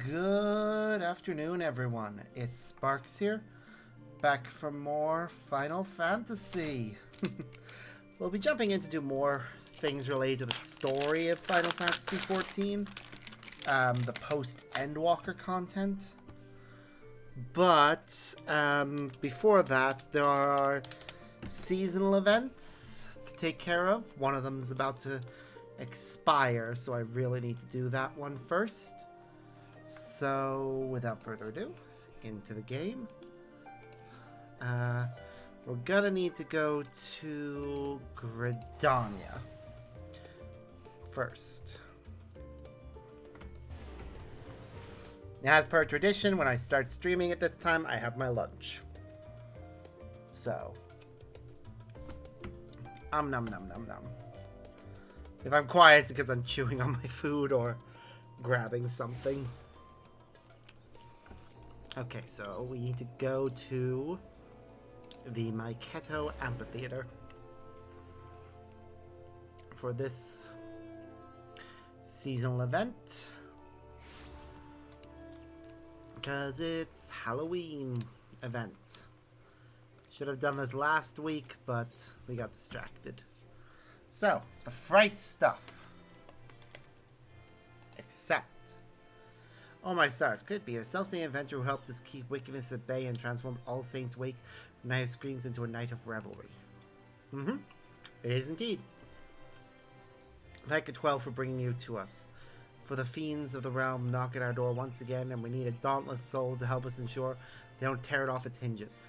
Good afternoon, everyone. It's Sparks here, back for more Final Fantasy. We'll be jumping in to do more things related to the story of Final Fantasy XIV, the post-Endwalker content. But before that, there are seasonal events to take care of. One of them is about to expire, so I really need to do that one first. So, without further ado, into the game. We're gonna need to go to Gridania first. As per tradition, when I start streaming at this time, I have my lunch. So, nom nom nom nom. If I'm quiet, it's because I'm chewing on my food or grabbing something. Okay, so we need to go to the Maiketo Amphitheater for this seasonal event, because it's Halloween event. Should have done this last week, but we got distracted. So, the fright stuff. Except, oh my stars, could it be a self-same adventure who helped us keep wickedness at bay and transformed All Saints' Wake from Night of Screams into a night of revelry? It is indeed. Thank XIV for bringing you to us. For the fiends of the realm knock at our door once again, and we need a dauntless soul to help us ensure they don't tear it off its hinges.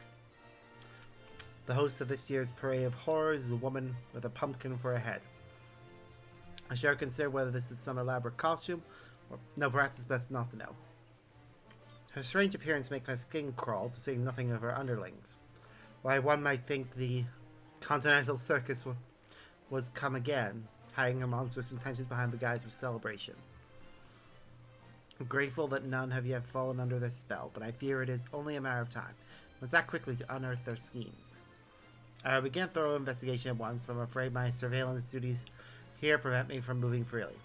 The host of this year's Parade of Horrors is a woman with a pumpkin for a head. I shall consider whether this is some elaborate costume, or no, perhaps it's best not to know. Her strange appearance makes my skin crawl, to say nothing of her underlings. Why, one might think the Continental Circus was come again, hiding her monstrous intentions behind the guise of celebration. I'm grateful that none have yet fallen under their spell, but I fear it is only a matter of time. Must act quickly to unearth their schemes. I will begin a thorough investigation at once, but I'm afraid my surveillance duties here prevent me from moving freely.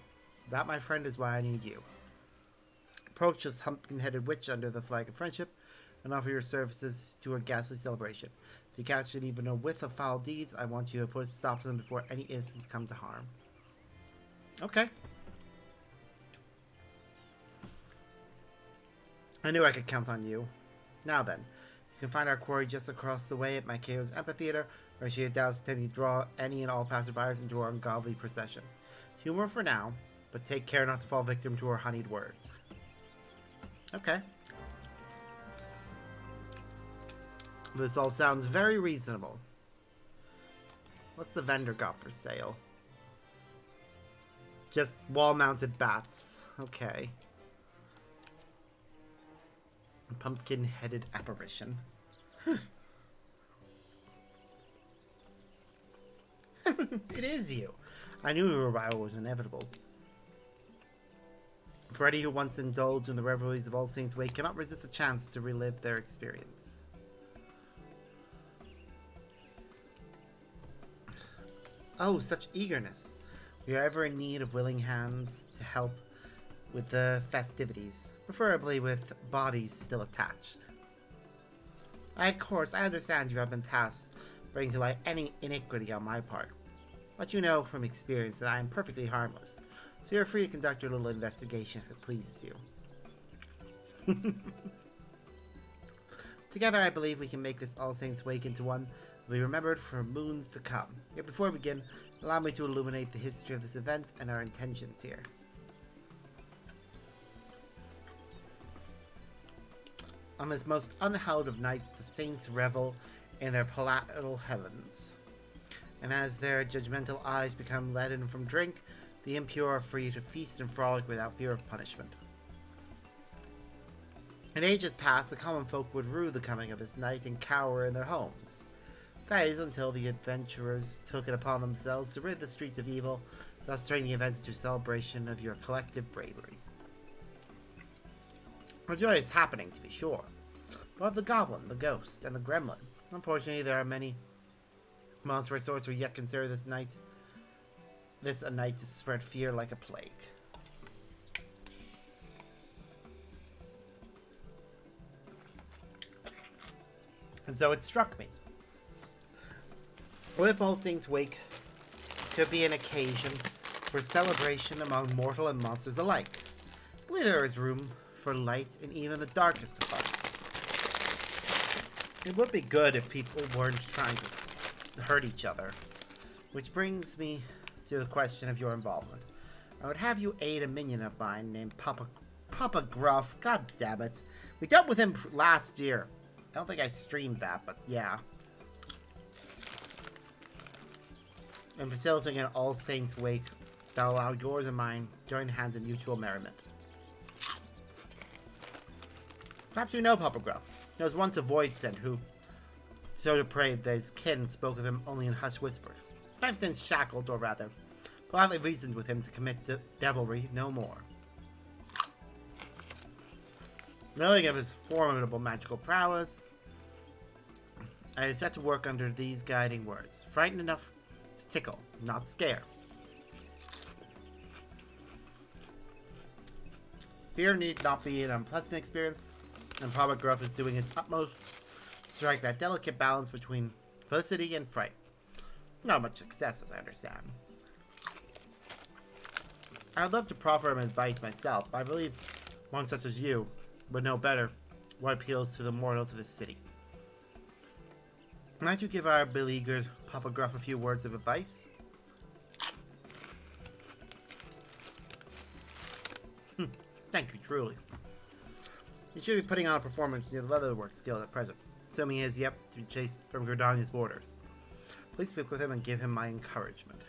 That, my friend, is why I need you. Approach this pumpkin-headed witch under the flag of friendship, and offer your services to her ghastly celebration. If you catch it even a whiff of foul deeds, I want you to put a stop to them before any innocents come to harm. Okay. I knew I could count on you. Now then, you can find our quarry just across the way at Maikeo's Amphitheater, where she doubts to draw any and all passerbyers into her ungodly procession. Humor for now, but take care not to fall victim to her honeyed words. Okay. This all sounds very reasonable. What's the vendor got for sale? Just wall-mounted bats. Okay. Pumpkin-headed apparition. It is you. I knew your arrival was inevitable. For any who once indulged in the revelries of All Saints' Wake cannot resist a chance to relive their experience. Oh, such eagerness. We are ever in need of willing hands to help with the festivities, preferably with bodies still attached. Of course, I understand you have been tasked bringing to light any iniquity on my part, but you know from experience that I am perfectly harmless, so you're free to conduct your little investigation if it pleases you. Together, I believe we can make this All Saints' Wake into one that will be remembered for moons to come. Yet before we begin, allow me to illuminate the history of this event and our intentions here. On this most unhallowed of nights, the saints revel in their palatal heavens. And as their judgmental eyes become leaden from drink, the impure are free to feast and frolic without fear of punishment. In ages past, the common folk would rue the coming of this night and cower in their homes. That is, until the adventurers took it upon themselves to rid the streets of evil, thus turning the event into a celebration of your collective bravery. A joyous happening, to be sure. But of the goblin, the ghost, and the gremlin, unfortunately there are many monstrous sorts who yet consider this a night to spread fear like a plague. And so it struck me. What if All Saints' Wake could be an occasion for celebration among mortal and monsters alike? I believe there is room for light in even the darkest of hearts. It would be good if people weren't trying to hurt each other. Which brings me to the question of your involvement. I would have you aid a minion of mine named Papa Gruff. God damn it. We dealt with him last year. I don't think I streamed that, but yeah. And facilitating an All Saints Wake that'll allow yours and mine join hands in mutual merriment. Perhaps you know Papa Gruff. There was once a Voidsent who, so depraved that his kin spoke of him only in hushed whispers. I've since shackled, or rather, politely reasoned with him to commit devilry no more. Knowing of his formidable magical prowess, I set to work under these guiding words. Frightened enough to tickle, not scare. Fear need not be an unpleasant experience, and Papa Gruff is doing its utmost to strike that delicate balance between felicity and fright. Not much success, as I understand. I'd love to proffer him advice myself, but I believe one such as you would know better what appeals to the mortals of this city. Might you give our beleaguered Papa Gruff a few words of advice? Thank you, truly. He should be putting on a performance near the Leatherworks Guild at present, assuming he is yet to be chased from Gridania's borders. Please speak with him and give him my encouragement.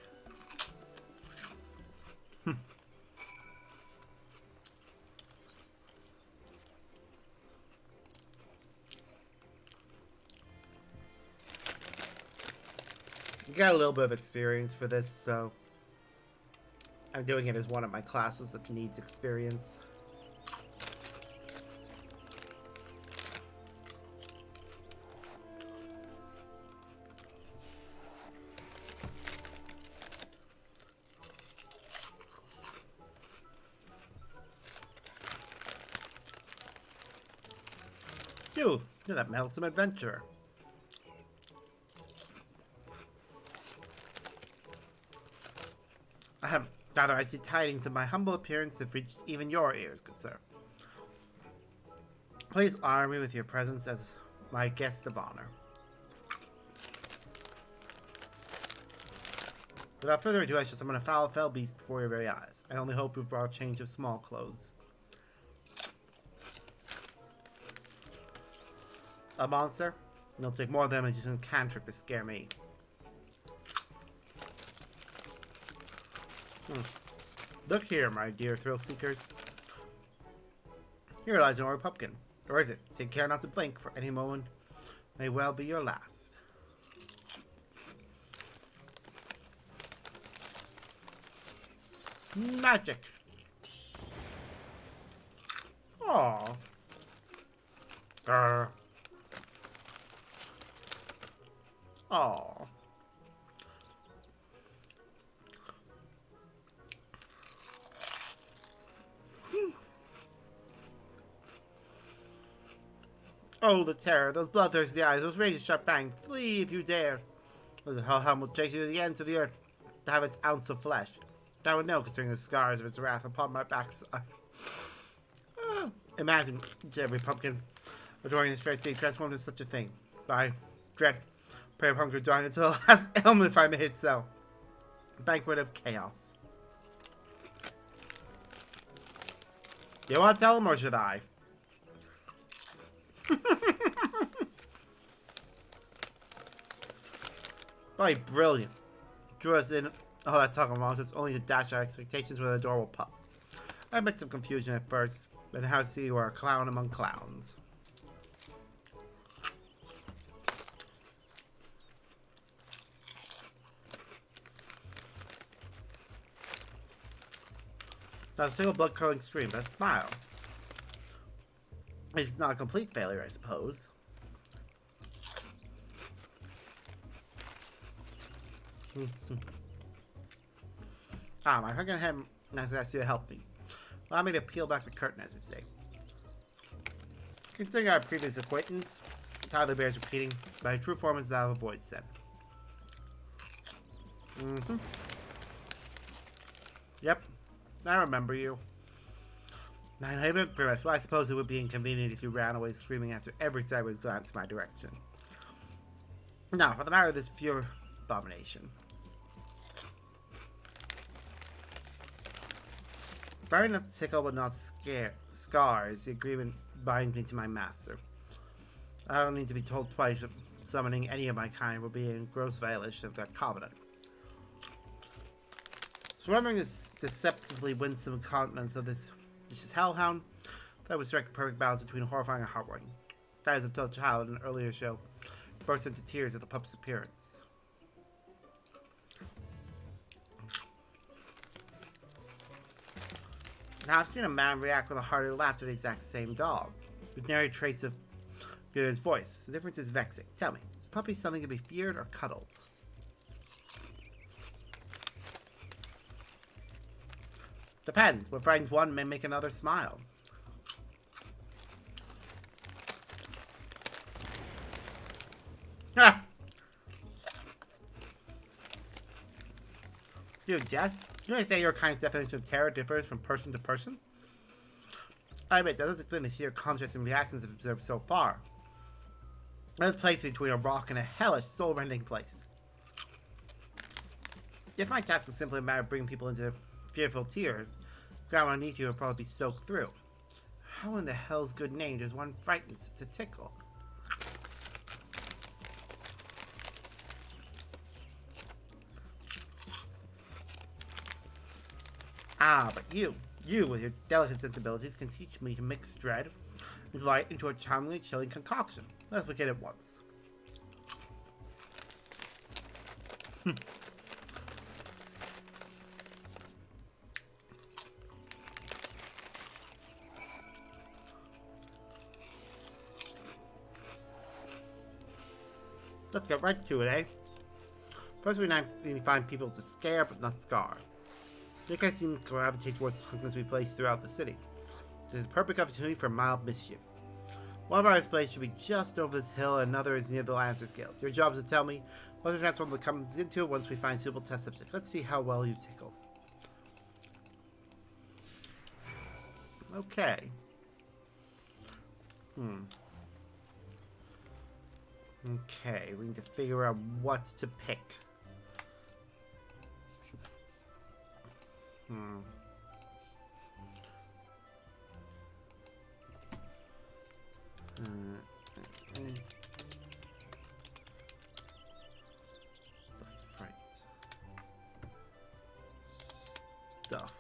You got a little bit of experience for this, so I'm doing it as one of my classes that needs experience. You're that meddlesome adventurer. Rather, I see tidings of my humble appearance have reached even your ears, good sir. Please honor me with your presence as my guest of honor. Without further ado, I shall summon a foul fell beast before your very eyes. I only hope you've brought a change of small clothes. A monster? It'll take more damage than a cantrip to scare me. Look here, my dear thrill seekers. Here lies an old pumpkin. Or is it? Take care not to blink, for any moment may well be your last. Magic. Aww. Aww. Oh, the terror, those bloodthirsty eyes, those razor-sharp fangs. Flee if you dare. The hellhound will chase you to the ends of the earth to have its ounce of flesh. I would know, considering the scars of its wrath upon my backside. Imagine every pumpkin adoring this fair city transformed into such a thing. I dread, pray of hunger dying until the last ailment if I made it so. A banquet of chaos. Do you want to tell him or should I? Oh, brilliant. Drew us in all that talk of nonsense only to dash our expectations where the door will pop. I admit some confusion at first, but how to see you are a clown among clowns. Not a single blood-curdling stream, but a smile. It's not a complete failure, I suppose. My fucking head has asked you to help me. Allow me to peel back the curtain, as they say. Considering our previous acquaintance, Tyler bears repeating. My true form is that of a void said. Yep. I remember you. 900 Grimace. Well, I suppose it would be inconvenient if you ran away screaming after every sideways glance my direction. Now, for the matter of this pure abomination. Fair enough to tickle but not scar is the agreement binds me to my master. I don't need to be told twice that summoning any of my kind would be in gross violation of that covenant. So remembering this deceptively winsome countenance of this vicious hellhound, that would strike the perfect balance between horrifying and heartwarming. That is until a child in an earlier show burst into tears at the pup's appearance. Now, I've seen a man react with a hearty laugh to the exact same dog, with nary trace of fear in his voice. The difference is vexing. Tell me, is a puppy something to be feared or cuddled? Depends. What frightens one may make another smile. Ah! Dude, Jess, you may say your kind's definition of terror differs from person to person? I admit, that does explain the sheer contrast in reactions I've observed so far. There's a place between a rock and a hellish, soul-rending place. If my task was simply a matter of bringing people into fearful tears, the ground underneath you would probably be soaked through. How in the hell's good name does one frighten to tickle? Ah, but you with your delicate sensibilities can teach me to mix dread and delight into a charmingly chilling concoction. Let's begin at once. Let's get right to it, eh? First, we need to find people to scare but not scar. You guys seem to gravitate towards the hunkers we place throughout the city. It is a perfect opportunity for mild mischief. One of our displays should be just over this hill, and another is near the Lancers Guild. Your job is to tell me what the transform comes into once we find suitable test subjects. Let's see how well you tickle. Okay. Okay, we need to figure out what to pick. The fright stuff.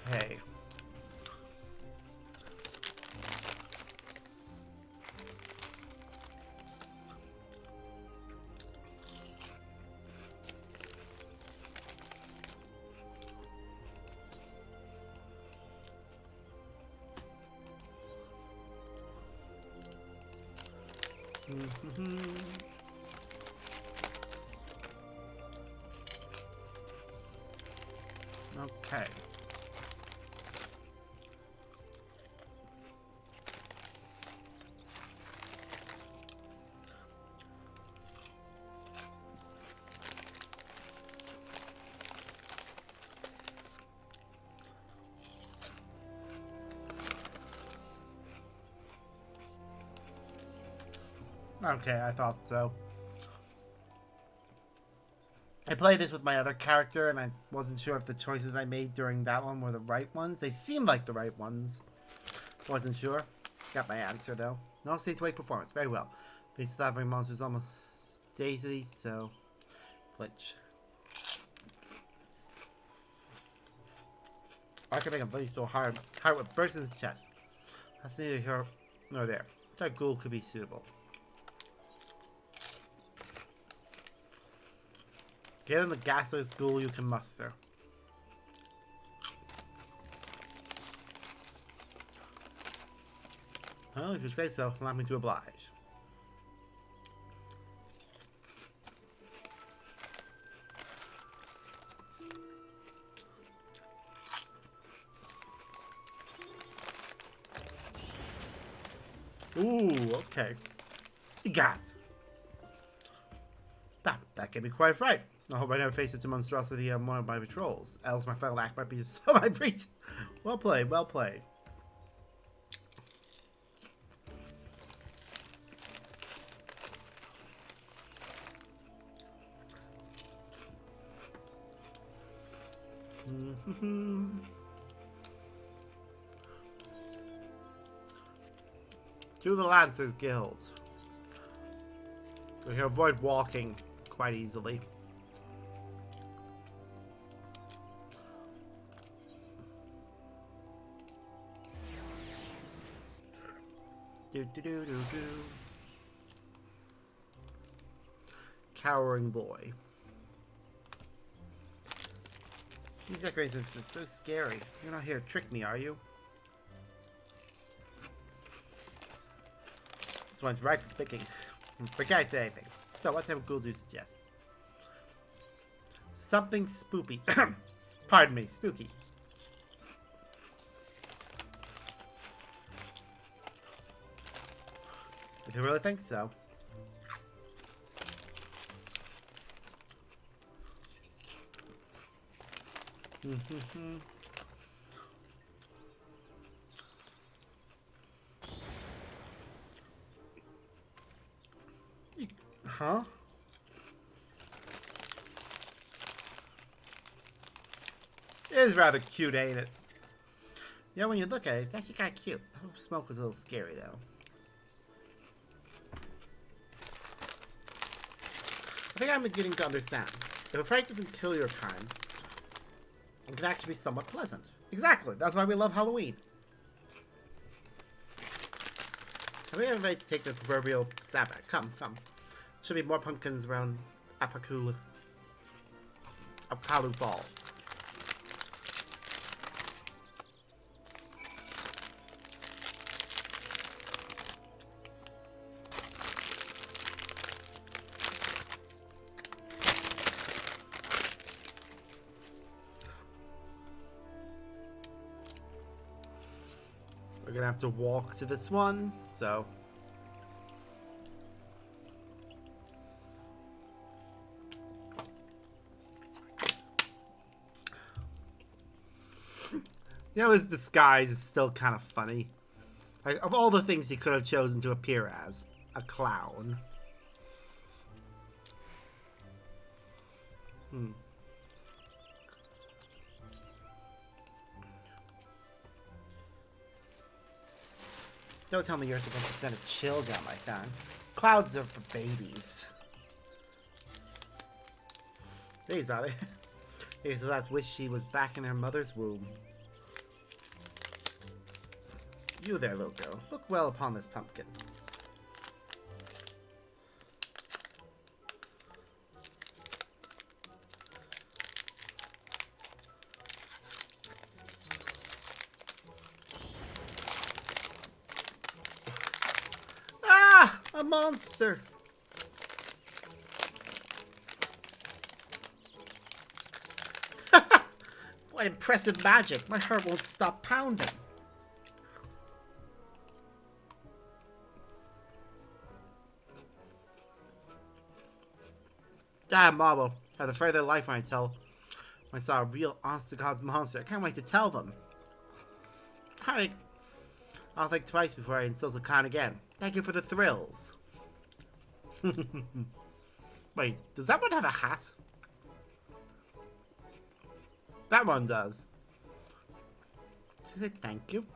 Okay. Okay. Okay, I thought so. I played this with my other character, and I wasn't sure if the choices I made during that one were the right ones. They seemed like the right ones. Wasn't sure. Got my answer, though. No states awake performance. Very well. Face slavering monsters almost daisy, so... Flinch. I can make a blade so hard. Heart would burst in his chest. That's neither here nor there. That ghoul could be suitable. Get in the ghastliest ghoul you can muster. Well, if you say so, allow me to oblige. Ooh, okay. You got. That can be quite right. I hope I never face such a monstrosity on one of my patrols. Else my final act might be so my breach. Well played, well played. To the Lancers Guild. We can avoid walking quite easily. Cowering boy. These decorations are so scary. You're not here to trick me, are you? This one's right for picking. Forget I say anything. So, what type of ghouls do you suggest? Something spoopy. Pardon me, spooky. If you really think so. Huh? It is rather cute, ain't it? Yeah, when you look at it, it's actually kind of cute. The smoke was a little scary, though. I think I'm beginning to understand. If a fright doesn't kill your kind, it can actually be somewhat pleasant. Exactly. That's why we love Halloween. Are we ready to take the proverbial Sabbath? Come, come. Should be more pumpkins around Apakalu Falls. We're gonna have to walk to this one, so. You know, his disguise is still kind of funny. Like, of all the things he could have chosen to appear as, a clown. Don't tell me you're supposed to send a chill down my son. Clouds are for babies. These are they? Here's the last wish she was back in her mother's womb. You there, little girl. Look well upon this pumpkin. Ah! A monster! What impressive magic! My heart won't stop pounding. Damn, Marble. I had afraid of their life when I saw a real honest-to-God's monster. I can't wait to tell them. I'll think twice before I insult the con again. Thank you for the thrills. Wait, does that one have a hat? That one does. She said thank you.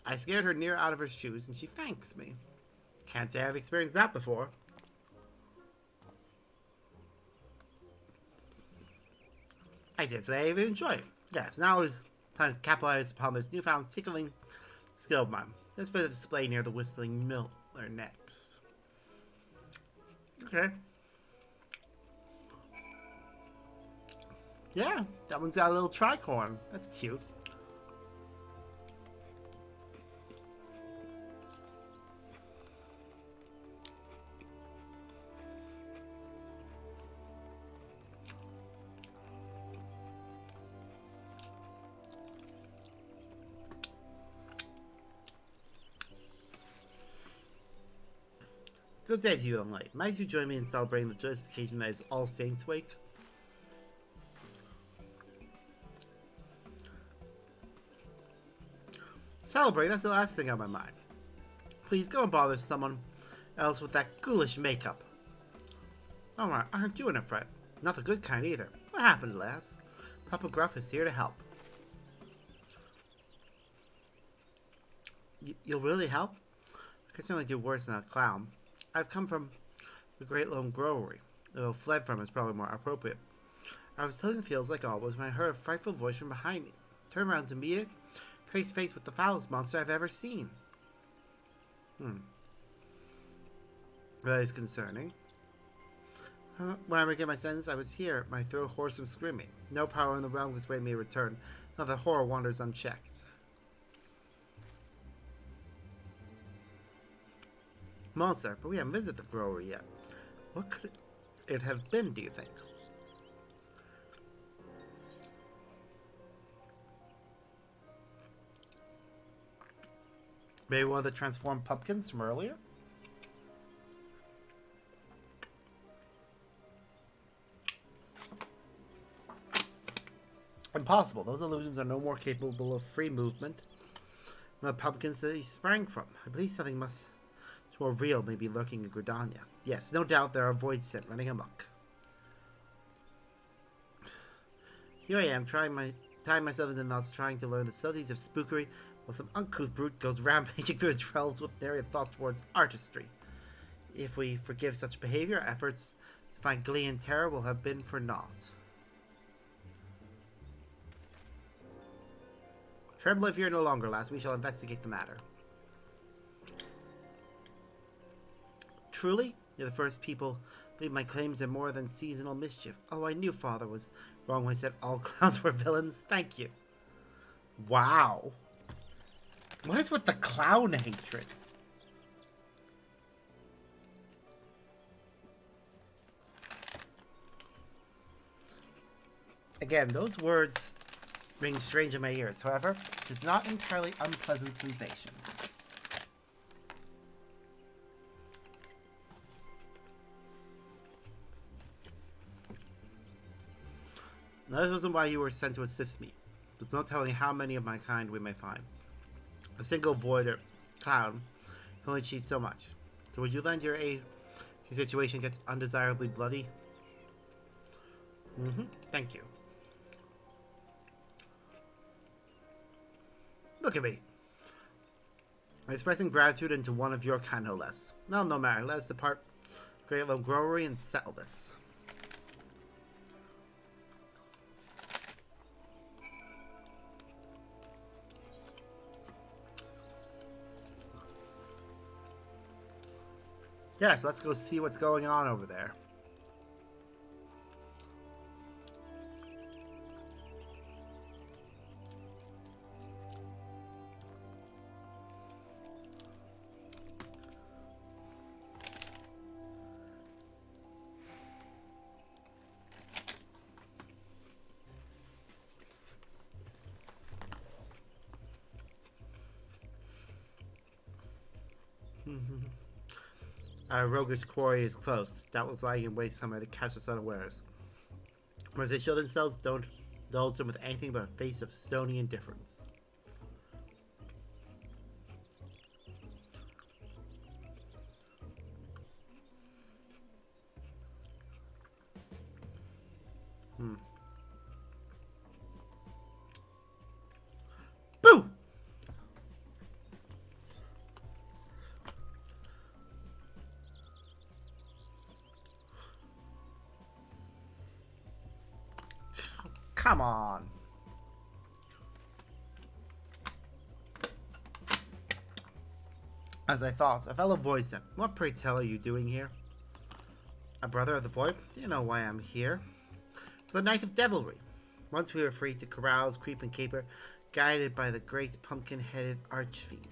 I scared her near out of her shoes and she thanks me. Can't say I've experienced that before. I did say I even enjoy it. Yes, now is time to capitalize upon this newfound tickling skill of mine. Let's put a display near the whistling miller next. Okay. Yeah, that one's got a little tricorn. That's cute. Good day to you, young lady. Might you join me in celebrating the joyous occasion that is All Saints' Wake? Celebrate? That's the last thing on my mind. Please go and bother someone else with that ghoulish makeup. Alright, aren't you in a fret? Not the good kind either. What happened, lass? Papa Gruff is here to help. You'll really help? I could certainly do worse than a clown. I've come from the Great Lone Growery, though fled from is probably more appropriate. I was tilling the fields like always when I heard a frightful voice from behind me. Turned around to meet it, face to face with the foulest monster I've ever seen. That is concerning. When I regained my senses, I was here, my throat hoarse from screaming. No power in the realm was waiting me to return. Now the horror wanders unchecked. Monster, but we haven't visited the grower yet. What could it have been, do you think? Maybe one of the transformed pumpkins from earlier? Impossible. Those illusions are no more capable of free movement than the pumpkins that he sprang from. I believe something much more real may be lurking in Gridania. Yes, no doubt there are voids sent running amok. Here I am, tying myself into knots, trying to learn the subtleties of spookery, while some uncouth brute goes rampaging through the trails with nary a thought towards artistry. If we forgive such behavior, our efforts to find glee and terror will have been for naught. Tremble if you're no longer, lass. We shall investigate the matter. Truly? You're the first people to believe my claims are more than seasonal mischief. Oh, I knew father was wrong when he said all clowns were villains. Thank you. Wow. What is with the clown hatred? Again, those words ring strange in my ears. However, it is not entirely unpleasant sensation. Now, this wasn't why you were sent to assist me. There's no telling how many of my kind we may find. A single void or clown can only achieve so much. So would you lend your aid if the situation gets undesirably bloody? Thank you. Look at me. I'm expressing gratitude into one of your kind, no less. No matter. Let us depart Great Lone Growery and settle this. Yes, let's go see what's going on over there. Our roguish quarry is close. Doubtless lying in wait somewhere to catch us unawares. Whereas they show themselves, don't indulge them with anything but a face of stony indifference. Boo! Come on. As I thought, a fellow voice said, "What, pray tell, are you doing here?" A brother of the void? Do you know why I'm here? For the night of devilry. Once we were free to carouse, creep, and caper, guided by the great pumpkin-headed archfiend.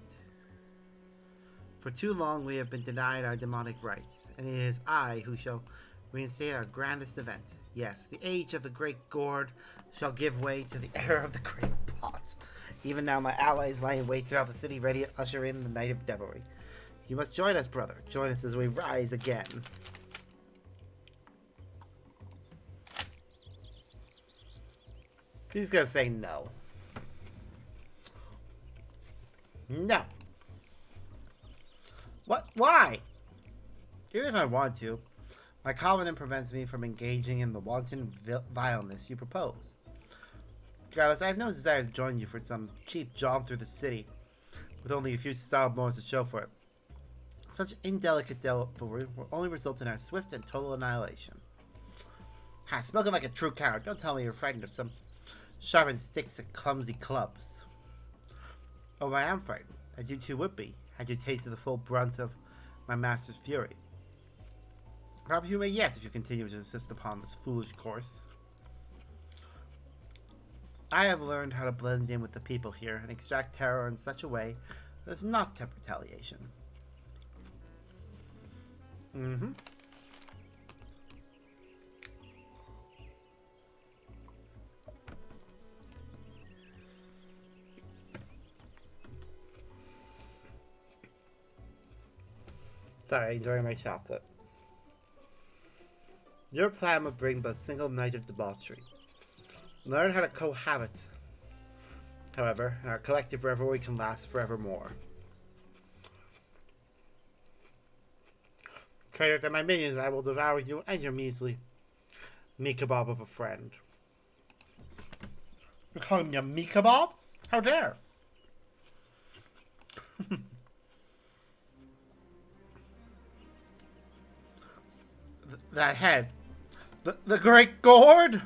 For too long we have been denied our demonic rights, and it is I who shall reinstate our grandest event. Yes, the age of the great gourd shall give way to the era of the great pot. Even now my allies lie in wait throughout the city, ready to usher in the night of devilry. You must join us, brother. Join us as we rise again. He's gonna say no. No. What? Why? Even if I want to, my covenant prevents me from engaging in the wanton vileness you propose. Regardless, I have no desire to join you for some cheap jaunt through the city, with only a few styled moments to show for it. Such indelicate devilry will only result in our swift and total annihilation. Ha, spoken like a true coward. Don't tell me you're frightened of some sharpened sticks and clumsy clubs. Oh, I am frightened, as you too would be, had you tasted the full brunt of my master's fury. Perhaps you may yet, if you continue to insist upon this foolish course. I have learned how to blend in with the people here and extract terror in such a way that is not temper retaliation. Sorry, enjoying my chocolate. Your plan would bring but a single night of debauchery. Learn how to cohabit, however, and our collective revelry can last forevermore. Traitor to my minions, I will devour you and your measly meat kebab of a friend. You're calling me a meat kebab? How dare! That head. The great gourd?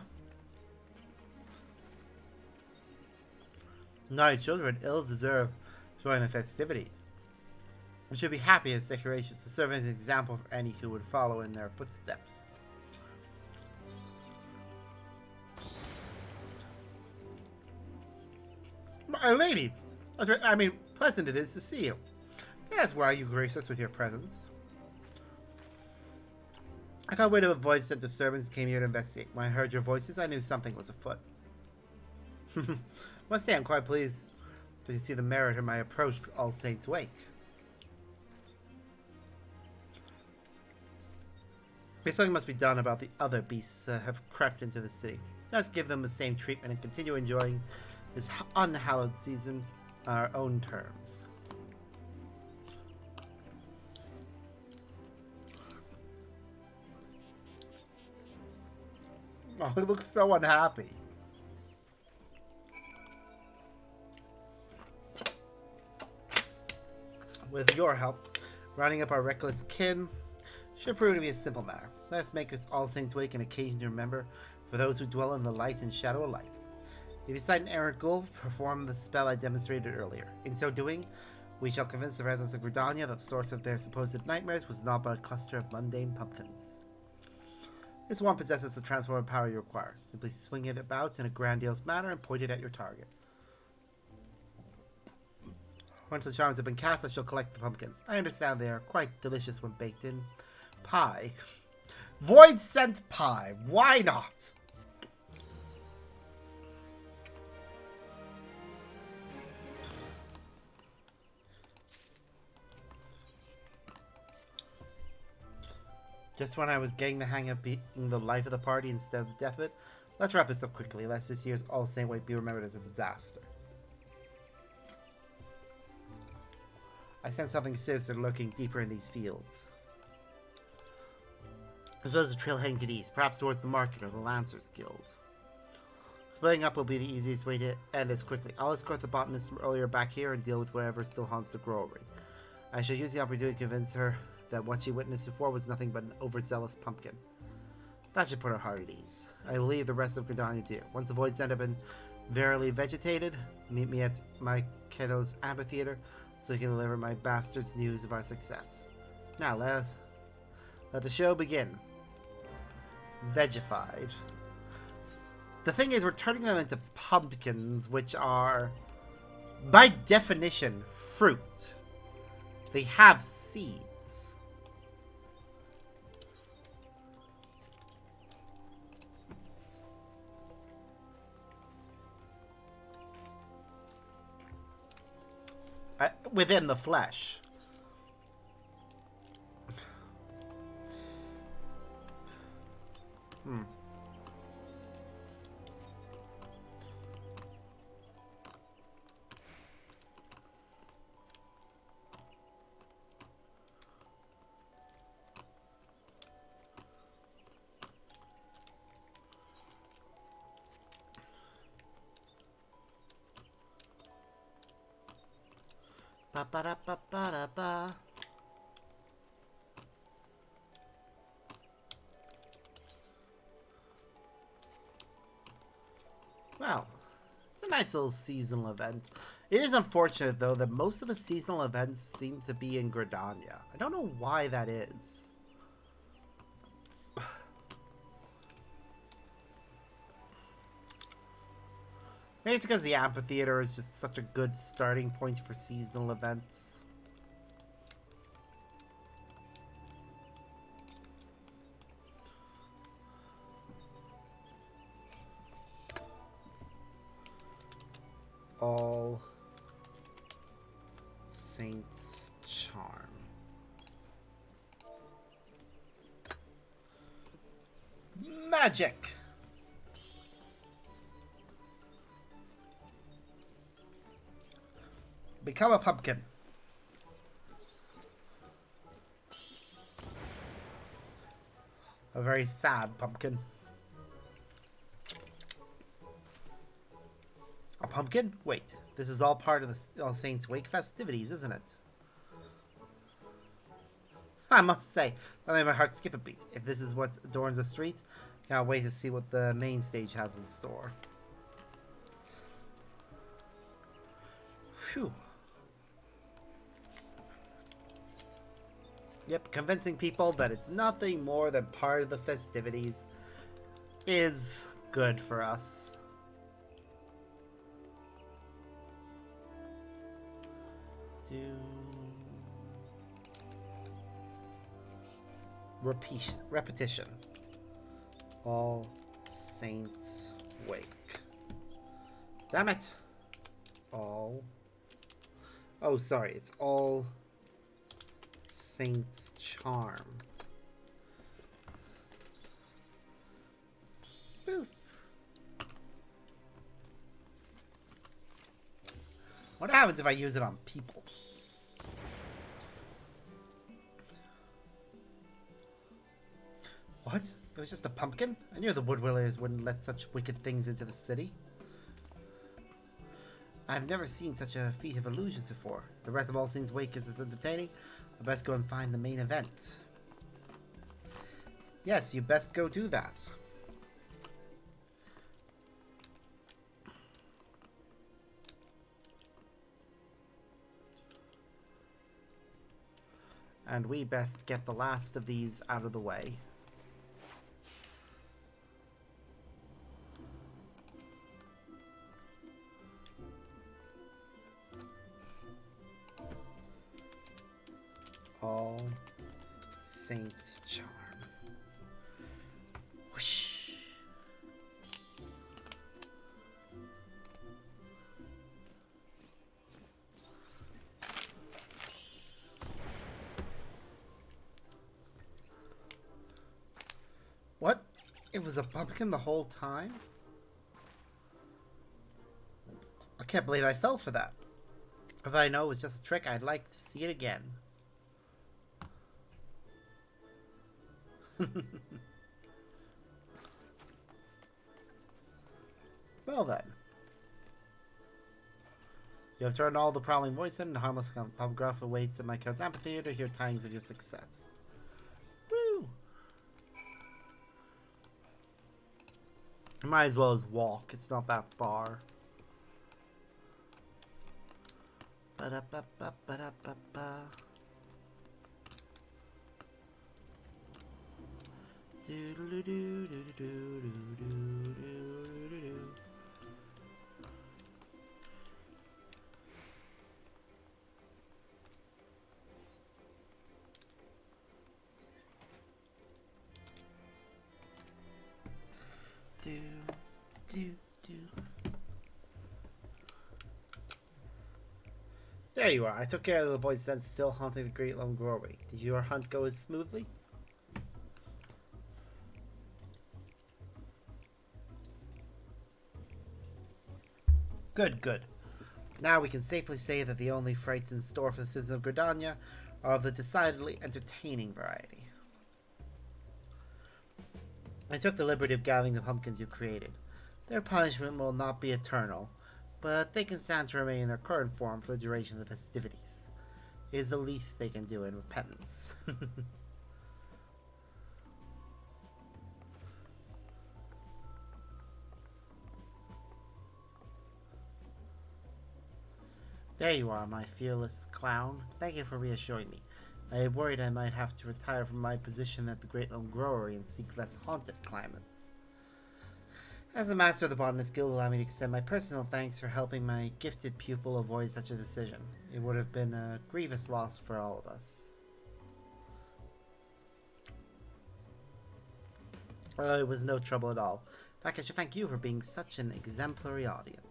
Naughty children ill deserve joy in the festivities. We should be happy as decorations to serve as an example for any who would follow in their footsteps. My lady! I mean, pleasant it is to see you. Yes, why you grace us with your presence. I got way to avoid said disturbance and came here to investigate. When I heard your voices, I knew something was afoot. Must say I'm quite pleased that you see the merit in my approach to All Saints' Wake. Something must be done about the other beasts that have crept into the city. Let's give them the same treatment and continue enjoying this unhallowed season on our own terms. Oh, he looks so unhappy. With your help, rounding up our reckless kin should prove to be a simple matter. Let us make us All Saints' Wake an occasion to remember for those who dwell in the light and shadow of life. If you sight an errant ghoul, perform the spell I demonstrated earlier. In so doing, we shall convince the residents of Gridania that the source of their supposed nightmares was not but a cluster of mundane pumpkins. This one possesses the transformative power you require. Simply swing it about in a grandiose manner and point it at your target. Once the charms have been cast, I shall collect the pumpkins. I understand they are quite delicious when baked in pie. Void scent pie. Why not? Just when I was getting the hang of being the life of the party instead of the death of it, let's wrap this up quickly, lest this year's All Saint Wake be remembered as a disaster. I sense something sinister lurking deeper in these fields. There's a trail heading to the east, perhaps towards the market or the Lancers Guild. Splitting up will be the easiest way to end this quickly. I'll escort the botanist from earlier back here and deal with whatever still haunts the growery. I shall use the opportunity to convince her that what she witnessed before was nothing but an overzealous pumpkin. That should put her heart at ease. I will leave the rest of Gridania to you. Once the voids have been verily vegetated, meet me at my kiddo's amphitheater so we can deliver my bastards news of our success. Now let the show begin. Vegified. The thing is, we're turning them into pumpkins, which are, by definition, fruit. They have seeds. Within the flesh. Hmm. Ba ba da ba ba da ba. Wow. It's a nice little seasonal event. It is unfortunate, though, that most of the seasonal events seem to be in Gridania. I don't know why that is. Maybe it's because the amphitheater is just such a good starting point for seasonal events. All Saints Charm. Magic! Become a pumpkin. A very sad pumpkin. A pumpkin? Wait, this is all part of the All Saints Wake festivities, isn't it? I must say, that made my heart skip a beat. If this is what adorns the street, can't wait to see what the main stage has in store. Phew. Yep, convincing people that it's nothing more than part of the festivities is good for us. Repetition. All Saints Wake. Damn it. All. Oh, sorry. It's All Saints Charm. Boof. What happens if I use it on people? What? It was just a pumpkin? I knew the Woodwillers wouldn't let such wicked things into the city. I've never seen such a feat of illusions before. The rest of All Saints Wake is as entertaining. I best go and find the main event. Yes, you best go do that. And we best get the last of these out of the way. All Saints Charm. Whoosh. What? It was a pumpkin the whole time? I can't believe I fell for that. If I know it was just a trick, I'd like to see it again. Well then. You have turned all the prowling voice in, and harmless pubgraph awaits in my cousin's amphitheater to hear tidings of your success. Woo! I might as well as walk, it's not that far. Ba-da-ba-ba-ba-da-ba-ba. Do-do-do-do-do-do-do-do-do-do. Do, do, do. There you are. I took care of the boy's sense still haunting the great long doorway. Did your hunt go as smoothly? Good, good. Now we can safely say that the only frights in store for the citizens of Gridania are of the decidedly entertaining variety. I took the liberty of gathering the pumpkins you created. Their punishment will not be eternal, but they can stand to remain in their current form for the duration of the festivities. It is the least they can do in repentance. There you are, my fearless clown. Thank you for reassuring me. I worried I might have to retire from my position at the Great Elm Growery and seek less haunted climates. As the master of the Botanist Guild, allow me to extend my personal thanks for helping my gifted pupil avoid such a decision. It would have been a grievous loss for all of us. It was no trouble at all. In fact, I should thank you for being such an exemplary audience.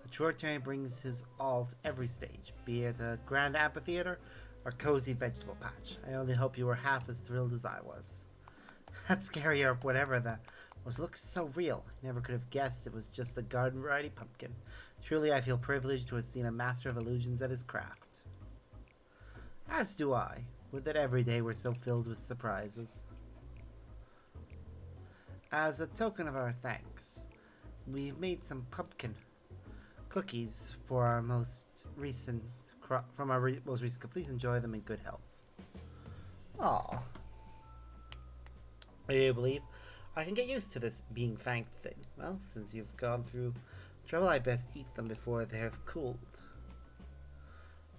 A true artarian brings his all to every stage, be it a grand amphitheater or cozy vegetable patch. I only hope you were half as thrilled as I was. That scary or whatever that was looks so real. I never could have guessed it was just a garden variety pumpkin. Truly, I feel privileged to have seen a master of illusions at his craft. As do I. Would that every day were so filled with surprises. As a token of our thanks, we've made some pumpkin cookies for our most recent completion. Please enjoy them in good health. Aw. I believe I can get used to this being thanked thing. Well, since you've gone through trouble, I best eat them before they have cooled.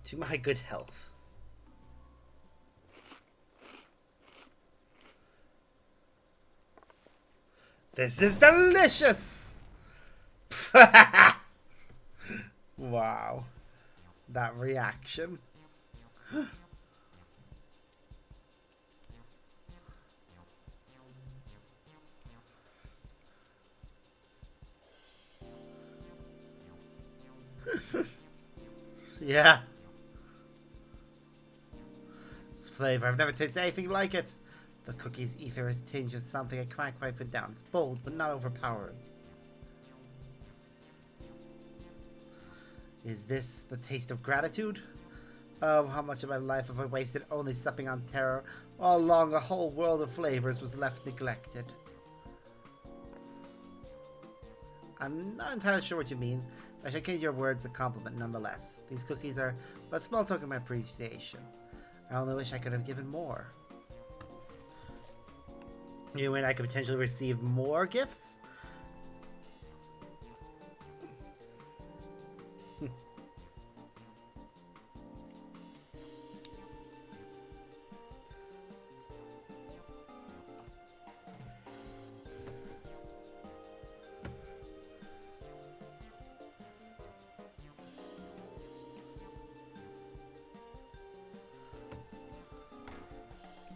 To my good health. This is delicious! Wow. That reaction. Yeah. This flavor, I've never tasted anything like it. The cookie's ether is tinged with something I can't quite put down. It's bold, but not overpowering. Is this the taste of gratitude? Oh, how much of my life have I wasted only supping on terror, all along a whole world of flavors was left neglected. I'm not entirely sure what you mean, but I should give your words a compliment nonetheless. These cookies are but a small token of my appreciation. I only wish I could have given more. You mean I could potentially receive more gifts?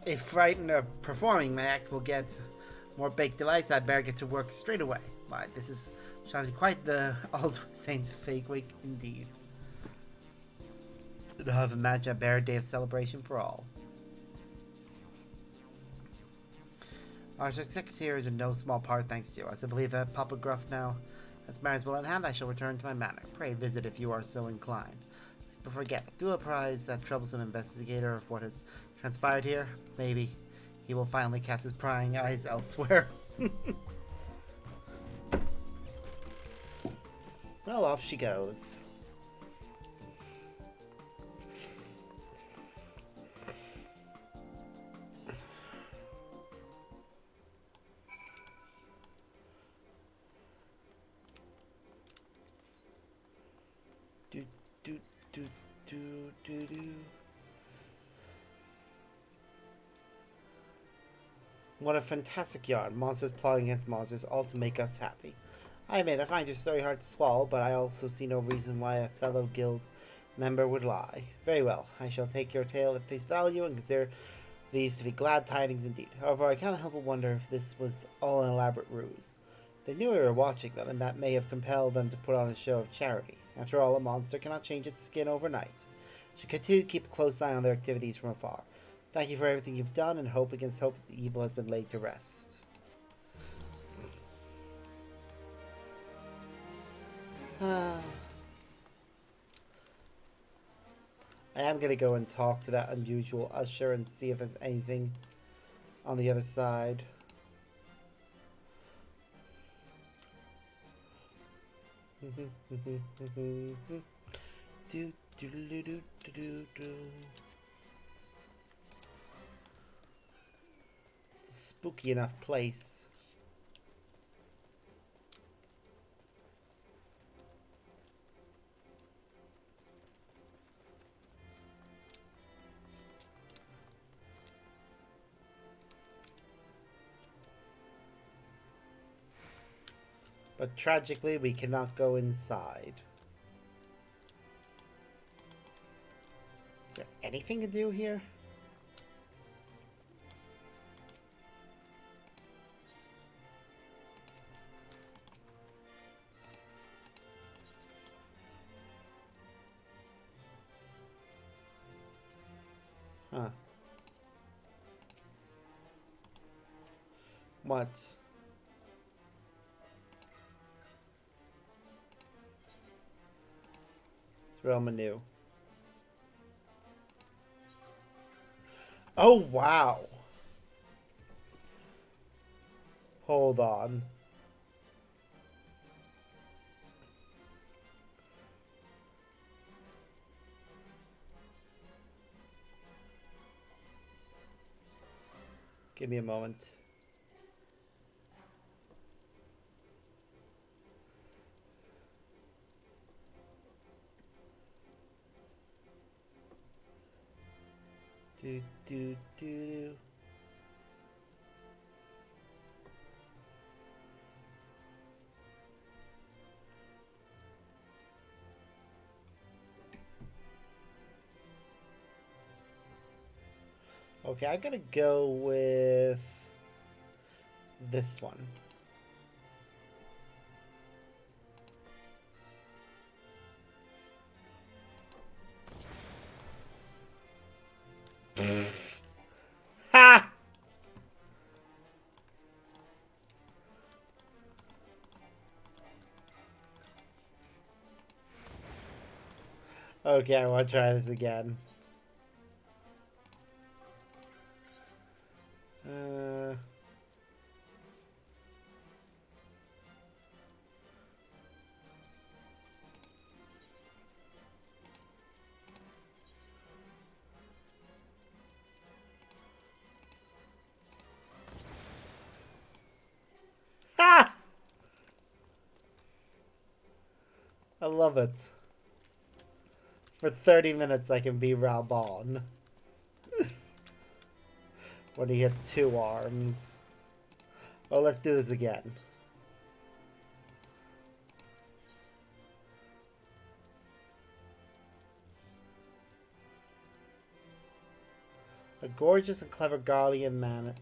If frightened of performing my act will get more baked delights, I better get to work straight away. Why, this is shall be quite the All Saints fake week indeed. To have imagined a bare day of celebration for all. Our success here is in no small part thanks to you. As I believe that Papa Gruff now has matters well in hand, I shall return to my manor. Pray visit if you are so inclined. But forget, do apprise that troublesome investigator of what has transpired here. Maybe he will finally cast his prying eyes elsewhere. Well, off she goes. Do do do do do do. What a fantastic yarn. Monsters plotting against monsters, all to make us happy. I admit, I find your story hard to swallow, but I also see no reason why a fellow guild member would lie. Very well, I shall take your tale at face value and consider these to be glad tidings indeed. However, I cannot help but wonder if this was all an elaborate ruse. They knew we were watching them, and that may have compelled them to put on a show of charity. After all, a monster cannot change its skin overnight. I should continue to keep a close eye on their activities from afar. Thank you for everything you've done, and hope against hope that the evil has been laid to rest. I am going to go and talk to that unusual usher and see if there's anything on the other side. Do, do, do, do, do, do. It's a spooky enough place. But tragically, we cannot go inside. Is there anything to do here? Huh. What? It's real menu. Oh, wow. Hold on. Give me a moment. Do, do, do. Okay, I gotta go with this one. Ha! Okay, I want to try this again. Ha! I love it. For 30 minutes I can be Raubon. When he hit 2 arms. Oh, let's do this again. A gorgeous and clever Garlean man.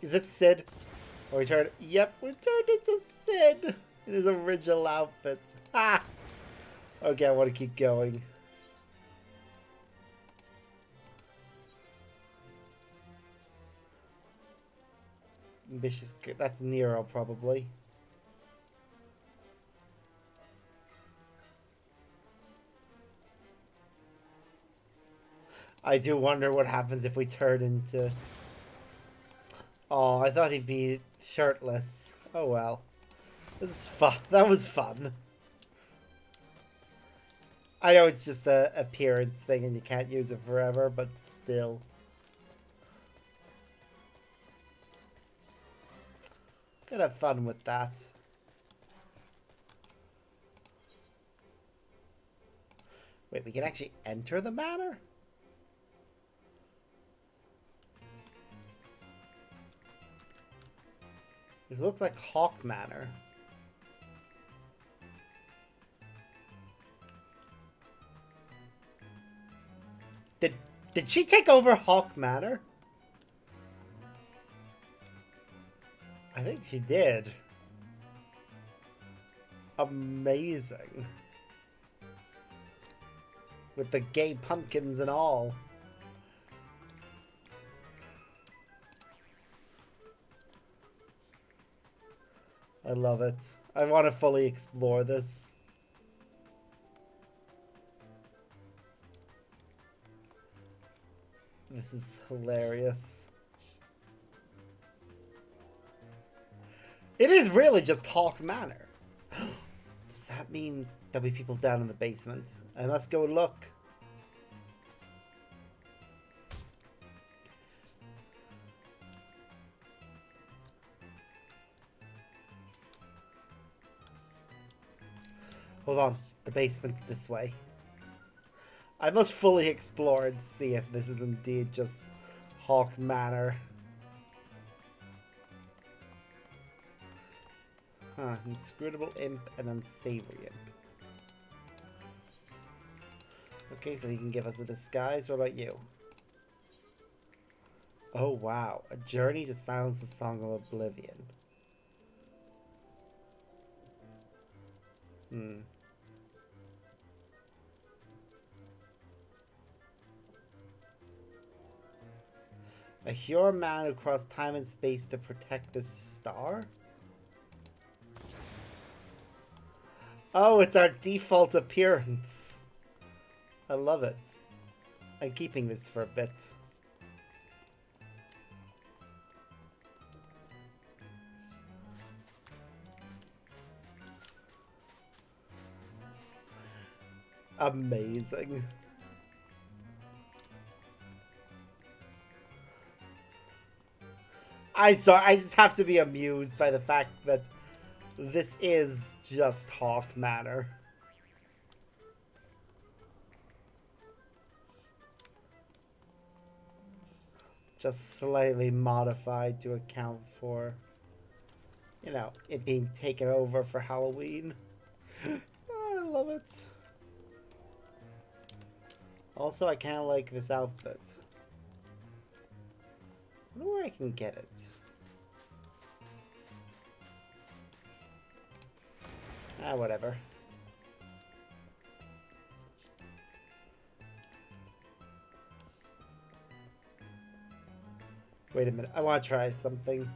Is this Sid? Or we turned... Yep, we turned into Sid in his original outfit. Ah! Okay, I want to keep going. Ambitious... That's Nero, probably. I do wonder what happens if we turn into... Oh, I thought he'd be shirtless. Oh well. This is fun. That was fun. I know it's just a appearance thing and you can't use it forever, but still. Could have fun with that. Wait, we can actually enter the manor? This looks like Hawk Manor. Did she take over Hawk Manor? I think she did. Amazing. With the gay pumpkins and all. I love it. I want to fully explore this. This is hilarious. It is really just Hawk Manor. Does that mean there'll be people down in the basement? I must go look. Hold on. The basement's this way. I must fully explore and see if this is indeed just Hawk Manor. Huh, inscrutable imp and unsavory imp. Okay, so he can give us a disguise. What about you? Oh wow, a journey to silence the song of oblivion. A hero man who crossed time and space to protect the star? Oh, it's our default appearance. I love it. I'm keeping this for a bit. Amazing. I just have to be amused by the fact that this is just Hawk Manor. Just slightly modified to account for, you know, it being taken over for Halloween. Oh, I love it. Also, I kind of like this outfit. I wonder where I can get it. Ah, whatever. Wait a minute, I want to try something.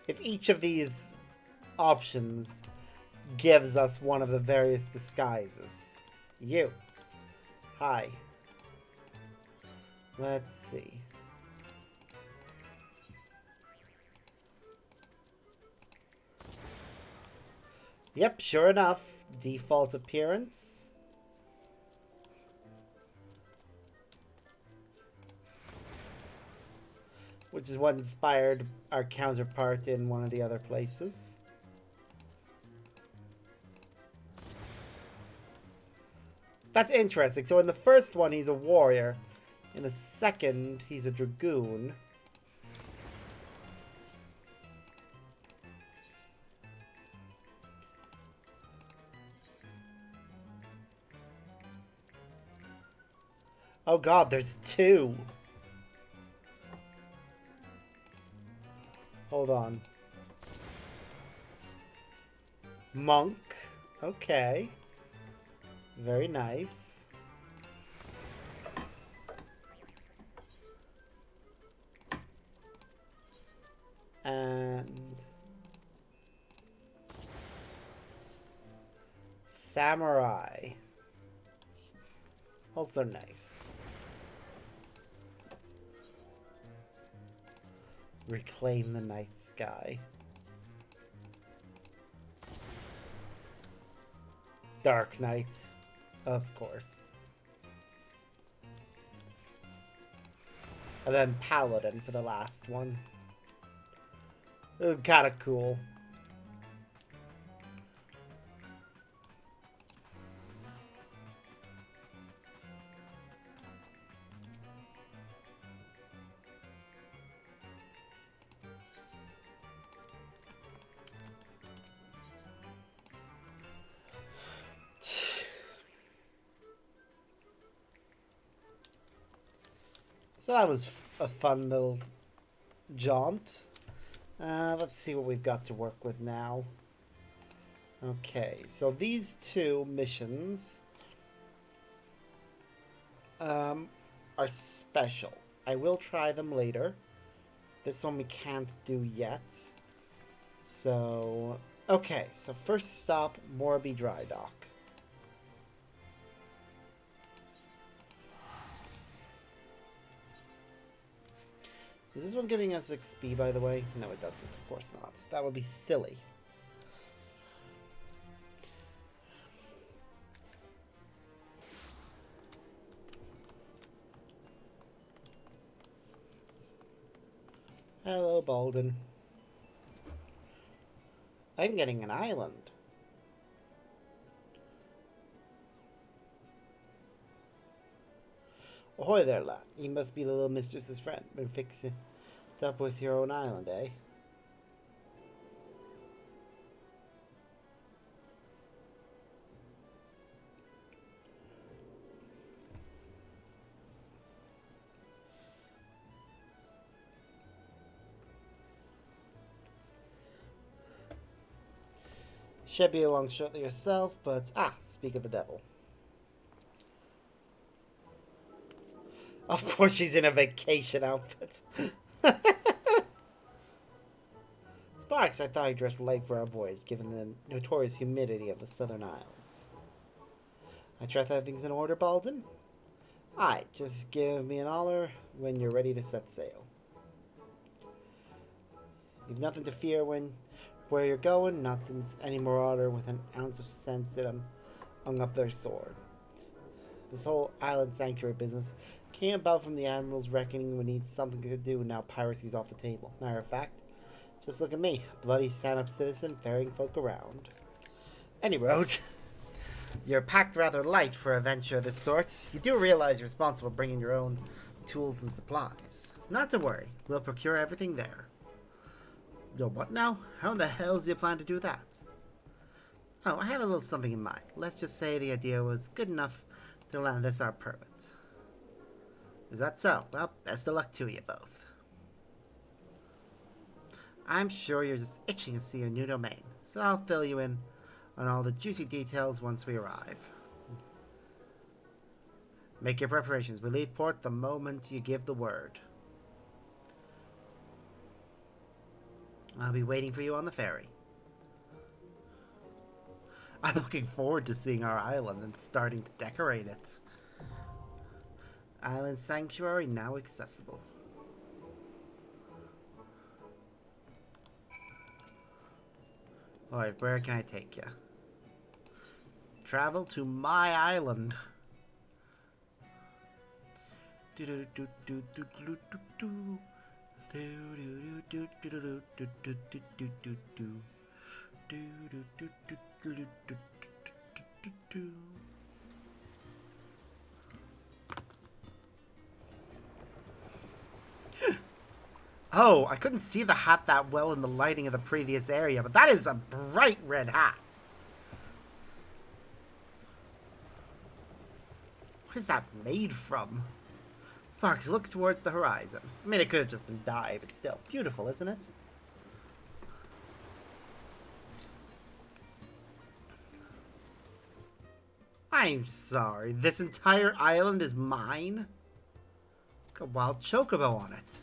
If each of these options gives us one of the various disguises. You. Hi. Let's see. Yep, sure enough. Default appearance. Which is what inspired our counterpart in one of the other places. That's interesting. So in the first one, he's a warrior. In the second, he's a dragoon. Oh god, there's two. Hold on. Monk. Okay. Very nice. And samurai. Also nice. Reclaim the night sky. Dark Knight, of course. And then Paladin for the last one. Kind of cool. So that was a fun little jaunt. Let's see what we've got to work with now. Okay, so these two missions are special. I will try them later. This one we can't do yet. So, okay, so first stop, Morby Dry Dock. Is this one giving us XP, by the way? No, it doesn't. Of course not. That would be silly. Hello, Balden. I'm getting an island. Ahoy there, lad. You must be the little mistress's friend. Been fixing it up with your own island, eh? Should be along shortly yourself, but speak of the devil. Of course she's in a vacation outfit. Sparks, I thought I dressed light for our voyage, given the notorious humidity of the Southern Isles. I trust everything's in order, Balden? Aye, just give me an holler when you're ready to set sail. You've nothing to fear where you're going, not since any marauder with an ounce of sense in him hung up their sword. This whole island sanctuary business came about from the Admiral's reckoning we need something to do, and now piracy's off the table. Matter of fact, just look at me, bloody stand-up citizen ferrying folk around. Anyway, you're packed rather light for a venture of this sort. You do realize you're responsible for bringing your own tools and supplies. Not to worry, we'll procure everything there. Yo, what now? How in the hell do you plan to do that? Oh, I have a little something in mind. Let's just say the idea was good enough to land us our permit. Is that so? Well, best of luck to you both. I'm sure you're just itching to see your new domain, so I'll fill you in on all the juicy details once we arrive. Make your preparations. We leave port the moment you give the word. I'll be waiting for you on the ferry. I'm looking forward to seeing our island and starting to decorate it. Island sanctuary now accessible. Alright, where can I take you? Travel to my island. Oh, I couldn't see the hat that well in the lighting of the previous area, but that is a bright red hat. What is that made from? Sparks, look towards the horizon. I mean, it could have just been dye, but still. Beautiful, isn't it? I'm sorry. This entire island is mine? Got a wild chocobo on it.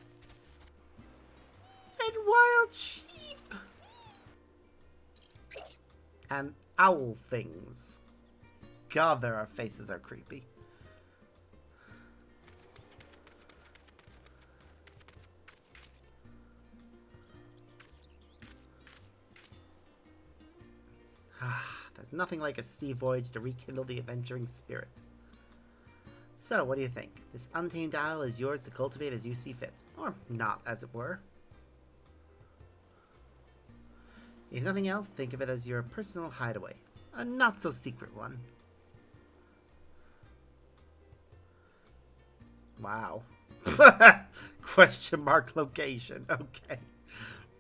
And wild sheep. And owl things. God, their faces are creepy. There's nothing like a sea voyage to rekindle the adventuring spirit. So, what do you think? This untamed isle is yours to cultivate as you see fit. Or not, as it were. If nothing else, think of it as your personal hideaway. A not-so-secret one. Wow. Question mark location. Okay.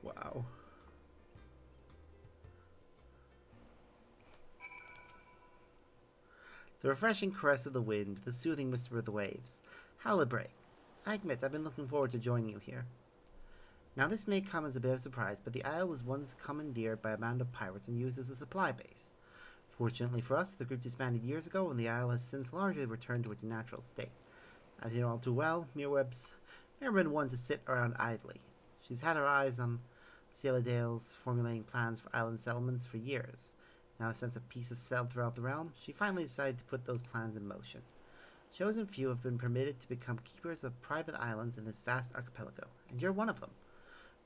Wow. The refreshing caress of the wind, the soothing whisper of the waves. How liberating. I admit, I've been looking forward to joining you here. Now this may come as a bit of a surprise, but the isle was once commandeered by a band of pirates and used as a supply base. Fortunately for us, the group disbanded years ago, and the isle has since largely returned to its natural state. As you know all too well, Mirweb's never been one to sit around idly. She's had her eyes on Dales formulating plans for island settlements for years. Now a sense of peace has settled throughout the realm. She finally decided to put those plans in motion. Chosen few have been permitted to become keepers of private islands in this vast archipelago, and you're one of them.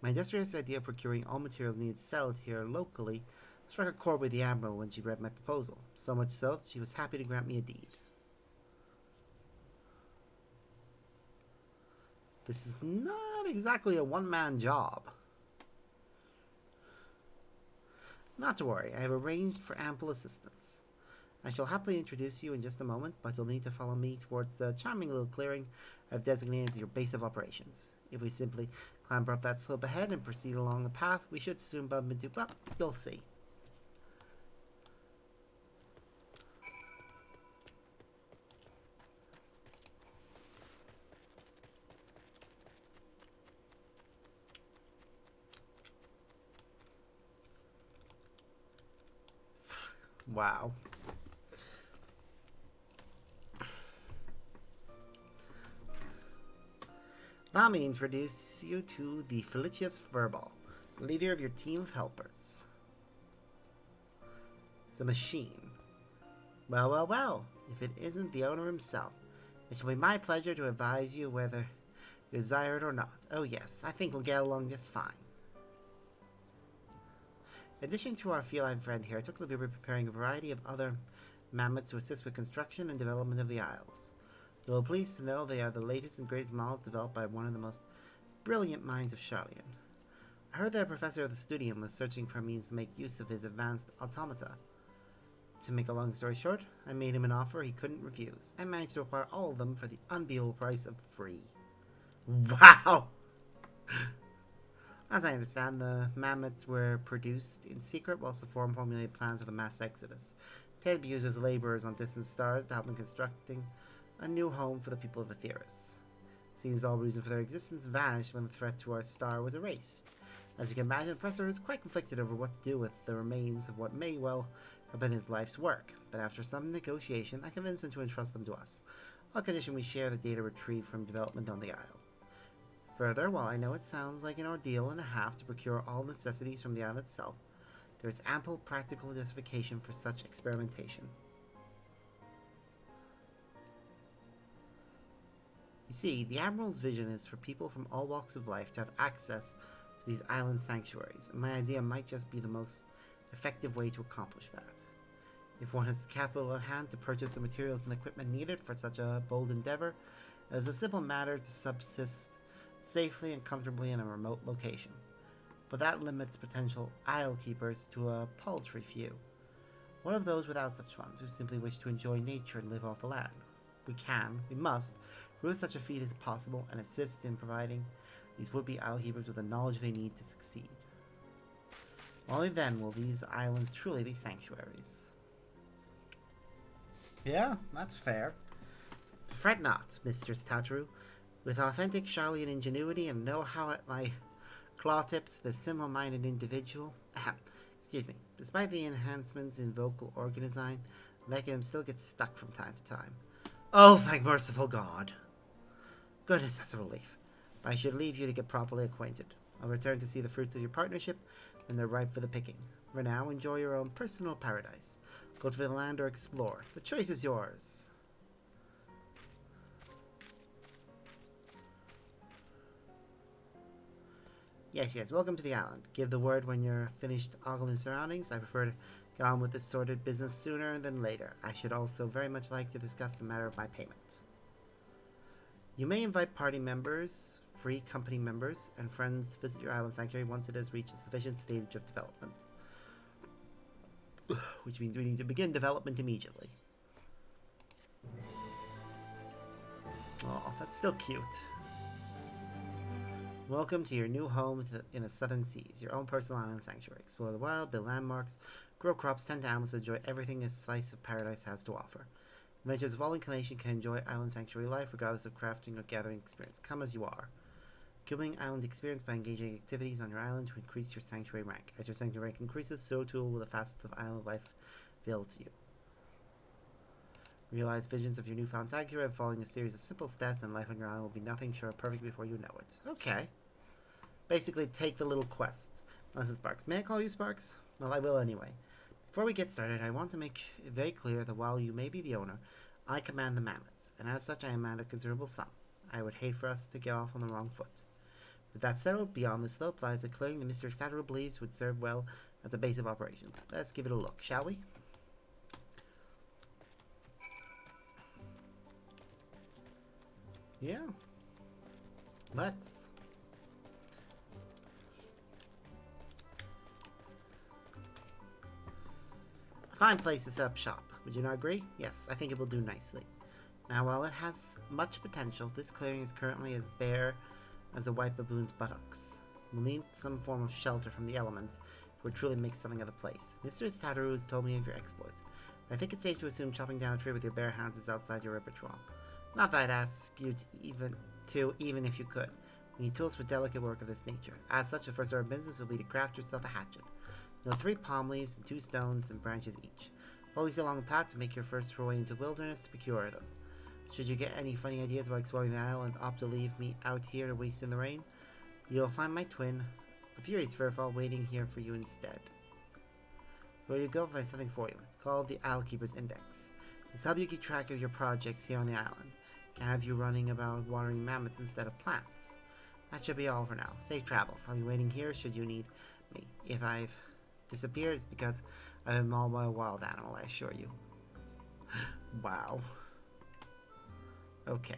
My industrious idea of procuring all materials needed to sell it here locally struck a chord with the Admiral when she read my proposal, so much so that she was happy to grant me a deed. This is not exactly a one-man job. Not to worry, I have arranged for ample assistance. I shall happily introduce you in just a moment, but you'll need to follow me towards the charming little clearing I've designated as your base of operations. If we simply clamber up that slope ahead and proceed along the path, we should soon bump into, well, you'll see. Wow. Allow me to introduce you to the Felicius Verbal, leader of your team of helpers. It's a machine. Well, well, well, if it isn't the owner himself, it shall be my pleasure to advise you whether you desire it or not. Oh yes, I think we'll get along just fine. In addition to our feline friend here, I took the liberty of preparing a variety of other mammoths to assist with construction and development of the Isles. You will be pleased to know they are the latest and greatest models developed by one of the most brilliant minds of Charlian. I heard that a professor of the Studium was searching for means to make use of his advanced automata. To make a long story short, I made him an offer he couldn't refuse. I managed to acquire all of them for the unbeatable price of free. Wow! As I understand, the mammoths were produced in secret whilst the Forum formulated plans for the mass exodus. They had been used as laborers on distant stars to help in constructing a new home for the people of Aetheris. Seems all reason for their existence vanished when the threat to our star was erased. As you can imagine, the professor is quite conflicted over what to do with the remains of what may well have been his life's work, but after some negotiation, I convinced him to entrust them to us, on condition we share the data retrieved from development on the Isle. Further, while I know it sounds like an ordeal and a half to procure all necessities from the isle itself, there is ample practical justification for such experimentation. You see, the Admiral's vision is for people from all walks of life to have access to these island sanctuaries, and my idea might just be the most effective way to accomplish that. If one has the capital at hand to purchase the materials and equipment needed for such a bold endeavor, it is a simple matter to subsist safely and comfortably in a remote location. But that limits potential isle keepers to a paltry few. What of those without such funds who simply wish to enjoy nature and live off the land? We must, prove such a feat as possible and assist in providing these would-be isle keepers with the knowledge they need to succeed. Only then will these islands truly be sanctuaries. Yeah, that's fair. Fret not, Mistress Tatru. With authentic Charlian ingenuity and know-how at my claw tips, the similar-minded individual... Despite the enhancements in vocal organ design, Mechanism still gets stuck from time to time. Oh, thank merciful God! Goodness, that's a relief. But I should leave you to get properly acquainted. I'll return to see the fruits of your partnership when they're ripe for the picking. For now, enjoy your own personal paradise. Cultivate the land or explore. The choice is yours. Yes, welcome to the island. Give the word when you're finished ogling the surroundings. I prefer to get on with this sordid business sooner than later. I should also very much like to discuss the matter of my payment. You may invite party members, free company members, and friends to visit your island sanctuary once it has reached a sufficient stage of development. Which means we need to begin development immediately. Oh, that's still cute. Welcome to your new home in the southern seas, your own personal island sanctuary. Explore the wild, build landmarks, grow crops, tend to animals, enjoy everything a slice of paradise has to offer. Adventurers of all inclination can enjoy island sanctuary life regardless of crafting or gathering experience. Come as you are. Accumulating island experience by engaging activities on your island to increase your sanctuary rank. As your sanctuary rank increases, so too will the facets of island life available to you. Realize visions of your newfound sanctuary following a series of simple stats, and life on your island will be nothing short of perfect before you know it. Okay. Basically, take the little quests. Unless it's Sparks. May I call you Sparks? Well, I will anyway. Before we get started, I want to make it very clear that while you may be the owner, I command the mammoths. and as such I demand a considerable sum. I would hate for us to get off on the wrong foot. With that settled, beyond the slope lies a clearing that Mr. Statteru believes would serve well as a base of operations. Let's give it a look, shall we? Yeah. Let's. A fine place to set up shop. Would you not agree? Yes, I think it will do nicely. Now, while it has much potential, this clearing is currently as bare as a white baboon's buttocks. We'll need some form of shelter from the elements if we're truly make something of the place. Mr. Statteru has told me of your exploits. I think it's safe to assume chopping down a tree with your bare hands is outside your repertoire. Not that I'd ask you to even if you could. We need tools for delicate work of this nature. As such, the first order of business will be to craft yourself a hatchet. You'll have 3 palm leaves and 2 stones and branches each. Follow these along the path to make your first foray into the wilderness to procure them. Should you get any funny ideas about exploring the island and opt to leave me out here to waste in the rain, you'll find my twin, a furious furfall, waiting here for you instead. Where you go, find something for you. It's called the Islekeeper's Index. This helps you keep track of your projects here on the island. Can have you running about watering mammoths instead of plants. That should be all for now. Safe travels. I'll be waiting here should you need me. If I've disappeared, it's because I've been mauled by a wild animal, I assure you. Wow. Okay.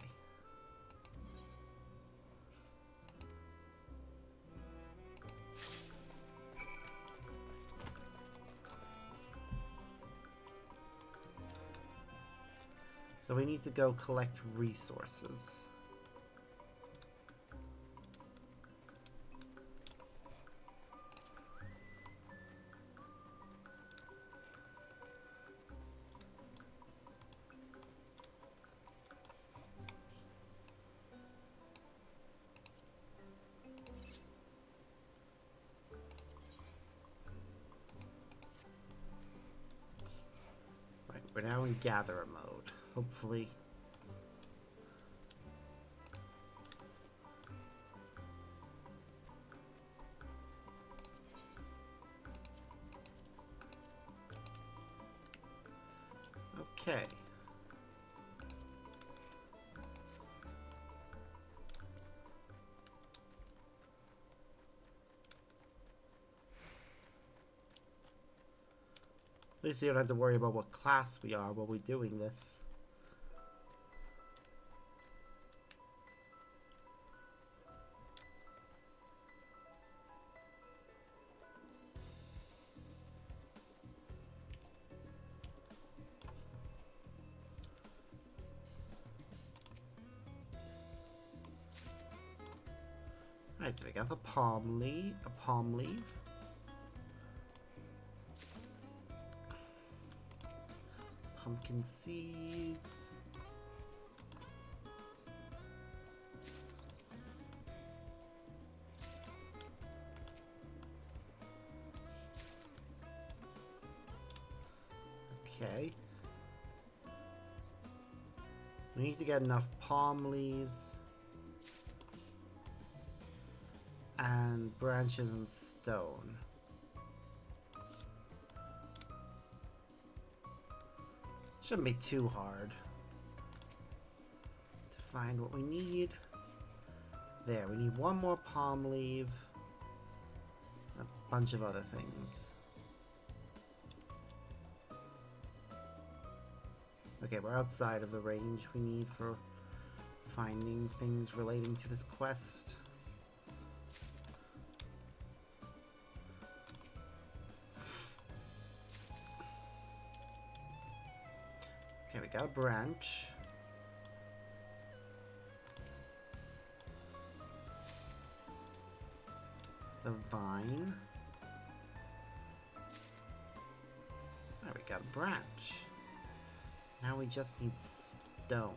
So we need to go collect resources. Right, we're now in gatherer mode. Hopefully. Okay. At least we don't have to worry about what class we are while we're doing this. Alright, so we got the palm leaf, a palm leaf. Pumpkin seeds. Okay. We need to get enough palm leaves and branches and stone. Shouldn't be too hard to find what we need. There, we need 1 more palm leaf, a bunch of other things. Okay, we're outside of the range we need for finding things relating to this quest. Okay, we got a branch. It's a vine. There, we got a branch. Now we just need stones.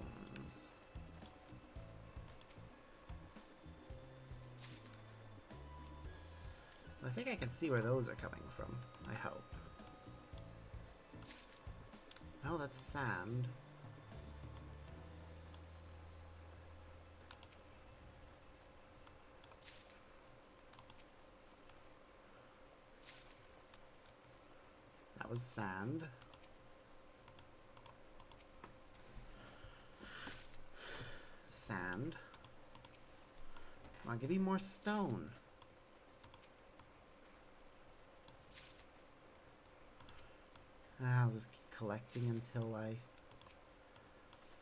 I think I can see where those are coming from, I hope. Oh, that's sand. That was sand. sand. Come on, give me more stone. I'll just keep collecting until I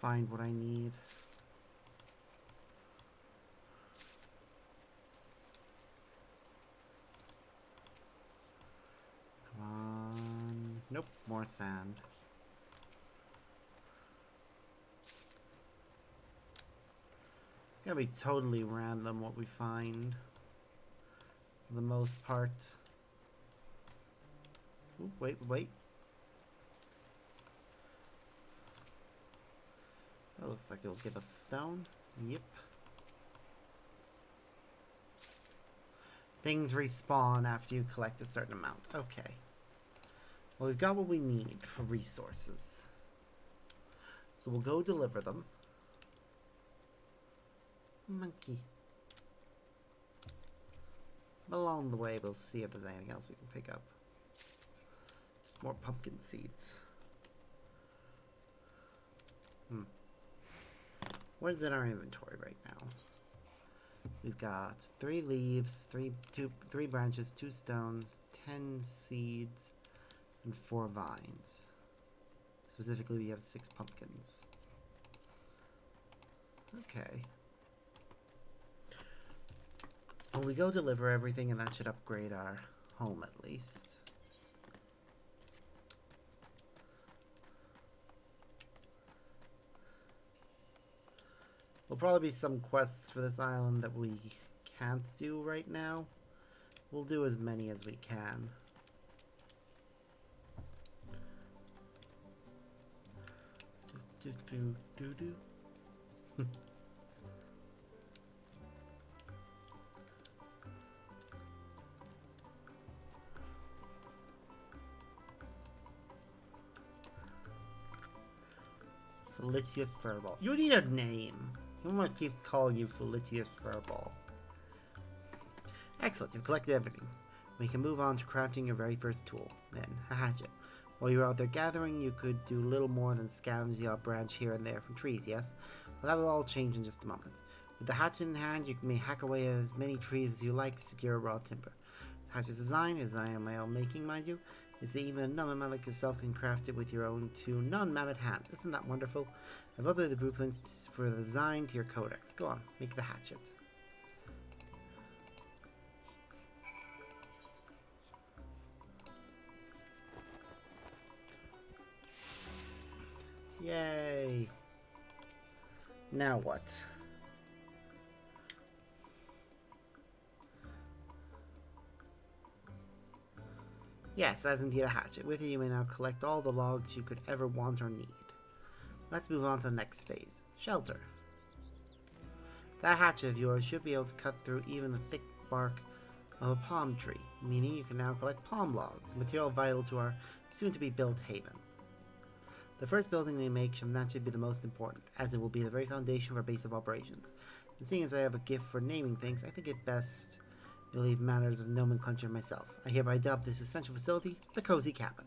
find what I need. Come on. Nope, more sand. It's gonna be totally random what we find. For the most part. Ooh, wait. That looks like it'll give us stone. Yep. Things respawn after you collect a certain amount. Okay. Well, we've got what we need for resources. So we'll go deliver them. Monkey. But along the way, we'll see if there's anything else we can pick up. Just more pumpkin seeds. What is in our inventory right now? We've got 3 leaves, 3 branches, 2 stones, 10 seeds, and 4 vines. Specifically, we have 6 pumpkins. Okay. Well, we go deliver everything, and that should upgrade our home at least. There'll probably be some quests for this island that we can't do right now. We'll do as many as we can. Felicius Furball. You need a name. I'm gonna keep calling you Felicius Furball. Excellent, you've collected everything. We can move on to crafting your very first tool, then a hatchet. While you were out there gathering, you could do little more than scavenge the odd branch here and there from trees, yes? Well, that will all change in just a moment. With the hatchet in hand, you may hack away as many trees as you like to secure raw timber. The hatchet's design is of my own making, mind you. Is that even a non-mammoth like yourself can craft it with your own 2 non-mammoth hands. Isn't that wonderful? I've uploaded the blueprints for the design to your codex. Go on, make the hatchet. Yay! Now what? Yes, that's indeed a hatchet. With it, you may now collect all the logs you could ever want or need. Let's move on to the next phase. Shelter. That hatchet of yours should be able to cut through even the thick bark of a palm tree, meaning you can now collect palm logs, a material vital to our soon-to-be-built haven. The first building we make shall naturally be the most important, as it will be the very foundation of our base of operations. And seeing as I have a gift for naming things, I think it best to leave matters of nomenclature myself. I hereby dub this essential facility the Cozy Cabin.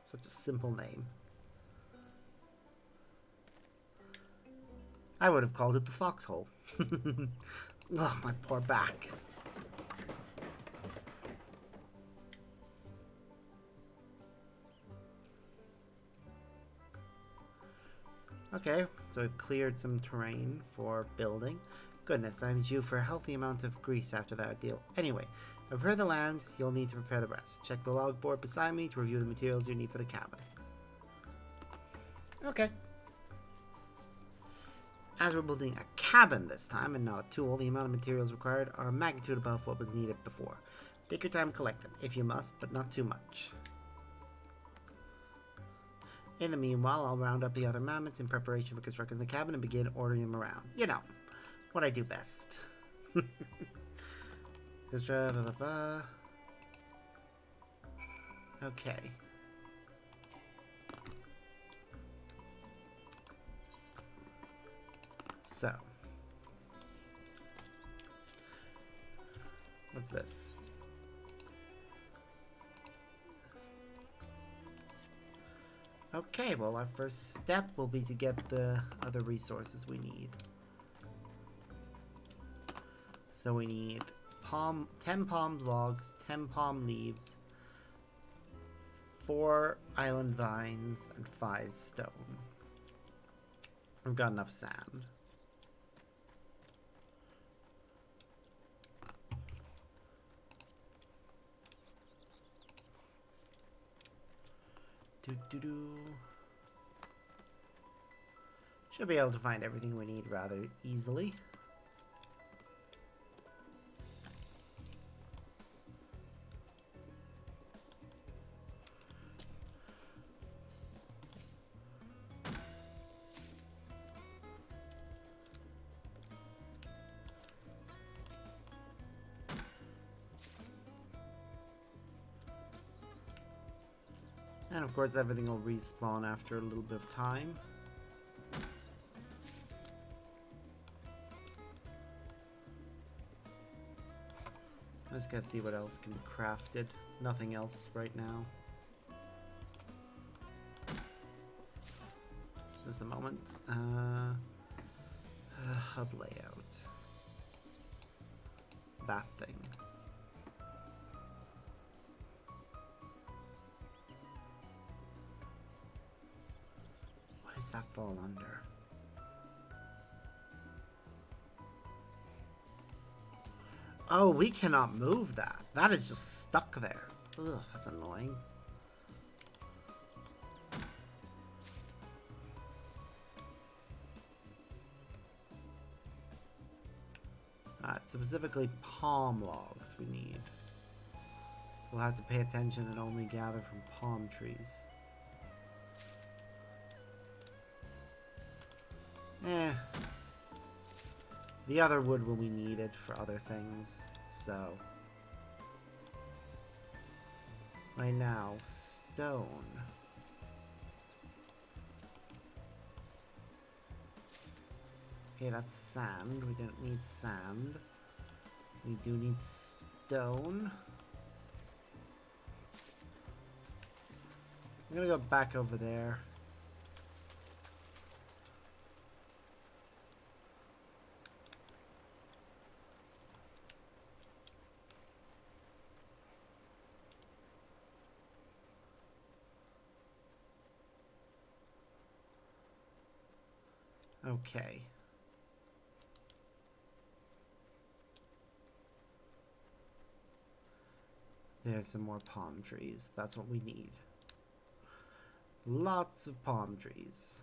Such a simple name. I would have called it the Foxhole. Oh, my poor back. Okay, so we've cleared some terrain for building. Goodness, I'm due for a healthy amount of grease after that ordeal. Anyway, to prepare the land, you'll need to prepare the rest. Check the log board beside me to review the materials you need for the cabin. Okay. As we're building a cabin this time, and not a tool, the amount of materials required are a magnitude above what was needed before. Take your time to collect them, if you must, but not too much. In the meanwhile, I'll round up the other mammoths in preparation for constructing the cabin and begin ordering them around. You know, what I do best. Okay. So. What's this? Okay, well, our first step will be to get the other resources we need. So we need 10 palm logs, 10 palm leaves, 4 island vines, and 5 stone. We've got enough sand. Should be able to find everything we need rather easily. And of course everything will respawn after a little bit of time. I just gotta see what else can be crafted. Nothing else right now. Just a moment. Hub layout. That thing. What does that fall under? Oh, we cannot move that. That is just stuck there. Ugh, that's annoying. Specifically palm logs we need. So we'll have to pay attention and only gather from palm trees. The other wood will be needed for other things, so... Right now, stone. Okay, that's sand. We don't need sand. We do need stone. I'm gonna go back over there. Okay. There's some more palm trees. That's what we need. Lots of palm trees.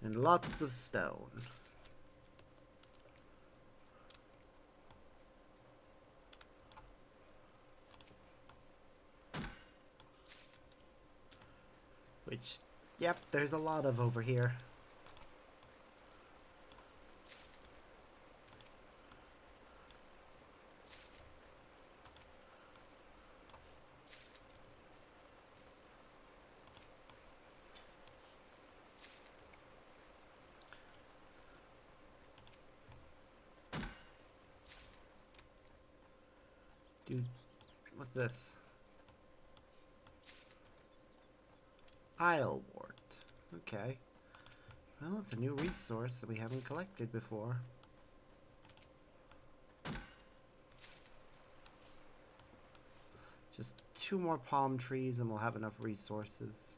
And lots of stone. Which, yep, there's a lot of over here. Dude, what's this? Islewort. Okay. Well, it's a new resource that we haven't collected before. Just 2 more palm trees and we'll have enough resources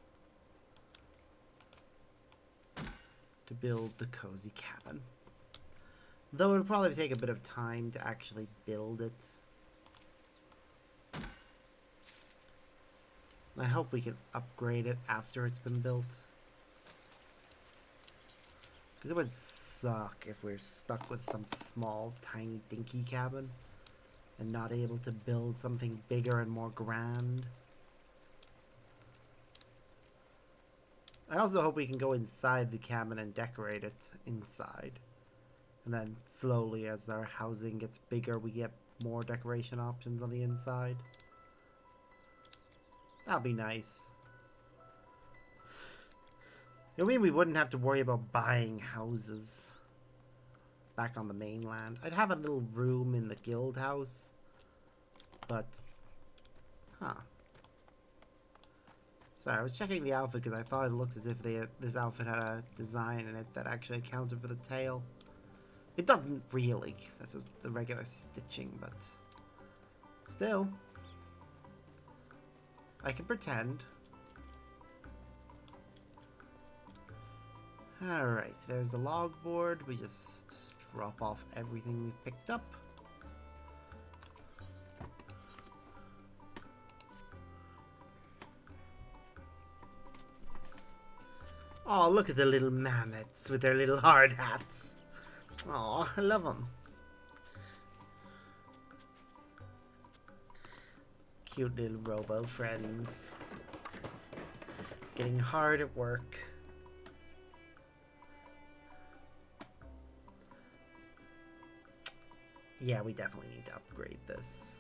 to build the cozy cabin. Though it'll probably take a bit of time to actually build it. I hope we can upgrade it after it's been built. Because it would suck if we're stuck with some small, tiny, dinky cabin and not able to build something bigger and more grand. I also hope we can go inside the cabin and decorate it inside. And then slowly, as our housing gets bigger, we get more decoration options on the inside. That'll be nice. It'll mean we wouldn't have to worry about buying houses back on the mainland. I'd have a little room in the guild house. But, Sorry, I was checking the outfit because I thought it looked as if this outfit had a design in it that actually accounted for the tail. It doesn't really. That's just the regular stitching, but still. I can pretend. Alright, there's the logboard. We just drop off everything we picked up. Oh, look at the little mammoths with their little hard hats. Oh, I love them. Cute little robo friends. Getting hard at work. Yeah, we definitely need to upgrade this.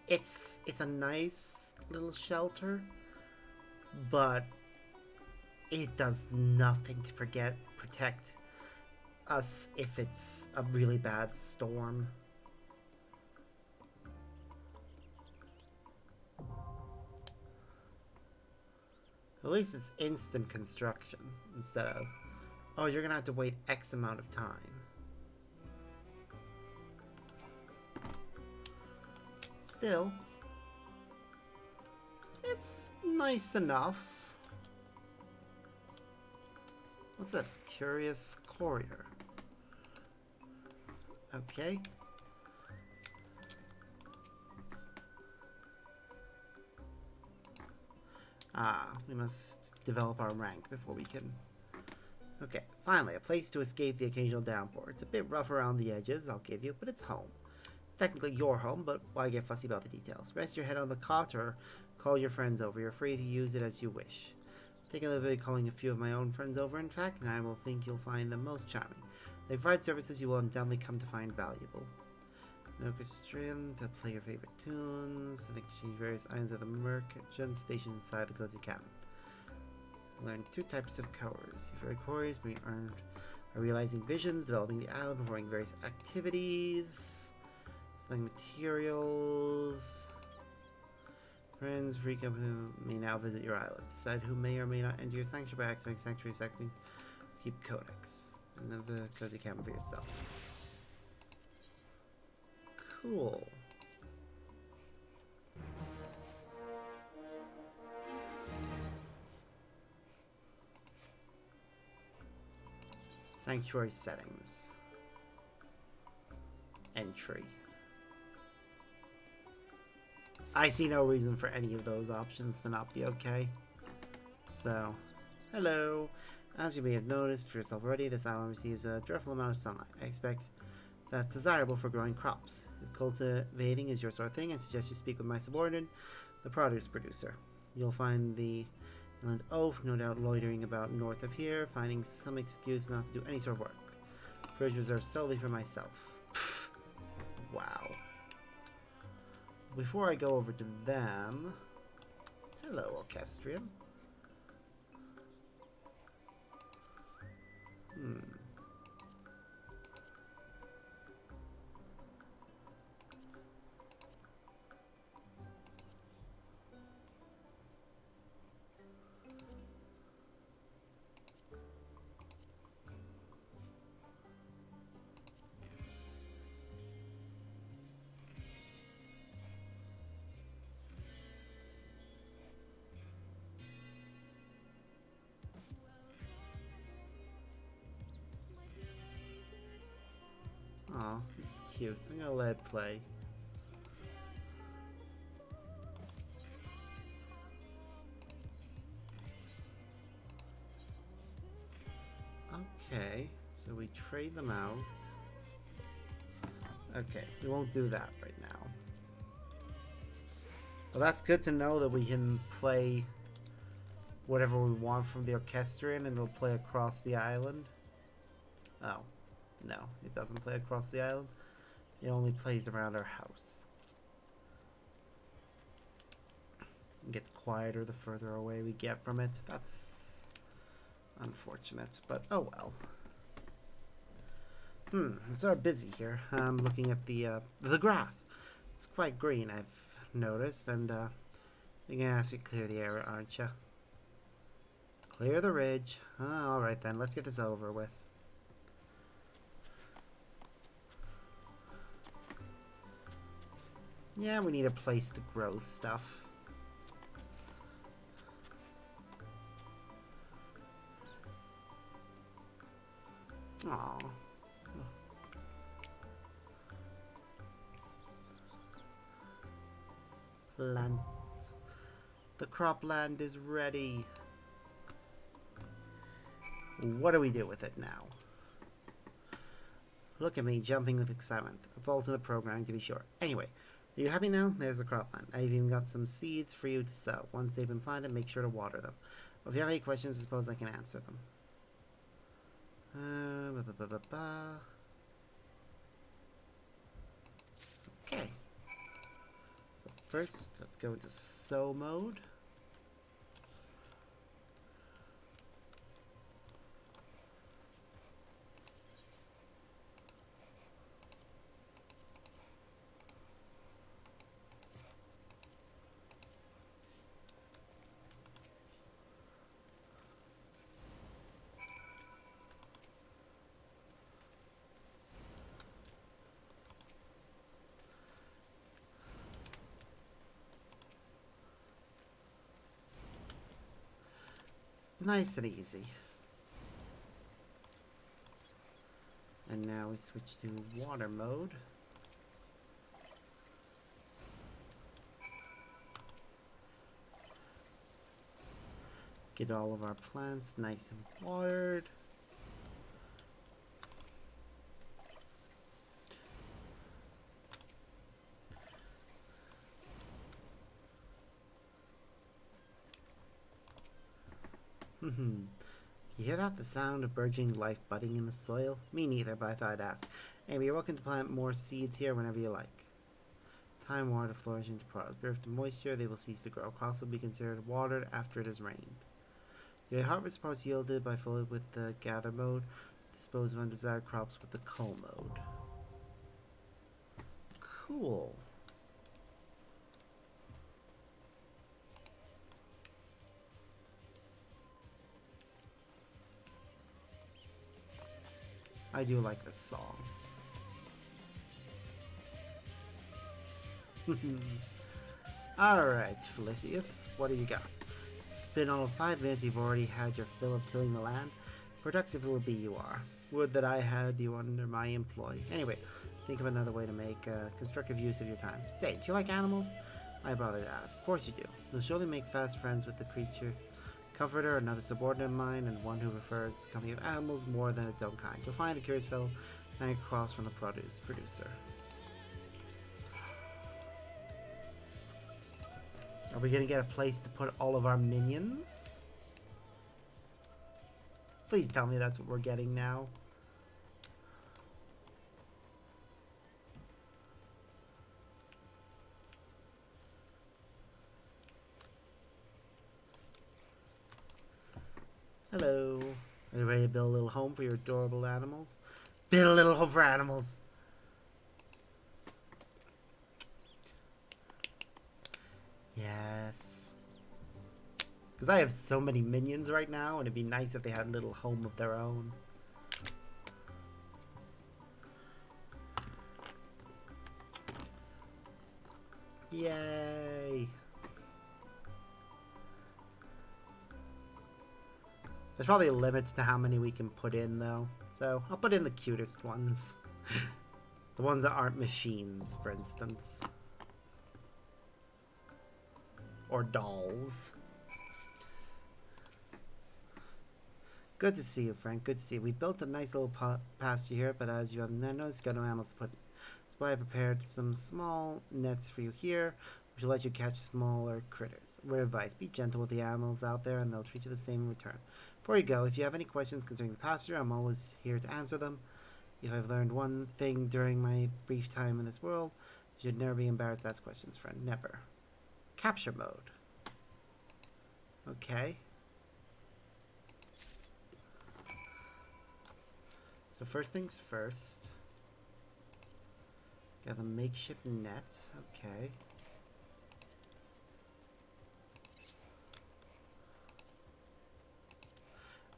It's a nice little shelter, but it does nothing to protect us if it's a really bad storm. At least it's instant construction instead of, oh, you're gonna have to wait X amount of time. Still, it's nice enough. What's this? Curious courier. Okay. We must develop our rank before we can... Okay, finally, a place to escape the occasional downpour. It's a bit rough around the edges, I'll give you, but it's home. It's technically your home, but why get fussy about the details? Rest your head on the cot or call your friends over. You're free to use it as you wish. Taking a liberty calling a few of my own friends over, in fact, and I will think you'll find them most charming. They provide services you will undoubtedly come to find valuable. An orchestrion to play your favorite tunes, and exchange various items of the merchant stationed inside the cozy cabin. Learn 2 types of cores. If you're quarries, we earned realizing visions, developing the island, performing various activities, selling materials. Friends, free company may now visit your island. Decide who may or may not enter your sanctuary by accessing sanctuary settings. Keep codex. And then the cozy cabin for yourself. Cool. Sanctuary settings. Entry. I see no reason for any of those options to not be okay. So, hello. As you may have noticed for yourself already, this island receives a dreadful amount of sunlight. I expect that's desirable for growing crops. If cultivating is your sort of thing, I suggest you speak with my subordinate, the produce producer. You'll find the inland oaf, no doubt loitering about north of here, finding some excuse not to do any sort of work. Produce reserved solely for myself. Pfft. Wow. Before I go over to them... Hello, Orchestrion. Aw, this is cute. I'm gonna let it play. Okay, so we trade them out. Okay, we won't do that right now. Well, that's good to know that we can play whatever we want from the orchestrion and it'll play across the island. Oh, no, it doesn't play across the island. It only plays around our house. It gets quieter the further away we get from it. That's unfortunate, but oh well. It's sort of busy here. I'm looking at the grass. It's quite green, I've noticed, and You're gonna ask me to clear the area, aren't you? Clear the ridge. Oh, alright then, let's get this over with. Yeah, we need a place to grow stuff. Aww. Plant. The cropland is ready. What do we do with it now? Look at me jumping with excitement. A fault in the programming to be sure. Anyway, are you happy now? There's the cropland. I've even got some seeds for you to sow. Once they've been planted, make sure to water them. If you have any questions, I suppose I can answer them. Okay. So first, let's go into sow mode. Nice and easy. And now we switch to water mode. Get all of our plants nice and watered. You hear that? The sound of burgeoning life budding in the soil? Me neither, but I thought I'd ask. Anyway, you're welcome to plant more seeds here whenever you like. Time water to flourish into products. Bereft of moisture, they will cease to grow. Crops will be considered watered after it has rained. Your harvest reports yielded by fully with the gather mode. Dispose of undesired crops with the cull mode. Cool. I do like this song. Alright, Felicius, what do you got? It's been all of 5 minutes, you've already had your fill of tilling the land. Productive will be you are. Would that I had you under my employ. Anyway, think of another way to make constructive use of your time. Say, do you like animals? I bother to ask. Of course you do. You'll surely make fast friends with the creature comforter, another subordinate of mine, and one who prefers the company of animals more than its own kind. You'll find the curious fellow standing across from the producer. Are we gonna get a place to put all of our minions? Please tell me that's what we're getting now. Hello. Are you ready to build a little home for your adorable animals? Build a little home for animals. Yes. Because I have so many minions right now, and it'd be nice if they had a little home of their own. Yay. There's probably a limit to how many we can put in, though. So I'll put in the cutest ones. The ones that aren't machines, for instance. Or dolls. Good to see you, Frank. Good to see you. We built a nice little pasture here, but as you have noticed, got no animals to put in. That's why I prepared some small nets for you here, which will let you catch smaller critters. Word of advice, be gentle with the animals out there, and they'll treat you the same in return. Before you go, if you have any questions concerning the pasture, I'm always here to answer them. If I've learned one thing during my brief time in this world, you should never be embarrassed to ask questions, friend. Never. Capture mode. Okay. So first things first. Got the makeshift net. Okay.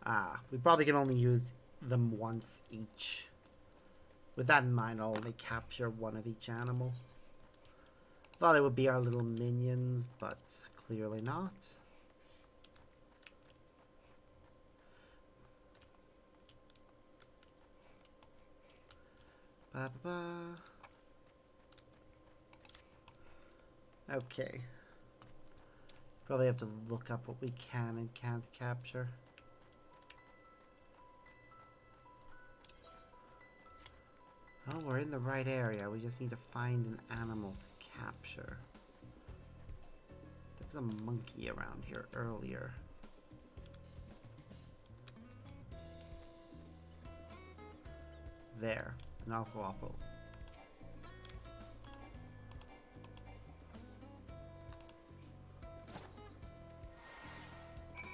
Ah, we probably can only use them once each. With that in mind, I'll only capture one of each animal. Thought it would be our little minions, but clearly not. Ba -ba -ba. Okay. Probably have to look up what we can and can't capture. Oh, we're in the right area. We just need to find an animal to capture. There was a monkey around here earlier. There. An awful.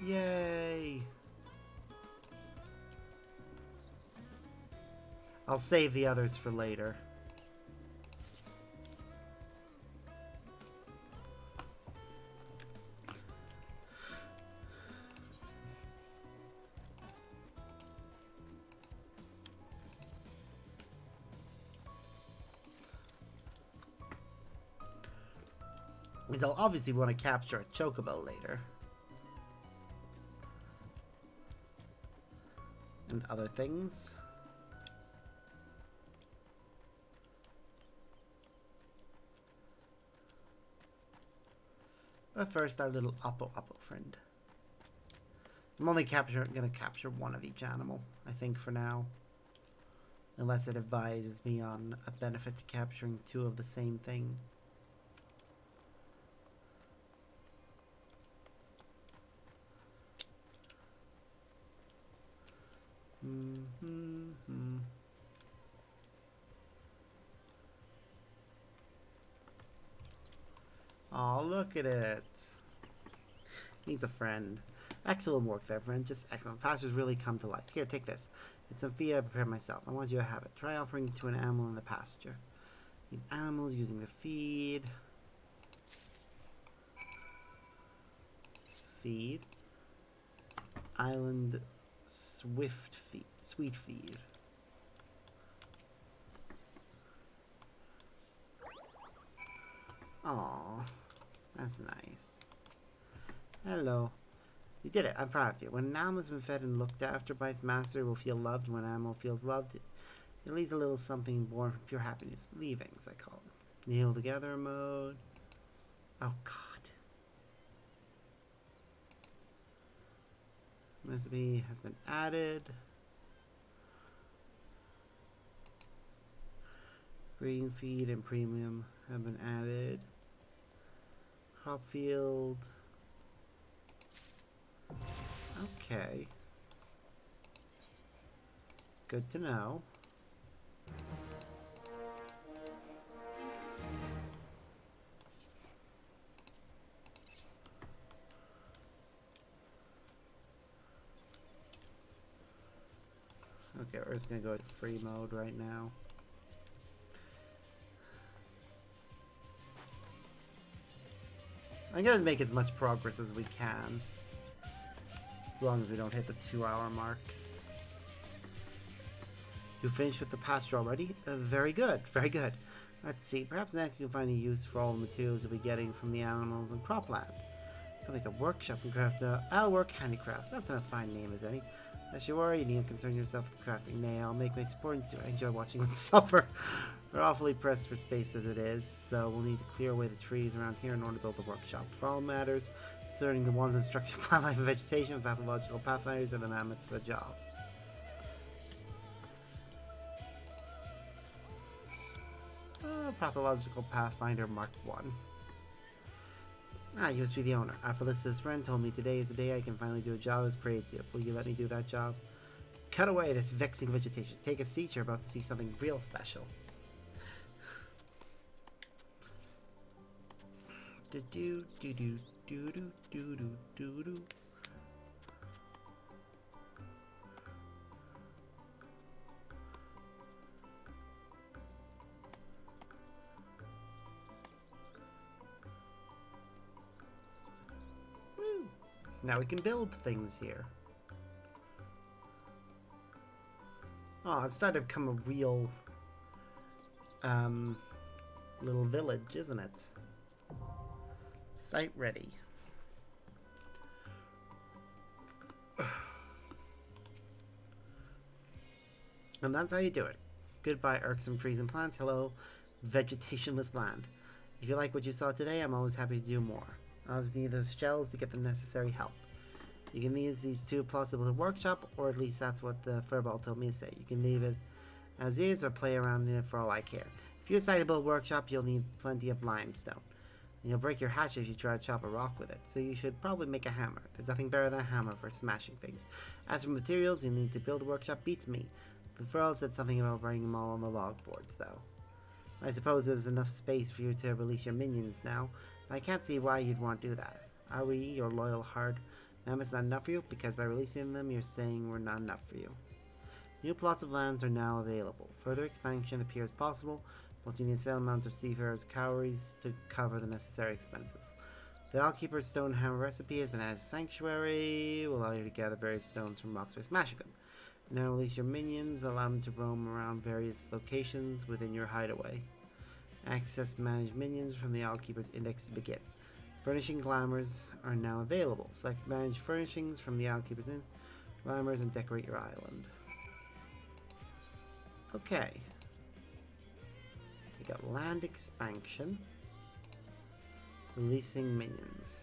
Yay! I'll save the others for later. Because I'll obviously want to capture a chocobo later. And other things. But first, our little Oppo friend. I'm only gonna capture one of each animal, I think, for now. Unless it advises me on a benefit to capturing two of the same thing. Oh, look at it. Needs a friend. Excellent work there, friend. Just excellent. Pastures really come to life. Here, take this. It's some feed I prepared myself. I want you to have it. Try offering it to an animal in the pasture. Need animals using the feed. Feed. Island swift feed. Sweet feed. Aww. That's nice. Hello. You did it. I'm proud of you. When an animal has been fed and looked after by its master, it will feel loved. When an animal feels loved, it leaves a little something born from pure happiness. Leavings, I call it. Kneel together mode. Oh, God. Recipe has been added. Green feed and premium have been added. Crop field. Okay. Good to know. Okay, we're just gonna go with free mode right now. I'm gonna make as much progress as we can. As long as we don't hit the 2-hour mark. You finished with the pasture already? Very good, very good. Let's see, perhaps next you can find a use for all the materials you'll be getting from the animals in cropland. You can make a workshop and craft I'll work handicrafts. That's a fine name as any. As you are, you needn't concern yourself with crafting. Nay, I'll make my support to enjoy watching them suffer. We're awfully pressed for space as it is, so we'll need to clear away the trees around here in order to build the workshop. For all matters concerning the ones in structure, plant life and vegetation, pathological pathfinders are the mammoths of a job. Pathological Pathfinder Mark 1. You must be the owner. Our felicitous friend told me today is the day I can finally do a job as creative. Will you let me do that job? Cut away this vexing vegetation. Take a seat. You're about to see something real special. Do do do do do do do do do. Now we can build things here. Oh, it's starting to become a real little village, isn't it? Site ready. And that's how you do it. Goodbye, irksome trees and plants. Hello, vegetationless land. If you like what you saw today, I'm always happy to do more. I'll just need the shells to get the necessary help. You can use these two plots as a workshop, or at least that's what the furball told me to say. You can leave it as is or play around in it for all I care. If you decide to build a workshop, you'll need plenty of limestone. And you'll break your hatchet if you try to chop a rock with it, so you should probably make a hammer. There's nothing better than a hammer for smashing things. As for materials you need to build a workshop beats me. The Furl said something about writing them all on the log boards, though. I suppose there's enough space for you to release your minions now, but I can't see why you'd want to do that. Are we, your loyal hard mammoths, not enough for you? Because by releasing them, you're saying we're not enough for you. New plots of lands are now available. Further expansion appears possible, but you need a certain amount of seafarers' calories to cover the necessary expenses. The Allkeeper's stone hammer recipe has been added to Sanctuary, will allow you to gather various stones from rocks by smashing them. Now release your minions, allow them to roam around various locations within your hideaway. Access manage minions from the Allkeeper's index to begin. Furnishing glamours are now available. Select manage furnishings from the Allkeeper's glamours and decorate your island. Okay. So you got land expansion. Releasing minions.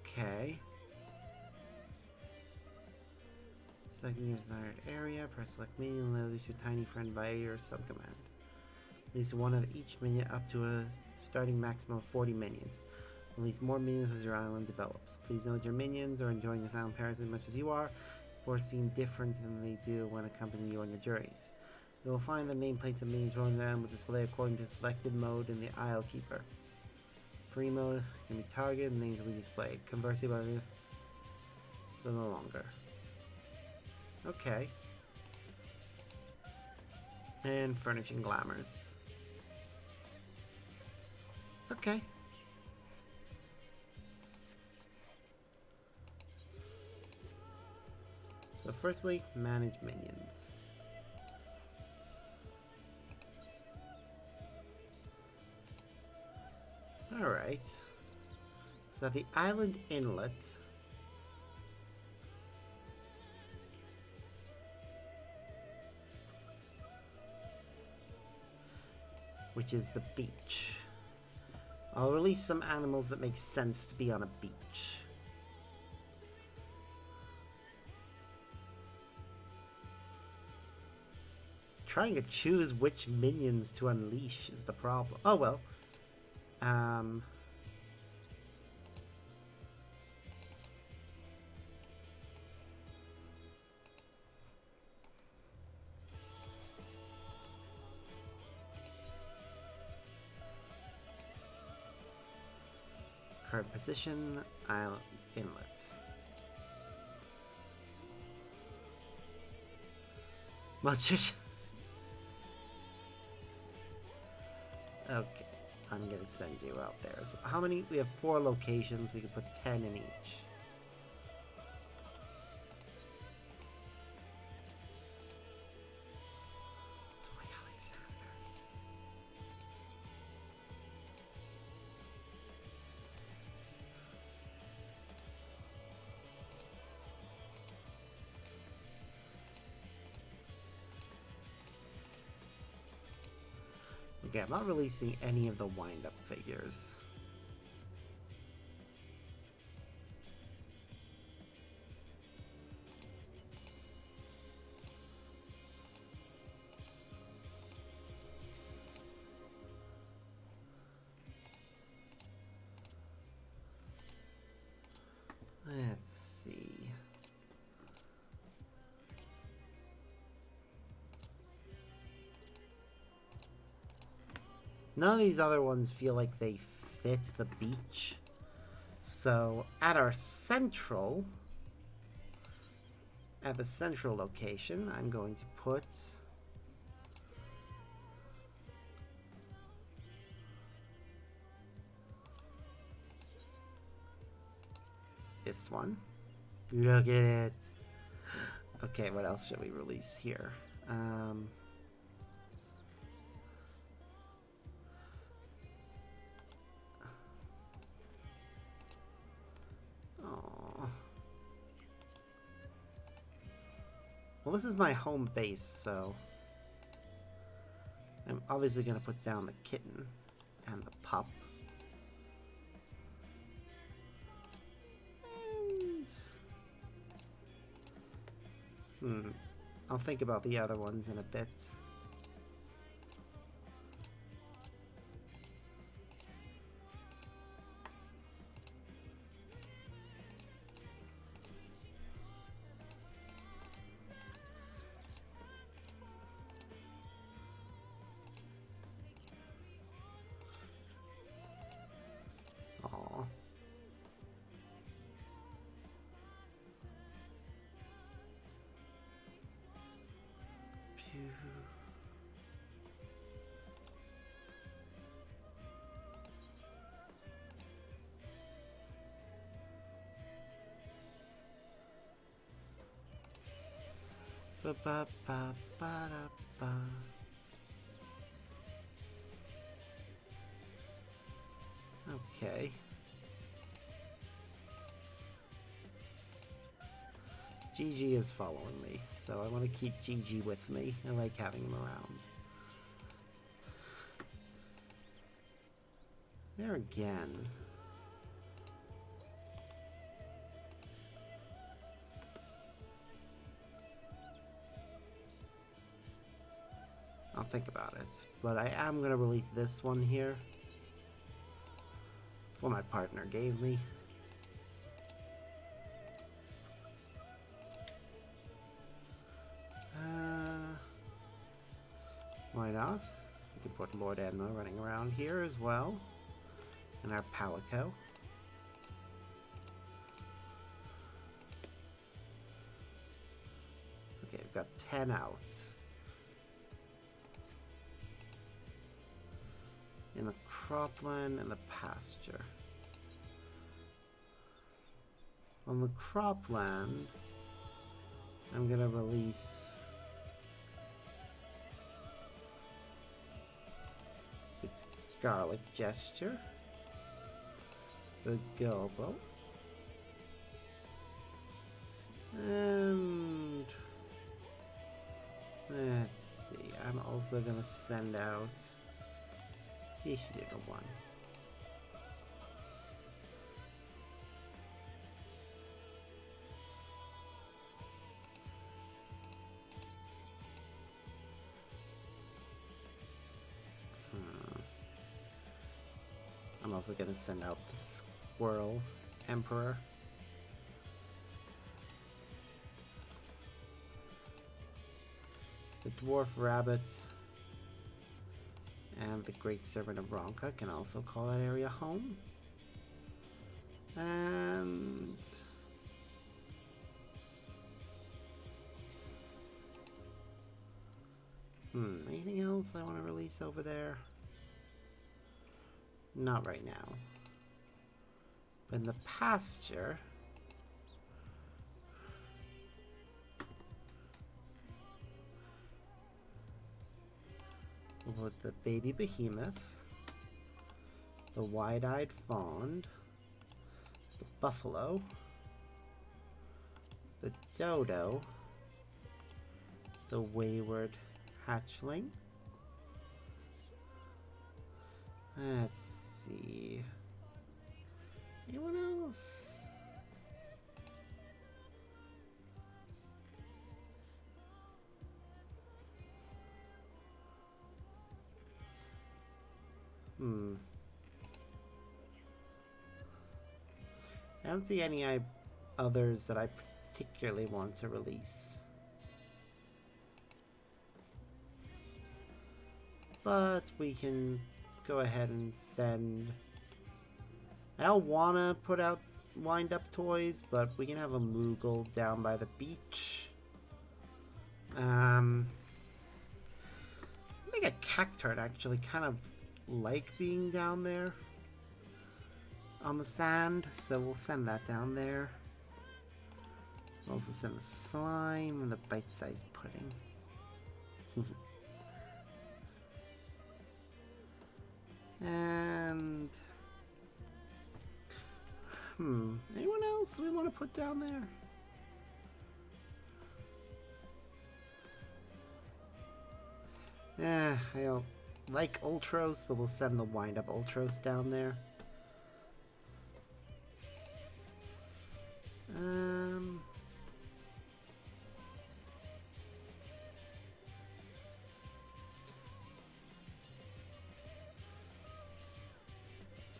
Okay. Selecting your desired area, press select minion and release your tiny friend via your subcommand. Release one of each minion up to a starting maximum of 40 minions. Release more minions as your island develops. Please note your minions are enjoying this island paradise as much as you are, or seem different than they do when accompanying you on your journeys. You will find the nameplates of minions rolling around will display according to selected mode in the Isle Keeper. Free mode can be targeted and things will be displayed. Conversely, by the so no longer. Okay. And furnishing glamours. Okay. So firstly, manage minions. Alright. So the island inlet. Which is the beach. I'll release some animals that make sense to be on a beach. Trying to choose which minions to unleash is the problem. Oh well. Current position, island inlet. Magician. Okay, I'm gonna send you out there. So how many? We have 4 locations. We can put 10 in each. Okay, I'm not releasing any of the wind-up figures. Let's see. None of these other ones feel like they fit the beach. So at the central location, I'm going to put this one. Look at it. Okay, what else should we release here? Oh. Well, this is my home base, so I'm obviously going to put down the kitten and the pup. And, I'll think about the other ones in a bit. Aww. Pew. Ba ba ba ba da ba. Okay. GG is following me, so I want to keep GG with me. I like having him around. There again. I'll think about it. But I am going to release this one here. It's what my partner gave me. Why not? We can put Lord Edna running around here as well. And our Palico. Okay, we've got 10 out. In the cropland and the pasture. On the cropland, I'm gonna release the garlic gesture, the gobbo, and let's see, I'm also gonna send out this little one. I'm also going to send out the Squirrel Emperor. The Dwarf Rabbit and the Great Servant of Ronka can also call that area home. And anything else I want to release over there? Not right now. But in the pasture, we'll put the baby behemoth, the wide-eyed fawn, the buffalo, the dodo, the wayward hatchling. Let's see. Anyone else? I don't see any others that I particularly want to release. But we can go ahead and send... I don't want to put out wind-up toys, but we can have a Moogle down by the beach. I think a Cacturn actually kind of like being down there on the sand, so we'll send that down there. Also send the slime and the bite-sized pudding. And... anyone else we want to put down there? I don't like Ultros, but we'll send the wind-up Ultros down there.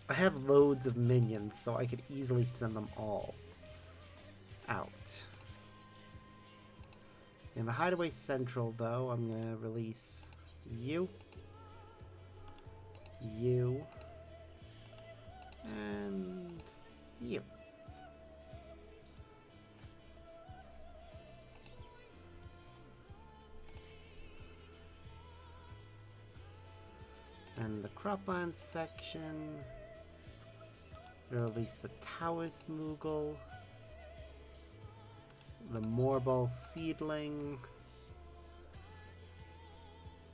I have loads of minions, so I could easily send them all out. In the Hideaway Central, though, I'm going to release you, you, and you. And the Cropland section, release the Taoist Moogle, the Moorball Seedling.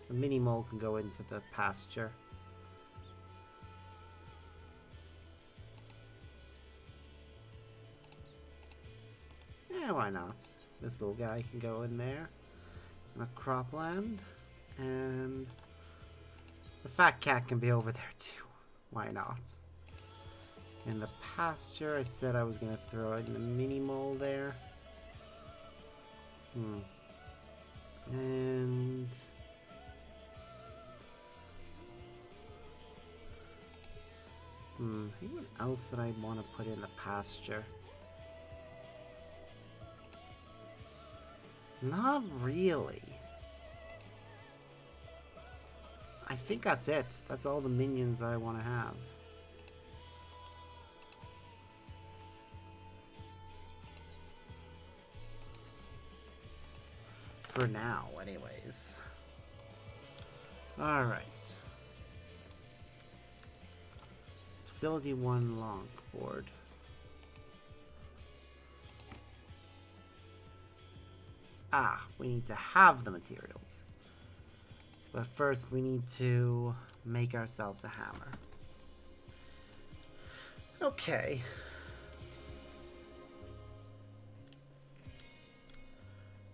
The Mini Mole can go into the pasture. Yeah, why not? This little guy can go in there. And the Cropland. And the Fat Cat can be over there too. Why not? In the pasture, I said I was going to throw in the Mini Mole there. And... anyone else that I want to put in the pasture? Not really. I think that's it. That's all the minions I want to have. For now, anyways. Alright. Facility 1 longboard. We need to have the materials. But first we need to make ourselves a hammer. Okay.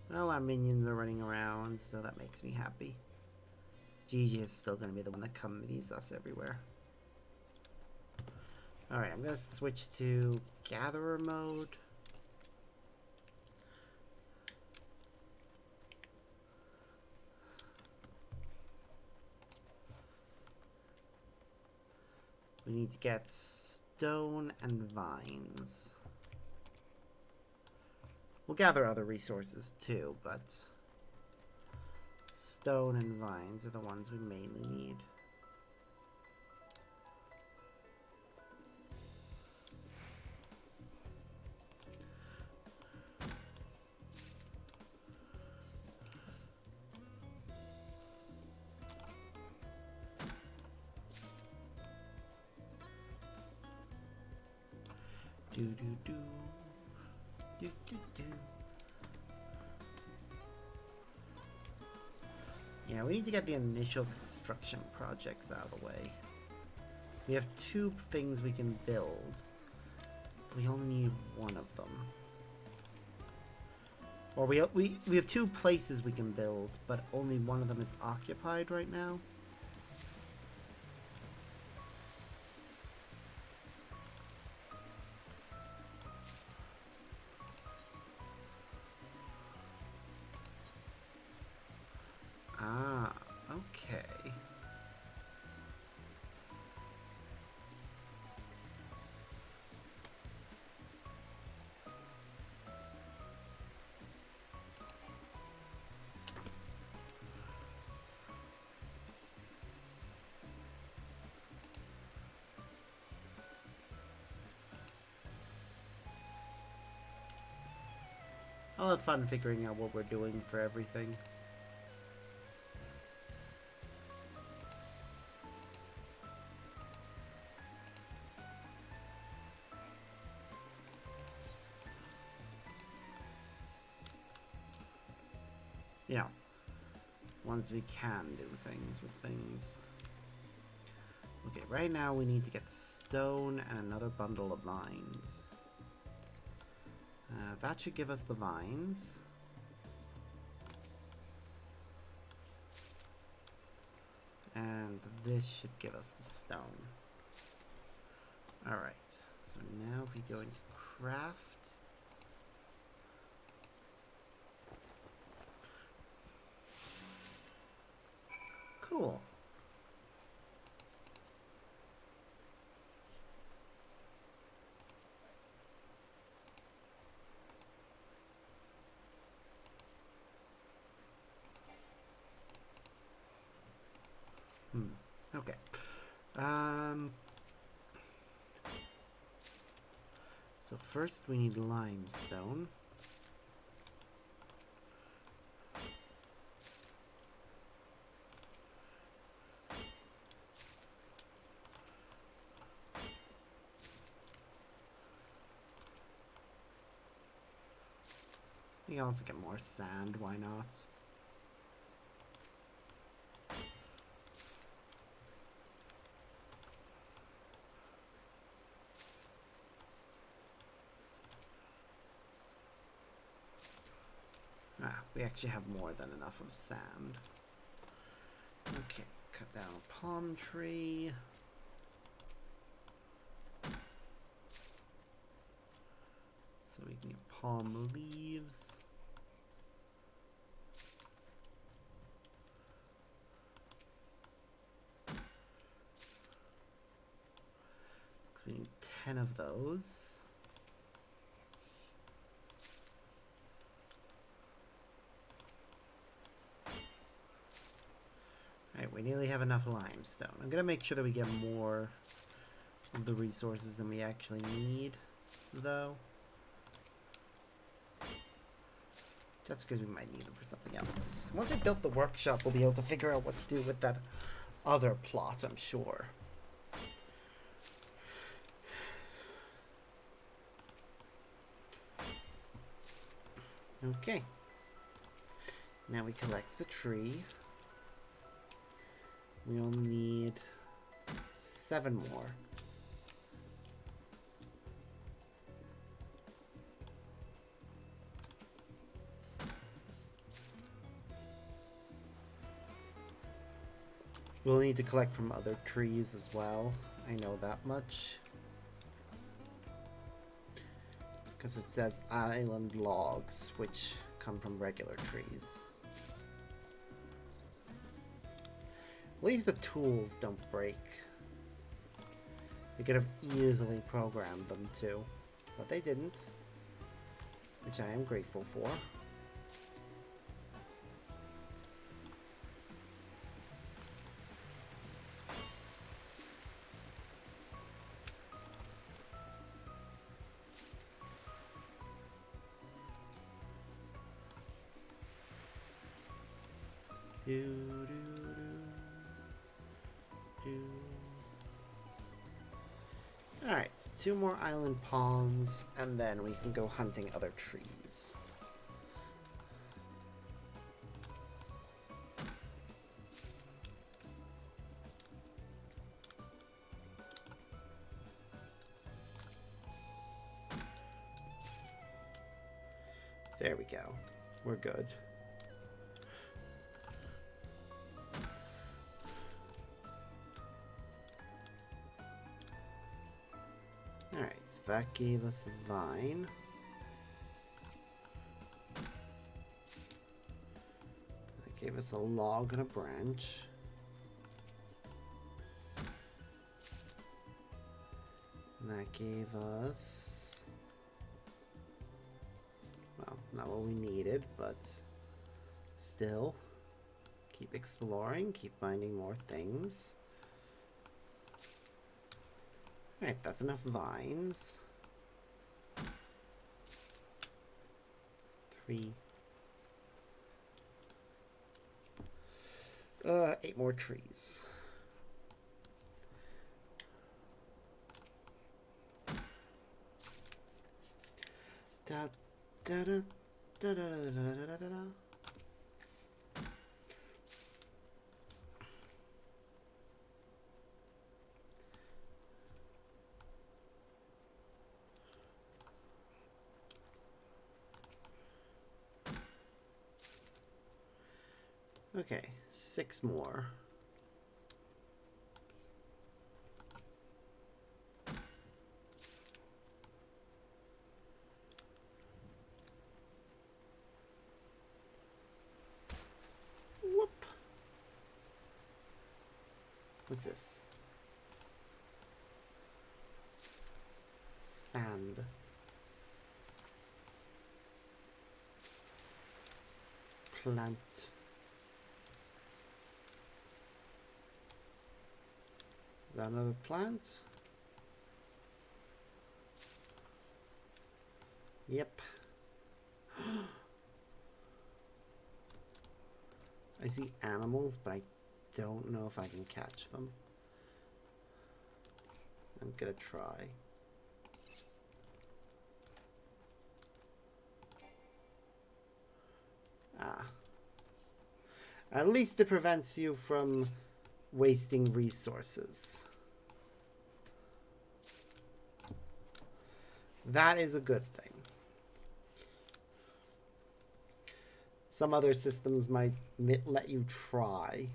Well, our minions are running around, so that makes me happy. Gigi is still going to be the one that accompanies us everywhere. Alright, I'm going to switch to Gatherer mode. We need to get stone and vines. We'll gather other resources too, but stone and vines are the ones we mainly need. Do do do. Do do do. Yeah, we need to get the initial construction projects out of the way. We have 2 things we can build. We only need one of them. Or we have 2 places we can build, but only one of them is occupied right now. Okay. I'll have fun figuring out what we're doing for everything. you know, once we can do things with things. Okay, right now we need to get stone and another bundle of vines. That should give us the vines. And this should give us the stone. Alright, so now if we go into craft. Cool. Okay. So first we need limestone. We can also get more sand, why not? Ah, we actually have more than enough of sand. Okay, cut down a palm tree. So we can get palm leaves. So we need 10 of those. Alright, we nearly have enough limestone. I'm gonna make sure that we get more of the resources than we actually need, though. Just because we might need them for something else. Once I built the workshop, we'll be able to figure out what to do with that other plot, I'm sure. Okay. Now we collect the tree. We'll need 7 more. We'll need to collect from other trees as well. I know that much. Because it says island logs, which come from regular trees. At least the tools don't break. We could have easily programmed them to, but they didn't, which I am grateful for. Alright, 2 more island palms, and then we can go hunting other trees. There we go. We're good. Alright, so that gave us a vine. That gave us a log and a branch. And that gave us... well, not what we needed, but still. Keep exploring, keep finding more things. Alright, that's enough vines. 3. 8 more trees. Da, da, da, da, da, da, da, da, da, da. Okay, 6 more. Whoop. What's this? Sand. Plant. Is that another plant? Yep. I see animals, but I don't know if I can catch them. I'm gonna try. Ah. At least it prevents you from wasting resources. That is a good thing. Some other systems might let you try.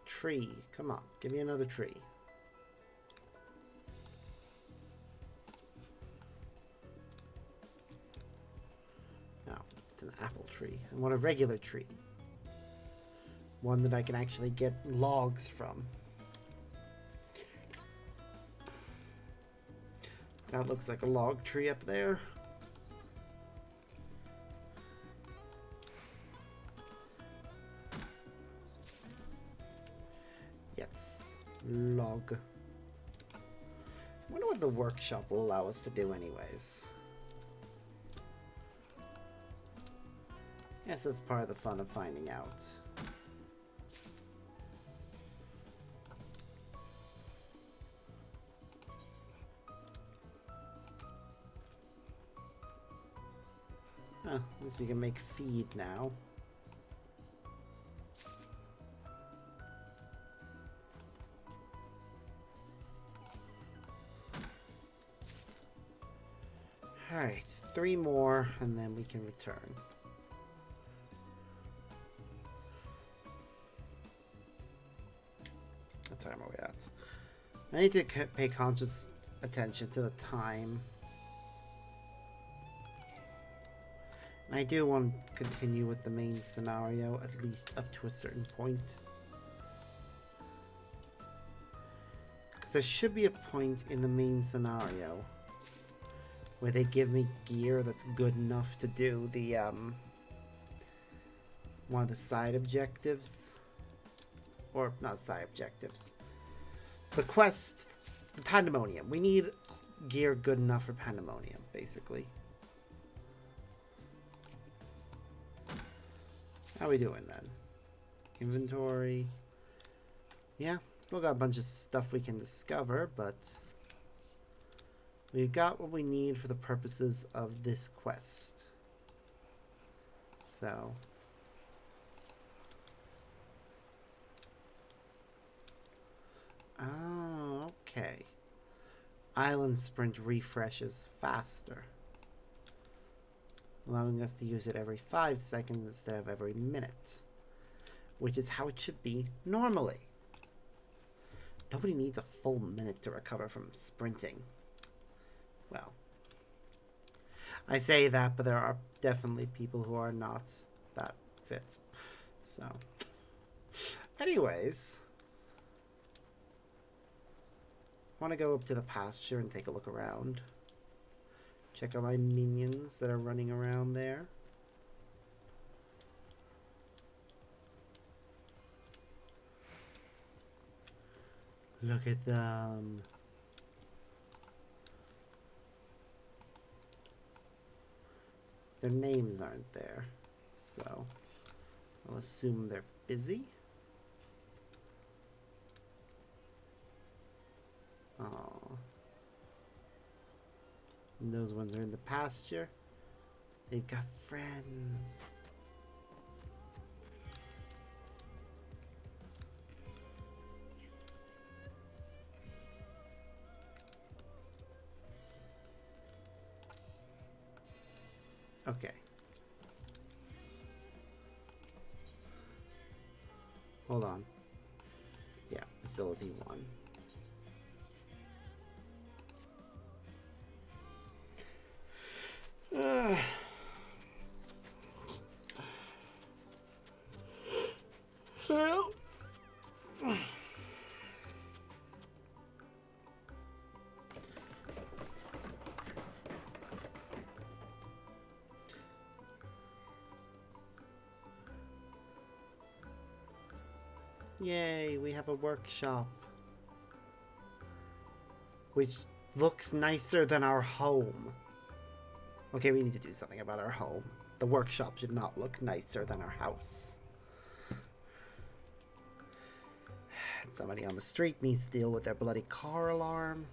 Tree. Come on, give me another tree. Oh, it's an apple tree. I want a regular tree. One that I can actually get logs from. That looks like a log tree up there. Yes, log. I wonder what the workshop will allow us to do anyways. Yes, that's part of the fun of finding out. Huh, at least we can make feed now. Alright, 3 more and then we can return. What time are we at? I need to pay conscious attention to the time. And I do want to continue with the main scenario, at least up to a certain point. Because there should be a point in the main scenario where they give me gear that's good enough to do the, one of the side objectives. Or, not side objectives. The quest, the Pandemonium. We need gear good enough for Pandemonium, basically. How we doing then? Inventory. Yeah, still got a bunch of stuff we can discover, but we've got what we need for the purposes of this quest. So. Oh, okay. Island Sprint refreshes faster, allowing us to use it every 5 seconds instead of every minute, which is how it should be normally. Nobody needs a full minute to recover from sprinting. Well, I say that, but there are definitely people who are not that fit. So, anyways, I want to go up to the pasture and take a look around. Check out my minions that are running around there. Look at them. Their names aren't there, so I'll assume they're busy. Oh. And those ones are in the pasture. They've got friends. Okay. Hold on. Yeah, facility 1. Yay, we have a workshop. Which looks nicer than our home. Okay, we need to do something about our home. The workshop should not look nicer than our house. Somebody on the street needs to deal with their bloody car alarm.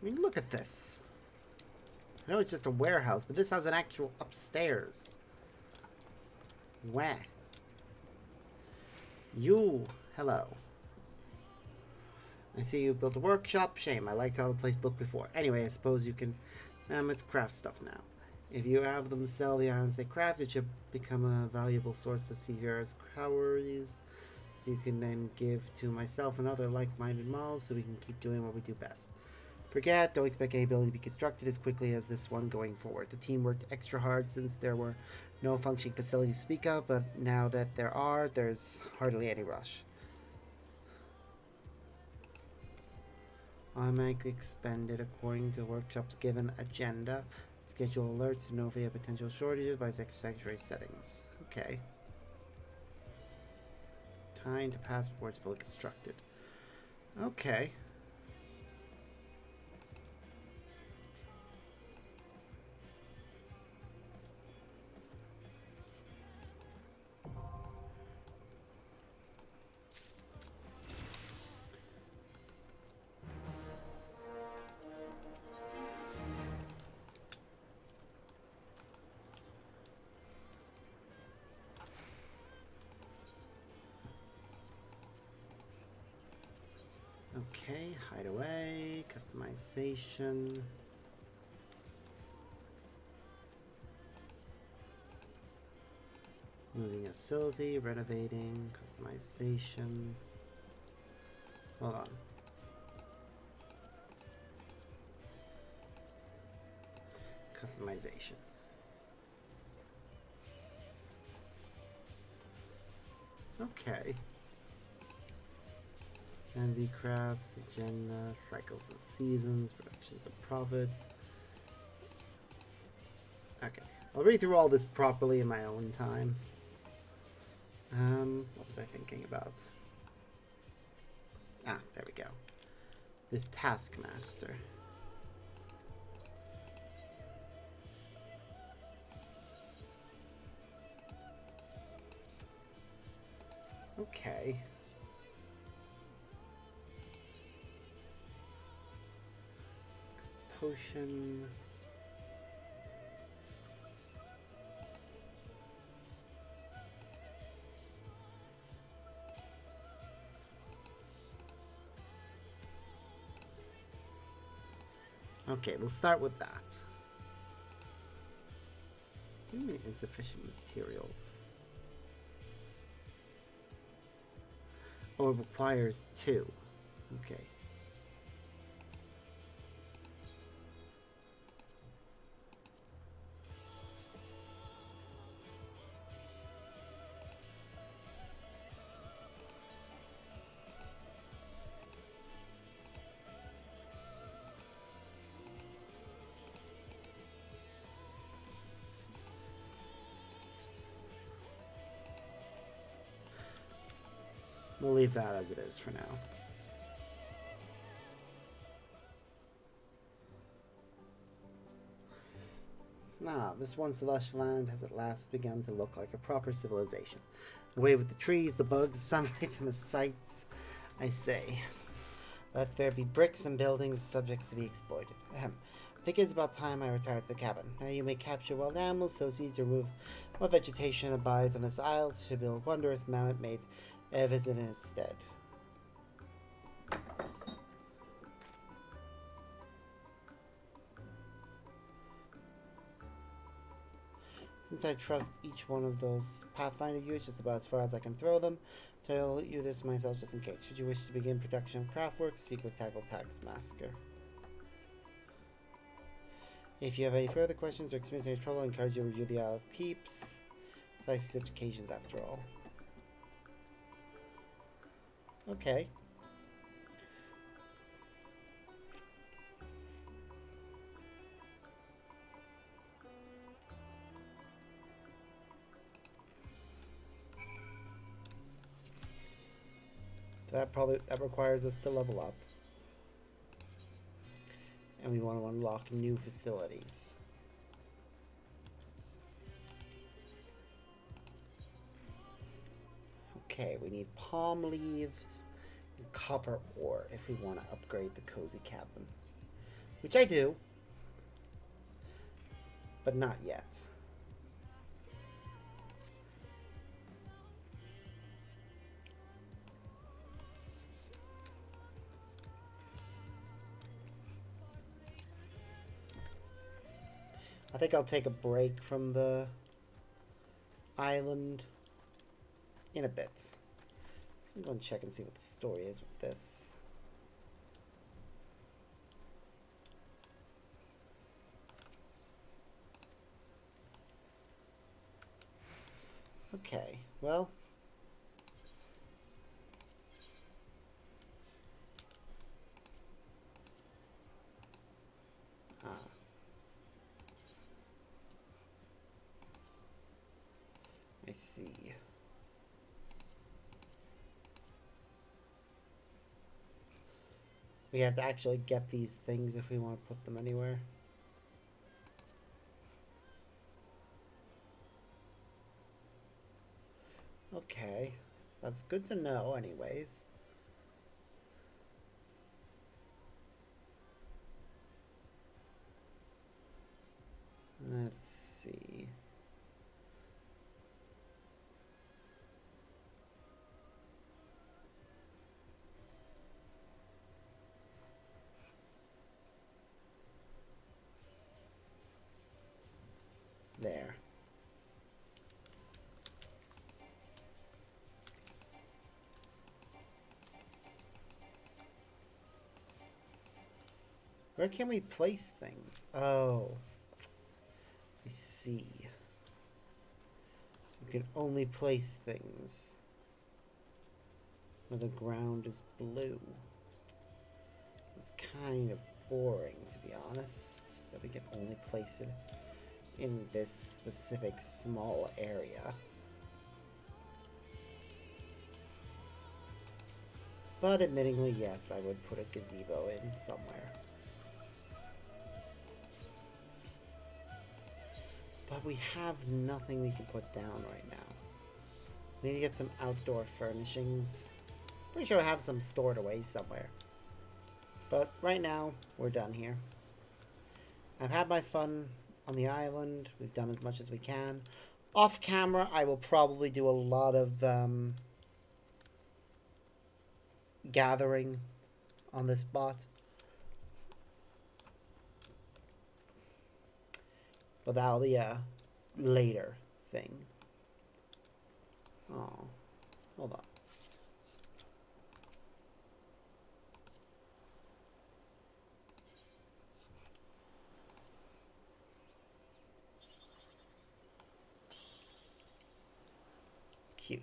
I mean, look at this. I know it's just a warehouse, but this has an actual upstairs. Wah. You, hello. I see you built a workshop. Shame, I liked how the place looked before. Anyway, I suppose you can... it's craft stuff now. If you have them sell the items they craft, it should become a valuable source of seafarers' calories. You can then give to myself and other like-minded models so we can keep doing what we do best. Don't expect any ability to be constructed as quickly as this one going forward. The team worked extra hard since there were no functioning facilities to speak of, but now that there are, there's hardly any rush. Automatically expended according to the workshop's given agenda. Schedule alerts to notify potential shortages by sanctuary settings. Okay. Time to pass before it's fully constructed. Okay. Okay, hideaway, customization. Moving a facility, renovating, customization. Hold on. Customization. Okay. Envy crafts, agenda, cycles and seasons, productions and profits. Okay, I'll read through all this properly in my own time. What was I thinking about? Ah, there we go. This Taskmaster. Okay. Potion. Okay, we'll start with that. What do you mean insufficient materials? Oh, it requires 2. Okay. We'll leave that as it is for now. Now, this one celestial land has at last begun to look like a proper civilization. Away with the trees, the bugs, sunlight, and the sights, I say. Let there be bricks and buildings, subjects to be exploited. Ahem. I think it's about time I retire to the cabin. Now you may capture wild animals, sow seeds, remove what vegetation abides on this isle to build wondrous mammoth made Evis in its stead. Since I trust each one of those Pathfinder units just about as far as I can throw them, tell you this myself just in case. Should you wish to begin production of craftwork, speak with Tackle Tags Masker. If you have any further questions or experience any trouble, I encourage you to review the Isle of Keeps. It's nice such occasions after all. Okay. So that requires us to level up. And we want to unlock new facilities. Okay, we need palm leaves and copper ore if we want to upgrade the cozy cabin. Which I do. But not yet. I think I'll take a break from the island in a bit. So I'm going to check and see what the story is with this. Okay, well. I see. We have to actually get these things if we want to put them anywhere. Okay, that's good to know anyways. Let's see. There. Where can we place things? Oh. I see. You can only place things where the ground is blue. It's kind of boring, to be honest, that we can only place it in this specific small area. But admittingly, yes, I would put a gazebo in somewhere. But we have nothing we can put down right now. We need to get some outdoor furnishings. Pretty sure I have some stored away somewhere. But right now, we're done here. I've had my fun on the island. We've done as much as we can. Off camera, I will probably do a lot of gathering on this spot. But that'll be a later thing. Oh, hold on. Cute.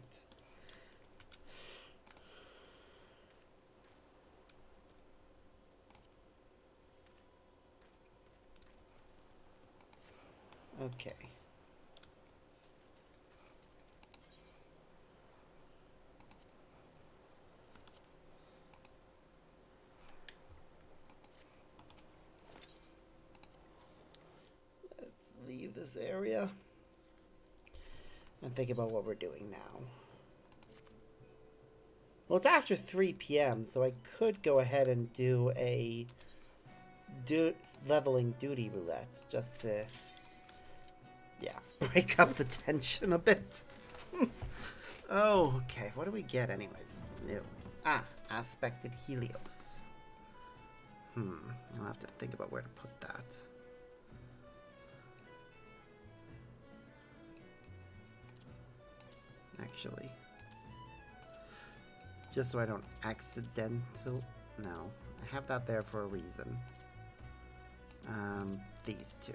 Okay. Let's leave this area and think about what we're doing now. Well, it's after 3 p.m., so I could go ahead and do a leveling duty roulette just to, yeah, break up the tension a bit. Oh, okay. What do we get anyways? It's new. Ah, aspected Helios. I'll have to think about where to put that. actually. Just so I don't accidental... No. I have that there for a reason. These two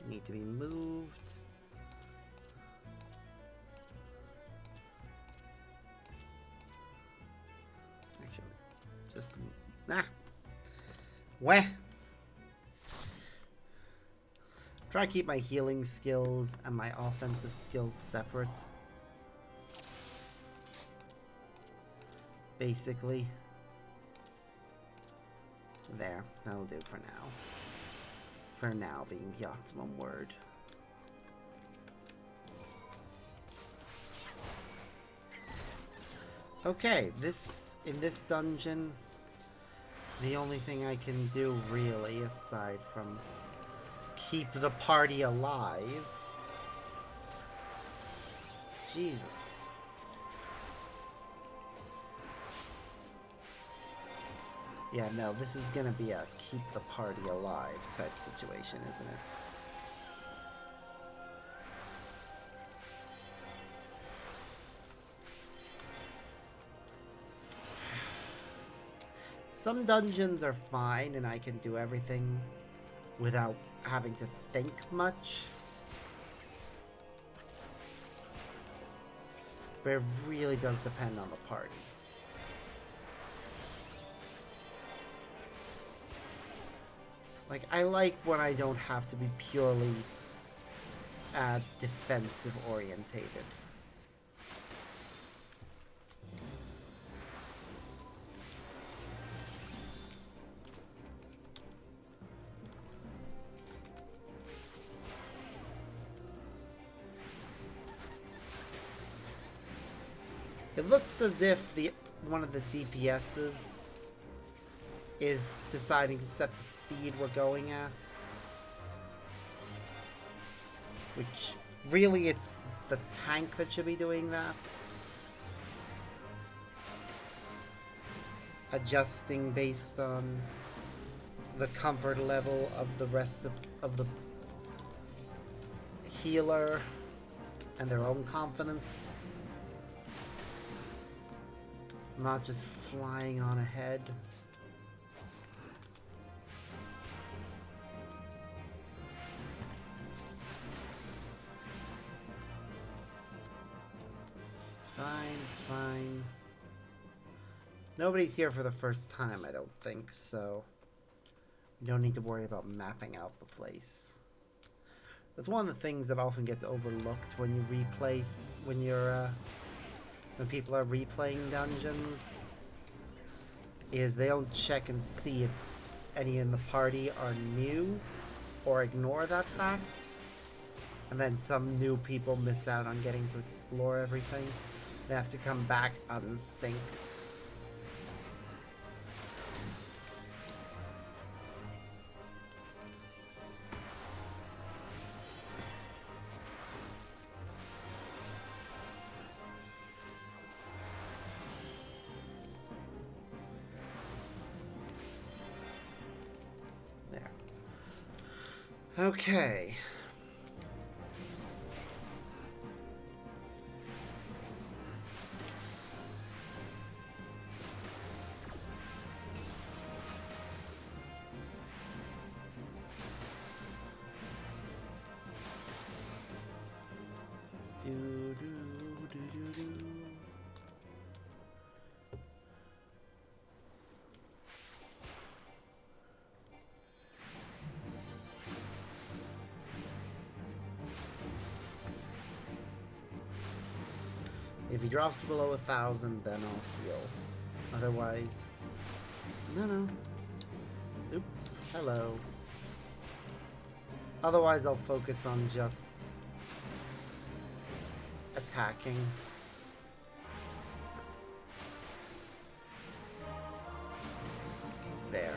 need to be moved. Actually, just... Ah! Weh! Try to keep my healing skills and my offensive skills separate. Basically. There, that'll do for now. For now being the optimum word. Okay, in this dungeon, the only thing I can do really, aside from keep the party alive. Jesus. Yeah, no, this is gonna be a keep the party alive type situation, isn't it? Some dungeons are fine and I can do everything without having to think much. But it really does depend on the party. Like, I like when I don't have to be purely defensive orientated. It looks as if one of the DPSs is deciding to set the speed we're going at. Which, really, it's the tank that should be doing that. Adjusting based on the comfort level of the rest of the healer and their own confidence. Not just flying on ahead. It's fine. Nobody's here for the first time, I don't think, so you don't need to worry about mapping out the place. That's one of the things that often gets overlooked when you when people are replaying dungeons, is they don't check and see if any in the party are new or ignore that fact. And then some new people miss out on getting to explore everything. They have to come back unsynced. There. Okay. If he drops below 1,000, then I'll heal. Otherwise... No. Oop. Hello. Otherwise, I'll focus on just attacking. There.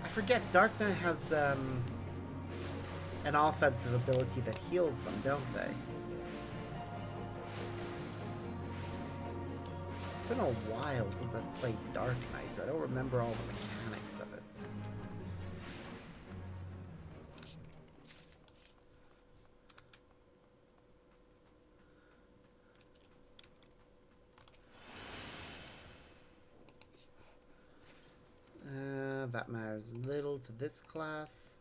I forget, Dark Knight has an offensive ability that heals them, don't they? It's been a while since I've played Dark Knight, so I don't remember all the mechanics of it. That matters little to this class.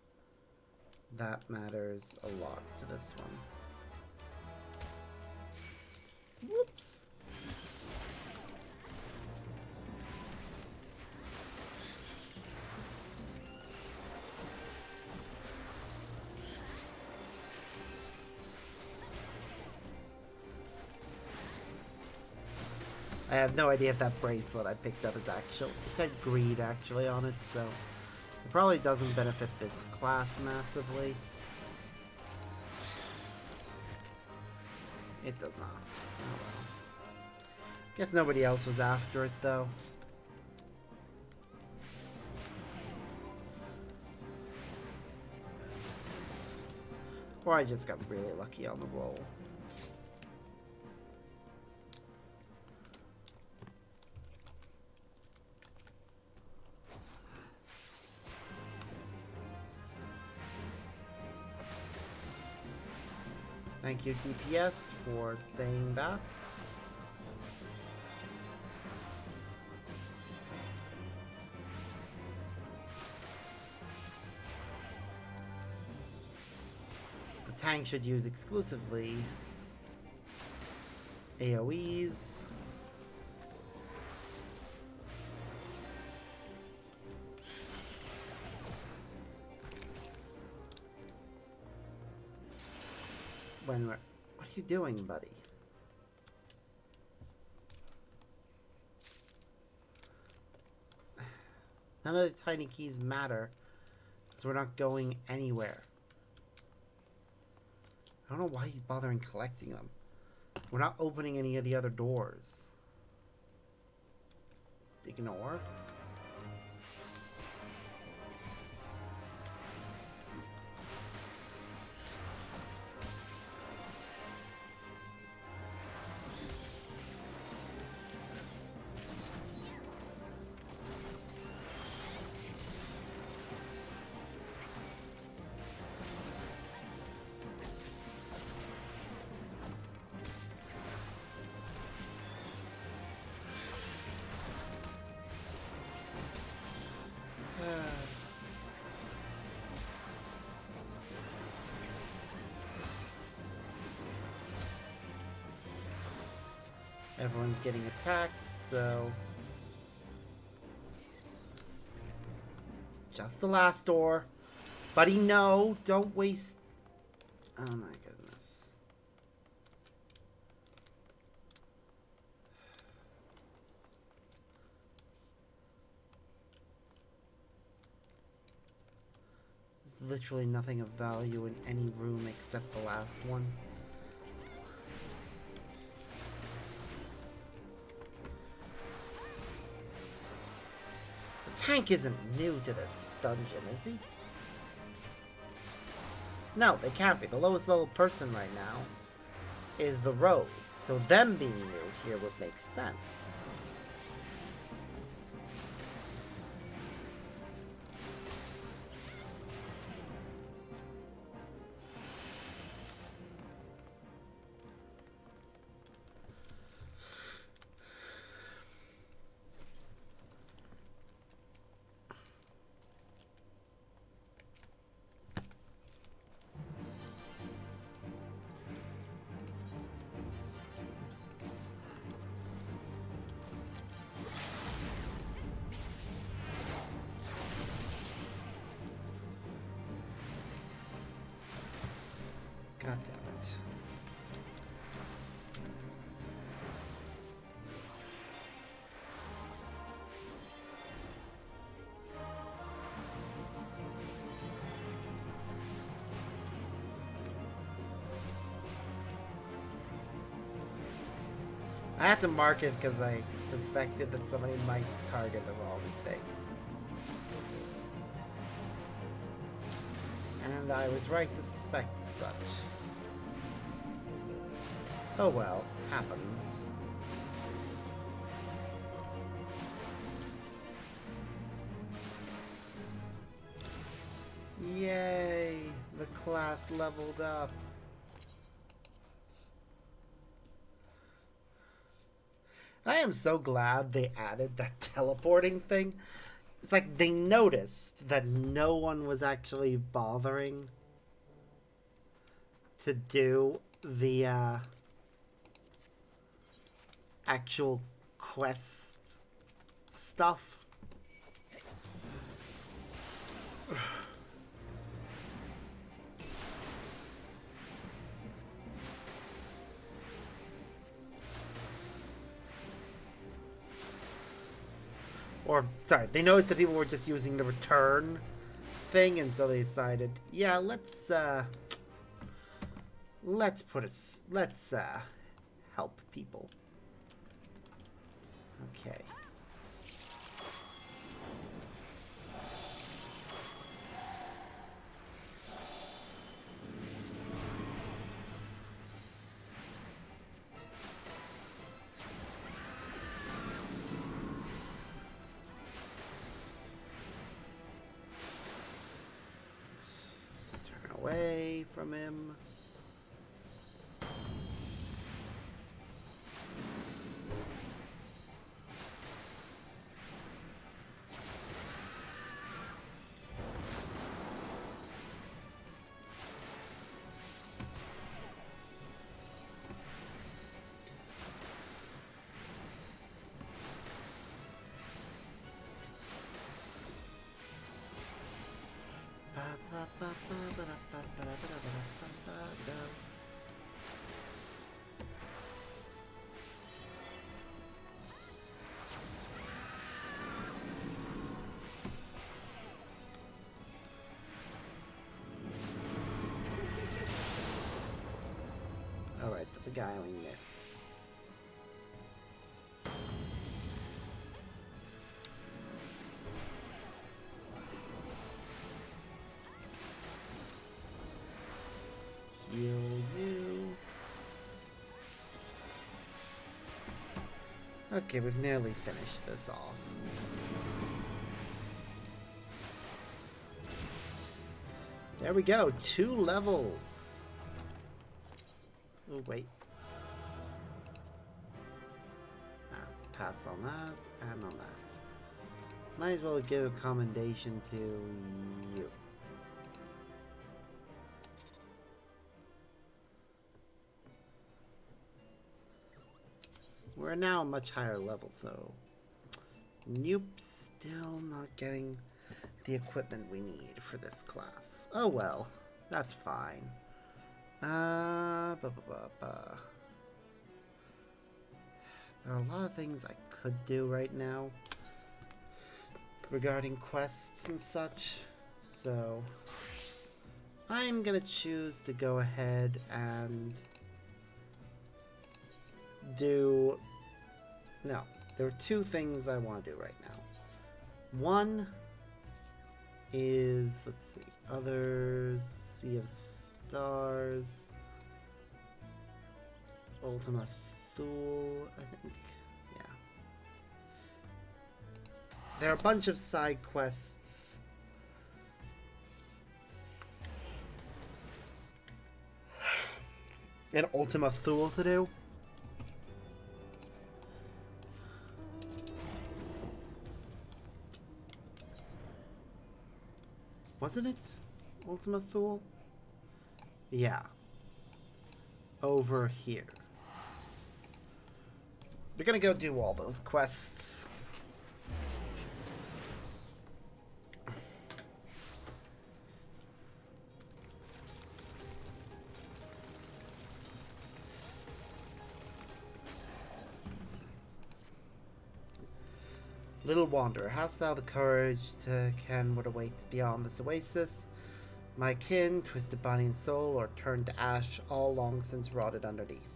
That matters a lot to this one. Whoops. I have no idea if that bracelet I picked up is actual. It said greed actually on it, so it probably doesn't benefit this class massively. It does not. Oh well. Guess nobody else was after it though. Or I just got really lucky on the roll. Thank you, DPS, for saying that. The tank should use exclusively AoEs. What are you doing, buddy? None of the tiny keys matter, because we're not going anywhere. I don't know why he's bothering collecting them. We're not opening any of the other doors. Ignore. Everyone's getting attacked, so... Just the last door. Buddy, no! Don't waste... Oh my goodness. There's literally nothing of value in any room except the last one. Tank isn't new to this dungeon, is he? No, they can't be. The lowest level person right now is the rogue, so them being new here would make sense. God damn it. I had to mark it because I suspected that somebody might target the wrong thing. And I was right to suspect as such. Oh well, happens. class leveled up. I am so glad they added that teleporting thing. It's like they noticed that no one was actually bothering to do the actual quest stuff. Or, sorry, they noticed that people were just using the return thing, and so they decided, yeah, let's help people. Okay. Turn away from him. Alright, the beguiling mist. Heal you. Okay, we've nearly finished this off. There we go, 2 levels. Oh, wait. Pass on that and on that. Might as well give a commendation to you. We're now a much higher level, so nope, still not getting the equipment we need for this class. Oh well, that's fine. There are a lot of things I could do right now regarding quests and such, so I'm gonna choose to go ahead and do... No, there are 2 things I want to do right now. One is, let's see, others, Sea of Stars, Ultima Thule, I think. Yeah. There are a bunch of side quests in Ultima Thule to do. Wasn't it Ultima Thule? Yeah. Over here. We're gonna go do all those quests. Little wanderer, hast thou the courage to ken what awaits beyond this oasis? My kin, twisted body and soul, or turned to ash, all long since rotted underneath.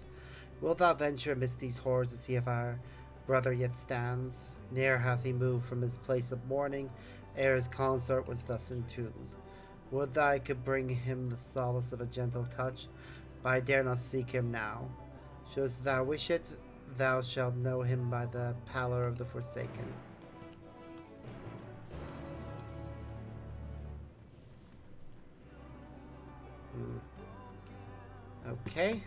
Wilt thou venture amidst these horrors to see if our brother yet stands? Ne'er hath he moved from his place of mourning, ere his consort was thus entombed. Would that I could bring him the solace of a gentle touch, but I dare not seek him now. Shouldst thou wish it, thou shalt know him by the pallor of the forsaken. Okay.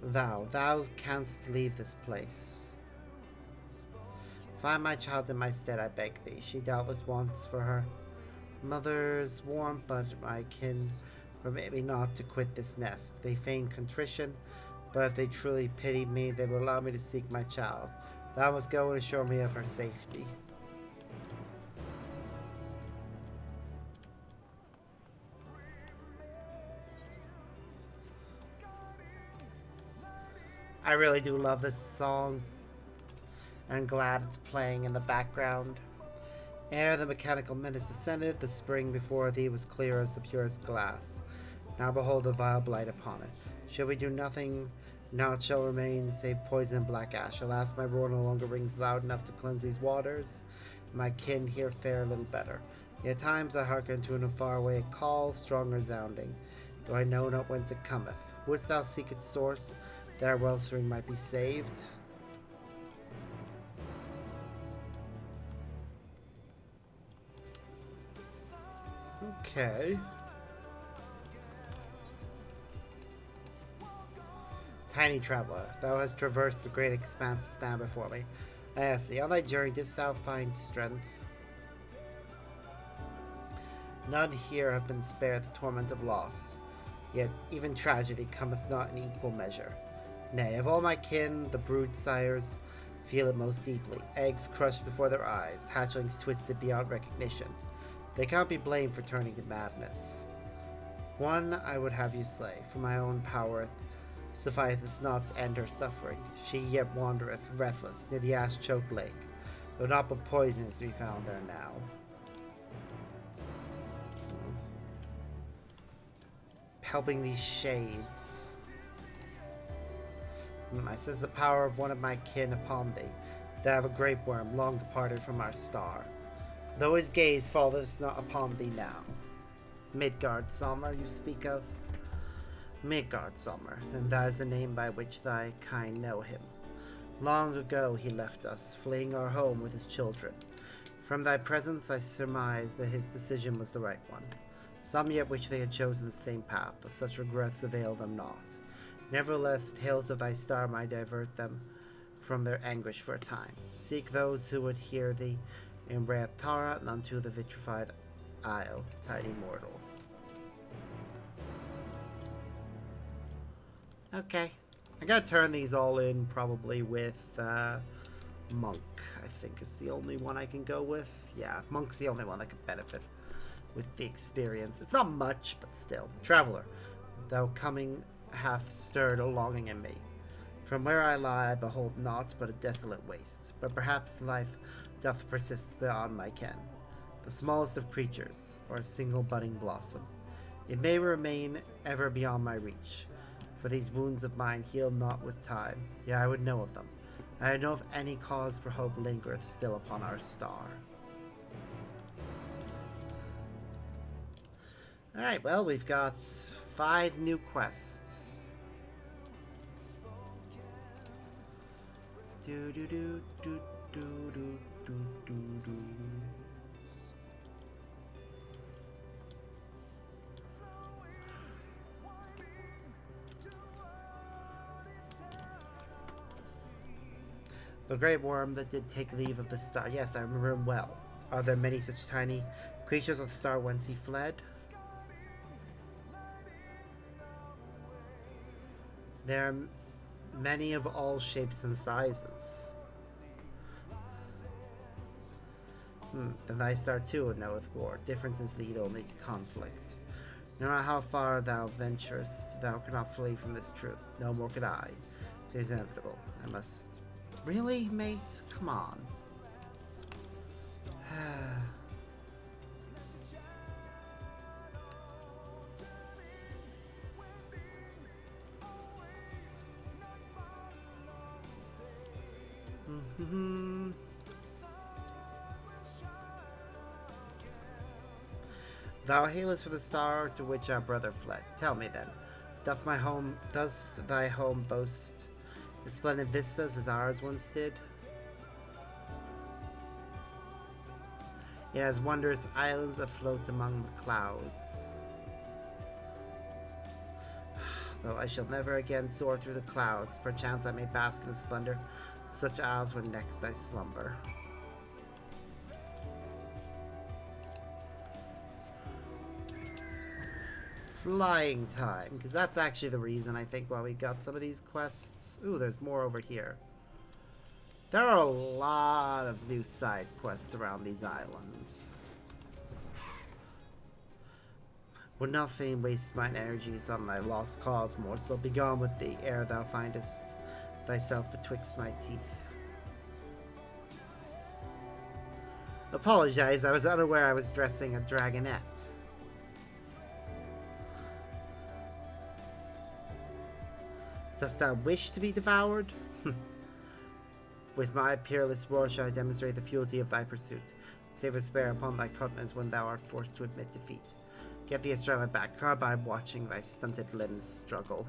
Thou canst leave this place. Find my child in my stead, I beg thee. She doubtless wants for her mother's warmth, but my kin permit me not to quit this nest. They feign contrition, but if they truly pity me, they will allow me to seek my child. Thou must go and assure me of her safety. I really do love this song. I'm glad it's playing in the background. Ere the mechanical menace ascended, the spring before thee was clear as the purest glass. Now behold the vile blight upon it. Shall we do nothing, naught shall remain save poison and black ash. Alas, my roar no longer rings loud enough to cleanse these waters. My kin here fare a little better. Yet at times I hearken to a faraway call, strong resounding, though I know not whence it cometh. Wouldst thou seek its source, that our wellspring might be saved? Okay. Tiny traveler, thou hast traversed the great expanse to stand before me. I ask thee, on thy journey didst thou find strength? None here have been spared the torment of loss, yet even tragedy cometh not in equal measure. Nay, of all my kin, the brood sires feel it most deeply. Eggs crushed before their eyes, hatchlings twisted beyond recognition. They cannot be blamed for turning to madness. One I would have you slay, for my own power sufficeth not to end her suffering. She yet wandereth breathless near the ash-choked lake, though not but poison is to be found there now. Helping these shades. I sense the power of one of my kin upon thee, that of a grape worm long departed from our star. Though his gaze falleth not upon thee now. Midgard Sommer you speak of? Midgard Sommer, then that is the name by which thy kind know him. Long ago he left us, fleeing our home with his children. From thy presence I surmise that his decision was the right one. Some yet wish they had chosen the same path, but such regrets avail them not. Nevertheless, tales of thy star might divert them from their anguish for a time. Seek those who would hear thee in Rath Tara and unto the vitrified isle, tiny mortal. Okay. I gotta turn these all in probably with Monk. I think is the only one I can go with. Yeah, Monk's the only one that could benefit with the experience. It's not much, but still. Traveler, thou coming hath stirred a longing in me. From where I lie I behold naught but a desolate waste, but perhaps life doth persist beyond my ken. The smallest of creatures, or a single budding blossom. It may remain ever beyond my reach, for these wounds of mine heal not with time, yet I would know of them. I would know if any cause for hope lingereth still upon our star. Alright, well, we've got 5 new quests. Do do do do do do do do do. The great worm that did take leave of the star. Yes, I remember him well. Are there many such tiny creatures of the star whence he fled? There are many of all shapes and sizes. Then thy star too knoweth war. Differences lead only to conflict. No matter how far thou venturest, thou cannot flee from this truth. No more could I. So it's inevitable. I must... Really, mate? Come on. Thou hailest for the star to which our brother fled. Tell me then, does thy home boast resplendent vistas as ours once did? It has wondrous islands afloat among the clouds. Though I shall never again soar through the clouds, perchance I may bask in the splendor of such isles when next I slumber. Flying time, because that's actually the reason I think why we got some of these quests. Ooh, there's more over here. There are a lot of new side quests around these islands. Would not fain waste mine energies on thy lost cause, morsel. Be gone with thee, ere thou findest thyself betwixt my teeth. Apologize, I was unaware I was dressing a dragonette. Dost thou wish to be devoured? With my peerless roar shall I demonstrate the futility of thy pursuit. Save a spare upon thy countenance when thou art forced to admit defeat. Get thee astride my back, hard by watching thy stunted limbs struggle.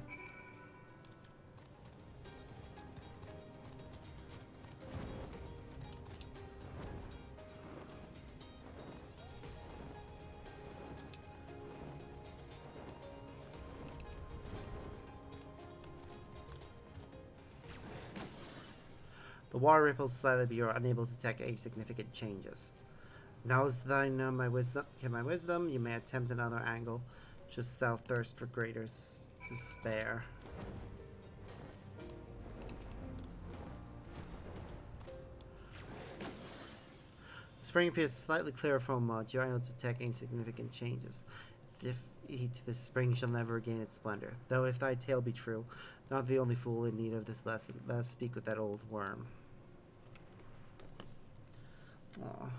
The water ripples slightly, but you are unable to detect any significant changes. Now's thine my wisdom. You may attempt another angle, just thou thirst for greater despair. The spring appears slightly clearer from mud. You are unable to detect any significant changes. The heat to this spring shall never regain its splendor. Though if thy tale be true, not the only fool in need of this lesson. Let us speak with that old worm. Aww.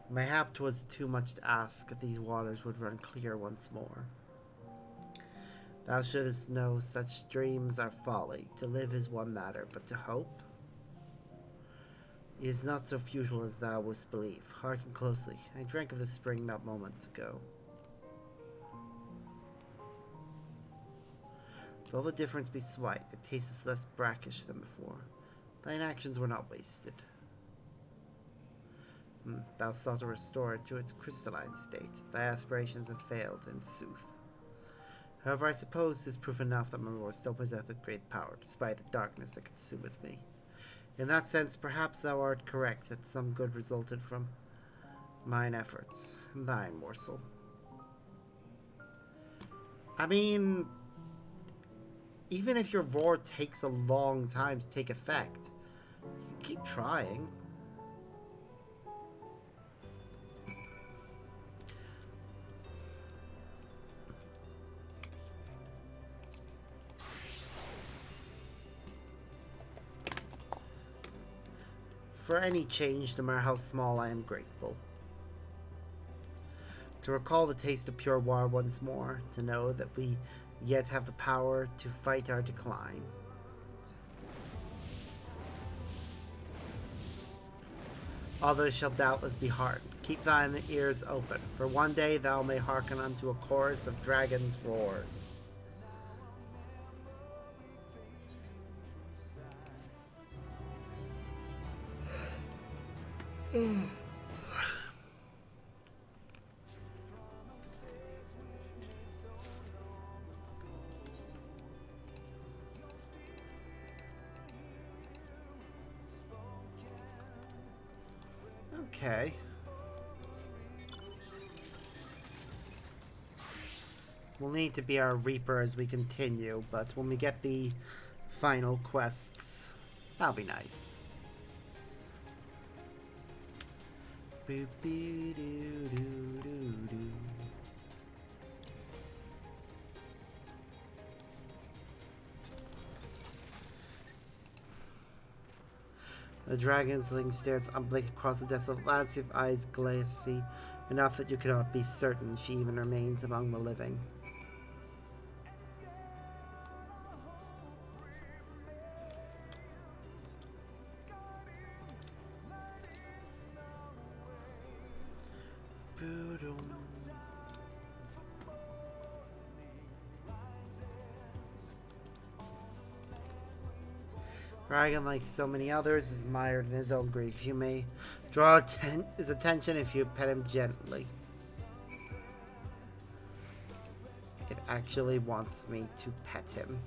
Mayhap 'twas too much to ask if these waters would run clear once more. Thou shouldst know such dreams are folly. To live is one matter, but to hope is not so futile as thou wouldst believe. Hearken closely. I drank of the spring not moments ago. Though the difference be slight, it tasteth less brackish than before. Thine actions were not wasted. Thou sought to restore it to its crystalline state. Thy aspirations have failed, in sooth. However, I suppose 'tis proof enough that my Lord still possesseth great power, despite the darkness that consumeth me. In that sense, perhaps thou art correct, that some good resulted from mine efforts, and thine, morsel. I mean, even if your roar takes a long time to take effect, you can keep trying. For any change, no matter how small, I am grateful. To recall the taste of pure water once more, to know that we yet have the power to fight our decline. Others shall doubtless be heartened. Keep thine ears open, for one day thou may hearken unto a chorus of dragons' roars. Okay. We'll need to be our Reaper as we continue, but when we get the final quests, that'll be nice. Boop, doo, doo, doo, doo. The dragon's ling stares unblinking across the desolate landscape, eyes glassy enough that you cannot be certain she even remains among the living. Dragon, like so many others, is mired in his own grief. You may draw his attention if you pet him gently. It actually wants me to pet him.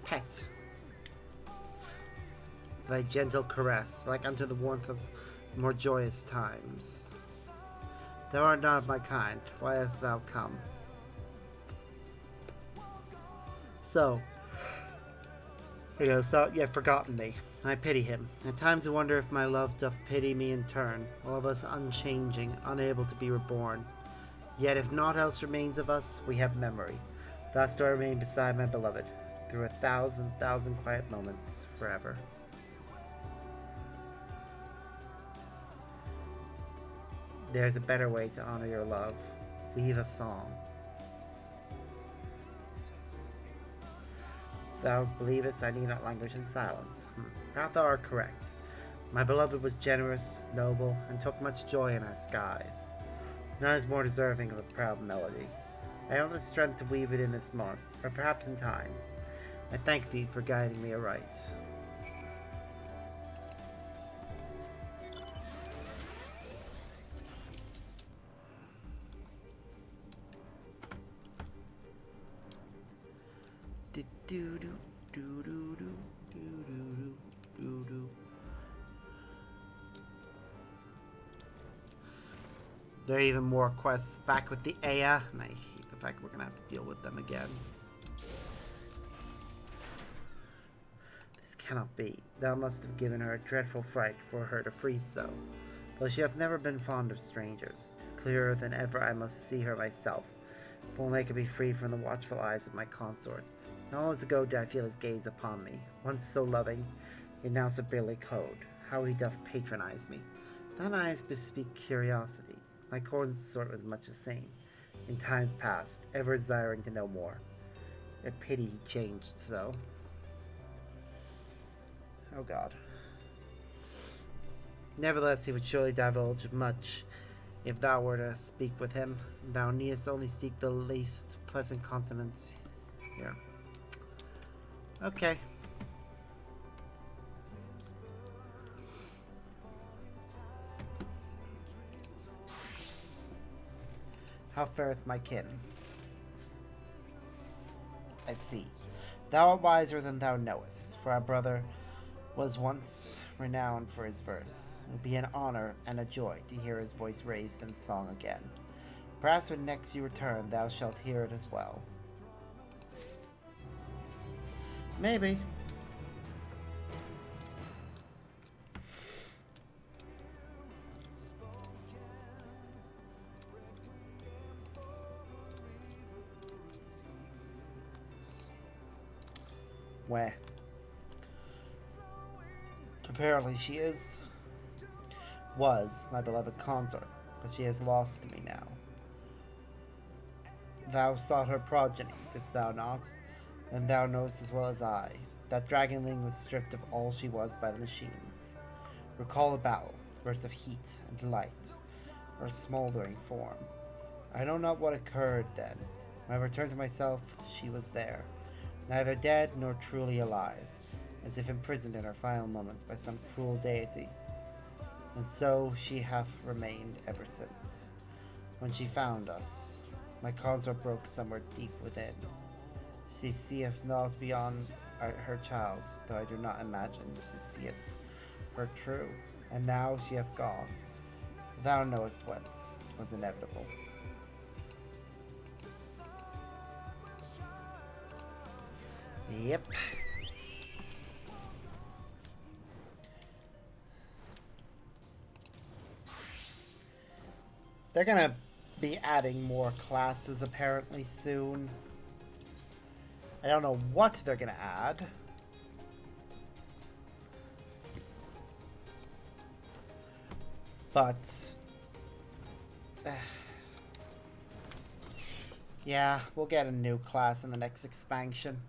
Pet. Thy gentle caress, like unto the warmth of more joyous times. Thou art not of my kind, why hast thou come? So, he has not yet forgotten me. I pity him. At times I wonder if my love doth pity me in turn, all of us unchanging, unable to be reborn. Yet if naught else remains of us, we have memory. Thus do I remain beside my beloved, through 1,000 quiet moments, forever. There's a better way to honor your love. Weave a song. Thou believest I need not languish in silence. Perhaps thou art correct. My beloved was generous, noble, and took much joy in our skies. None is more deserving of a proud melody. I don't have the strength to weave it in this moment, but perhaps in time. I thank thee for guiding me aright. There are even more quests back with the Aya, and I hate the fact we're gonna have to deal with them again. This cannot be. Thou must have given her a dreadful fright for her to freeze so. Though she hath never been fond of strangers, 'tis clearer than ever I must see her myself, if only I could be free from the watchful eyes of my consort. Not long ago did I feel his gaze upon me, once so loving, yet now so bitterly cold. How he doth patronize me. Thine eyes bespeak curiosity. My consort was much the same, in times past, ever desiring to know more. I pity he changed so. Oh God. Nevertheless, he would surely divulge much if thou were to speak with him. Thou needest only seek the least pleasant countenance here. Okay. How fareth my kin? I see. Thou art wiser than thou knowest, for our brother was once renowned for his verse. It would be an honor and a joy to hear his voice raised in song again. Perhaps when next you return, thou shalt hear it as well. Maybe. Where? Apparently she was my beloved consort, but she has lost me now. Thou sought her progeny, didst thou not? And thou knowest as well as I, that Dragonling was stripped of all she was by the machines. Recall the battle, the burst of heat and light, her smoldering form. I know not what occurred then. When I returned to myself, she was there, neither dead nor truly alive, as if imprisoned in her final moments by some cruel deity. And so she hath remained ever since. When she found us, my consort broke somewhere deep within. She seeth naught beyond her child, though I do not imagine she seeth her true. And now she hath gone. Thou knowest whence. 'Twas inevitable. Yep. They're gonna be adding more classes apparently soon. I don't know what they're gonna add. But yeah, we'll get a new class in the next expansion.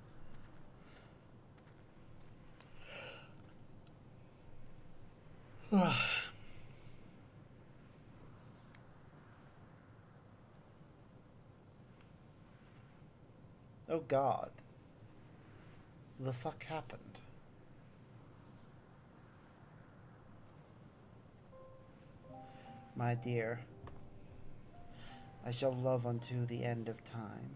Oh God. The fuck happened? My dear, I shall love unto the end of time.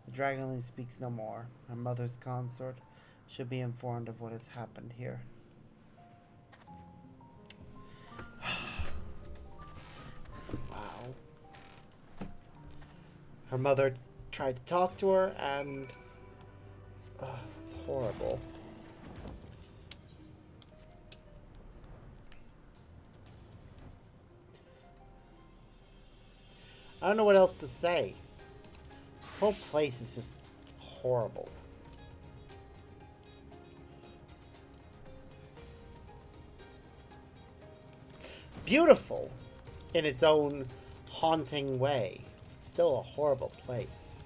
The dragonling speaks no more. Our mother's consort should be informed of what has happened here. Wow. Her mother tried to talk to her, and it's horrible. I don't know what else to say. This whole place is just horrible. Beautiful in its own haunting way. Still a horrible place.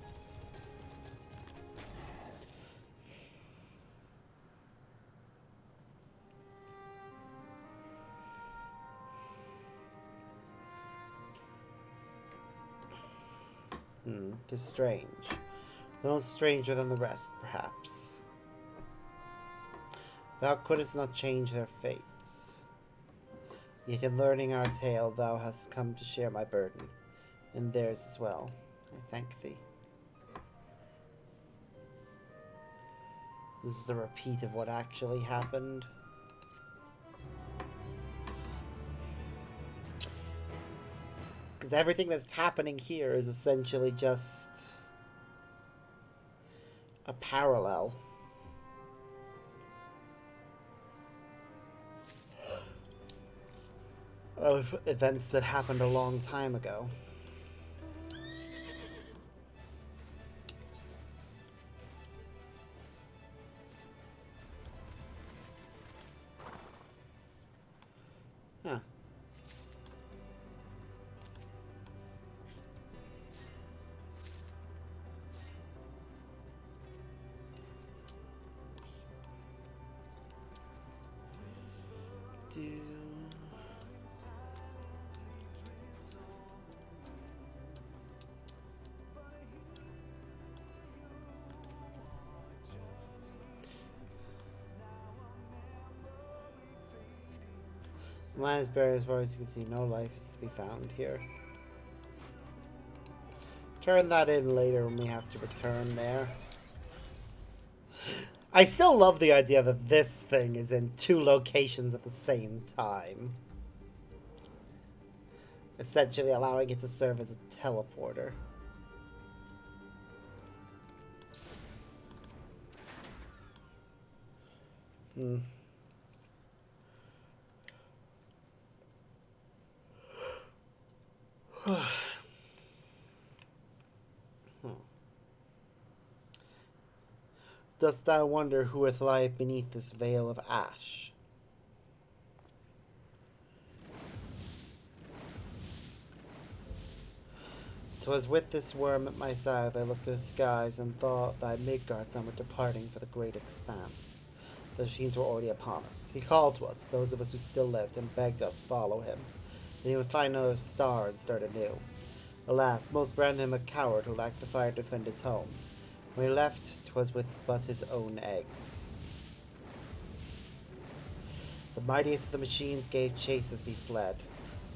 Tis strange. A little stranger than the rest, perhaps. Thou couldst not change their fates. Yet in learning our tale, thou hast come to share my burden, and theirs as well. I thank thee. This is the repeat of what actually happened. Because everything that's happening here is essentially just a parallel. Of events that happened a long time ago. Huh. The land is bare as far as you can see. No life is to be found here. Turn that in later when we have to return there. I still love the idea that this thing is in 2 locations at the same time. Essentially allowing it to serve as a teleporter. Dost thou wonder who hath lie beneath this veil of ash? 'Twas with this worm at my side I looked to the skies and thought thy Midgardson were departing for the great expanse. The machines were already upon us. He called to us, those of us who still lived, and begged us follow him. That he would find another star and start anew. Alas, most branded him a coward who lacked the fire to defend his home. When he left, 'twas with but his own eggs. The mightiest of the machines gave chase as he fled.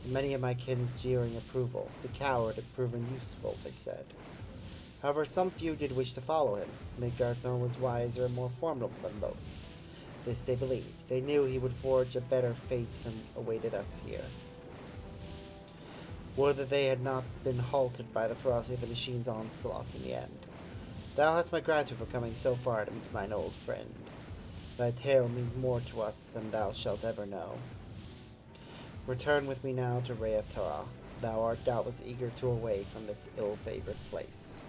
To many of my kin's jeering approval, the coward had proven useful, they said. However, some few did wish to follow him. Midgardson was wiser and more formidable than most. This they believed. They knew he would forge a better fate than awaited us here. Would that they had not been halted by the ferocity of the machine's onslaught in the end. Thou hast my gratitude for coming so far to meet mine old friend. Thy tale means more to us than thou shalt ever know. Return with me now to Rhaeatara. Thou art doubtless eager to away from this ill-favored place.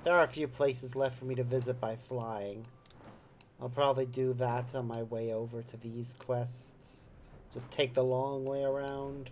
There are a few places left for me to visit by flying. I'll probably do that on my way over to these quests. Just take the long way around.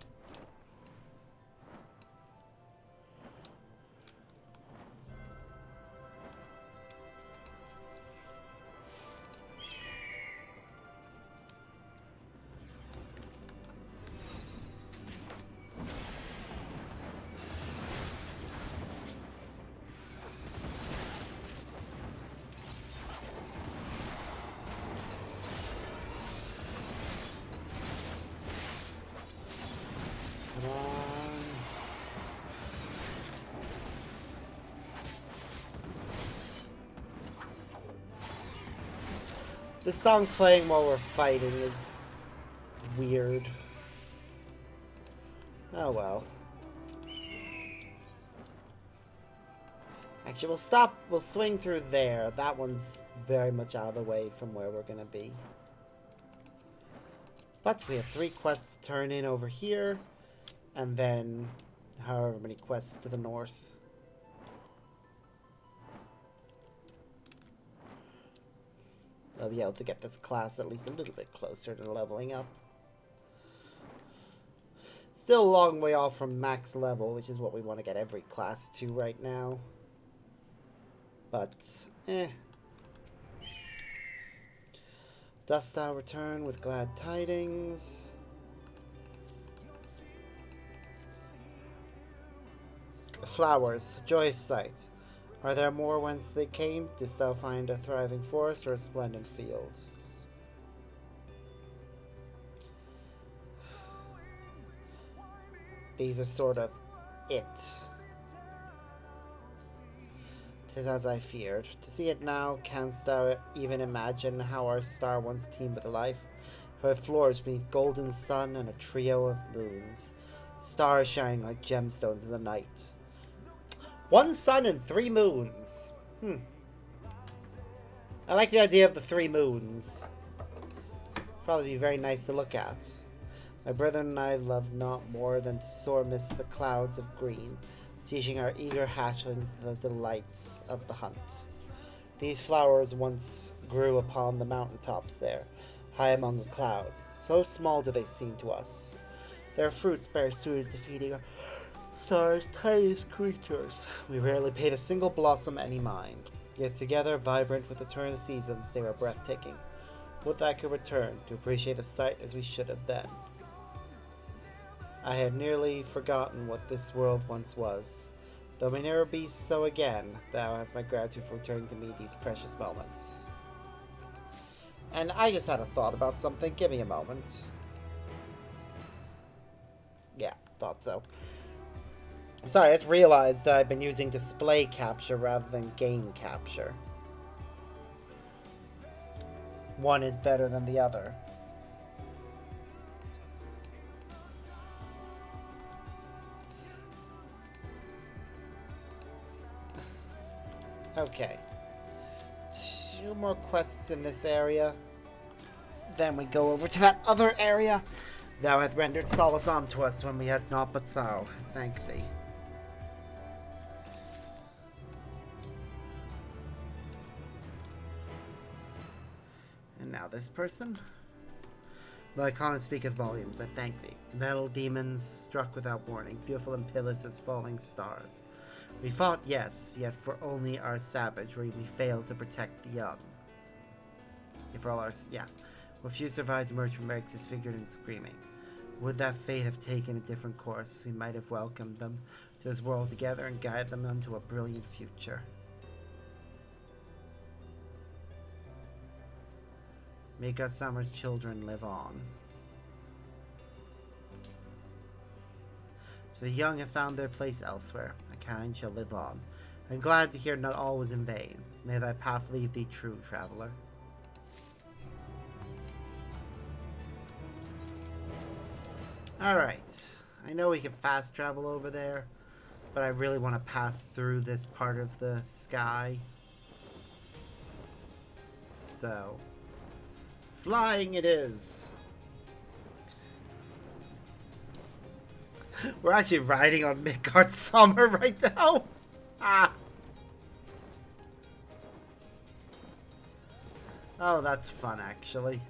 Come on. The song playing while we're fighting is weird. Oh well. Actually, we'll stop. We'll swing through there. That one's very much out of the way from where we're gonna be. But we have 3 quests to turn in over here. And then however many quests to the north. I'll be able to get this class at least a little bit closer to leveling up. Still a long way off from max level, which is what we want to get every class to right now. But, Dost thou return with glad tidings? Flowers, joyous sight. Are there more whence they came? Didst thou find a thriving forest or a splendid field? These are sort of it. 'Tis as I feared. To see it now, canst thou even imagine how our star once teemed with life? How it flourished beneath golden sun and a trio of moons. Stars shining like gemstones in the night. 1 sun and 3 moons. I like the idea of the 3 moons. Probably be very nice to look at. My brethren and I love naught more than to soar amidst the clouds of green, teaching our eager hatchlings the delights of the hunt. These flowers once grew upon the mountaintops there, high among the clouds. So small do they seem to us. Their fruits bear suited to feeding our star's tiniest creatures. We rarely paid a single blossom any mind. Yet together, vibrant with the turn of seasons, they were breathtaking. Would that I could return to appreciate the sight as we should have then. I had nearly forgotten what this world once was. Though may never be so again, thou hast my gratitude for returning to me these precious moments. And I just had a thought about something. Give me a moment. Yeah, thought so. Sorry, I just realized that I've been using display capture rather than game capture. One is better than the other. Okay. 2 more quests in this area. Then we go over to that other area. Thou hast rendered solace unto us when we had naught but sorrow. Thank thee. And now this person. Thy comment speaketh volumes, I thank thee. Metal demons struck without warning, beautiful and pitiless as falling stars. We fought, yes, yet for only our savagery we failed to protect the young. For all our, Where few survived, emerged from barracks disfigured and screaming. Would that fate have taken a different course, we might have welcomed them to this world together and guided them into a brilliant future. Make our summer's children live on. So the young have found their place elsewhere. A kind shall live on. I'm glad to hear not all was in vain. May thy path lead thee true, traveler. Alright. I know we can fast travel over there, but I really want to pass through this part of the sky. So, flying it is. We're actually riding on Midgard Summer right now. Ah. Oh, that's fun, actually.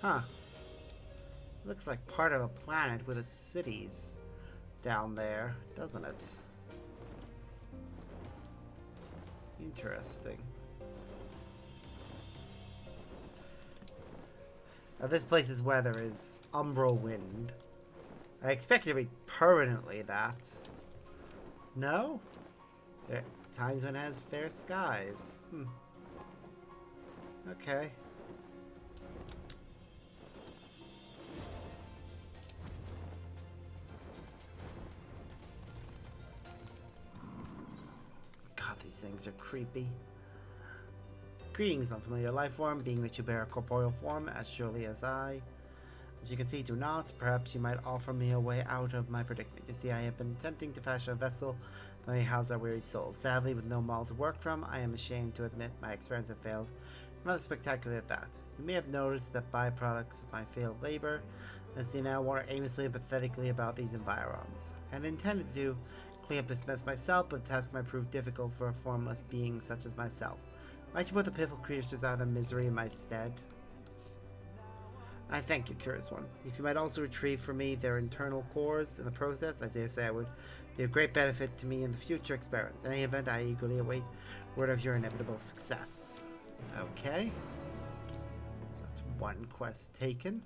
Huh. Looks like part of a planet with its cities down there, doesn't it? Interesting. Now, this place's weather is umbral wind. I expect it to be permanently that. No? There are times when it has fair skies. Okay. God, these things are creepy. Greetings, unfamiliar life form, being that you bear a corporeal form as surely as I. As you can see, do not. Perhaps you might offer me a way out of my predicament. You see, I have been attempting to fashion a vessel that may house our weary souls. Sadly, with no model to work from, I am ashamed to admit my experiments have failed. Rather spectacular at that. You may have noticed that byproducts of my failed labor, as you now wander aimlessly and pathetically about these environs. I intended to clean up this mess myself, but the task might prove difficult for a formless being such as myself. Might you put the pitiful creatures to desire their misery in my stead? I thank you, curious one. If you might also retrieve for me their internal cores in the process, I dare say I would be of great benefit to me in the future experiments. In any event, I eagerly await word of your inevitable success. Okay. So that's one quest taken.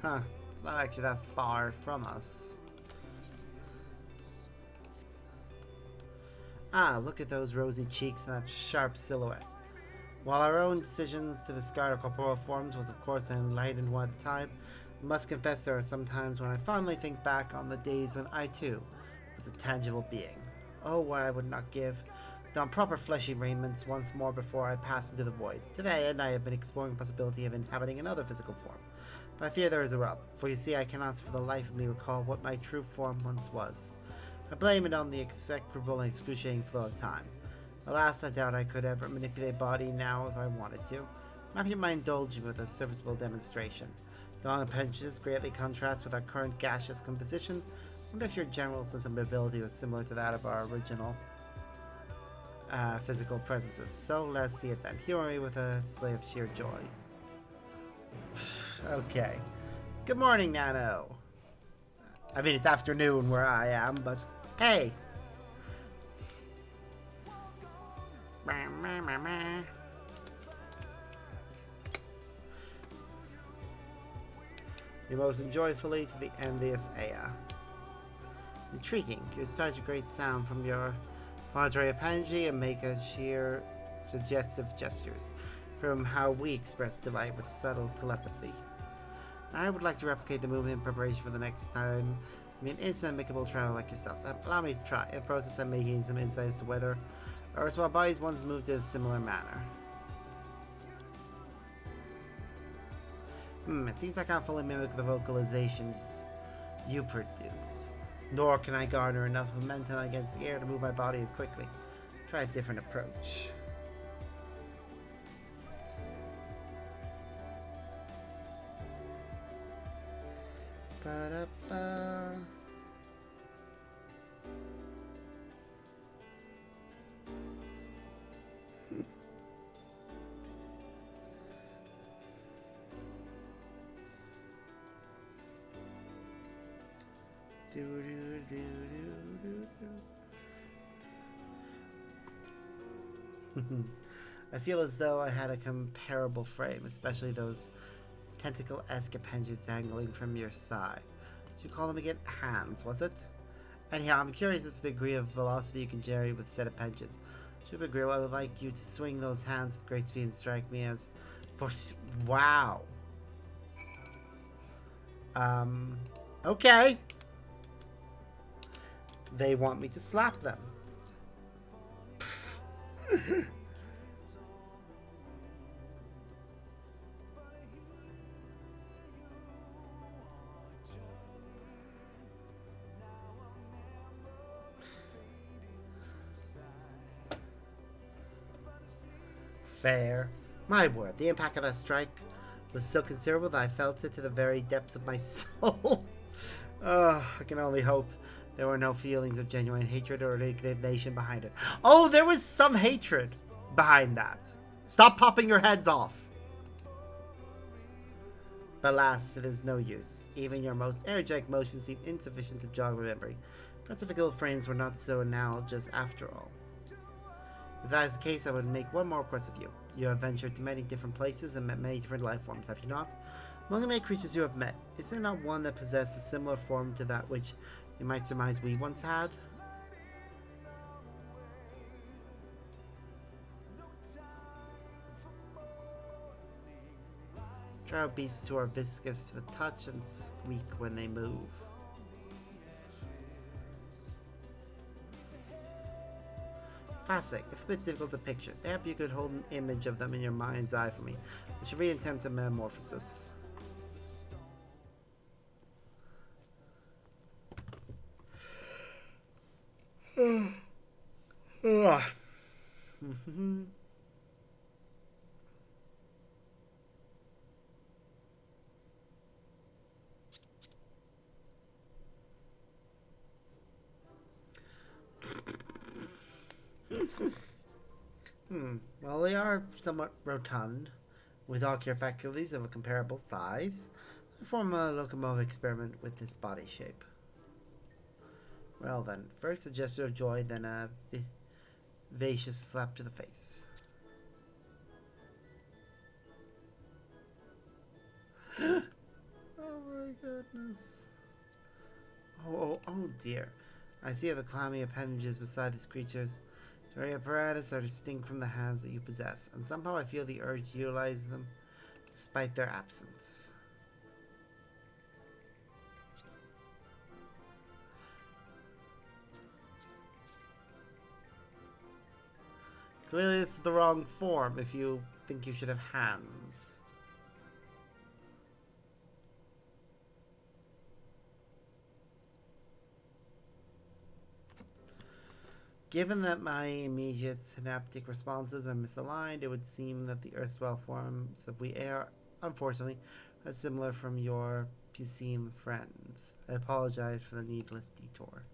Huh. It's not actually that far from us. Ah, look at those rosy cheeks and that sharp silhouette. While our own decisions to discard our corporeal forms was of course an enlightened one at the time, I must confess there are some times when I fondly think back on the days when I too was a tangible being. Oh, what I would not give to don proper fleshy raiments once more before I pass into the void. To that end, I have been exploring the possibility of inhabiting another physical form. But I fear there is a rub, for you see I cannot for the life of me recall what my true form once was. I blame it on the execrable and excruciating flow of time. Alas, I doubt I could ever manipulate body now if I wanted to. Maybe you might indulge me with a serviceable demonstration. Long appendages greatly contrast with our current gaseous composition. I wonder if your general sense of mobility was similar to that of our original physical presences. So let's see it then. Humor me with a display of sheer joy. Okay. Good morning, Nano. I mean, it's afternoon where I am, but hey. You most enjoyfully to the envious Aya. Intriguing. You start a great sound from your Fadre Apanji and make a sheer suggestive gestures from how we express delight with subtle telepathy. I would like to replicate the movement in preparation for the next time. I mean, instant amicable travel like yourself. Allow me to try. In the process, I'm making some insights to whether or as well bodies once moved in a similar manner. It seems I can't fully mimic the vocalizations you produce. Nor can I garner enough momentum against the air to move my body as quickly. Try a different approach. Ba-da-ba. I feel as though I had a comparable frame, especially those tentacle-esque appendages dangling from your side. Did you call them again? Hands, was it? Anyhow, I'm curious as to the degree of velocity you can generate with said appendages. Should agree, I would like you to swing those hands with great speed and strike me as force. Wow. Okay. They want me to slap them. Fair. My word, the impact of that strike was so considerable that I felt it to the very depths of my soul. I can only hope there were no feelings of genuine hatred or indignation behind it. Oh, there was some hatred behind that. Stop popping your heads off. But alas, it is no use. Even your most energetic motions seem insufficient to jog my memory. Perhaps if ill frames were not so analogous after all. If that is the case, I would make one more request of you. You have ventured to many different places and met many different life forms, have you not? Among the many creatures you have met, is there not one that possessed a similar form to that which you might surmise we once had? Drow beasts who are viscous to the touch and squeak when they move. Fascinating, if a bit difficult to picture. Perhaps you could hold an image of them in your mind's eye for me. I should really attempt a metamorphosis. Well, they are somewhat rotund, with ocular faculties of a comparable size. I form a locomotive experiment with this body shape. Well then, first a gesture of joy, then a vicious slap to the face. Oh my goodness. Oh dear. I see the clammy appendages beside these creatures. The very apparatus are distinct from the hands that you possess, and somehow I feel the urge to utilize them despite their absence. Clearly this is the wrong form if you think you should have hands. Given that my immediate synaptic responses are misaligned, it would seem that the erstwhile forms of we are, unfortunately, are similar from your Piscine friends. I apologize for the needless detour.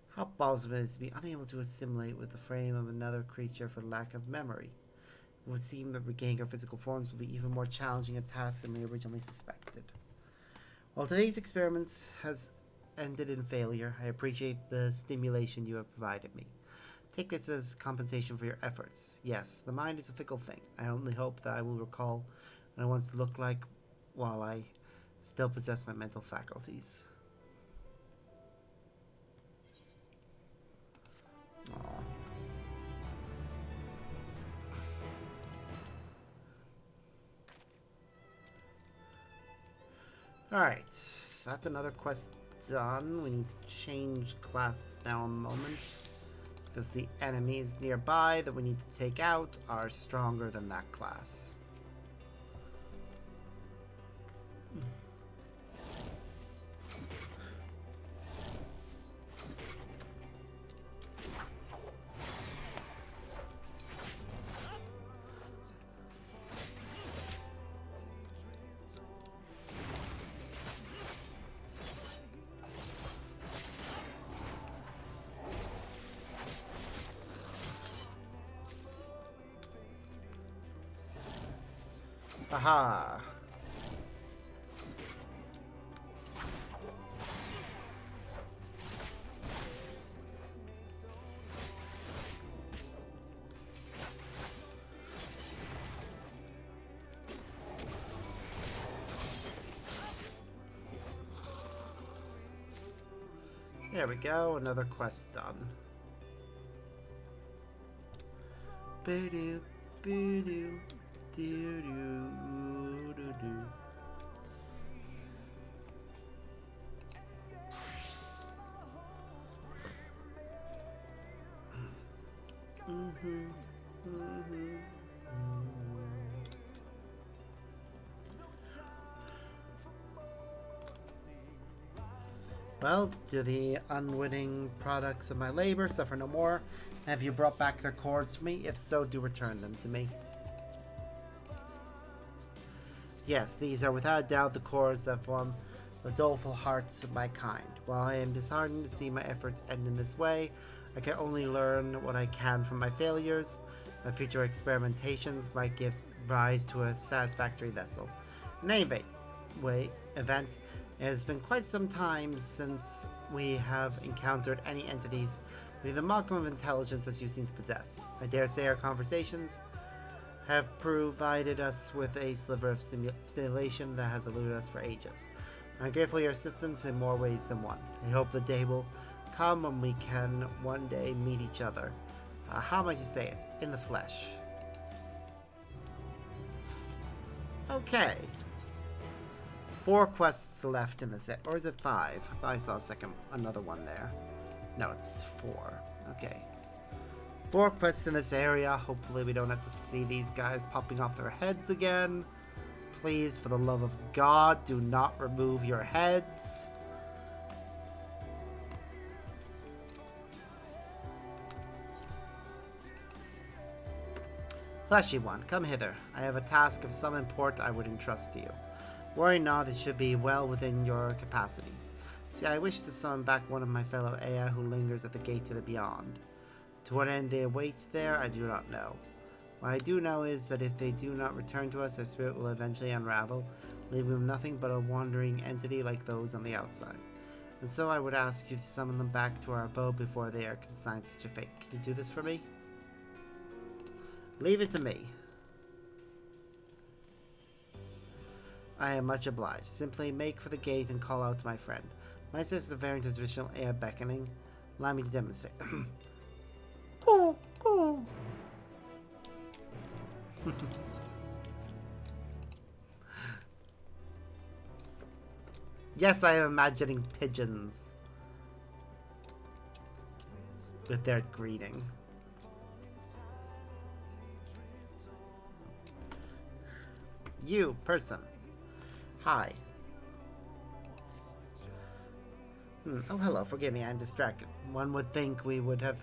How bothersome it is to be unable to assimilate with the frame of another creature for lack of memory. It would seem that regaining our physical forms will be even more challenging a task than we originally suspected. While today's experiments has ended in failure, I appreciate the stimulation you have provided me. Take this as compensation for your efforts. Yes, the mind is a fickle thing. I only hope that I will recall what I once looked like while I still possess my mental faculties. Aww. Alright, so that's another quest done. We need to change classes now a moment, because the enemies nearby that we need to take out are stronger than that class. Aha! There we go, another quest done. Ba-doo, ba-doo, doo-doo, doo-doo. Well, do the unwitting products of my labor suffer no more? Have you brought back their cores for me? If so, do return them to me. Yes, these are without a doubt the cores that form the doleful hearts of my kind. While I am disheartened to see my efforts end in this way, I can only learn what I can from my failures. My future experimentations might give rise to a satisfactory vessel. In any event, it has been quite some time since we have encountered any entities with the modicum of intelligence as you seem to possess. I dare say our conversations have provided us with a sliver of stimulation that has eluded us for ages. I'm grateful for your assistance in more ways than one. I hope the day will come when we can one day meet each other. How might you say it? In the flesh. Okay. 4 quests left in this, or is it 5? I thought I saw another one there. No, it's 4. Okay. 4 quests in this area. Hopefully we don't have to see these guys popping off their heads again. Please, for the love of God, do not remove your heads. Fleshy one, come hither. I have a task of some import I would entrust to you. Worry not, it should be well within your capacities. See, I wish to summon back one of my fellow Ea who lingers at the gate to the beyond. To what end they await there, I do not know. What I do know is that if they do not return to us, their spirit will eventually unravel, leaving them nothing but a wandering entity like those on the outside. And so I would ask you to summon them back to our abode before they are consigned to such a fate. Can you do this for me? Leave it to me. I am much obliged. Simply make for the gate and call out to my friend. My sense of very traditional air beckoning. Allow me to demonstrate. Cool, cool. Yes, I am imagining pigeons with their greeting. You, person. Hi. Oh, hello. Forgive me, I'm distracted. One would think we would have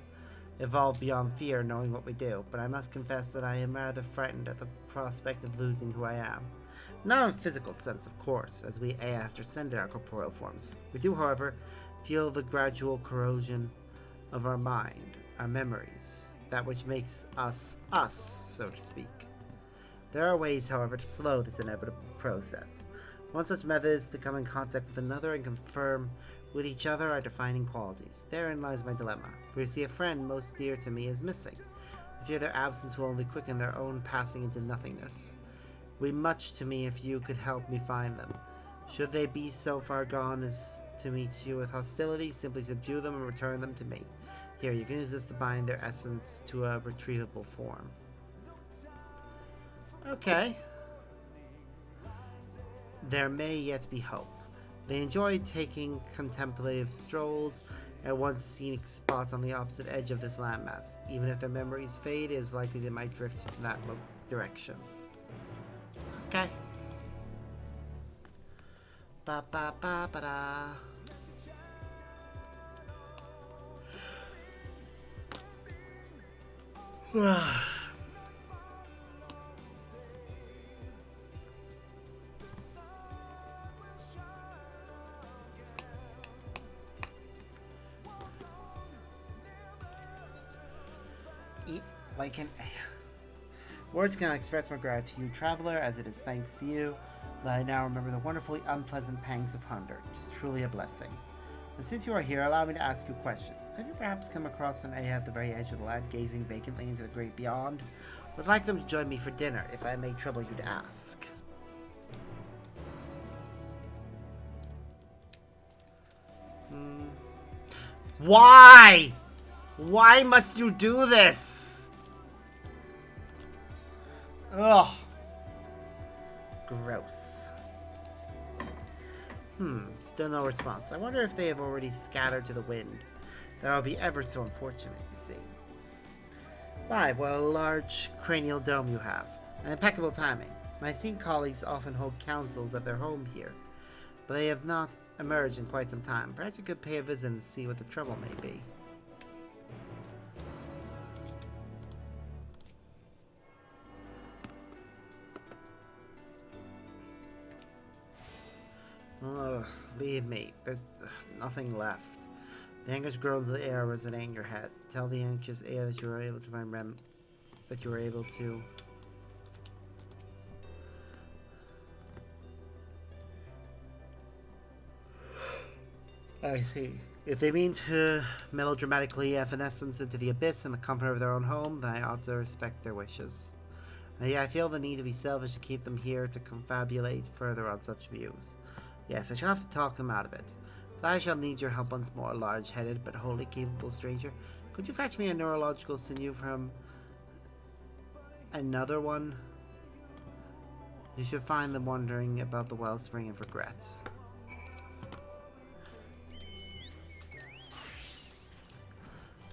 evolved beyond fear knowing what we do, but I must confess that I am rather frightened at the prospect of losing who I am. Not in a physical sense, of course, as we have transcended our corporeal forms. We do, however, feel the gradual corrosion of our mind, our memories, that which makes us us, so to speak. There are ways, however, to slow this inevitable process. One such method is to come in contact with another and confirm with each other our defining qualities. Therein lies my dilemma. For you see, a friend most dear to me is missing. I fear their absence will only quicken their own passing into nothingness. It would be much to me if you could help me find them. Should they be so far gone as to meet you with hostility, simply subdue them and return them to me. Here, you can use this to bind their essence to a retrievable form. Okay. There may yet be hope. They enjoy taking contemplative strolls at once scenic spots on the opposite edge of this landmass. Even if their memories fade, it is likely they might drift in that direction. Okay. Ba ba ba ba da. Eat like an... Words cannot express my gratitude, traveler, as it is thanks to you that I now remember the wonderfully unpleasant pangs of hunger. It is truly a blessing. And since you are here, allow me to ask you a question. Have you perhaps come across an Aya at the very edge of the land, gazing vacantly into the great beyond? Would like them to join me for dinner, if I may trouble you to ask. Why? Why must you do this? Ugh. Gross. Still no response. I wonder if they have already scattered to the wind. That would be ever so unfortunate, you see. Why, what a large cranial dome you have. And impeccable timing. My esteemed colleagues often hold councils at their home here, but they have not emerged in quite some time. Perhaps you could pay a visit and see what the trouble may be. Ugh, leave me. There's nothing left. The anguish groans in the air resonate in your head. Tell the anxious air that you were able to find that you were able to. I see. If they mean to melodramatically evanescence into the abyss in the comfort of their own home, then I ought to respect their wishes. And yet I feel the need to be selfish to keep them here to confabulate further on such views. Yes, I shall have to talk them out of it. But I shall need your help once more, large-headed but wholly capable stranger. Could you fetch me a neurological sinew from another one? You should find them wondering about the wellspring of regret.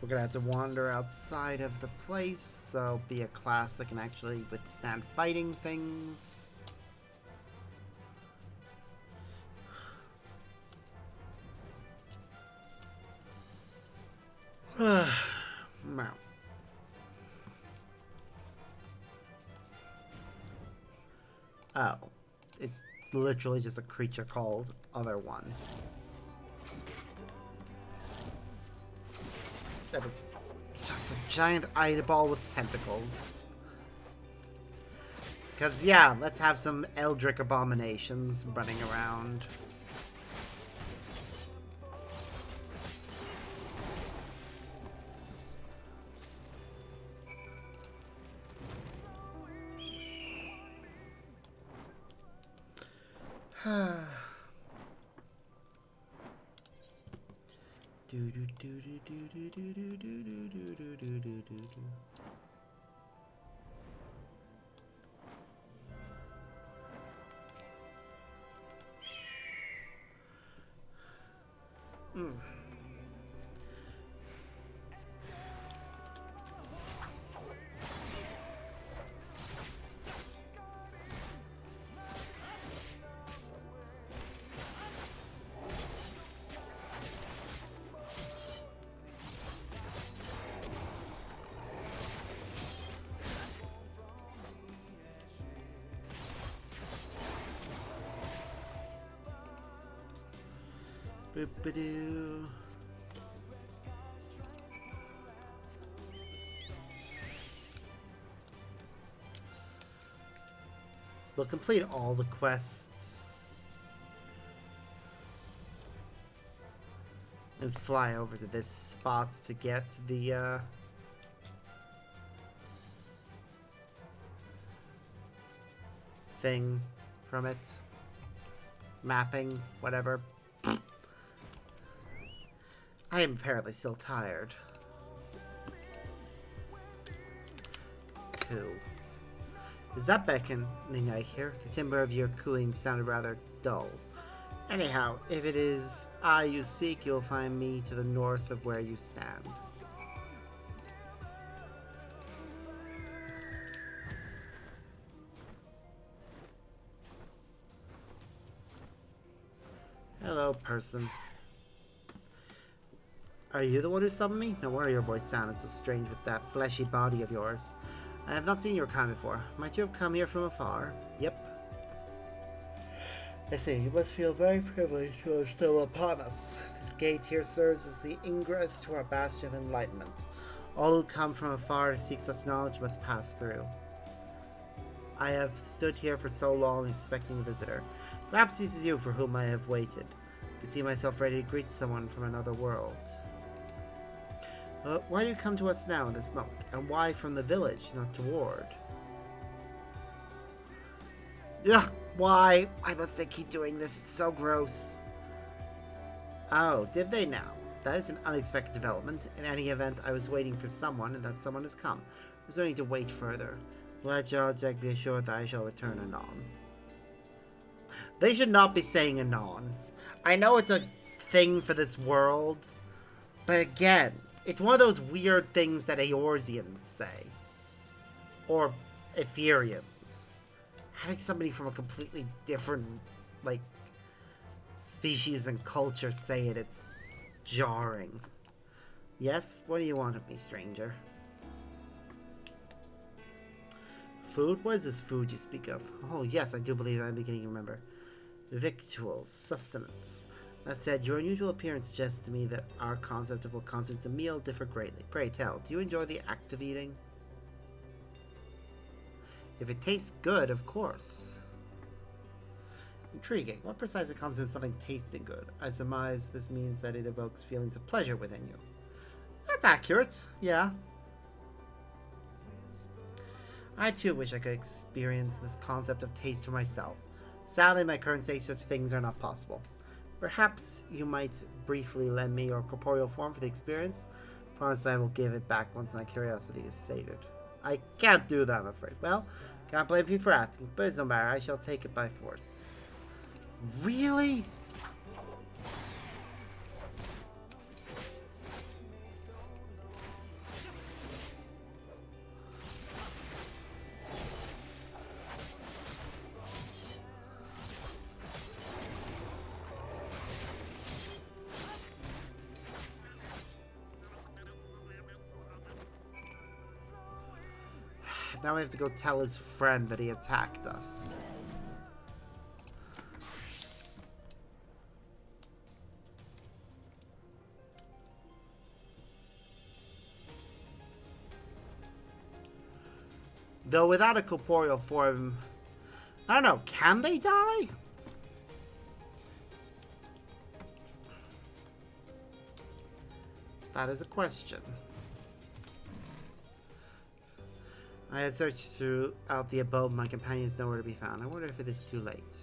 We're gonna have to wander outside of the place, so be a class that can actually withstand fighting things. Wow. Oh. It's literally just a creature called Other One. That is just a giant eyeball with tentacles. Because, yeah, let's have some Eldritch abominations running around. Boop-a-doo. We'll complete all the quests and fly over to this spot to get the thing from it. Mapping, whatever. I am apparently still tired. Cool. Is that beckoning I hear? The timbre of your cooing sounded rather dull. Anyhow, if it is I you seek, you'll find me to the north of where you stand. Hello, person. Are you the one who summoned me? No wonder your voice sounded so strange with that fleshy body of yours. I have not seen your kind before. Might you have come here from afar? Yep. I see, you must feel very privileged to have still upon us. This gate here serves as the ingress to our bastion of enlightenment. All who come from afar to seek such knowledge must pass through. I have stood here for so long expecting a visitor. Perhaps this is you for whom I have waited. I can see myself ready to greet someone from another world. Why do you come to us now in this moment? And why from the village, not toward? Ugh, why? Why must they keep doing this? It's so gross. Oh, did they now? That is an unexpected development. In any event, I was waiting for someone, and that someone has come. There's no need to wait further. Let your Jack be assured that I shall return anon. They should not be saying anon. I know it's a thing for this world, but again, it's one of those weird things that Eorzeans say. Or Ethereans. Having somebody from a completely different, like, species and culture say it, it's jarring. Yes, what do you want of me, stranger? Food? What is this food you speak of? Oh, yes, I do believe I'm beginning to remember. Victuals, sustenance. That said, your unusual appearance suggests to me that our concept of what constitutes a meal differ greatly. Pray tell, do you enjoy the act of eating? If it tastes good, of course. Intriguing. What precisely constitutes something tasting good? I surmise this means that it evokes feelings of pleasure within you. That's accurate, yeah. I too wish I could experience this concept of taste for myself. Sadly, in my current state, such things are not possible. Perhaps you might briefly lend me your corporeal form for the experience. Promise I will give it back once my curiosity is sated. I can't do that, I'm afraid. Well, can't blame you for asking, but it's no matter. I shall take it by force. Really? Now we have to go tell his friend that he attacked us. Though without a corporeal form, I don't know, can they die? That is a question. I had searched throughout the abode, my companions nowhere to be found. I wonder if it is too late.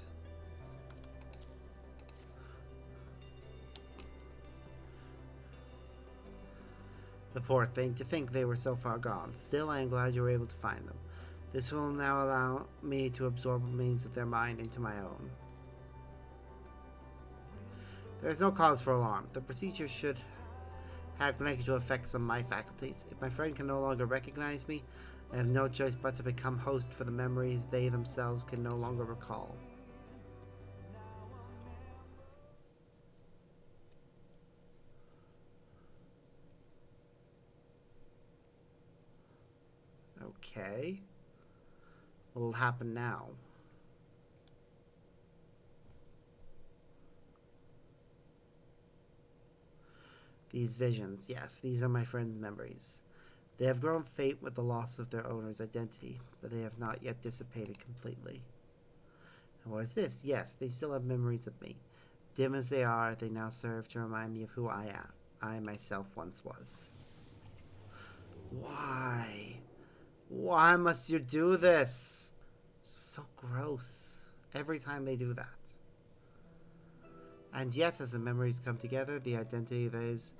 The poor thing, to think they were so far gone. Still, I am glad you were able to find them. This will now allow me to absorb remains of their mind into my own. There is no cause for alarm. The procedure should have negative effects on my faculties. If my friend can no longer recognize me, I have no choice but to become host for the memories they themselves can no longer recall. Okay. What will happen now? These visions, yes, these are my friend's memories. They have grown faint with the loss of their owner's identity, but they have not yet dissipated completely. And what is this? Yes, they still have memories of me. Dim as they are, they now serve to remind me of who I am. I myself once was. Why? Why must you do this? So gross. Every time they do that. And yet, as the memories come together, the identity that is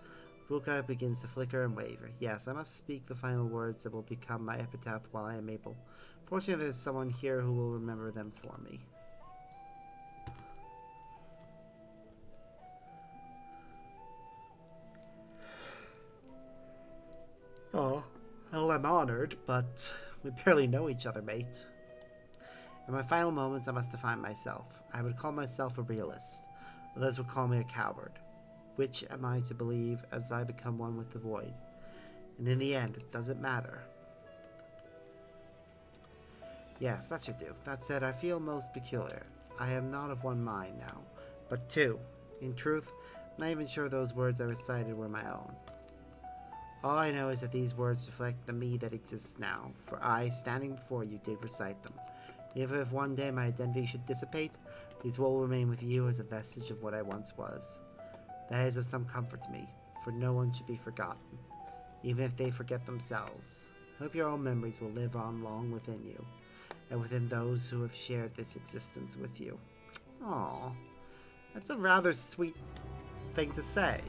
Ruka begins to flicker and waver. Yes, I must speak the final words that will become my epitaph while I am able. Fortunately, there's someone here who will remember them for me. Oh, well, I'm honored, but we barely know each other, mate. In my final moments, I must define myself. I would call myself a realist. Others would call me a coward. Which am I to believe as I become one with the void? And in the end, it doesn't matter. Yes, that should do. That said, I feel most peculiar. I am not of one mind now, but two. In truth, I'm not even sure those words I recited were my own. All I know is that these words reflect the me that exists now, for I, standing before you, did recite them. Even if one day my identity should dissipate, these will remain with you as a vestige of what I once was. That is of some comfort to me, for no one should be forgotten, even if they forget themselves. I hope your own memories will live on long within you, and within those who have shared this existence with you. Aww, that's a rather sweet thing to say.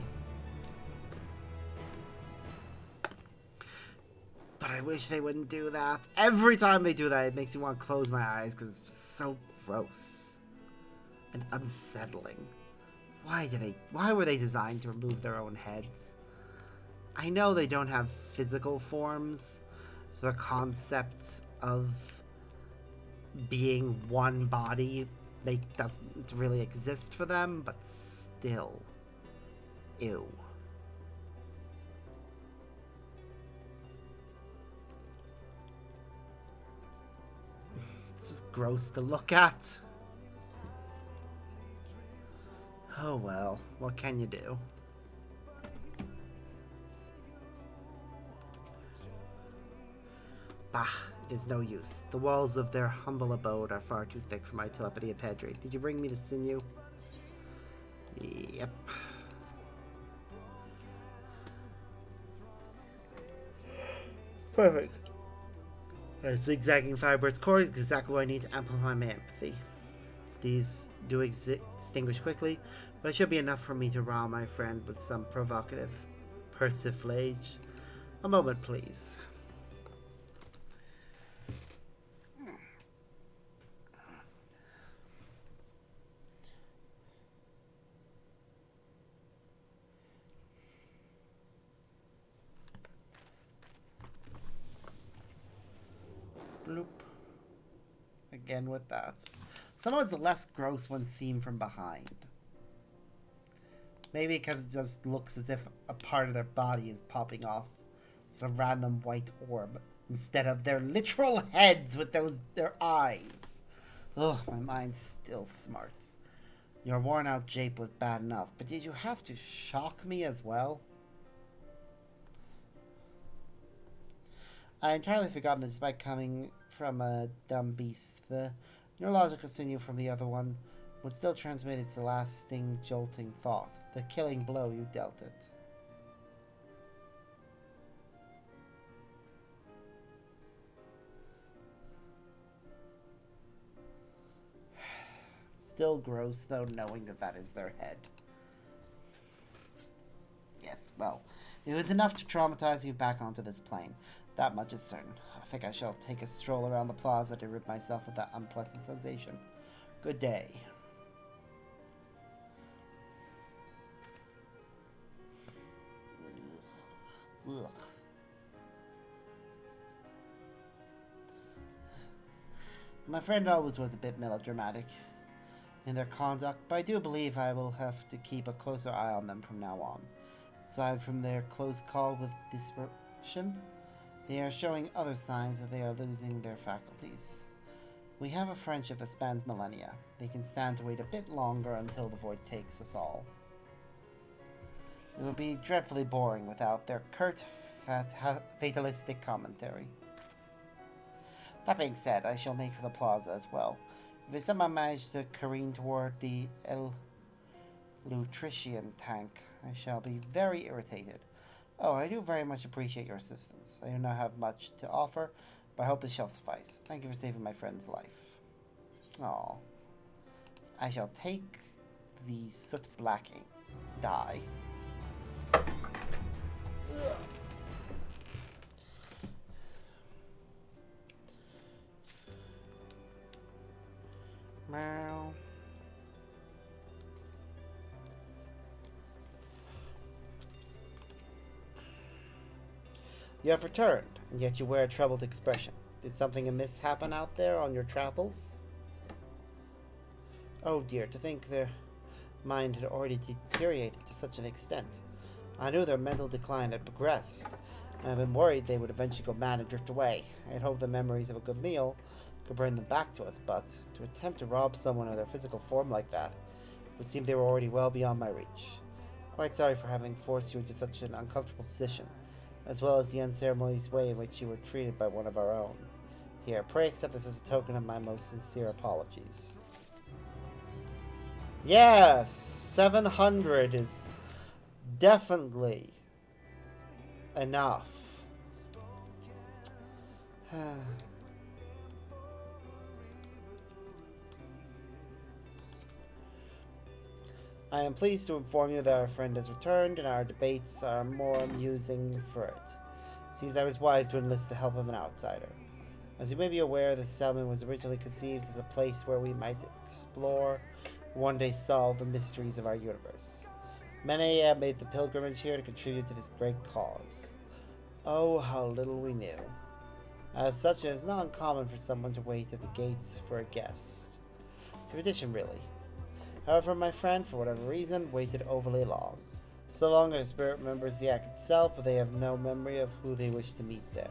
But I wish they wouldn't do that. Every time they do that, it makes me want to close my eyes, because it's just so gross and unsettling. Why were they designed to remove their own heads? I know they don't have physical forms, so the concept of being one body doesn't really exist for them, but still. Ew. It's just gross to look at. Oh well, what can you do? Bah, it is no use. The walls of their humble abode are far too thick for my telepathy and pedantry. Did you bring me the sinew? Yep. Perfect. Zigzagging fibrous cord is exactly what I need to amplify my empathy. These do extinguish quickly, but it should be enough for me to rile my friend with some provocative persiflage. A moment, please. Bloop. Again with that. Somehow it's less gross when seen from behind. Maybe because it just looks as if a part of their body is popping off. Just a random white orb. Instead of their literal heads with their eyes. Ugh, my mind's still smart. Your worn out jape was bad enough, but did you have to shock me as well? I entirely forgotten this despite coming from a dumb beast. The neurological sinew from the other one would still transmit its lasting, jolting thought. The killing blow you dealt it. Still gross, though, knowing that that is their head. Yes, well, it was enough to traumatize you back onto this plane. That much is certain. I think I shall take a stroll around the plaza to rid myself of that unpleasant sensation. Good day. Ugh. My friend always was a bit melodramatic in their conduct, but I do believe I will have to keep a closer eye on them from now on. Aside from their close call with dispersion, they are showing other signs that they are losing their faculties. We have a friendship that spans millennia. They can stand to wait a bit longer until the void takes us all. It would be dreadfully boring without their curt, fatalistic commentary. That being said, I shall make for the plaza as well. If they somehow manage to careen toward the Lutrician tank, I shall be very irritated. Oh, I do very much appreciate your assistance. I do not have much to offer, but I hope this shall suffice. Thank you for saving my friend's life. Aw. I shall take the soot blacking dye. Meow. You have returned, and yet you wear a troubled expression. Did something amiss happen out there on your travels? Oh dear, to think their mind had already deteriorated to such an extent. I knew their mental decline had progressed, and I've been worried they would eventually go mad and drift away. I had hoped the memories of a good meal could bring them back to us, but to attempt to rob someone of their physical form like that would seem they were already well beyond my reach. Quite sorry for having forced you into such an uncomfortable position, as well as the unceremonious way in which you were treated by one of our own. Here, pray accept this as a token of my most sincere apologies. Yes, 700 is definitely enough. I am pleased to inform you that our friend has returned, and our debates are more amusing for it. It seems I was wise to enlist the help of an outsider. As you may be aware, the settlement was originally conceived as a place where we might explore, one day solve the mysteries of our universe. Many have made the pilgrimage here to contribute to this great cause. Oh, how little we knew. As such, it is not uncommon for someone to wait at the gates for a guest. Tradition, really. However, my friend, for whatever reason, waited overly long. So long as spirit remembers the act itself, but they have no memory of who they wish to meet there.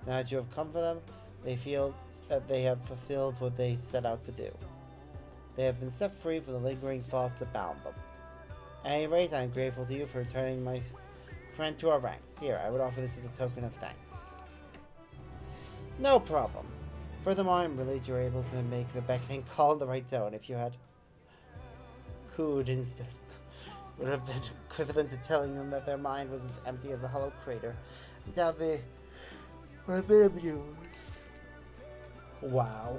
Now that you have come for them, they feel that they have fulfilled what they set out to do. They have been set free from the lingering thoughts that bound them. At any rate, I am grateful to you for returning my friend to our ranks. Here, I would offer this as a token of thanks. No problem. Furthermore, I'm relieved you were able to make the beckoning call in the right tone. If you had cooed instead of would have been equivalent to telling them that their mind was as empty as a hollow crater. I doubt they would have been amused. Wow.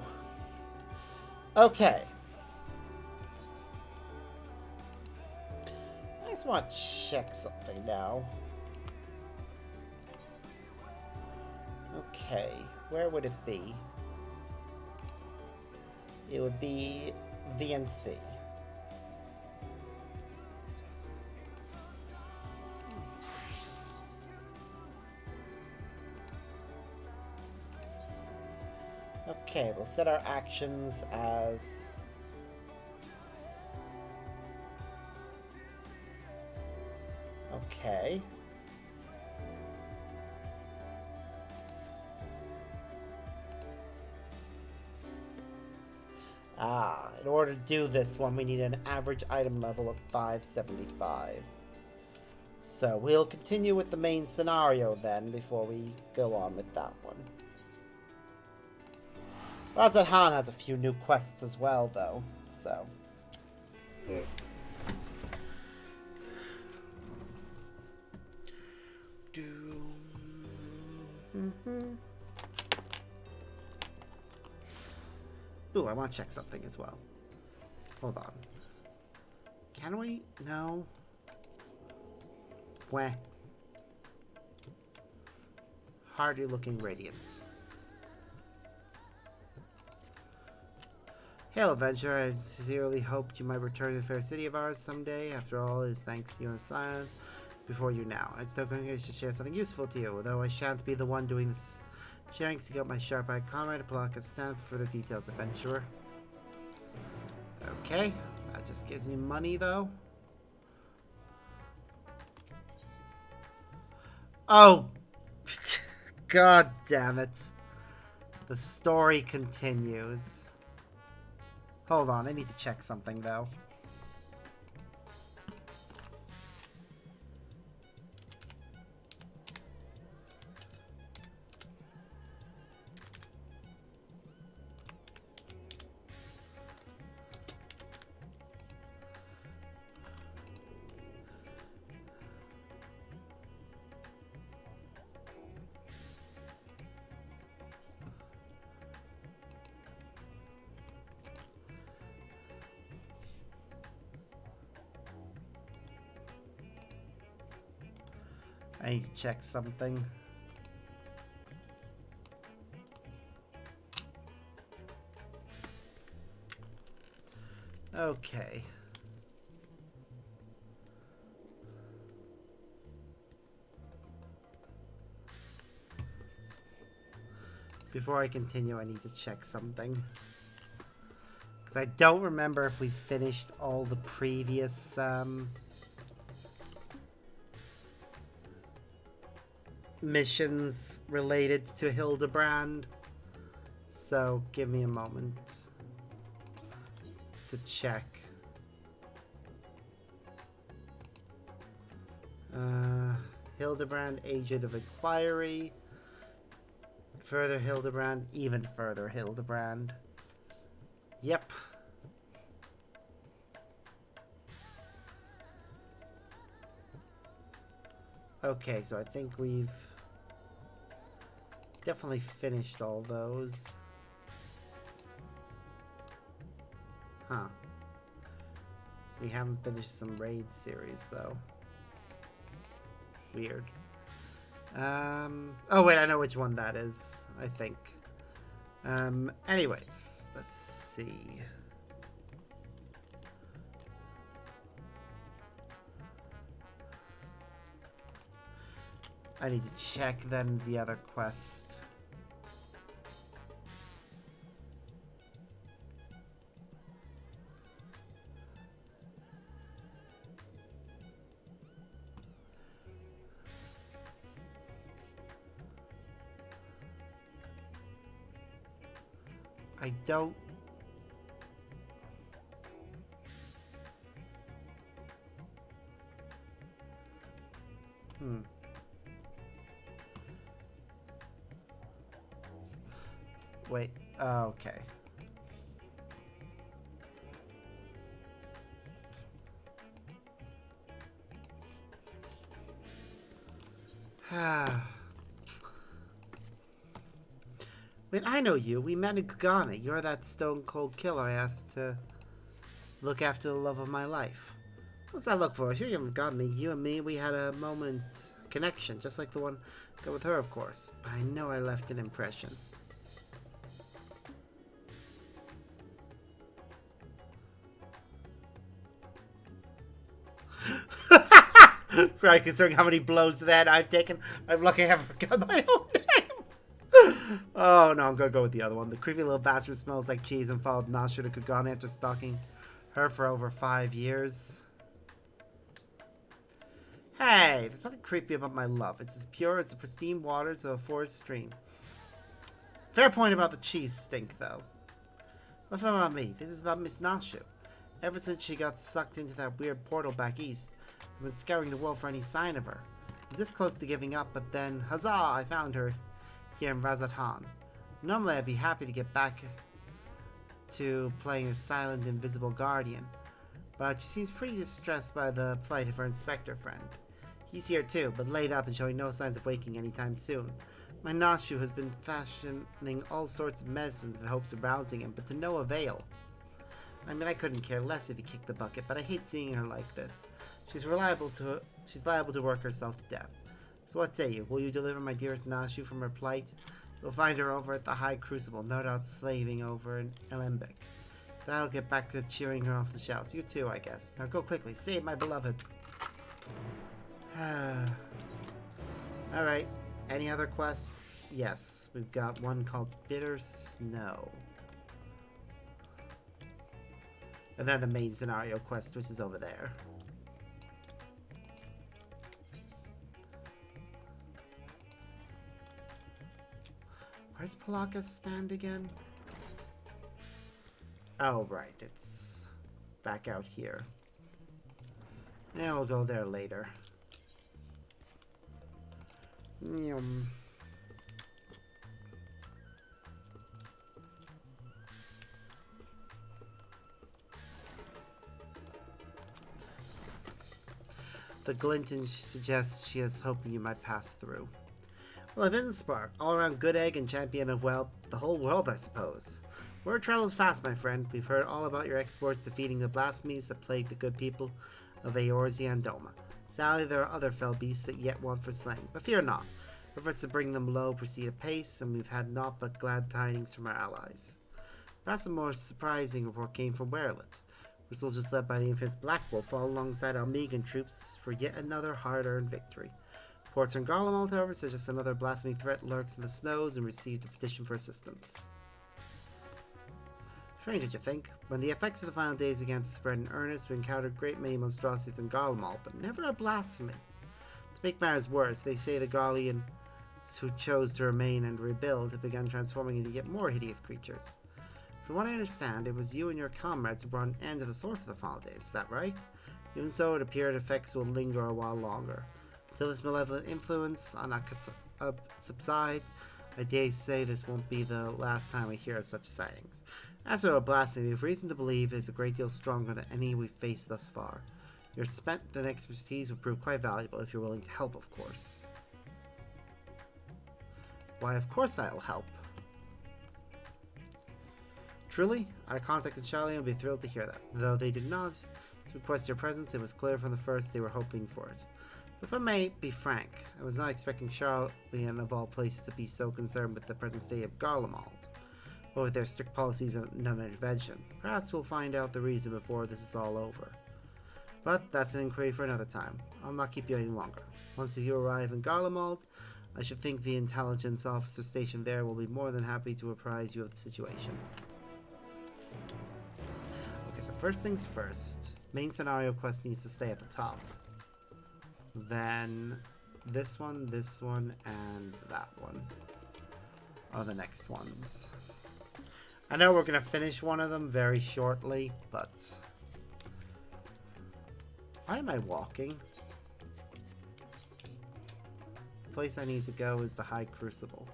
Okay. I just want to check something now. Okay, where would it be? It would be VNC. Okay, we'll set our actions as... Okay. In order to do this one, we need an average item level of 575. So we'll continue with the main scenario then, before we go on with that one. Razat Han has a few new quests as well, though, so... Ooh, I want to check something as well. Hold on. Can we? No. Where? Hardly looking radiant. Hail, adventurer. I sincerely hoped you might return to the fair city of ours someday. After all, it is thanks to you and Silence before you now. It's still going to share something useful to you, though I shan't be the one doing this sharing. Seek out my sharp-eyed comrade to pull out a stamp for further details, adventurer. Okay, that just gives me money, though. Oh! God damn it. The story continues. Hold on, I need to check something, though. I need to check something. Okay. Before I continue, I need to check something. Because I don't remember if we finished all the previous, missions related to Hildebrand. So, give me a moment to check. Hildebrand, Agent of Inquiry. Further Hildebrand, even further Hildebrand. Yep. Okay, so I think we've definitely finished all those. Huh. We haven't finished some raid series, though. Weird. Oh wait, I know which one that is, I think. Anyways, let's see. I need to check then the other quest. I don't... Wait, okay. Wait, I know you. We met in Kagane. You're that stone-cold killer I asked to look after the love of my life. What's that look for? Sure you haven't got me. You and me, we had a moment connection, just like the one got with her, of course. But I know I left an impression. Right, considering how many blows to that I've taken, I'm lucky I haven't forgotten my own name. Oh no, I'm gonna go with the other one. The creepy little bastard smells like cheese and followed Nasha to Kagane after stalking her for over 5 years. Hey, there's nothing creepy about my love. It's as pure as the pristine waters of a forest stream. Fair point about the cheese stink, though. What's about me? This is about Miss Nashu. Ever since she got sucked into that weird portal back east, I've been scouring the world for any sign of her. I was this close to giving up, but then, huzzah, I found her here in Razatan. Normally I'd be happy to get back to playing a silent, invisible guardian, but she seems pretty distressed by the plight of her inspector friend. He's here too, but laid up and showing no signs of waking anytime soon. My Nashu has been fashioning all sorts of medicines in hopes of rousing him, but to no avail. I mean, I couldn't care less if he kicked the bucket, but I hate seeing her like this. She's liable to work herself to death. So what say you? Will you deliver my dearest Nashu from her plight? You'll find her over at the High Crucible, no doubt slaving over in Elembek. That'll get back to cheering her off the shelves. You too, I guess. Now go quickly, save my beloved. Alright, any other quests? Yes, we've got one called Bitter Snow. And then the main scenario quest, which is over there. Where's Palaka's stand again? Oh, right, it's back out here. Yeah, we'll go there later. The Glinton suggests she is hoping you might pass through. Well, I've Spark, all-around good egg and champion of, well, the whole world, I suppose. Word travels fast, my friend. We've heard all about your exploits defeating the blasphemies that plague the good people of Eorzea and Doma. Sadly, there are other fell beasts that yet want for slaying, but fear not. Efforts to bring them low proceed apace, and we've had naught but glad tidings from our allies. Perhaps a more surprising report came from Werlet, where soldiers led by the infamous Black Wolf fought alongside Almegan troops for yet another hard-earned victory. Reports from Garlemald, however, suggests another blasphemy threat lurks in the snows and received a petition for assistance. Strange, don't you think? When the effects of the final days began to spread in earnest, we encountered great many monstrosities in Garlemald, but never a blasphemy. To make matters worse, they say the Garleans who chose to remain and rebuild have begun transforming into yet more hideous creatures. From what I understand, it was you and your comrades who brought an end to the source of the final days, is that right? Even so, it appeared effects will linger a while longer. Until this malevolent influence on Akasa subsides, I dare say this won't be the last time we hear of such sightings. As for a blasphemy, we have reason to believe it is a great deal stronger than any we've faced thus far. Your spent and expertise will prove quite valuable if you're willing to help, of course. Why, of course I'll help. Truly, our contact in Charlie will be thrilled to hear that. Though they did not request your presence, it was clear from the first they were hoping for it. If I may be frank, I was not expecting Charlian of all places to be so concerned with the present state of Garlemald, or with their strict policies of non-intervention. Perhaps we'll find out the reason before this is all over. But that's an inquiry for another time. I'll not keep you any longer. Once you arrive in Garlemald, I should think the intelligence officer stationed there will be more than happy to apprise you of the situation. Okay, so first things first. Main scenario quest needs to stay at the top. Then this one, and that one are the next ones. I know we're going to finish one of them very shortly, but... Why am I walking? The place I need to go is the High Crucible.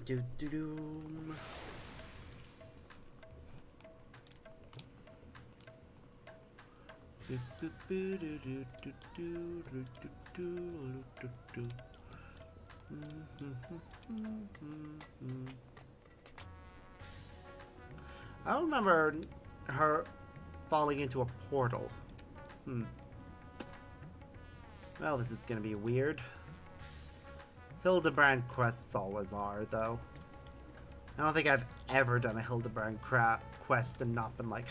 Do-do-doom. I don't remember her falling into a portal. Well, this is gonna be weird. Hildebrand quests always are, though. I don't think I've ever done a Hildebrand quest and not been like,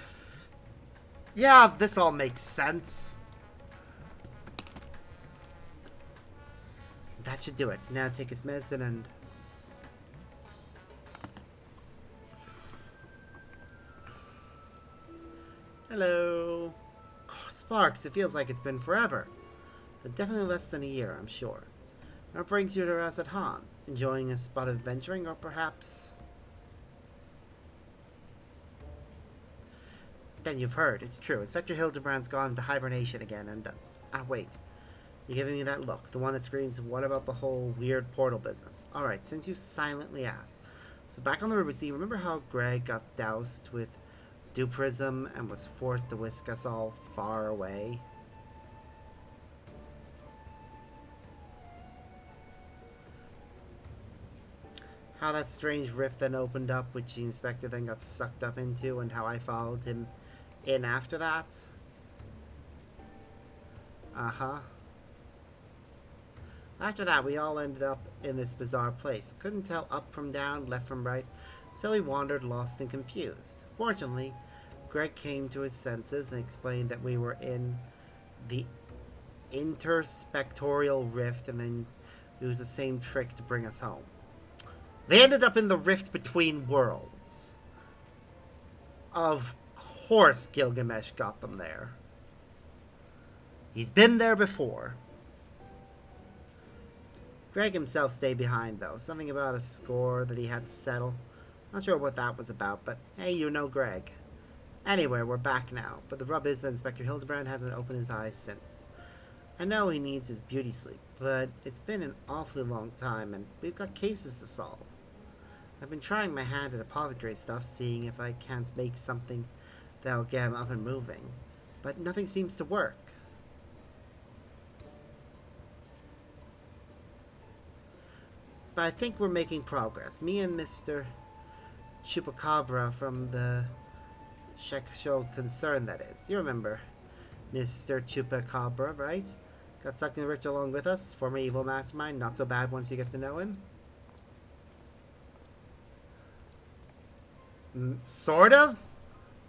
yeah, this all makes sense. That should do it. Now take his medicine and... Hello. Oh, Sparks, it feels like it's been forever. But definitely less than a year, I'm sure. What brings you to Razat Han? Enjoying a spot of adventuring, or perhaps... Then you've heard. It's true. Inspector Hildebrand's gone into hibernation again, and... wait. You're giving me that look. The one that screams, what about the whole weird portal business? Alright, since you silently asked. So back on the river sea, remember how Greg got doused with dew prism and was forced to whisk us all far away? How that strange rift then opened up, which the inspector then got sucked up into, and how I followed him in after that? Uh-huh. After that, we all ended up in this bizarre place. Couldn't tell up from down, left from right, so we wandered lost and confused. Fortunately, Greg came to his senses and explained that we were in the interspectorial rift and then used the same trick to bring us home. They ended up in the rift between worlds. Of course Gilgamesh got them there. He's been there before. Greg himself stayed behind, though. Something about a score that he had to settle. Not sure what that was about, but hey, you know Greg. Anyway, we're back now, but the rub is that Inspector Hildebrand hasn't opened his eyes since. I know he needs his beauty sleep, but it's been an awfully long time, and we've got cases to solve. I've been trying my hand at apothecary stuff, seeing if I can't make something that'll get him up and moving, but nothing seems to work. But I think we're making progress. Me and Mr. Chupacabra from the Show Concern, that is. You remember Mr. Chupacabra, right? Got stuck in the rift along with us. Former evil mastermind. Not so bad once you get to know him. Sort of?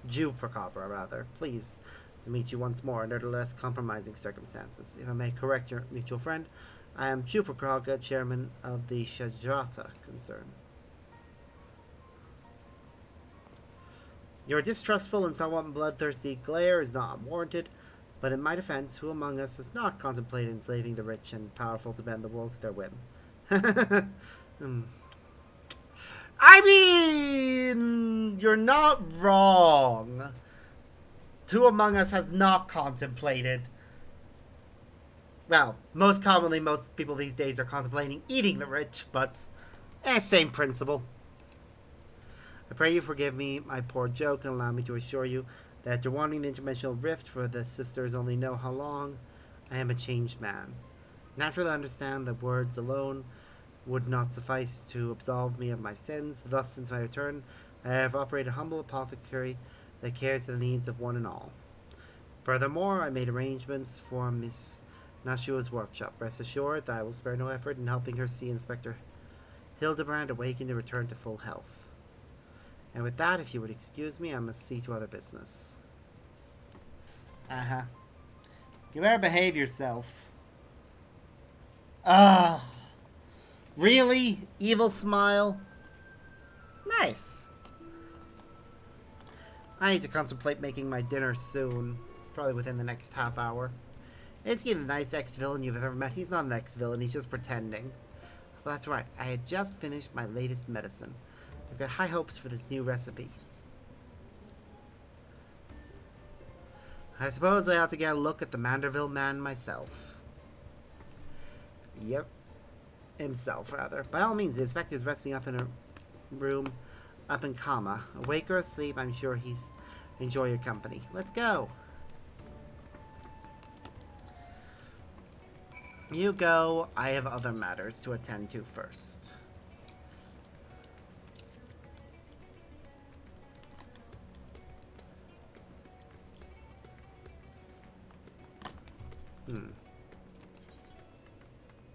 Chupacabra, rather. Pleased to meet you once more under the less compromising circumstances. If I may correct your mutual friend, I am Chupacabra, chairman of the Shajata Concern. Your distrustful and somewhat bloodthirsty glare is not unwarranted, but in my defense, who among us has not contemplated enslaving the rich and powerful to bend the world to their whim? I mean, you're not wrong. Who among us has not contemplated? Well, most commonly, most people these days are contemplating eating the rich, but same principle. I pray you forgive me my poor joke and allow me to assure you that after wanting the interdimensional rift for the sisters only know how long, I am a changed man. Naturally, I understand that words alone would not suffice to absolve me of my sins. Thus, since my return, I have operated a humble apothecary that cares for the needs of one and all. Furthermore, I made arrangements for Miss Nashua's workshop. Rest assured that I will spare no effort in helping her see Inspector Hildebrand awaken to return to full health. And with that, if you would excuse me, I must see to other business. Uh-huh. You better behave yourself. Ugh. Really? Evil smile? Nice. I need to contemplate making my dinner soon. Probably within the next half hour. Is he the nice ex-villain you've ever met? He's not an ex-villain, he's just pretending. Well, that's right, I had just finished my latest medicine. I've got high hopes for this new recipe. I suppose I ought to get a look at the Manderville man myself. Yep. Himself, rather. By all means, the inspector's resting up in a room up in coma. Awake or asleep, I'm sure he's enjoy your company. Let's go. You go. I have other matters to attend to first.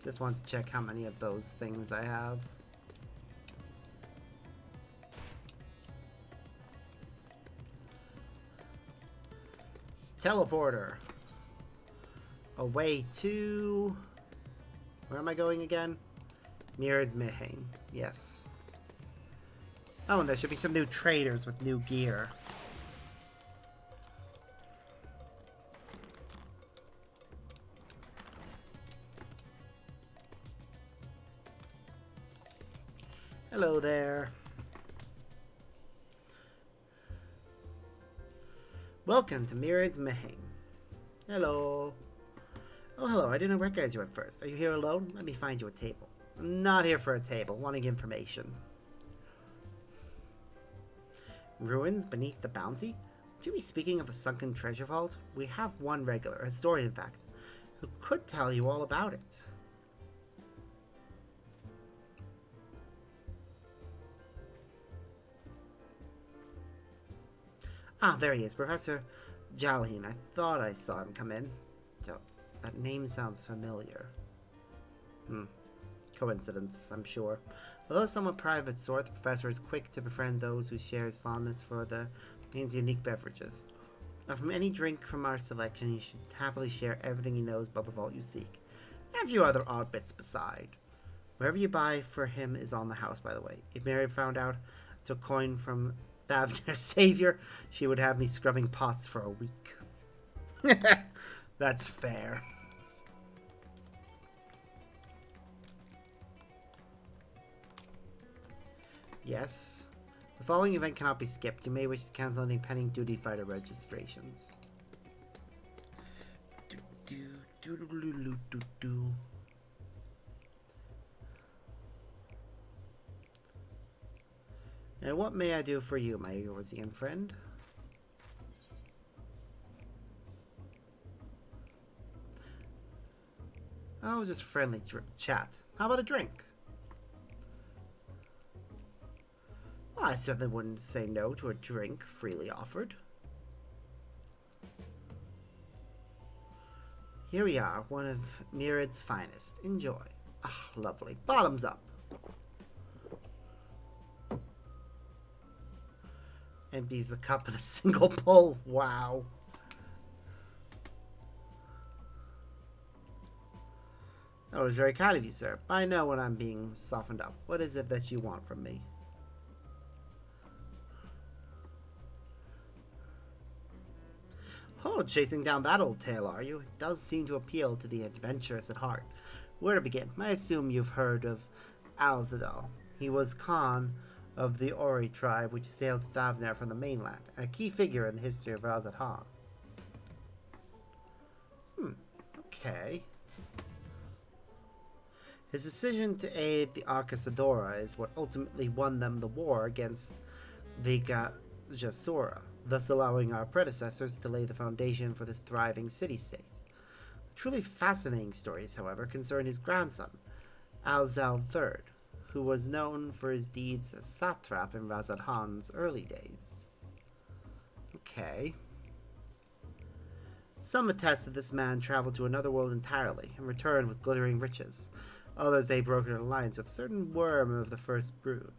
Just want to check how many of those things I have. Teleporter. Away to... Where am I going again? Mirrod's Mihane. Yes. Oh, and there should be some new traders with new gear. Hello there. Welcome to Mirrod's Mihane. Hello. Oh, hello. I didn't recognize you at first. Are you here alone? Let me find you a table. I'm not here for a table. Wanting information. Ruins beneath the bounty? Should we be speaking of the sunken treasure vault? We have one regular, a historian in fact, who could tell you all about it. Ah, there he is, Professor Jalheen. I thought I saw him come in. That name sounds familiar. Coincidence, I'm sure. Although somewhat private sort, the professor is quick to befriend those who share his fondness for the Maine's unique beverages. Now, from any drink from our selection, he should happily share everything he knows about the vault you seek. And a few other odd bits beside. Wherever you buy for him is on the house, by the way. If Mary found out I took coin from Thavner's savior, she would have me scrubbing pots for a week. That's fair. Yes. The following event cannot be skipped. You may wish to cancel any pending duty fighter registrations. And what may I do for you, my Eorzean friend? Oh, just friendly chat. How about a drink? Well, I certainly wouldn't say no to a drink freely offered. Here we are, one of Mirrod's finest. Enjoy. Ah, lovely. Bottoms up. Empties the cup in a single pull. Wow. That was very kind of you, sir. I know when I'm being softened up. What is it that you want from me? Oh, chasing down that old tale, are you? It does seem to appeal to the adventurous at heart. Where to begin? I assume you've heard of Alzadal. He was Khan of the Ori tribe which sailed to Thavner from the mainland, and a key figure in the history of Razat-Han. Okay. His decision to aid the Arcasadora is what ultimately won them the war against the Gajasura, thus allowing our predecessors to lay the foundation for this thriving city-state. Truly fascinating stories, however, concern his grandson, Alzal III, who was known for his deeds as satrap in Razat-Han's early days. Okay. Some attest that this man traveled to another world entirely and returned with glittering riches. Others they brokered an alliance with a certain worm of the first brood.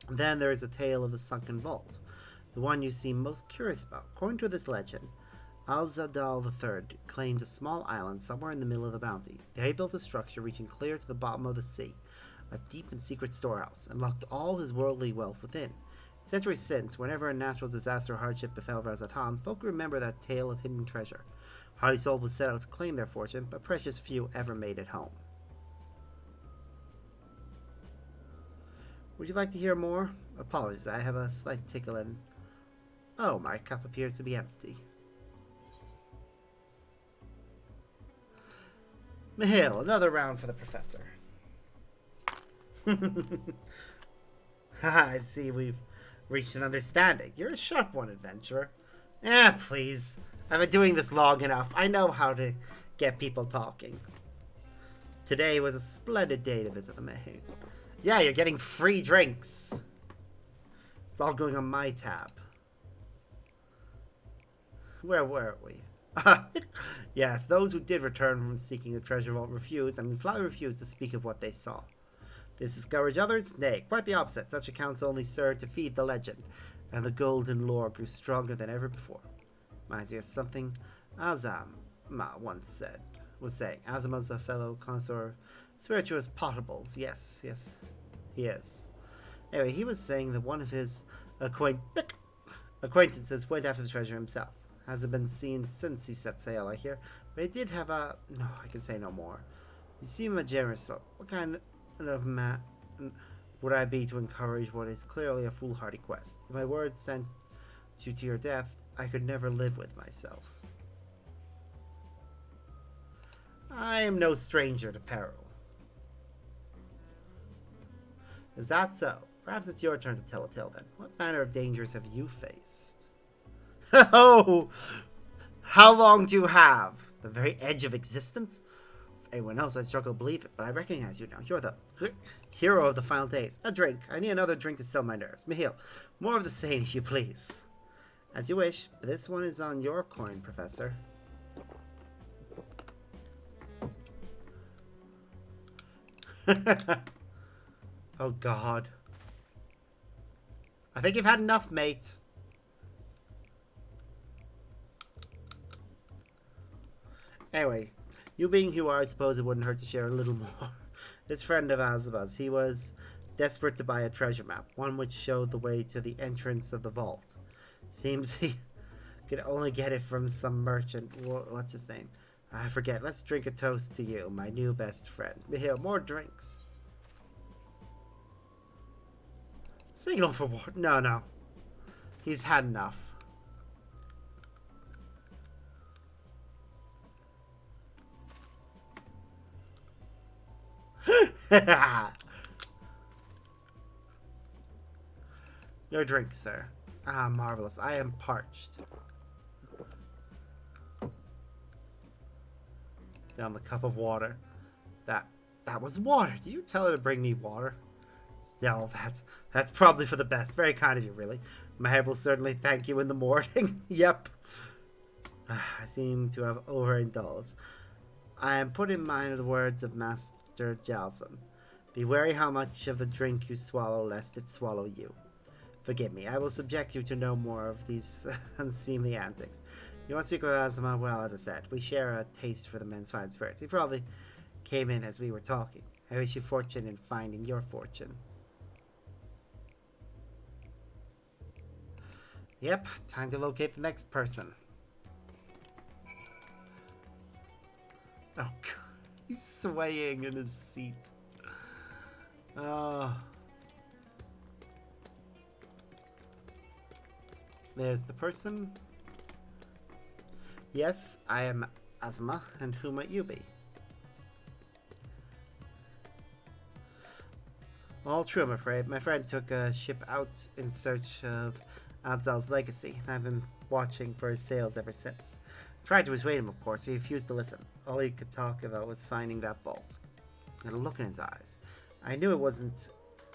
And then there is a tale of the sunken vault, the one you seem most curious about. According to this legend, Alzadal III claimed a small island somewhere in the middle of the bounty. There he built a structure reaching clear to the bottom of the sea, a deep and secret storehouse, and locked all his worldly wealth within. Centuries since, whenever a natural disaster or hardship befell Razat-Han, folk remember that tale of hidden treasure. Hardy souls would set out to claim their fortune, but precious few ever made it home. Would you like to hear more? Apologies, I have a slight tickle in... Oh, my cup appears to be empty. Mihail, another round for the professor. I see we've reached an understanding. You're a sharp one, adventurer. Please. I've been doing this long enough. I know how to get people talking. Today was a splendid day to visit the Mihail. Yeah, you're getting free drinks. It's all going on my tab. Where were we? Yes, those who did return from seeking the treasure vault flatly refused to speak of what they saw. This discouraged others? Nay, quite the opposite. Such accounts only served to feed the legend, and the golden lore grew stronger than ever before. Reminds me of something Azama once was saying. Azama's a fellow connoisseur of spirituous potables. Yes, he is. Anyway, he was saying that one of his acquaintances went after the treasure himself. Hasn't been seen since he set sail, I hear. But he did have a... No, I can say no more. You seem a generous soul. What kind of man would I be to encourage what is clearly a foolhardy quest? If my words sent you to your death, I could never live with myself. I am no stranger to peril. Is that so? Perhaps it's your turn to tell a tale then. What manner of dangers have you faced? Oh! How long do you have? The very edge of existence? For anyone else, I struggle to believe it, but I recognize you now. You're the hero of the final days. A drink. I need another drink to still my nerves. Mihail, more of the same, if you please. As you wish, but this one is on your coin, Professor. Oh, God. I think you've had enough, mate. Anyway, you being who you are, I suppose it wouldn't hurt to share a little more. This friend of Azama's, he was desperate to buy a treasure map, one which showed the way to the entrance of the vault. Seems he could only get it from some merchant. What's his name? I forget. Let's drink a toast to you, my new best friend. Mihail, more drinks. Signal for war. No. He's had enough. Your drink, sir. Ah, marvelous. I am parched. Down the cup of water. That was water. Did you tell her to bring me water? No, that's probably for the best. Very kind of you, really. My head will certainly thank you in the morning. Yep. I seem to have overindulged. I am put in mind of the words of Master Jalson. Be wary how much of the drink you swallow, lest it swallow you. Forgive me, I will subject you to no more of these unseemly antics. You want to speak with Azama? Well, as I said, we share a taste for the men's fine spirits. He probably came in as we were talking. I wish you fortune in finding your fortune. Yep, time to locate the next person. Oh, God. He's swaying in his seat. There's the person. Yes, I am Azama, and who might you be? All true, I'm afraid. My friend took a ship out in search of Azal's legacy, and I've been watching for his sails ever since. Tried to persuade him, of course, but he refused to listen. All he could talk about was finding that vault. And a look in his eyes. I knew it wasn't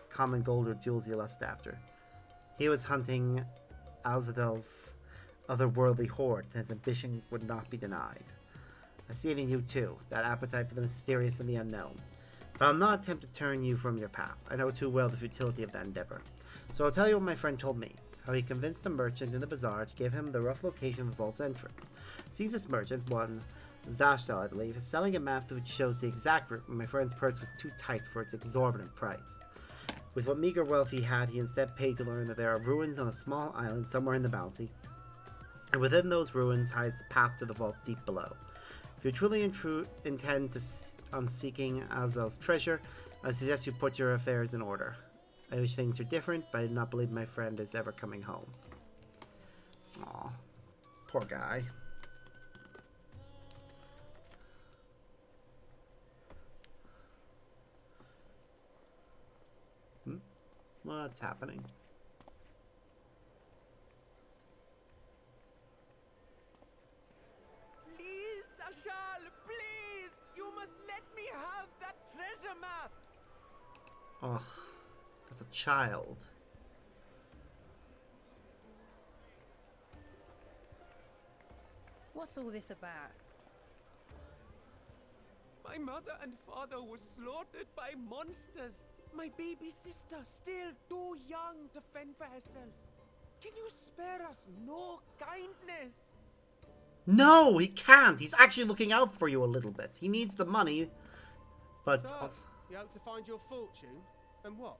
common gold or jewels he lust after. He was hunting Alzadel's otherworldly hoard, and his ambition would not be denied. I see it in you too, that appetite for the mysterious and the unknown. But I'll not attempt to turn you from your path. I know too well the futility of that endeavor. So I'll tell you what my friend told me. How he convinced a merchant in the bazaar to give him the rough location of the vault's entrance. Sees this merchant, one Zashtal, I believe, is selling a map which shows the exact route when my friend's purse was too tight for its exorbitant price. With what meager wealth he had, he instead paid to learn that there are ruins on a small island somewhere in the bounty, And within those ruins hides the path to the vault deep below. If you truly intend on seeking Azel's treasure, I suggest you put your affairs in order. I wish things were different, but I do not believe my friend is ever coming home. Aw, poor guy. What's happening? Please, Ashal, please! You must let me have that treasure map! Oh, that's a child. What's all this about? My mother and father were slaughtered by monsters. My baby sister, still too young to fend for herself. Can you spare us no kindness? No, he can't. He's actually looking out for you a little bit. He needs the money, but... So, also... you hope to find your fortune? And what?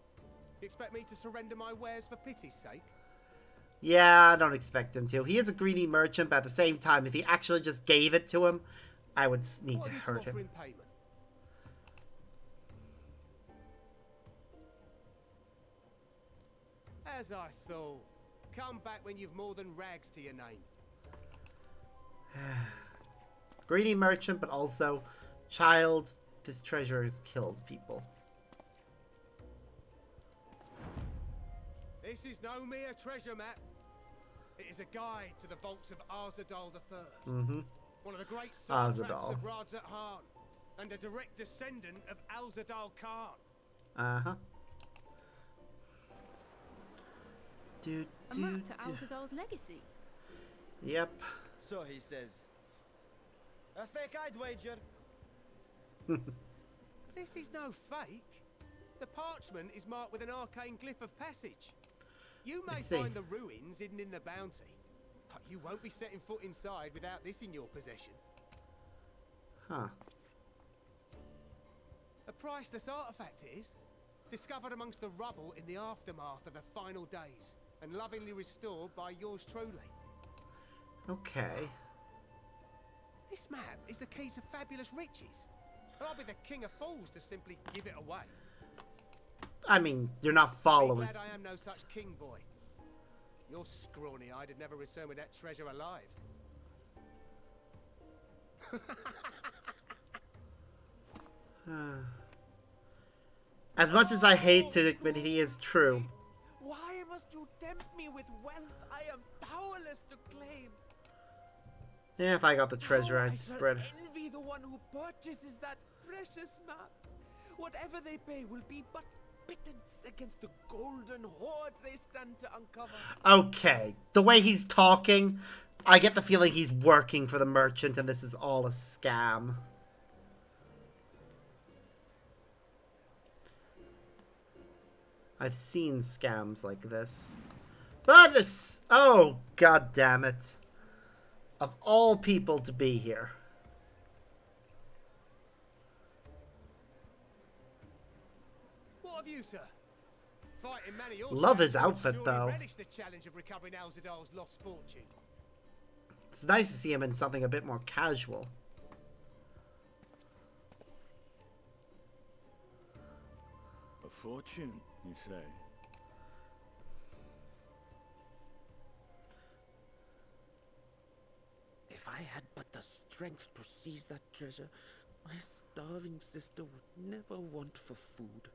You expect me to surrender my wares for pity's sake? Yeah, I don't expect him to. He is a greedy merchant, but at the same time, if he actually just gave it to him, I would need to hurt him. In payment? As I thought. Come back when you've more than rags to your name. Greedy merchant, but also child. This treasure has killed people. This is no mere treasure map. It is a guide to the vaults of Arzadal III. One of the great satraps of Radzat Han, and a direct descendant of Alzadal Khan. Uh-huh. A map to Alzadal's legacy? Yep. So he says. A fake, I'd wager. This is no fake. The parchment is marked with an arcane glyph of passage. You may find the ruins hidden in the bounty, but you won't be setting foot inside without this in your possession. Huh. A priceless artifact it is, discovered amongst the rubble in the aftermath of the final days, and lovingly restored by yours truly. Okay. This map is the key to fabulous riches. I'll be the king of fools to simply give it away. I mean, you're not following. Be glad I am no such king, boy. Your scrawny-eyed would never return with that treasure alive. As much as I hate to admit he is true. Why must you tempt me with wealth I am powerless to claim? Yeah, if I got the treasure, I'd I spread. envy the one who purchases that precious map. Whatever they pay will be but pittance against the golden hoards they stand to uncover. Okay, the way he's talking, I get the feeling he's working for the merchant and this is all a scam. I've seen scams like this. But it's... Oh, god damn it. Of all people to be here. What of you, sir? Fighting many love his outfit, though. relish the challenge of recovering Alzadal's lost fortune. It's nice to see him in something a bit more casual. A fortune, you say? If I had but the strength to seize that treasure, my starving sister would never want for food.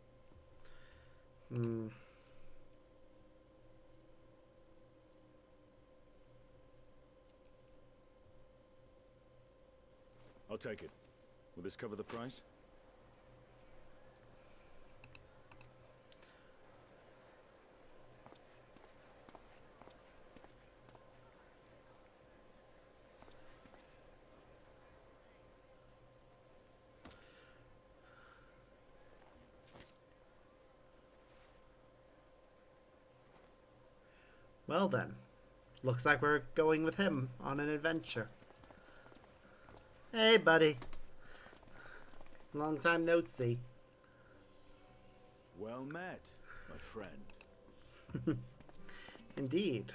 I'll take it. Will this cover the price? Well then, looks like we're going with him on an adventure. Hey buddy. Long time no see. Well met, my friend. Indeed.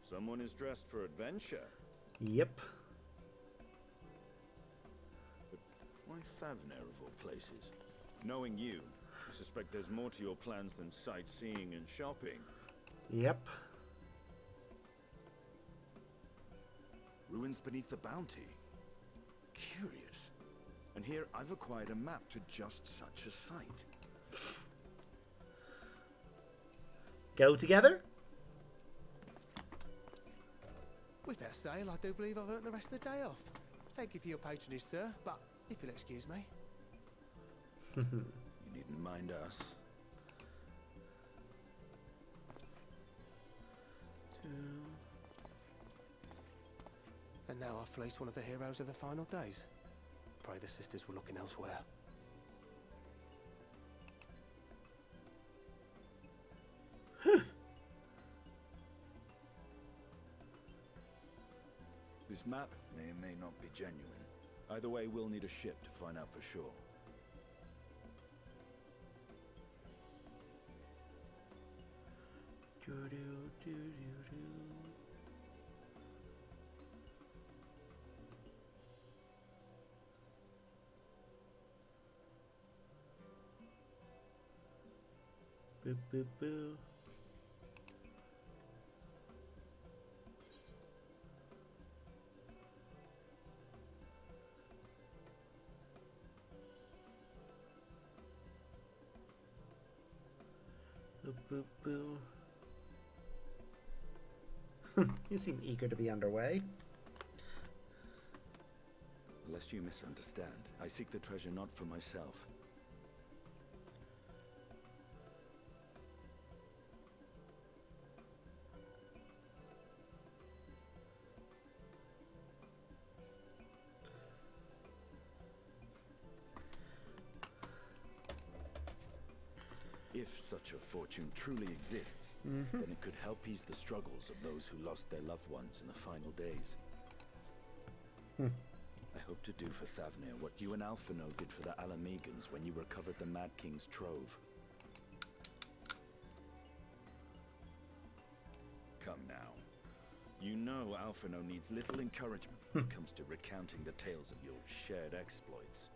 Someone is dressed for adventure. Yep. But why Favner of all places? Knowing you, I suspect there's more to your plans than sightseeing and shopping. Yep. Ruins beneath the bounty. Curious. And here I've acquired a map to just such a site. Go together? With that sale, I do believe I've earned the rest of the day off. Thank you for your patronage, sir, but if you'll excuse me. You needn't mind us. And now I've fleeced one of the heroes of the final days. Pray the sisters were looking elsewhere. This map may or may not be genuine. Either way, we'll need a ship to find out for sure. Boo, boo, boo. Boo, boo, boo. You seem eager to be underway. Lest you misunderstand, I seek the treasure not for myself. If such a fortune truly exists, then it could help ease the struggles of those who lost their loved ones in the final days. I hope to do for Thavnir what you and Alphino did for the Alamegans when you recovered the Mad King's trove. Come now. You know Alphino needs little encouragement when it comes to recounting the tales of your shared exploits.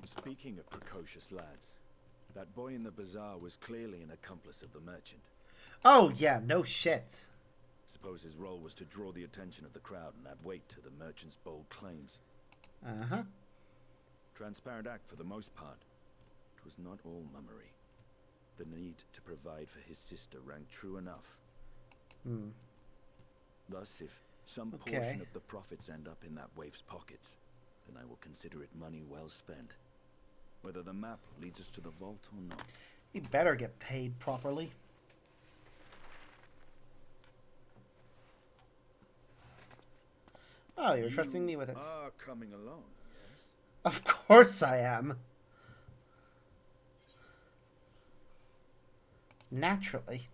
Speaking of precocious lads, that boy in the bazaar was clearly an accomplice of the merchant. Oh, yeah, no shit. Suppose his role was to draw the attention of the crowd and add weight to the merchant's bold claims. Uh-huh. Transparent act for the most part. It was not all mummery. The need to provide for his sister rang true enough. Thus, if some portion of the profits end up in that waif's pockets, then I will consider it money well spent. Whether the map leads us to the vault or not. You better get paid properly. Oh, you're trusting me with it. Ah, coming along, yes? Of course I am. Naturally.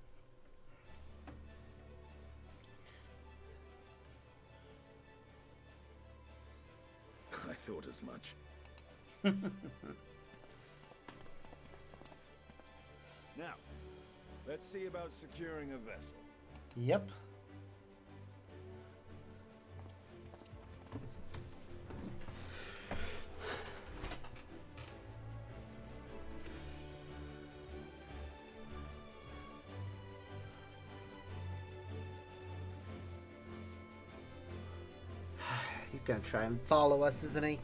I thought as much. Now, let's see about securing a vessel. Yep. He's gonna try and follow us, isn't he?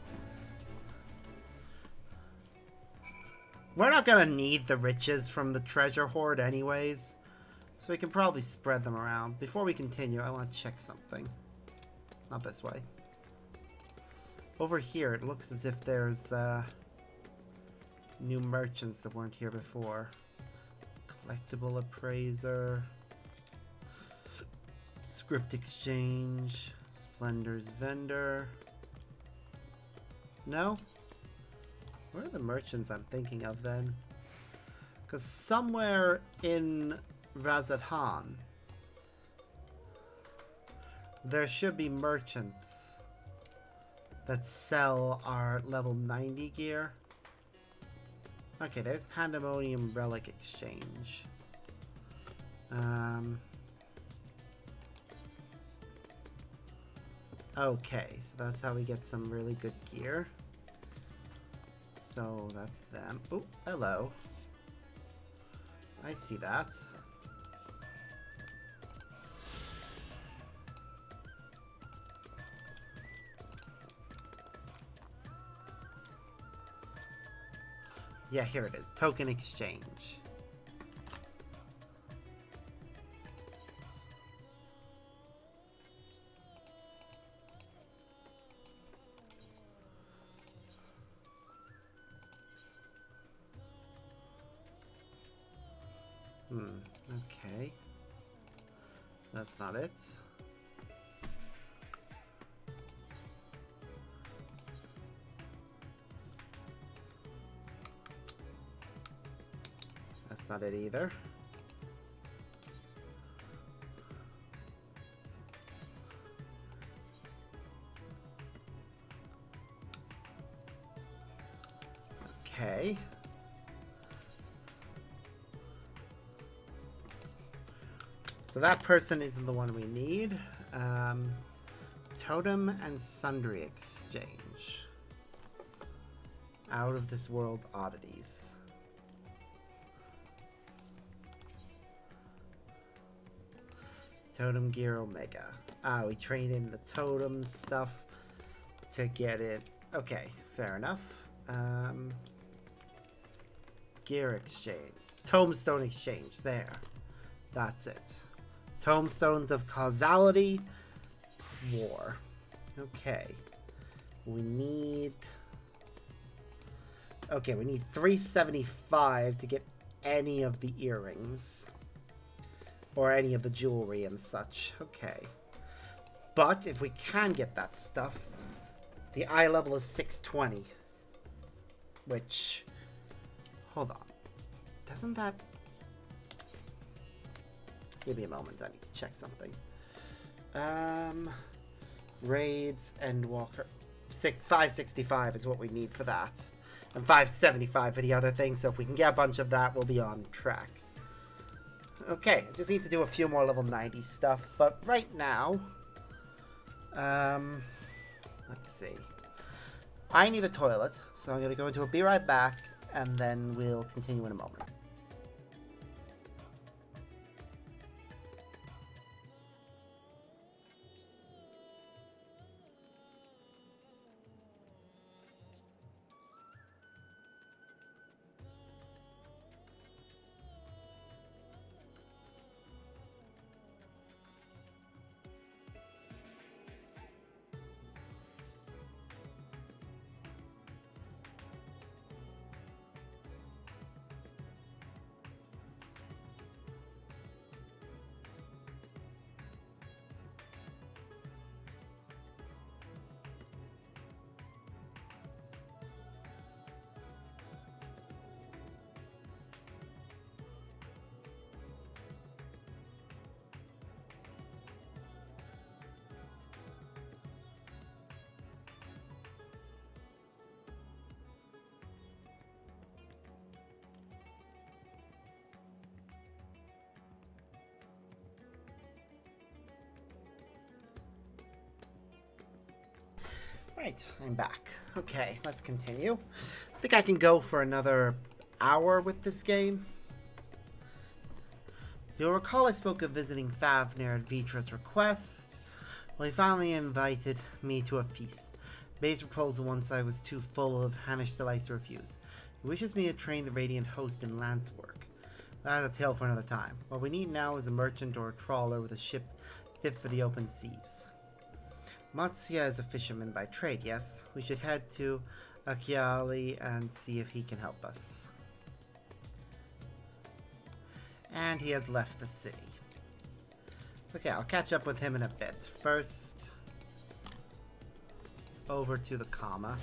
We're not gonna need the riches from the treasure hoard anyways, so we can probably spread them around. Before we continue, I want to check something. Not this way. Over here, it looks as if there's new merchants that weren't here before. Collectible appraiser. Script exchange. Splendor's vendor. No? Where are the merchants I'm thinking of then? Because somewhere in Razathan there should be merchants that sell our level 90 gear. Okay, there's Pandemonium Relic Exchange. Okay, so that's how we get some really good gear. So that's them. Oh, hello. I see that. Yeah, here it is. Token exchange. Okay. That's not it. That's not it either. Okay. So that person isn't the one we need. Totem and Sundry Exchange. Out of this world oddities. Totem Gear Omega. We trade in the totem stuff to get it. Okay, fair enough. Gear Exchange. Tombstone Exchange. There. That's it. Tombstones of Causality. War. Okay. We need... Okay, we need 375 to get any of the earrings. Or any of the jewelry and such. Okay. But if we can get that stuff, the eye level is 620. Which... Hold on. Doesn't that... Give me a moment, I need to check something. Raids, Endwalker. 565 is what we need for that. And 575 for the other thing, so if we can get a bunch of that, we'll be on track. Okay, I just need to do a few more level 90 stuff, but right now... let's see. I need a toilet, so I'm going to go into a be right back, and then we'll continue in a moment. Right, I'm back. Okay, let's continue. I think I can go for another hour with this game. You'll recall I spoke of visiting Favner at Vitra's request. Well, he finally invited me to a feast. Bay's proposal once I was too full of Hamish delights to refuse. He wishes me to train the Radiant Host in lance work. That's a tale for another time. What we need now is a merchant or a trawler with a ship fit for the open seas. Matsuya is a fisherman by trade, yes? We should head to Akiali and see if he can help us. And he has left the city. Okay, I'll catch up with him in a bit. First, over to the comma.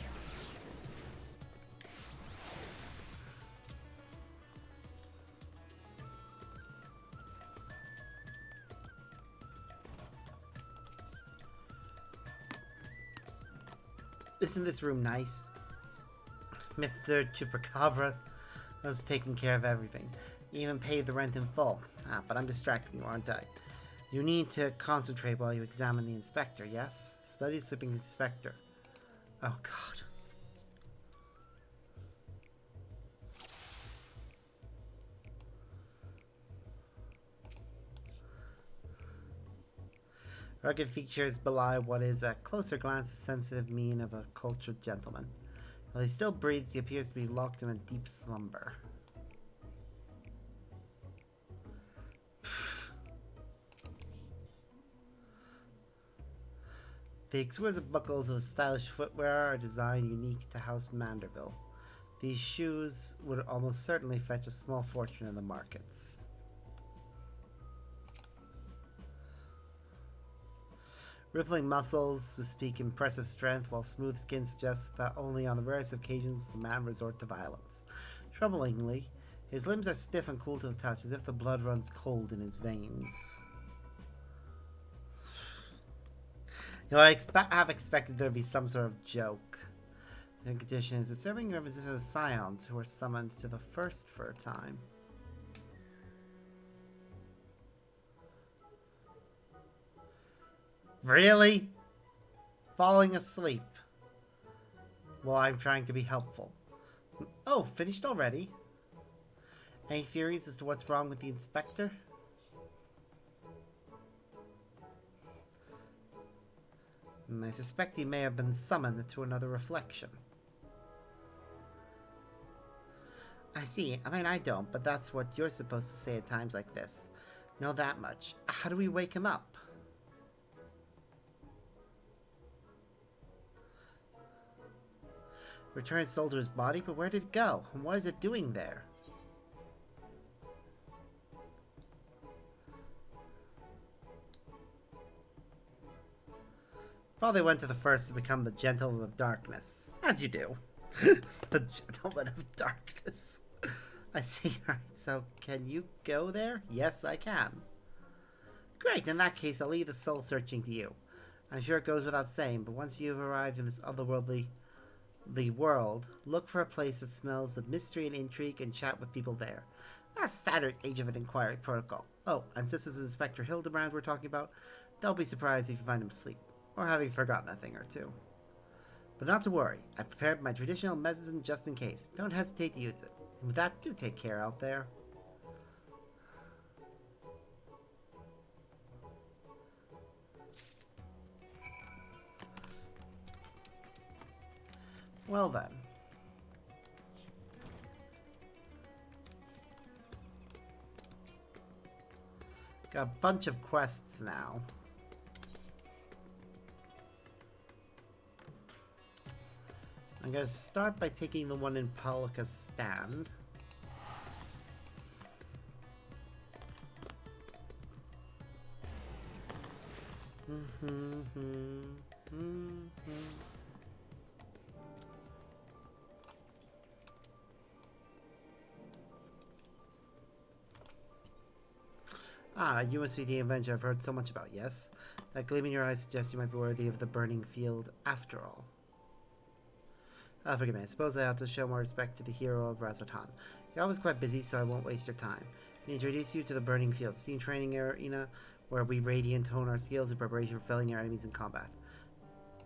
Isn't this room nice? Mr. Chupacabra has taken care of everything. Even paid the rent in full. But I'm distracting you, aren't I? You need to concentrate while you examine the inspector, yes? Study sleeping inspector. Oh, God. Rugged features belie what is at closer glance the sensitive mien of a cultured gentleman. While he still breathes, he appears to be locked in a deep slumber. The exquisite buckles of stylish footwear are a design unique to House Manderville. These shoes would almost certainly fetch a small fortune in the markets. Rippling muscles bespeak impressive strength, while smooth skin suggests that only on the rarest occasions does the man resort to violence. Troublingly, his limbs are stiff and cool to the touch, as if the blood runs cold in his veins. You know, I have expected there to be some sort of joke. The condition is disturbing representative of scions who were summoned to the first for a time. Really? Falling asleep while I'm trying to be helpful. Oh, finished already? Any theories as to what's wrong with the inspector? I suspect he may have been summoned to another reflection. I see. I mean, I don't, but that's what you're supposed to say at times like this. Know that much. How do we wake him up? Returned soul to his body, but where did it go? And what is it doing there? Probably went to the first to become the Gentleman of Darkness. As you do. The Gentleman of Darkness. I see. Alright, so can you go there? Yes, I can. Great, in that case, I'll leave the soul searching to you. I'm sure it goes without saying, but once you've arrived in this otherworldly world, look for a place that smells of mystery and intrigue and chat with people there. A standard Age of an Inquiry protocol. Oh, and since this is Inspector Hildebrand we're talking about, don't be surprised if you find him asleep, or having forgotten a thing or two. But not to worry, I've prepared my traditional medicine just in case. Don't hesitate to use it. And with that, do take care out there. Well then. Got a bunch of quests now. I'm gonna start by taking the one in Palika's stand. Ah, you must be the Avenger I've heard so much about, yes? That gleam in your eyes suggests you might be worthy of the burning field after all. Forgive me, I suppose I ought to show more respect to the hero of Razartan. You're always quite busy, so I won't waste your time. Let me introduce you to the Burning Field, steam training arena, where we radiant hone our skills in preparation for felling our enemies in combat.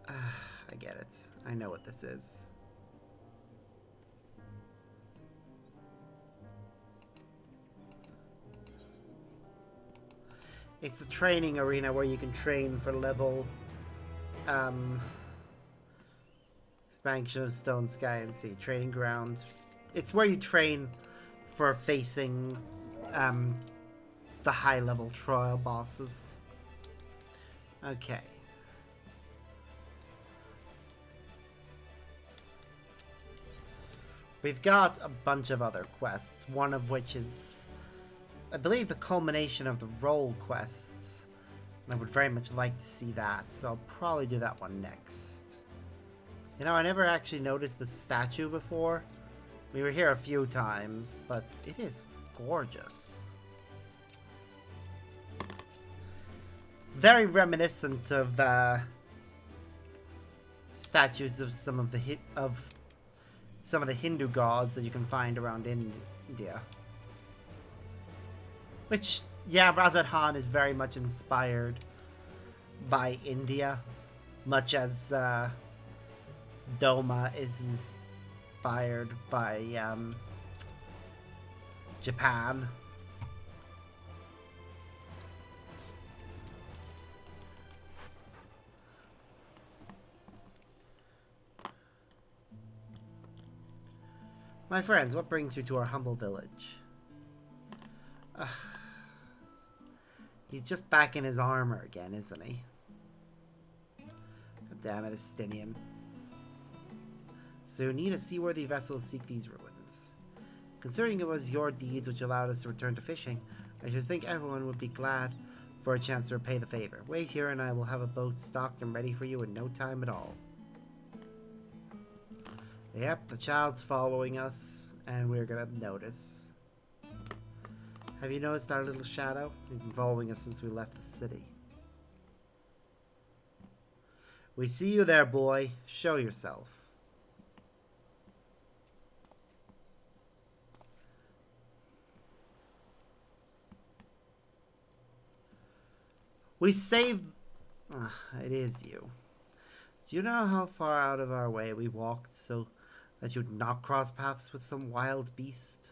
I get it. I know what this is. It's the training arena where you can train for level Expansion of Stone, Sky, and Sea. Training ground. It's where you train for facing the high-level trial bosses. Okay. We've got a bunch of other quests, one of which is, I believe, the culmination of the role quests. And I would very much like to see that, so I'll probably do that one next. You know, I never actually noticed the statue before. We were here a few times, but it is gorgeous. Very reminiscent of statues of some of the Hindu gods that you can find around India. Which, yeah, Rajasthan is very much inspired by India, much as Doma is inspired by Japan. My friends, what brings you to our humble village? Ugh. He's just back in his armor again, isn't he? God damn it, Estinian. So you need a seaworthy vessel to seek these ruins. Considering it was your deeds which allowed us to return to fishing, I should think everyone would be glad for a chance to repay the favor. Wait here and I will have a boat stocked and ready for you in no time at all. Yep, the child's following us, and we're gonna notice. Have you noticed our little shadow? He's been following us since we left the city. We see you there, boy. Show yourself. We saved... it is you. Do you know how far out of our way we walked so that you'd not cross paths with some wild beast?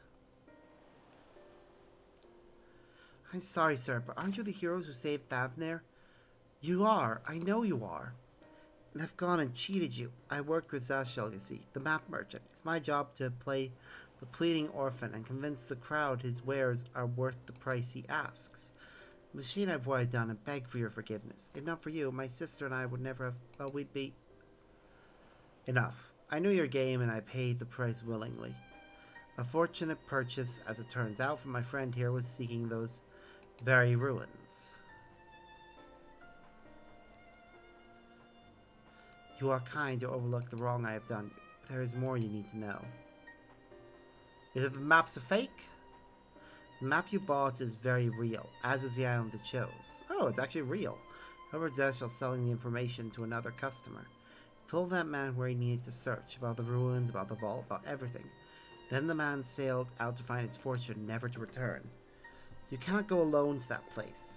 I'm sorry, sir, but aren't you the heroes who saved Thavner? You are. I know you are. And I've gone and cheated you. I worked with Zashel, you see, the map merchant. It's my job to play the pleading orphan and convince the crowd his wares are worth the price he asks. Machine I've what I've done and beg for your forgiveness. If not for you, my sister and I would never have... Well, we'd be... Enough. I knew your game and I paid the price willingly. A fortunate purchase, as it turns out, for my friend here was seeking those very ruins. You are kind to overlook the wrong I have done. But there is more you need to know. Is it the map's a fake? The map you bought is very real, as is the island it shows. Oh, it's actually real. However, Zeshel selling the information to another customer. Told that man where he needed to search, about the ruins, about the vault, about everything. Then the man sailed out to find his fortune, never to return. You cannot go alone to that place.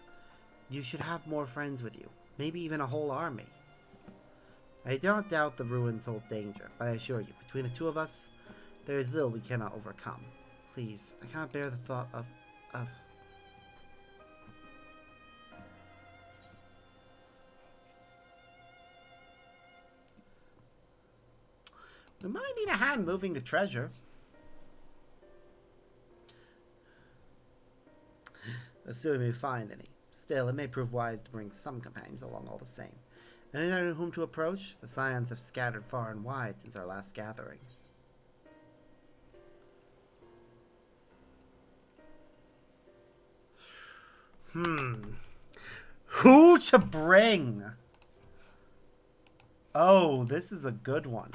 You should have more friends with you, maybe even a whole army. I don't doubt the ruins hold danger, but I assure you, between the two of us, there is little we cannot overcome. Please, I cannot bear the thought of... We might need a hand moving the treasure. Assuming we find any. Still, it may prove wise to bring some companions along all the same. And anyone whom to approach? The scions have scattered far and wide since our last gathering. Who to bring? Oh, this is a good one.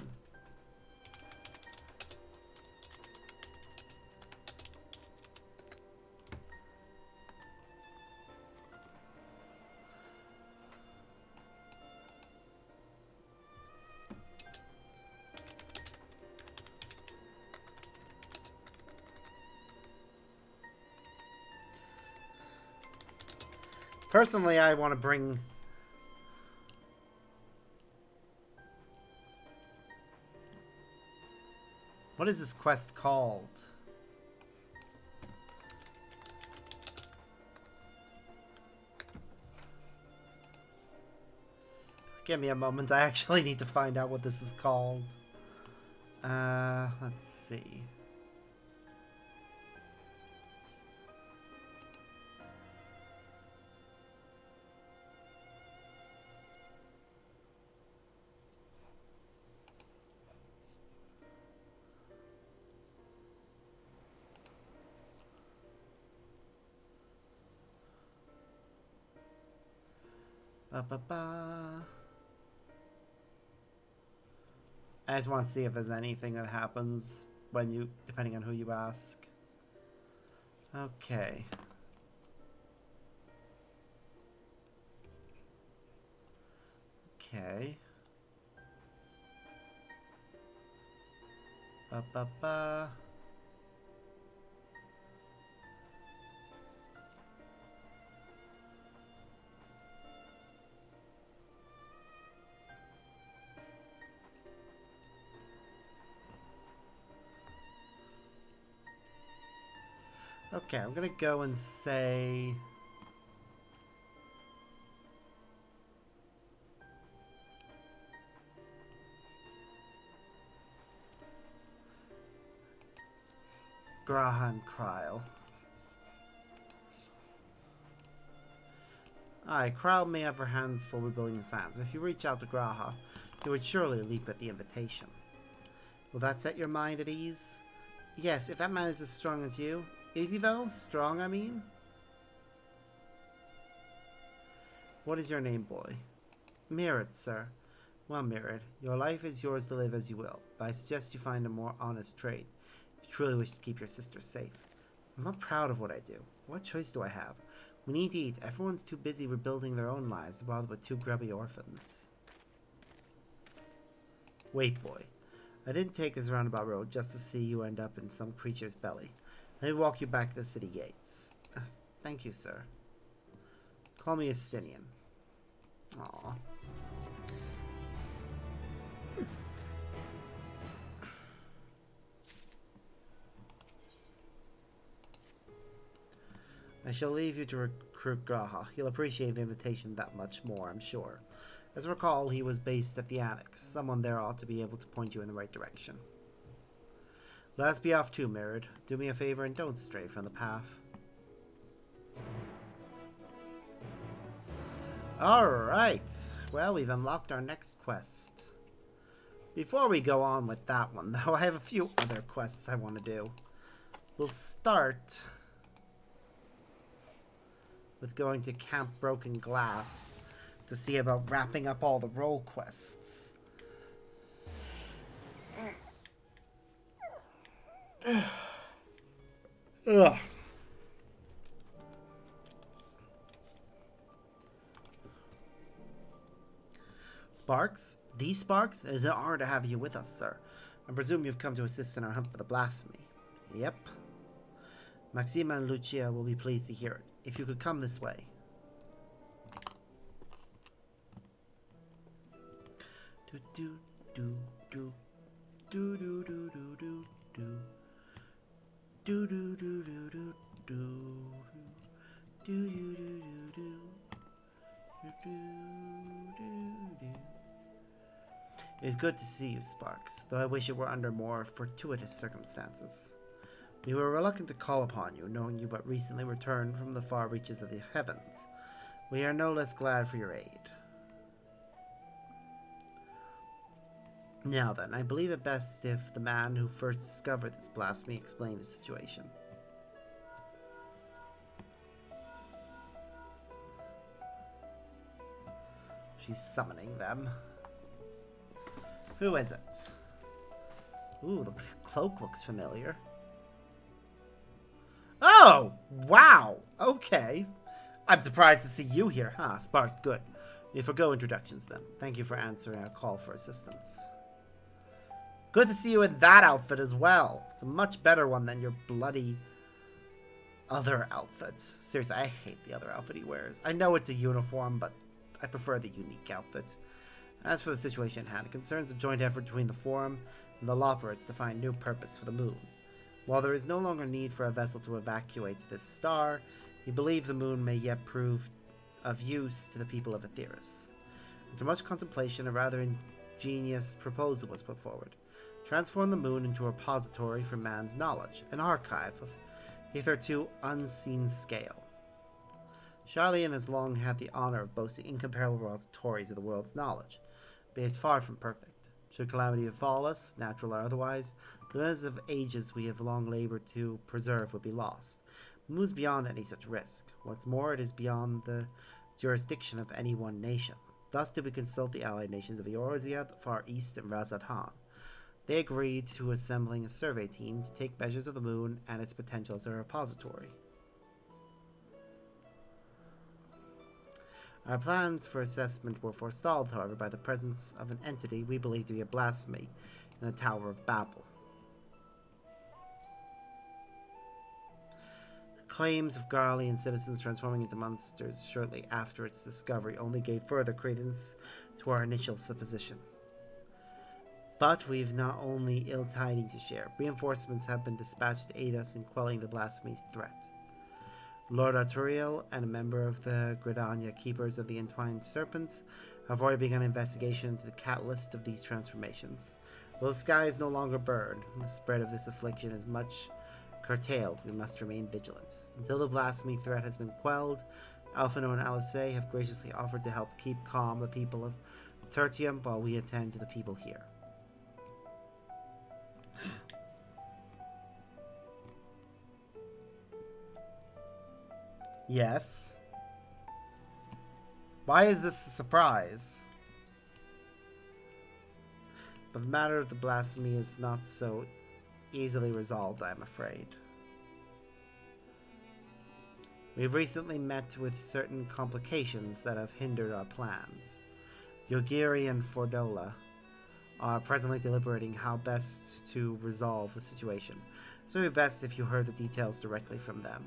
Personally, I want to bring... What is this quest called? Give me a moment. I actually need to find out what this is called. Let's see. I just want to see if there's anything that happens when you, depending on who you ask. Okay. Okay. Ba, ba, ba. Okay, I'm gonna go and say... Graha and Kryl. Aye, Kryl may have her hands full rebuilding the sands, but if you reach out to Graha, he would surely leap at the invitation. Will that set your mind at ease? Yes, if that man is as strong as you. Is he though? Strong, I mean? What is your name, boy? Mirrid, sir. Well, Mirrid, your life is yours to live as you will, but I suggest you find a more honest trade, if you truly wish to keep your sister safe. I'm not proud of what I do. What choice do I have? We need to eat. Everyone's too busy rebuilding their own lives to bother with two grubby orphans. Wait, boy. I didn't take this roundabout road just to see you end up in some creature's belly. Let me walk you back to the city gates. Thank you, sir. Call me Estinian. Aww. I shall leave you to recruit Graha. He'll appreciate the invitation that much more, I'm sure. As I recall, he was based at the Annex. Someone there ought to be able to point you in the right direction. Let us be off too, Mirrid. Do me a favor and don't stray from the path. Alright. Well, we've unlocked our next quest. Before we go on with that one, though, I have a few other quests I want to do. We'll start with going to Camp Broken Glass to see about wrapping up all the role quests. Ugh. Sparks? These Sparks? It is an honor to have you with us, sir. I presume you've come to assist in our hunt for the blasphemy. Yep. Maxima and Lucia will be pleased to hear it. If you could come this way. Do do do do do do do do do do do do do do do do do do do. It is good to see you, Sparks, though I wish it were under more fortuitous circumstances. We were reluctant to call upon you, knowing you but recently returned from the far reaches of the heavens. We are no less glad for your aid. Now then, I believe it best if the man who first discovered this blasphemy explained the situation. She's summoning them. Who is it? Ooh, the cloak looks familiar. Oh, wow. Okay. I'm surprised to see you here. Huh, Sparks, good. We forgo introductions then. Thank you for answering our call for assistance. Good to see you in that outfit as well. It's a much better one than your bloody other outfit. Seriously, I hate the other outfit he wears. I know it's a uniform, but I prefer the unique outfit. As for the situation at hand, it concerns a joint effort between the Forum and the Loperids to find new purpose for the moon. While there is no longer need for a vessel to evacuate this star, we believe the moon may yet prove of use to the people of Aetheris. After much contemplation, a rather ingenious proposal was put forward. Transform the moon into a repository for man's knowledge, an archive of hitherto unseen scale. Charlian has long had the honor of boasting incomparable repositories of the world's knowledge, but it is far from perfect. Should calamity befall us, natural or otherwise, the millions of ages we have long labored to preserve would be lost. It moves beyond any such risk. What's more, it is beyond the jurisdiction of any one nation. Thus did we consult the allied nations of Eorzea, the Far East, and Razad-Han. They agreed to assembling a survey team to take measures of the moon and its potential as a repository. Our plans for assessment were forestalled, however, by the presence of an entity we believe to be a blasphemy in the Tower of Babel. Claims of Garlean citizens transforming into monsters shortly after its discovery only gave further credence to our initial supposition. But we've not only ill tidings to share. Reinforcements have been dispatched to aid us in quelling the blasphemy's threat. Lord Arturiel and a member of the Gridania Keepers of the Entwined Serpents have already begun an investigation into the catalyst of these transformations. Though the sky is no longer burned, the spread of this affliction is much curtailed. We must remain vigilant. Until the blasphemy threat has been quelled, Alphino and Alice have graciously offered to help keep calm the people of Tertium while we attend to the people here. Yes. Why is this a surprise? But the matter of the blasphemy is not so easily resolved, I'm afraid. We've recently met with certain complications that have hindered our plans. Yogiri and Fordola are presently deliberating how best to resolve the situation. So it would be best if you heard the details directly from them.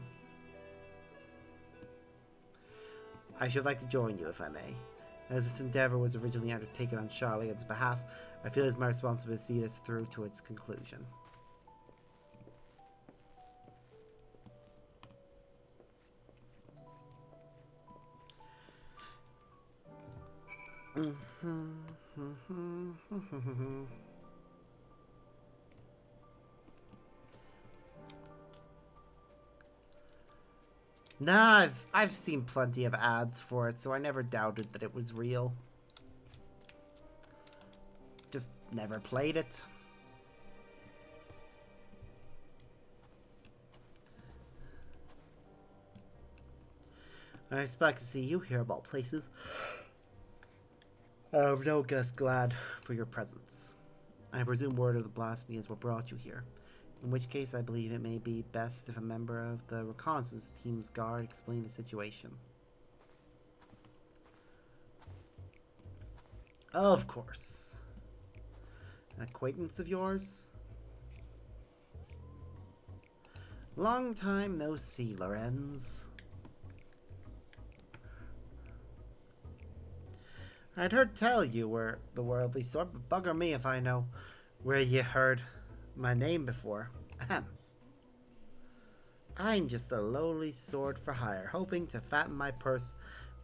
I should like to join you, if I may. As this endeavor was originally undertaken on Charlian's behalf, I feel it is my responsibility to see this through to its conclusion. Nah, I've seen plenty of ads for it, so I never doubted that it was real. Just never played it. I expect to see you here of all places. I'm no guess glad for your presence. I presume word of the blasphemy is what brought you here. In which case, I believe it may be best if a member of the reconnaissance team's guard explain the situation. Of course. An acquaintance of yours? Long time no see, Lorenz. I'd heard tell you were the worldly sort, but bugger me if I know where you heard my name before. Ahem. I'm just a lowly sword for hire, hoping to fatten my purse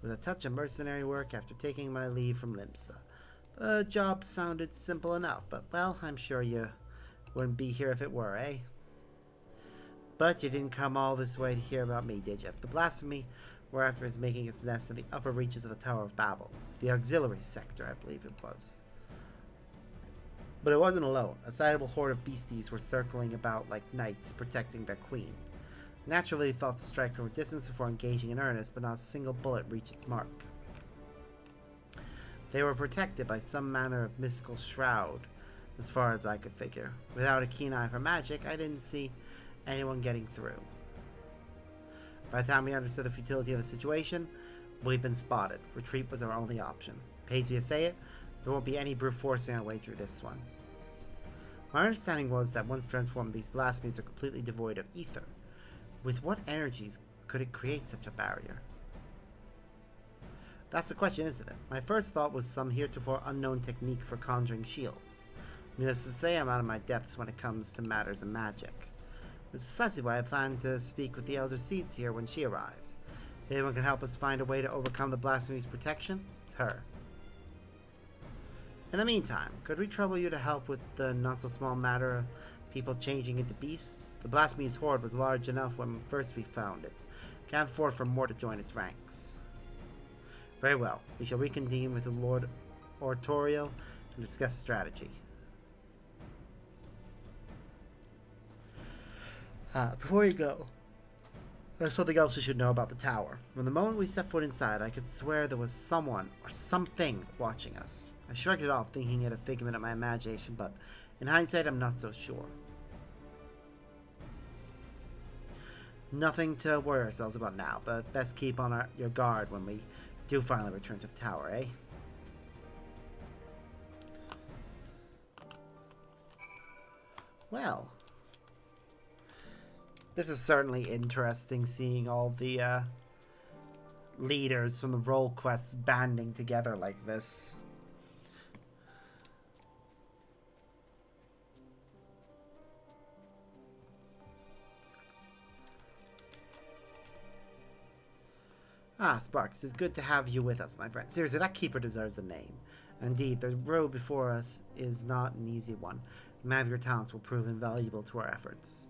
with a touch of mercenary work after taking my leave from Limsa. The job sounded simple enough, but well, I'm sure you wouldn't be here if it were, eh? But you didn't come all this way to hear about me, did you? The blasphemy we're after is making its nest in the upper reaches of the Tower of Babel. The auxiliary sector, I believe it was. But it wasn't alone. A sizable horde of beasties were circling about like knights protecting their queen. Naturally, they thought to strike from a distance before engaging in earnest, but not a single bullet reached its mark. They were protected by some manner of mystical shroud, as far as I could figure. Without a keen eye for magic, I didn't see anyone getting through. By the time we understood the futility of the situation, we'd been spotted. Retreat was our only option. Paid to say it, there won't be any brute forcing our way through this one. My understanding was that once transformed, these blasphemies are completely devoid of ether. With what energies could it create such a barrier? That's the question, isn't it? My first thought was some heretofore unknown technique for conjuring shields. Needless to say, I'm out of my depths when it comes to matters of magic. That's precisely why I plan to speak with the Elder Seeds here when she arrives. If anyone can help us find a way to overcome the blasphemy's protection, it's her. In the meantime, could we trouble you to help with the not-so-small matter of people changing into beasts? The blasphemy's horde was large enough when first we found it. Can't afford for more to join its ranks. Very well. We shall reconvene with the Lord Oratorio and discuss strategy. Before you go, there's something else you should know about the tower. From the moment we set foot inside, I could swear there was someone or something watching us. I shrugged it off, thinking it a figment of my imagination, but in hindsight, I'm not so sure. Nothing to worry ourselves about now, but best keep on your guard when we do finally return to the tower, eh? Well, This is certainly interesting, seeing all the leaders from the role quests banding together like this. Ah, Sparks, it's good to have you with us, my friend. Seriously, that keeper deserves a name. Indeed, the road before us is not an easy one. Many of your talents will prove invaluable to our efforts.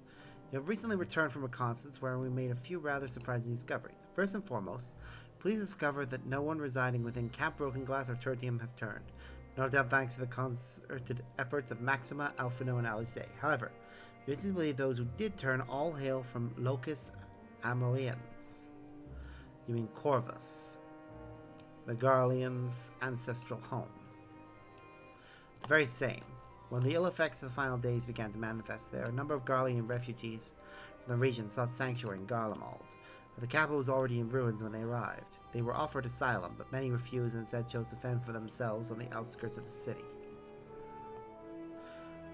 You have recently returned from reconnaissance where we made a few rather surprising discoveries. First and foremost, please discover that no one residing within Camp Broken Glass or Tertium have turned. No doubt thanks to the concerted efforts of Maxima, Alphino, and Alice. However, we recently believe those who did turn all hail from Locus Amoeans. You mean Corvus, the Garleans' ancestral home. The very same. When the ill effects of the final days began to manifest there, a number of Garlean refugees from the region sought sanctuary in Garlemald, but the capital was already in ruins when they arrived. They were offered asylum, but many refused and instead chose to fend for themselves on the outskirts of the city.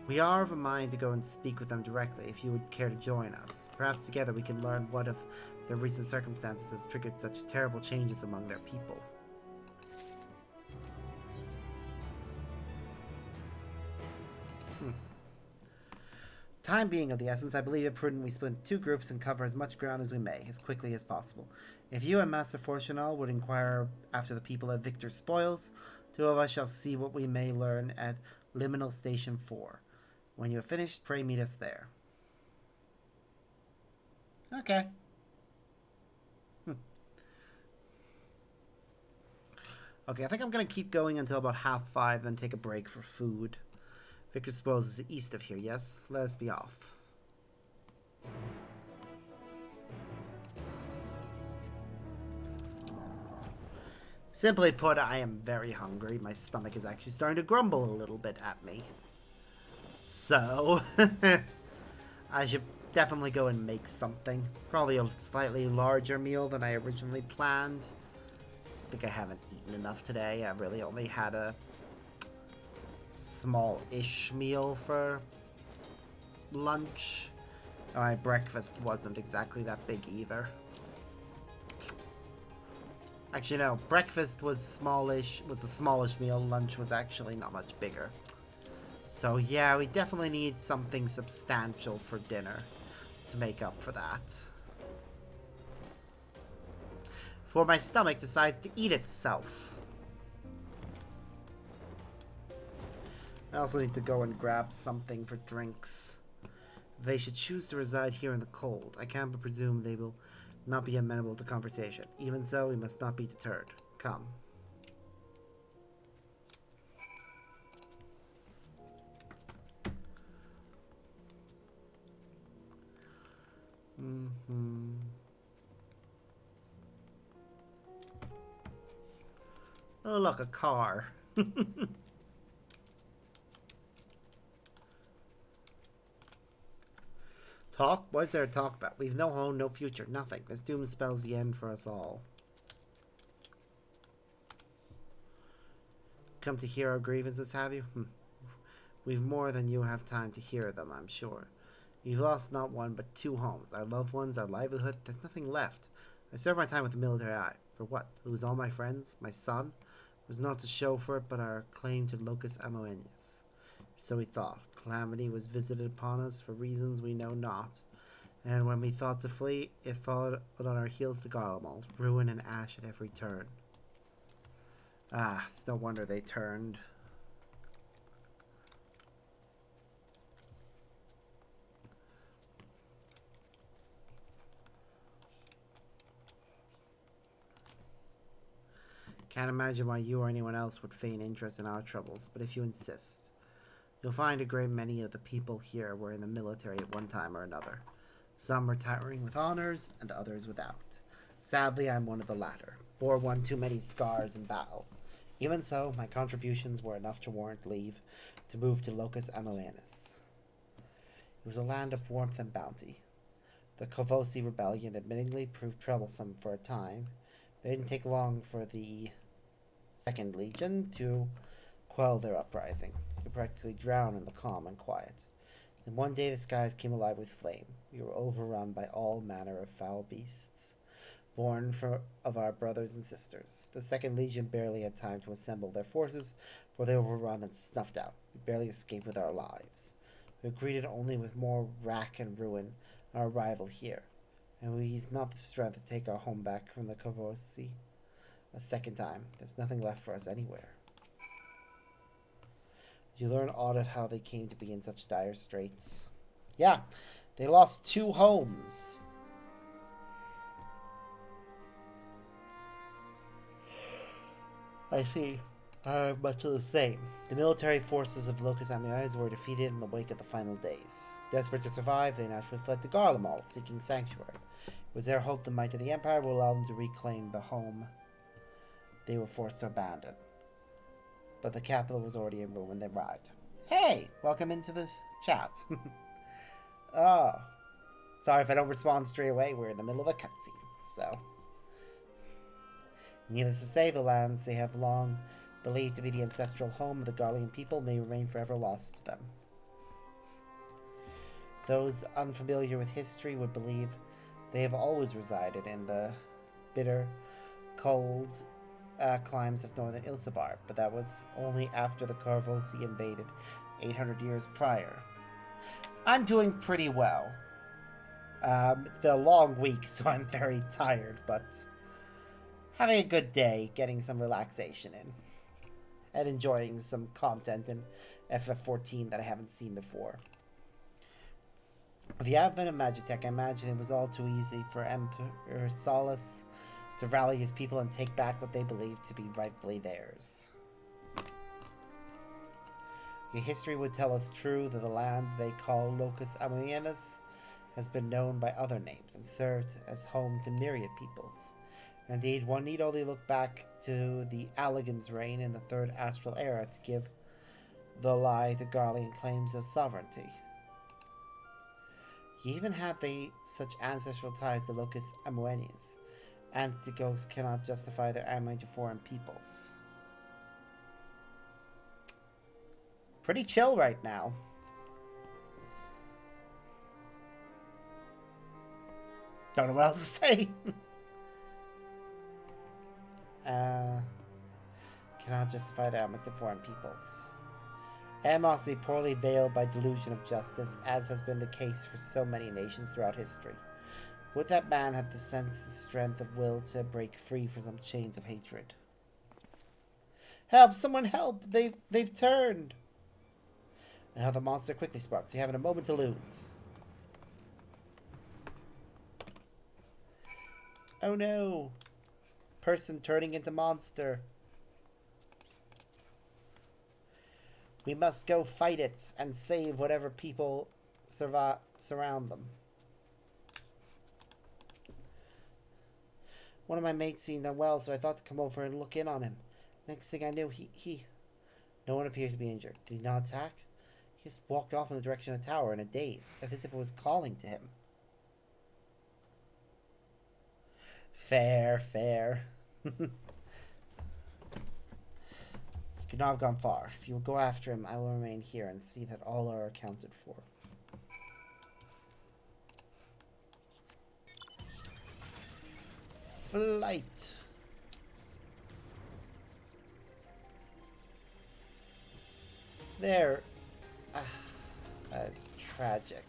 We are of a mind to go and speak with them directly if you would care to join us. Perhaps together we can learn what of their recent circumstances has triggered such terrible changes among their people. Time being of the essence, I believe it prudent we split into two groups and cover as much ground as we may, as quickly as possible. If you and Master Fortunal would inquire after the people at Victor's Spoils, two of us shall see what we may learn at Liminal Station 4. When you have finished, pray meet us there. Okay. Okay, I think I'm going to keep going until about 5:30, then take a break for food. Victor's Spoils is east of here, yes? Let us be off. Simply put, I am very hungry. My stomach is actually starting to grumble a little bit at me. So, I should definitely go and make something. Probably a slightly larger meal than I originally planned. I think I haven't eaten enough today. I really only had a small-ish meal for lunch. My breakfast wasn't exactly that big either. Actually, no. Breakfast was smallish. Was the smallest meal. Lunch was actually not much bigger. So yeah, we definitely need something substantial for dinner to make up for that. Before my stomach decides to eat itself. I also need to go and grab something for drinks. They should choose to reside here in the cold. I can't but presume they will not be amenable to conversation. Even so, we must not be deterred. Come. Oh, look, a car. Talk? What is there to talk about? We've no home, no future, nothing. This doom spells the end for us all. Come to hear our grievances, have you? We've more than you have time to hear them, I'm sure. We've lost not one, but two homes. Our loved ones, our livelihood. There's nothing left. I served my time with the military eye. For what? Lose all my friends? My son? It was not to show for it, but our claim to Locus Amoenius. So we thought. Calamity was visited upon us for reasons we know not. And when we thought to flee, it followed on our heels to Garlemald. Ruin and ash at every turn. Ah, it's no wonder they turned. Can't imagine why you or anyone else would feign interest in our troubles, but if you insist, you'll find a great many of the people here were in the military at one time or another. Some retiring with honors, and others without. Sadly, I'm one of the latter. Bore one too many scars in battle. Even so, my contributions were enough to warrant leave to move to Locus Amoenus. It was a land of warmth and bounty. The Kovosi rebellion admittingly proved troublesome for a time. It didn't take long for the Second Legion to quell their uprising. You practically drown in the calm and quiet. And one day the skies came alive with flame. We were overrun by all manner of foul beasts, born of our brothers and sisters. The Second Legion barely had time to assemble their forces, for they were overrun and snuffed out. We barely escaped with our lives. We were greeted only with more wrack and ruin on our arrival here, and we've not the strength to take our home back from the Kavosi a second time. There's nothing left for us anywhere. Did you learn aught of how they came to be in such dire straits? Yeah, they lost 2 homes. I see. Much of the same. The military forces of Locus Amuez were defeated in the wake of the final days. Desperate to survive, they naturally fled to Garlemald, seeking sanctuary. It was their hope the might of the Empire will allow them to reclaim the home they were forced to abandon. But the capital was already in ruin when they arrived. Hey! Welcome into the chat. Oh. Sorry if I don't respond straight away. We're in the middle of a cutscene, so... Needless to say, the lands they have long believed to be the ancestral home of the Garlean people may remain forever lost to them. Those unfamiliar with history would believe they have always resided in the bitter, cold climes of northern Ilsabar, but that was only after the Carvosi invaded 800 years prior. I'm doing pretty well. It's been a long week, so I'm very tired, but having a good day, getting some relaxation in, and enjoying some content in FF14 that I haven't seen before. With the advent of Magitech, I imagine it was all too easy for Emperor Solus to rally his people and take back what they believed to be rightfully theirs. Your history would tell us true that the land they call Locus Amuenus has been known by other names and served as home to myriad peoples. Indeed, one need only look back to the Allagan's reign in the Third Astral Era to give the lie to Garlean claims of sovereignty. He even had such ancestral ties to Locus Amuenus. Antidotes cannot justify their homage to foreign peoples. Pretty chill right now. Don't know what else to say. Cannot justify their homage to foreign peoples. Animosity poorly veiled by delusion of justice, as has been the case for so many nations throughout history. Would that man have the sense and strength of will to break free from some chains of hatred? Help! Someone help! They've turned! And how the monster quickly sparks. You haven't a moment to lose. Oh no! Person turning into monster. We must go fight it and save whatever people surround them. One of my mates seemed unwell, so I thought to come over and look in on him. Next thing I knew, no one appears to be injured. Did he not attack? He just walked off in the direction of the tower in a daze, as if it was calling to him. Fair. He could not have gone far. If you will go after him, I will remain here and see that all are accounted for. Flight. There. That is tragic.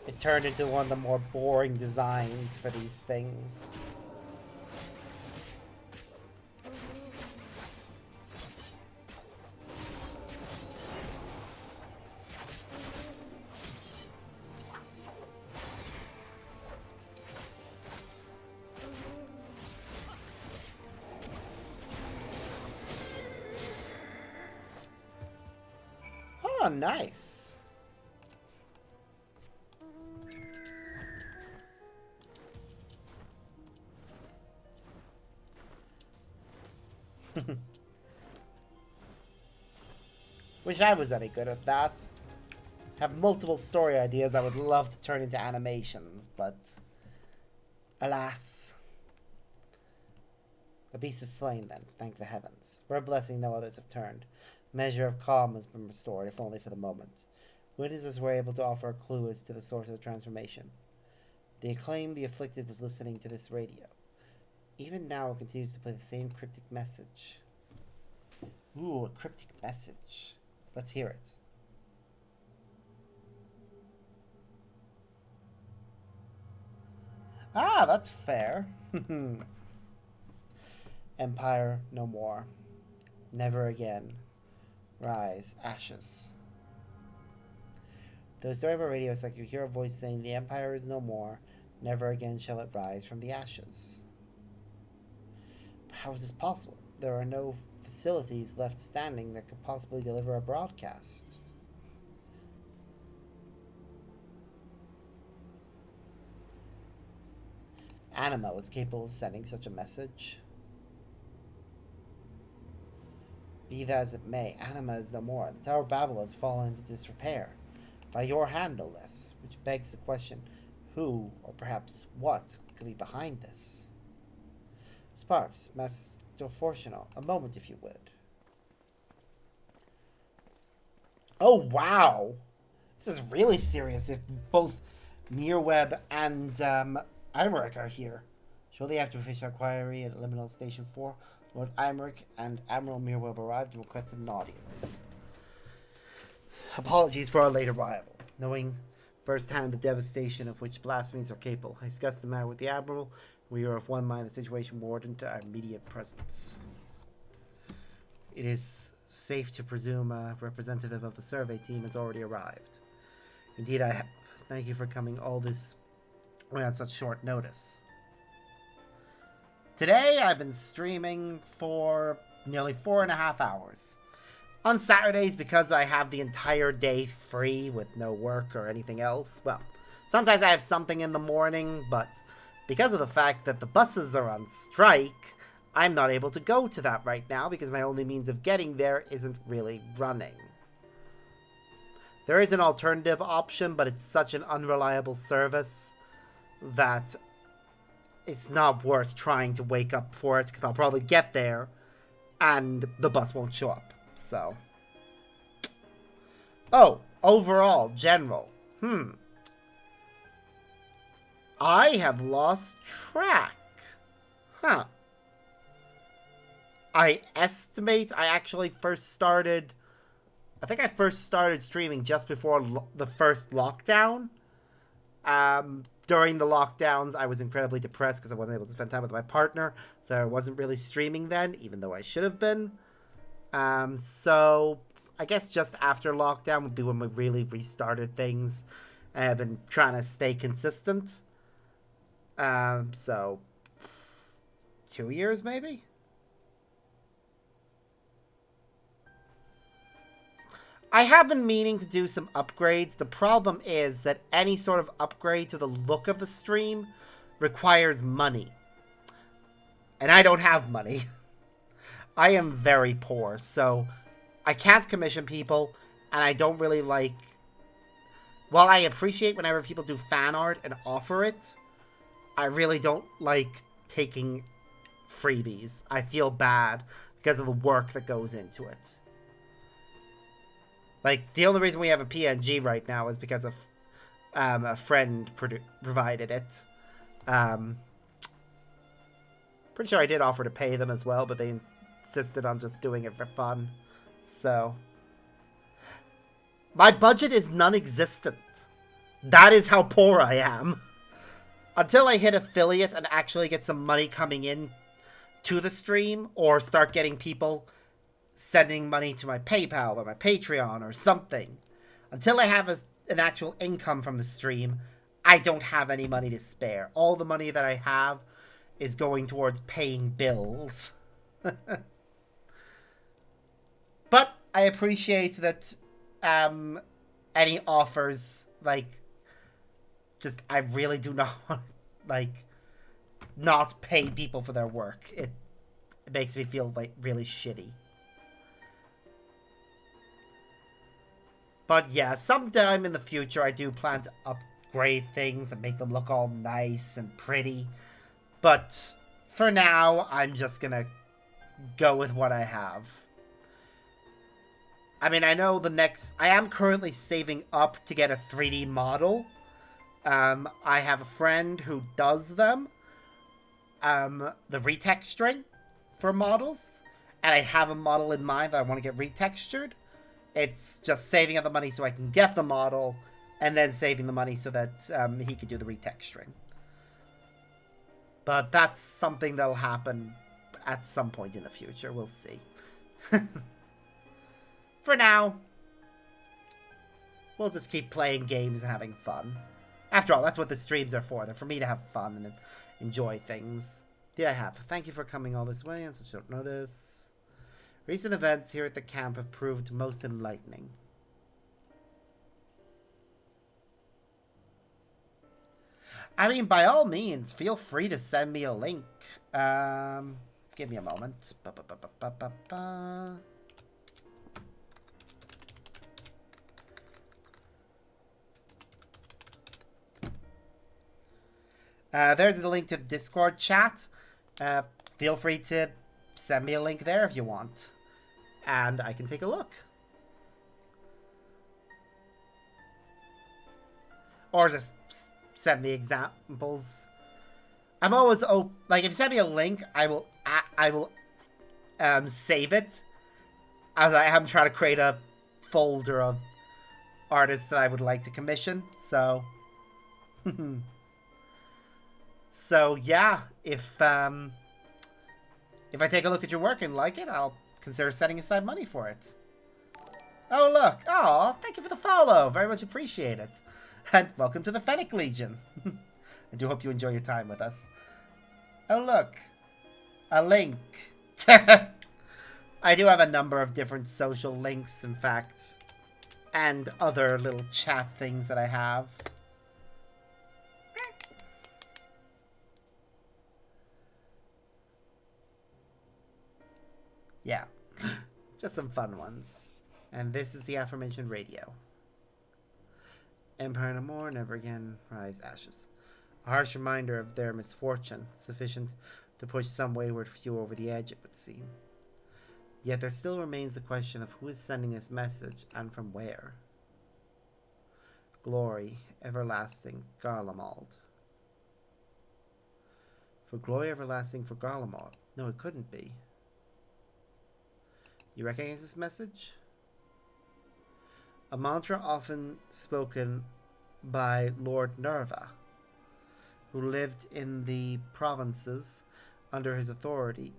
It turned into one of the more boring designs for these things. Oh, nice. Wish I was any good at that. Have multiple story ideas I would love to turn into animations, but alas. The beast is slain then, thank the heavens. For a blessing no others have turned. Measure of calm has been restored, if only for the moment. Witnesses were able to offer a clue as to the source of the transformation. They claim the afflicted was listening to this radio. Even now, it continues to play the same cryptic message. Ooh, a cryptic message. Let's hear it. Ah, that's fair. Empire no more. Never again. Rise, ashes. Though the story of a radio is like you hear a voice saying, the Empire is no more. Never again shall it rise from the ashes. How is this possible? There are no facilities left standing that could possibly deliver a broadcast. Anima was capable of sending such a message. Be that as it may, Anima is no more. The Tower of Babel has fallen into disrepair. By your hand, no less. Which begs the question, who, or perhaps what, could be behind this? Sparks, Master Fortunal, a moment if you would. Oh, wow! This is really serious if both Mirweb and Imeric are here. Shortly after official inquiry at Liminal Station 4, Lord Imeric and Admiral Mirweb arrived and requested an audience. Apologies for our late arrival. Knowing firsthand the devastation of which blasphemies are capable, I discussed the matter with the Admiral. We are of one mind the situation warranted our immediate presence. It is safe to presume a representative of the survey team has already arrived. Indeed, I have. Thank you for coming all this way on such short notice. Today, I've been streaming for nearly 4.5 hours. On Saturdays, because I have the entire day free with no work or anything else, well, sometimes I have something in the morning, but because of the fact that the buses are on strike, I'm not able to go to that right now because my only means of getting there isn't really running. There is an alternative option, but it's such an unreliable service that it's not worth trying to wake up for it because I'll probably get there and the bus won't show up. So. Oh, overall, general. I have lost track. Huh. I estimate I actually first started... I think I first started streaming just before the first lockdown. During the lockdowns, I was incredibly depressed because I wasn't able to spend time with my partner. So I wasn't really streaming then, even though I should have been. So I guess just after lockdown would be when we really restarted things. I've been trying to stay consistent. So 2 years maybe? I have been meaning to do some upgrades. The problem is that any sort of upgrade to the look of the stream requires money. And I don't have money. I am very poor, so I can't commission people, and I don't really like... While I appreciate whenever people do fan art and offer it, I really don't like taking freebies. I feel bad because of the work that goes into it. Like, the only reason we have a PNG right now is because of a friend provided it. Pretty sure I did offer to pay them as well, but they insisted on just doing it for fun. So, my budget is non-existent. That is how poor I am. Until I hit affiliate and actually get some money coming in to the stream, or start getting people sending money to my PayPal or my Patreon or something. Until I have an actual income from the stream, I don't have any money to spare. All the money that I have is going towards paying bills. But I appreciate that any offers, like, just, I really do not want to, like, not pay people for their work. It makes me feel, like, really shitty. But yeah, sometime in the future I do plan to upgrade things and make them look all nice and pretty. But for now, I'm just gonna go with what I have. I mean, I know the next... I am currently saving up to get a 3D model. I have a friend who does them. The retexturing for models. And I have a model in mind that I want to get retextured. It's just saving up the money so I can get the model, and then saving the money so that he could do the retexturing. But that's something that'll happen at some point in the future. We'll see. For now, we'll just keep playing games and having fun. After all, that's what the streams are for. They're for me to have fun and enjoy things. I have. Thank you for coming all this way on such short notice. Recent events here at the camp have proved most enlightening. I mean, by all means, feel free to send me a link. Give me a moment. There's the link to the Discord chat. Feel free to send me a link there if you want. And I can take a look. Or just send the examples. I'm always like, if you send me a link, I will save it, as I am trying to create a folder of artists that I would like to commission. So, so yeah, if I take a look at your work and like it, I'll consider setting aside money for it. Oh look! Oh, thank you for the follow. Very much appreciate it. And welcome to the Fennec Legion. I do hope you enjoy your time with us. Oh look, a link. I do have a number of different social links, in fact, and other little chat things that I have. Yeah, just some fun ones. And this is the aforementioned radio. Empire no more, never again, rise ashes. A harsh reminder of their misfortune, sufficient to push some wayward few over the edge, it would seem. Yet there still remains the question of who is sending this message, and from where. Glory, everlasting, Garlemald. For glory everlasting for Garlemald? No, it couldn't be. You recognize this message? A mantra often spoken by Lord Nerva, who lived in the provinces under his authority.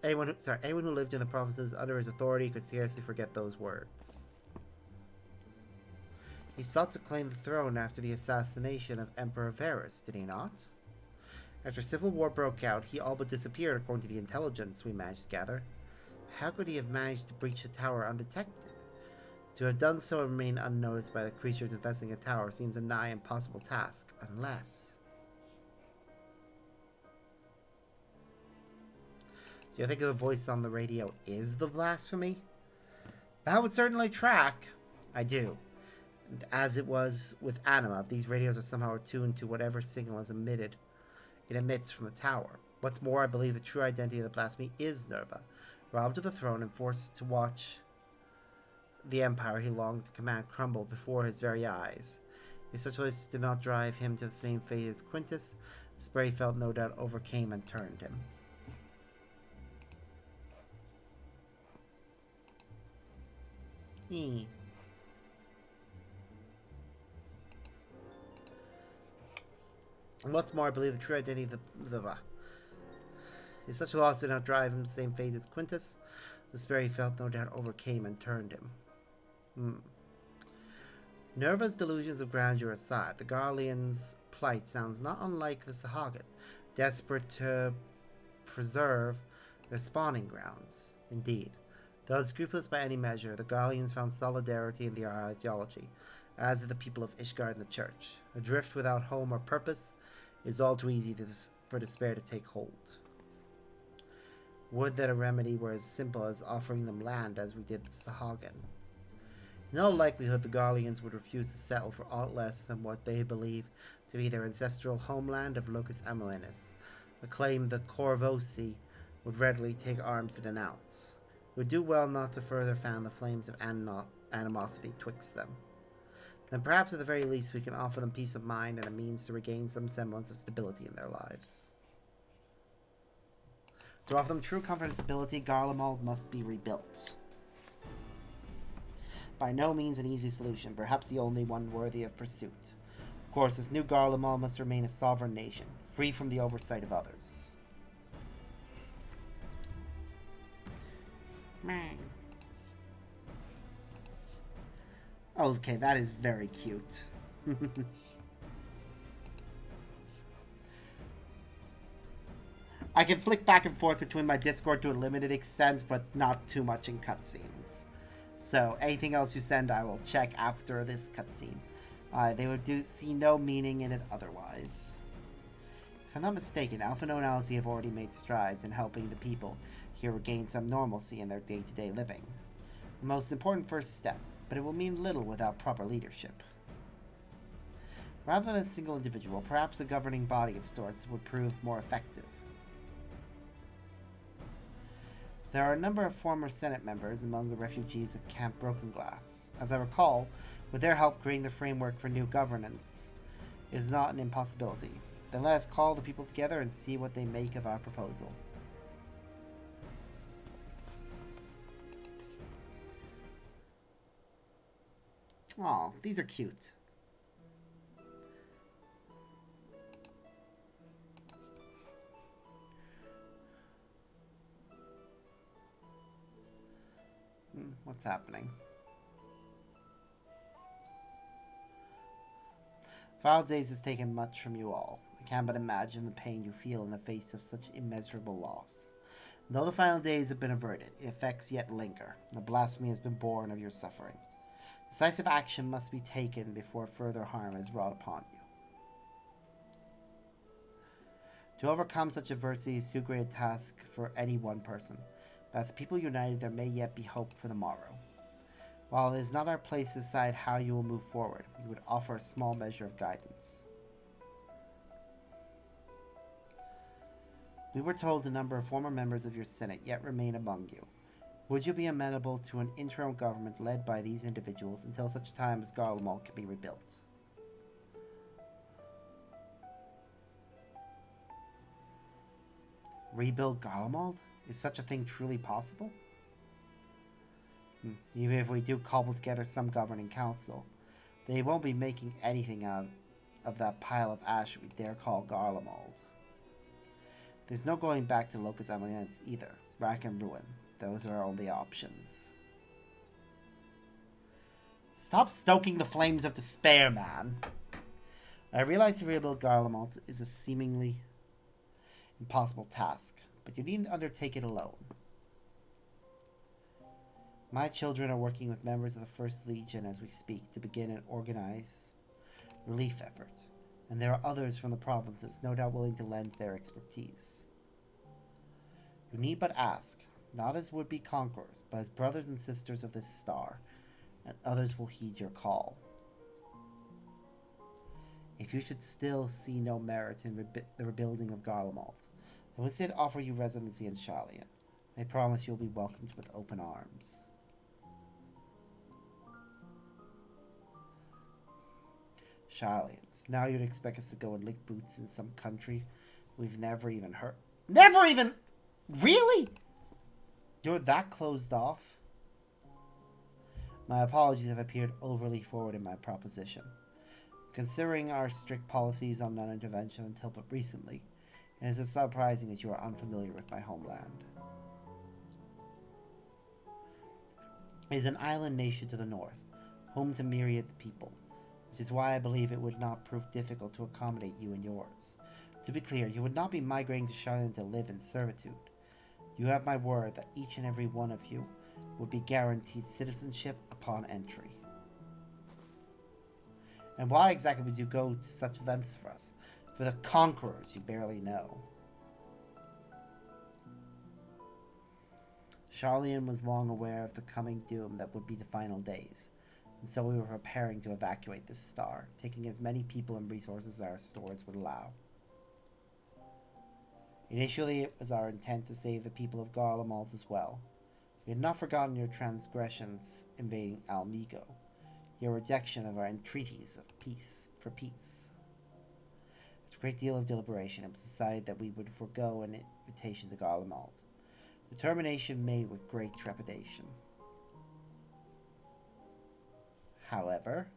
Anyone who lived in the provinces under his authority could scarcely forget those words. He sought to claim the throne after the assassination of Emperor Varus, did he not? After civil war broke out, he all but disappeared according to the intelligence we managed to gather. How could he have managed to breach the tower undetected? To have done so and remain unnoticed by the creatures infesting a tower seems a nigh impossible task, unless... Do you think the voice on the radio is the blasphemy? That would certainly track. I do. And as it was with Anima, these radios are somehow attuned to whatever signal is emitted. It emits from the tower. What's more, I believe the true identity of the blasphemy is Nerva, robbed of the throne and forced to watch the empire he longed to command crumble before his very eyes. If such choices did not drive him to the same fate as Quintus, despair he felt no doubt overcame and turned him. And what's more, I believe the true identity of if such a loss did not drive him to the same fate as Quintus, the despair he felt no doubt overcame and turned him. Nerva's delusions of grandeur aside, the Garleans' plight sounds not unlike the Sahagin, desperate to preserve their spawning grounds. Indeed, though scrupulous by any measure, the Garleans found solidarity in their ideology, as did the people of Ishgard and the Church. Adrift without home or purpose, it is all too easy for despair to take hold. Would that a remedy were as simple as offering them land as we did the Sahagin. In all likelihood, the Garleans would refuse to settle for aught less than what they believe to be their ancestral homeland of Locus Amoenus, a claim the Corvosi would readily take arms to denounce. would do well not to further fan the flames of animosity twixt them. Then perhaps at the very least we can offer them peace of mind and a means to regain some semblance of stability in their lives. To offer them true comfort and stability, Garlemald must be rebuilt. By no means an easy solution, perhaps the only one worthy of pursuit. Of course, this new Garlemald must remain a sovereign nation, free from the oversight of others. Okay, that is very cute. I can flick back and forth between my Discord to a limited extent, but not too much in cutscenes. So, anything else you send, I will check after this cutscene. They would see no meaning in it otherwise. If I'm not mistaken, Alphino and Alzi have already made strides in helping the people here regain some normalcy in their day-to-day living. The most important first step, but it will mean little without proper leadership. Rather than a single individual, perhaps a governing body of sorts would prove more effective. There are a number of former Senate members among the refugees of Camp Broken Glass. As I recall, with their help creating the framework for new governance is not an impossibility. Then let us call the people together and see what they make of our proposal. Aw, these are cute. What's happening? Final Days has taken much from you all. I can't but imagine the pain you feel in the face of such immeasurable loss. And though the final days have been averted, the effects yet linger, and the blasphemy has been born of your suffering. Decisive action must be taken before further harm is wrought upon you. To overcome such adversity is too great a task for any one person, but as people united there may yet be hope for the morrow. While it is not our place to decide how you will move forward, we would offer a small measure of guidance. We were told a number of former members of your Senate yet remain among you. Would you be amenable to an interim government led by these individuals until such time as Garlemald can be rebuilt? Rebuild Garlemald? Is such a thing truly possible? Even if we do cobble together some governing council, they won't be making anything out of that pile of ash we dare call Garlemald. There's no going back to Locus Amiens either. Rack and ruin. Those are our only options. Stop stoking the flames of despair, man. I realize to rebuild Garlemald is a seemingly impossible task, but you needn't undertake it alone. My children are working with members of the First Legion as we speak to begin an organized relief effort, and there are others from the provinces no doubt willing to lend their expertise. You need but ask, not as would-be conquerors, but as brothers and sisters of this star, and others will heed your call. If you should still see no merit in the rebuilding of Garlemald, then we should offer you residency in Sharlayan. I promise you'll be welcomed with open arms. Sharlayans. Now you'd expect us to go and lick boots in some country we've never even heard. Never even... Really? You're that closed off? My apologies if I appeared overly forward in my proposition. Considering our strict policies on non-intervention until but recently, it is as surprising as you are unfamiliar with my homeland. It is an island nation to the north, home to myriad people, which is why I believe it would not prove difficult to accommodate you and yours. To be clear, you would not be migrating to Sharlayan to live in servitude. You have my word that each and every one of you would be guaranteed citizenship upon entry. And why exactly would you go to such lengths for us? For the conquerors you barely know. Sharlayan was long aware of the coming doom that would be the final days, and so we were preparing to evacuate this star, taking as many people and resources as our stores would allow. Initially, it was our intent to save the people of Garlemald as well, We had not forgotten your transgressions invading Almigo, your rejection of our entreaties of peace for peace. After a great deal of deliberation, it was decided that we would forego an invitation to Garlemald. Determination made with great trepidation. However,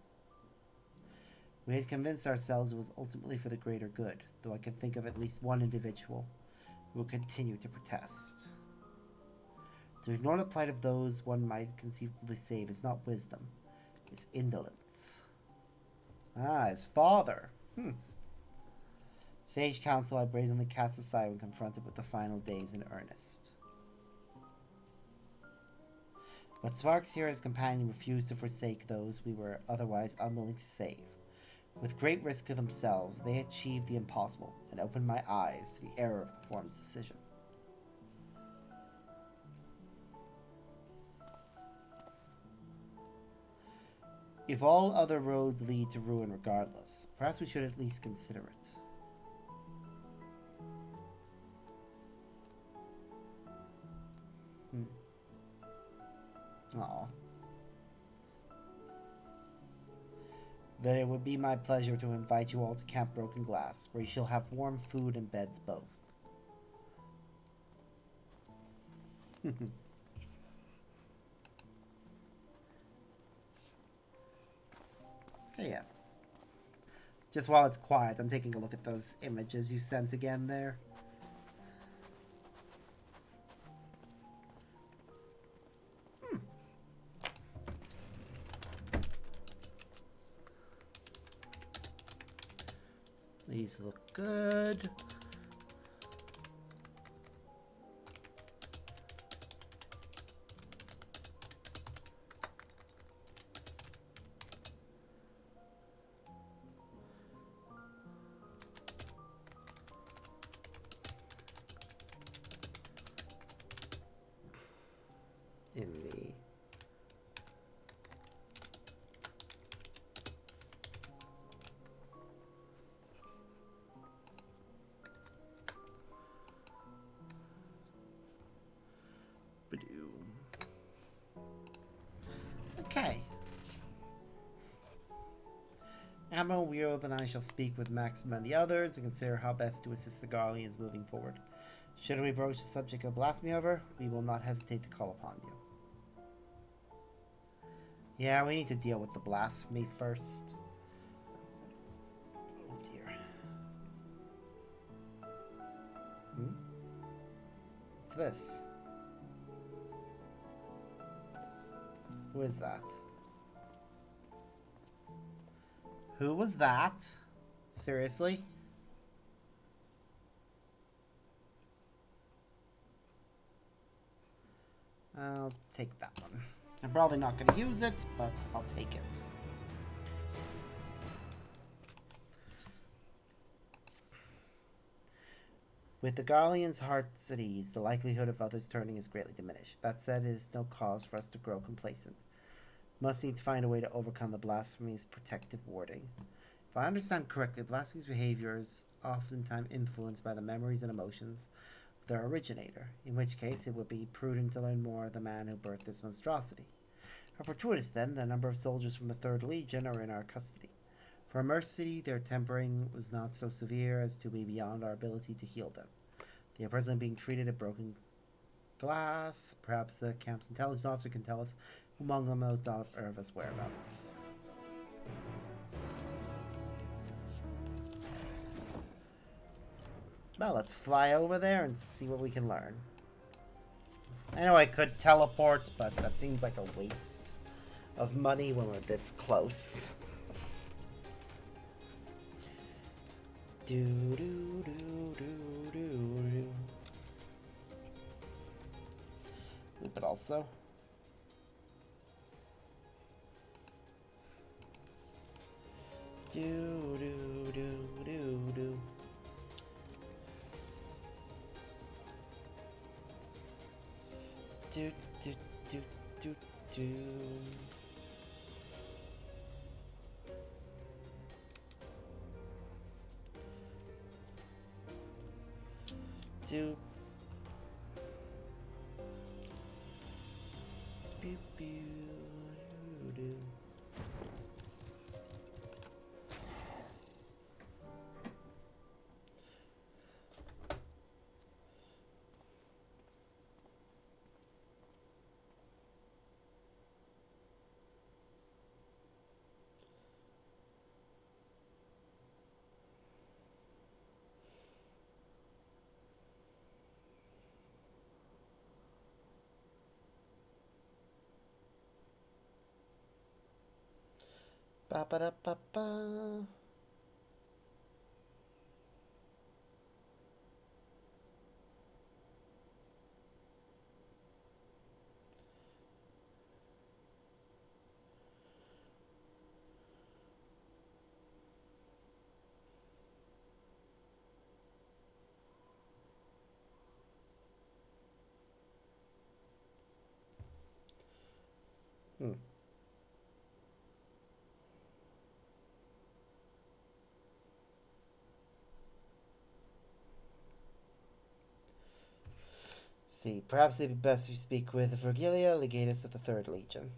we had convinced ourselves it was ultimately for the greater good, though I can think of at least one individual who will continue to protest. To ignore the plight of those one might conceivably save is not wisdom, it's indolence. Ah, his father. Sage counsel I brazenly cast aside when confronted with the final days in earnest. But Sparks here and his companion refused to forsake those we were otherwise unwilling to save. With great risk to themselves, they achieved the impossible and opened my eyes to the error of the form's decision. If all other roads lead to ruin regardless, perhaps we should at least consider it. Aw. Then it would be my pleasure to invite you all to Camp Broken Glass, where you shall have warm food and beds both. Okay, yeah. Just while it's quiet, I'm taking a look at those images you sent again there. These look good. In the Okay. Admiral Weirwood and I shall speak with Maxim and the others to consider how best to assist the Garleans moving forward. Should we broach the subject of blasphemy, however, we will not hesitate to call upon you. Yeah, we need to deal with the blasphemy first. Oh dear. What's this? Who is that? Who was that? Seriously? I'll take that one. I'm probably not going to use it, but I'll take it. With the Garleans' hearts at ease, the likelihood of others turning is greatly diminished. That said, it is no cause for us to grow complacent. Must needs find a way to overcome the blasphemy's protective warding. If I understand correctly, blasphemy's behavior is oftentimes influenced by the memories and emotions of their originator, in which case it would be prudent to learn more of the man who birthed this monstrosity. How fortuitous, then, that a number of soldiers from the 3rd Legion are in our custody. For a mercy, their tempering was not so severe as to be beyond our ability to heal them. They are presently being treated at Broken Glass. Perhaps the camp's intelligence officer can tell us who among them knows Don of Irva's whereabouts. Well, let's fly over there and see what we can learn. I know I could teleport, but that seems like a waste of money when we're this close. Do do do do do do. But also. Do do do do do. Do do do do do. Do Ba ba da ba ba. See, perhaps it'd be best if you speak with Virgilia, legatus of the Third Legion.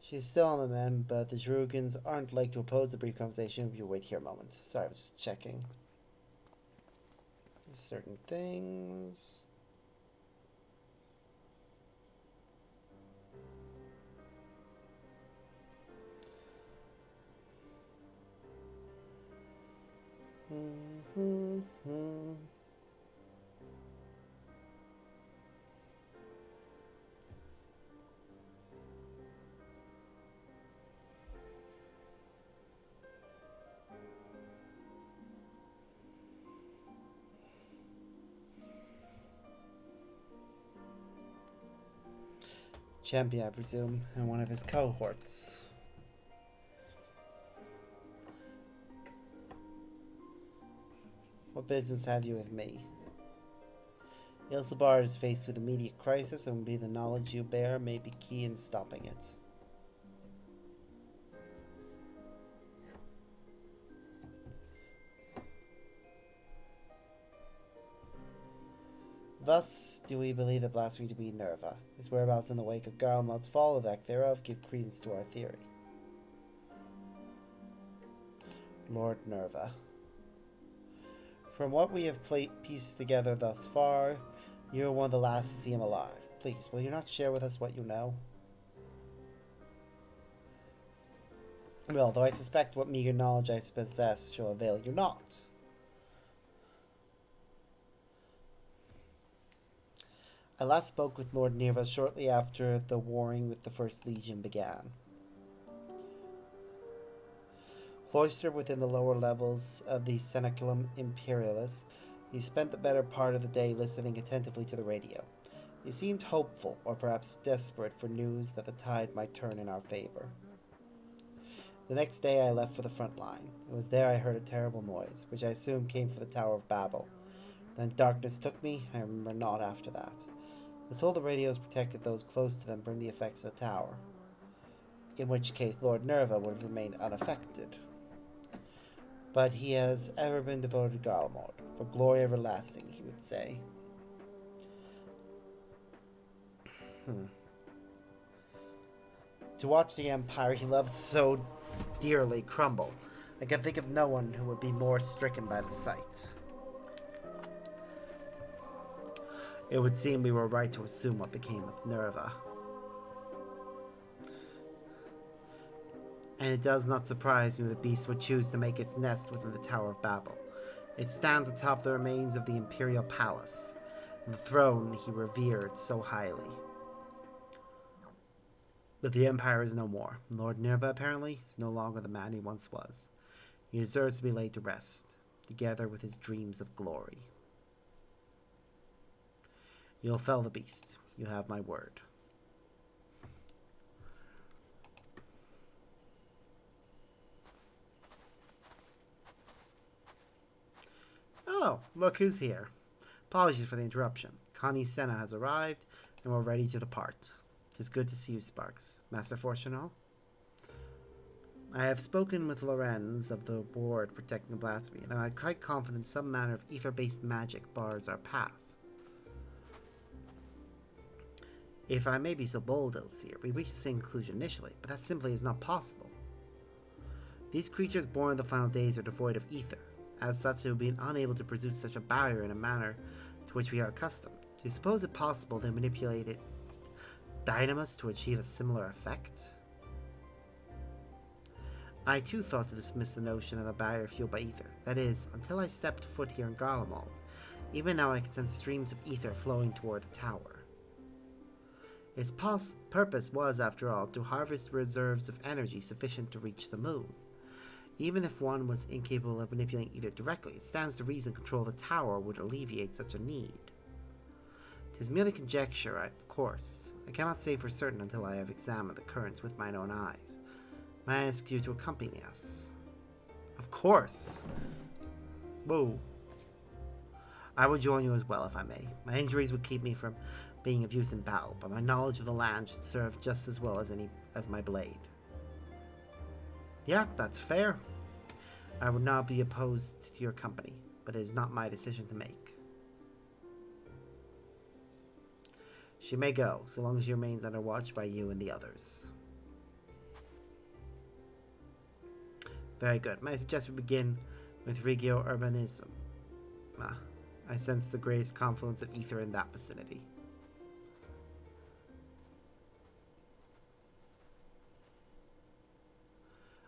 She's still on the mend, but the Jerugans aren't like to oppose the brief conversation if you wait here a moment. Sorry, I was just checking. Certain things. Champion, I presume, and one of his cohorts. What business have you with me? Ilsabard is faced with immediate crisis, and will be the knowledge you bear may be key in stopping it. Thus do we believe the blasphemy to be Nerva. His whereabouts in the wake of Garlemald's fall, or that thereof, give credence to our theory. Lord Nerva. From what we have pieced together thus far, you are one of the last to see him alive. Please, will you not share with us what you know? Well, though I suspect what meager knowledge I possess shall avail you not. I last spoke with Lord Nerva shortly after the warring with the First Legion began. Cloistered within the lower levels of the Seneculum Imperialis, he spent the better part of the day listening attentively to the radio. He seemed hopeful, or perhaps desperate, for news that the tide might turn in our favor. The next day I left for the front line. It was there I heard a terrible noise, which I assumed came from the Tower of Babel. Then darkness took me, and I remember naught after that. I was told the radios protected those close to them from the effects of the tower, in which case Lord Nerva would have remained unaffected. But he has ever been devoted to Garlemald, for glory everlasting, he would say. To watch the empire he loved so dearly crumble, I can think of no one who would be more stricken by the sight. It would seem we were right to assume what became of Nerva. And it does not surprise me the beast would choose to make its nest within the Tower of Babel. It stands atop the remains of the imperial palace, the throne he revered so highly. But the empire is no more. Lord Nerva, apparently, is no longer the man he once was. He deserves to be laid to rest, together with his dreams of glory. You'll fell the beast. You have my word. Oh, look who's here. Apologies for the interruption. Connie Senna has arrived, and we're ready to depart. Tis good to see you, Sparks. Master Fortunal? I have spoken with Lorenz of the ward protecting the blasphemy, and I'm quite confident some manner of ether-based magic bars our path. If I may be so bold, Elseer, we reached the same conclusion initially, but that simply is not possible. These creatures born in the final days are devoid of ether. As such, they would be unable to produce such a barrier in a manner to which we are accustomed. Do you suppose it possible they manipulated dynamis to achieve a similar effect? I too thought to dismiss the notion of a barrier fueled by ether. That is, until I stepped foot here in Garlemald. Even now I can sense streams of ether flowing toward the tower. Its purpose was, after all, to harvest reserves of energy sufficient to reach the moon. Even if one was incapable of manipulating ether directly, it stands to reason control of the tower would alleviate such a need. 'Tis merely conjecture, of course. I cannot say for certain until I have examined the currents with mine own eyes. May I ask you to accompany us? Of course. Whoa. I will join you as well, if I may. My injuries would keep me from being of use in battle, but my knowledge of the land should serve just as well as my blade. Yeah, that's fair. I would not be opposed to your company, but it is not my decision to make. She may go, so long as she remains under watch by you and the others. Very good. May I suggest we begin with Regio Urbanism? I sense the greatest confluence of ether in that vicinity.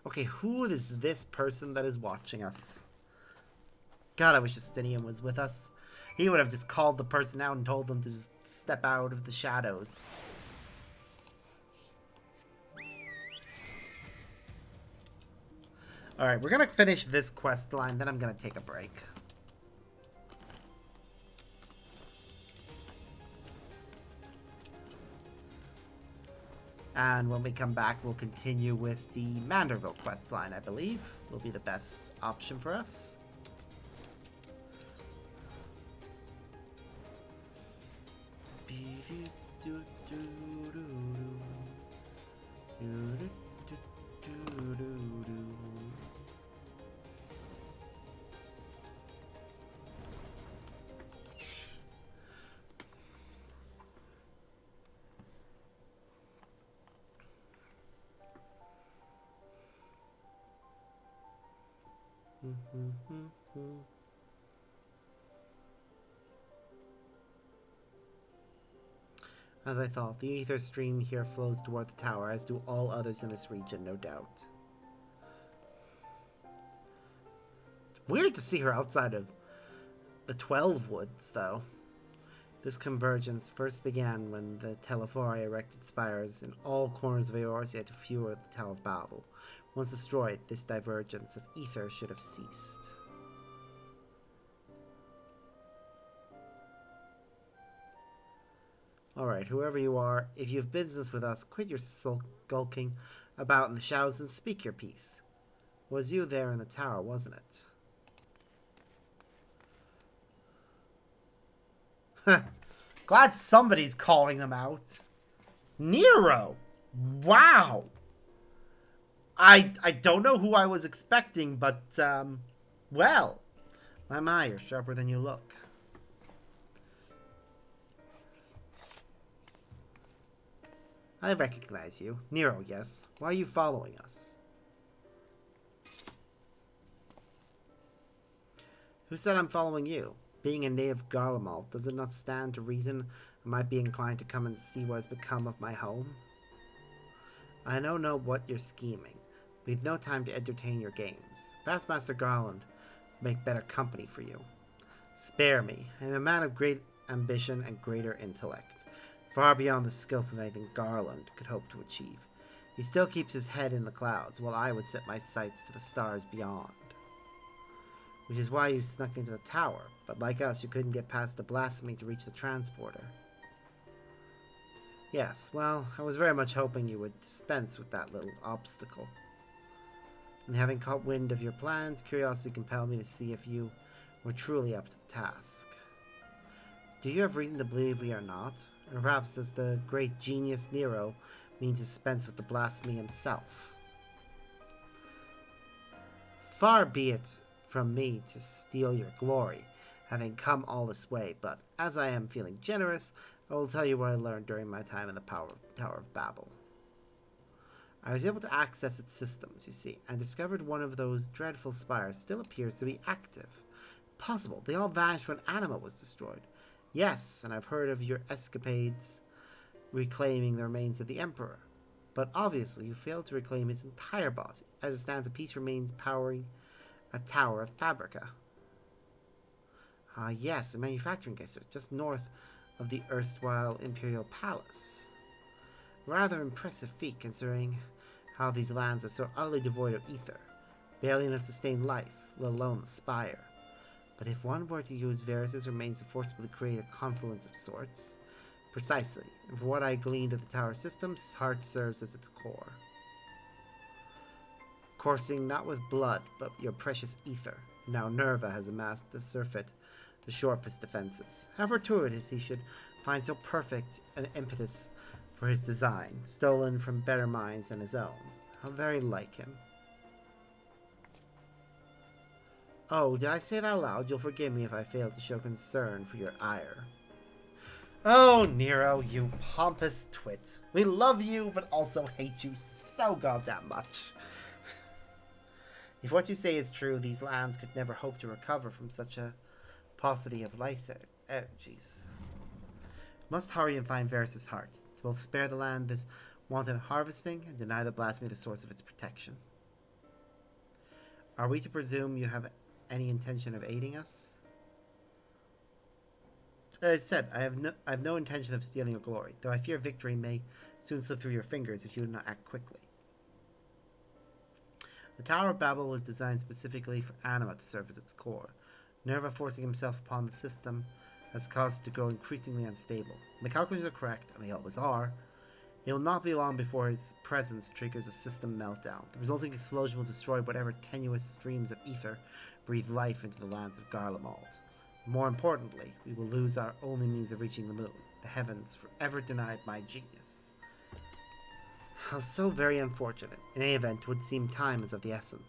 Okay, who is this person that is watching us? God, I wish Justinian was with us. He would have just called the person out and told them to just step out of the shadows. Alright, we're gonna finish this quest line, then I'm gonna take a break. And when we come back, we'll continue with the Manderville quest line, I believe. Will be the best option for us. As I thought, the ether stream here flows toward the tower, as do all others in this region, no doubt. It's weird to see her outside of the 12 Woods, though. This convergence first began when the Telefori erected spires in all corners of Eorzea to fuel the Tower of Babel. Once destroyed, this divergence of ether should have ceased. Alright, whoever you are, if you have business with us, quit your skulking about in the shadows and speak your piece. It was you there in the tower, wasn't it? Glad somebody's calling them out. Nero! Wow! I don't know who I was expecting, but, well. My, you're sharper than you look. I recognize you. Nero, yes. Why are you following us? Who said I'm following you? Being a native of Garlemald, does it not stand to reason I might be inclined to come and see what has become of my home? I don't know what you're scheming. We've no time to entertain your games. Perhaps Master Garland will make better company for you. Spare me. I am a man of great ambition and greater intellect. Far beyond the scope of anything Garland could hope to achieve. He still keeps his head in the clouds, while I would set my sights to the stars beyond. Which is why you snuck into the tower, but like us, you couldn't get past the blasphemy to reach the transporter. Yes, well, I was very much hoping you would dispense with that little obstacle. And having caught wind of your plans, curiosity compelled me to see if you we're truly up to the task. Do you have reason to believe we are not? Or perhaps does the great genius Nero mean to dispense with the blasphemy himself? Far be it from me to steal your glory, having come all this way, but as I am feeling generous, I will tell you what I learned during my time in the Tower of Babel. I was able to access its systems, you see, and discovered one of those dreadful spires still appears to be active. Possible. They all vanished when Anima was destroyed. Yes, and I've heard of your escapades reclaiming the remains of the Emperor. But obviously you failed to reclaim his entire body. As it stands, a piece remains powering a tower of Fabrica. Ah, yes, a manufacturing district just north of the erstwhile Imperial Palace. Rather impressive feat considering how these lands are so utterly devoid of ether, barely enough to sustain life, let alone the spire. But if one were to use Varys' remains to forcibly create a confluence of sorts, precisely, and from what I gleaned of the tower systems, his heart serves as its core. Coursing not with blood, but your precious ether. Now Nerva has amassed the surfeit, the sharpest defenses. How fortuitous he should find so perfect an impetus for his design, stolen from better minds than his own. How very like him. Oh, did I say that loud? You'll forgive me if I fail to show concern for your ire. Oh, Nero, you pompous twit. We love you, but also hate you so goddamn much. If what you say is true, these lands could never hope to recover from such a paucity of life energies. Must hurry and find Varys' heart, to both spare the land this wanton harvesting and deny the blasphemy the source of its protection. Are we to presume you have any intention of aiding us? As I said, I have no intention of stealing your glory, though I fear victory may soon slip through your fingers if you do not act quickly. The Tower of Babel was designed specifically for Anima to serve as its core. Nerva forcing himself upon the system has caused it to grow increasingly unstable. The calculations are correct, and they always are. It will not be long before his presence triggers a system meltdown. The resulting explosion will destroy whatever tenuous streams of ether breathe life into the lands of Garlemald. More importantly, we will lose our only means of reaching the moon. The heavens forever denied my genius. How so very unfortunate. In any event, it would seem time is of the essence.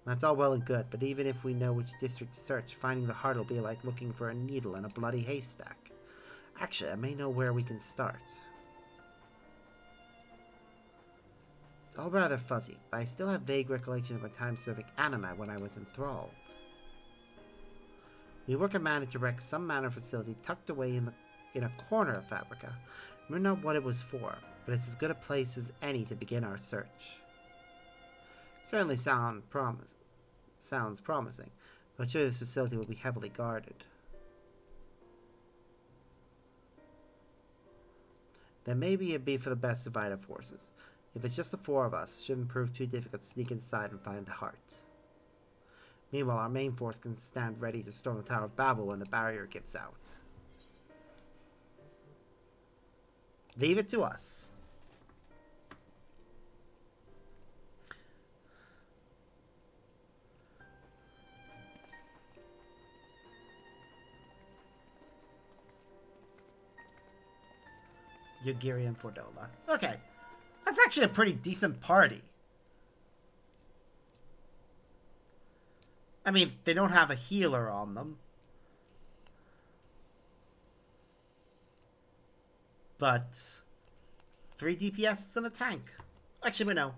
That's all well and good, but even if we know which district to search, finding the heart will be like looking for a needle in a bloody haystack. Actually, I may know where we can start. It's all rather fuzzy, but I still have vague recollection of my time serving Anima when I was enthralled. We were commanded to wreck some manor facility tucked away in a corner of Fabrica. I remember not what it was for, but it's as good a place as any to begin our search. Certainly sounds promising, but I'm sure this facility will be heavily guarded. Then maybe it'd be for the best to divide our forces. If it's just the four of us, it shouldn't prove too difficult to sneak inside and find the heart. Meanwhile, our main force can stand ready to storm the Tower of Babel when the barrier gives out. Leave it to us. Yugiri and Fordola. Okay. That's actually a pretty decent party. I mean, they don't have a healer on them. But 3 DPS and a tank. Actually, we know.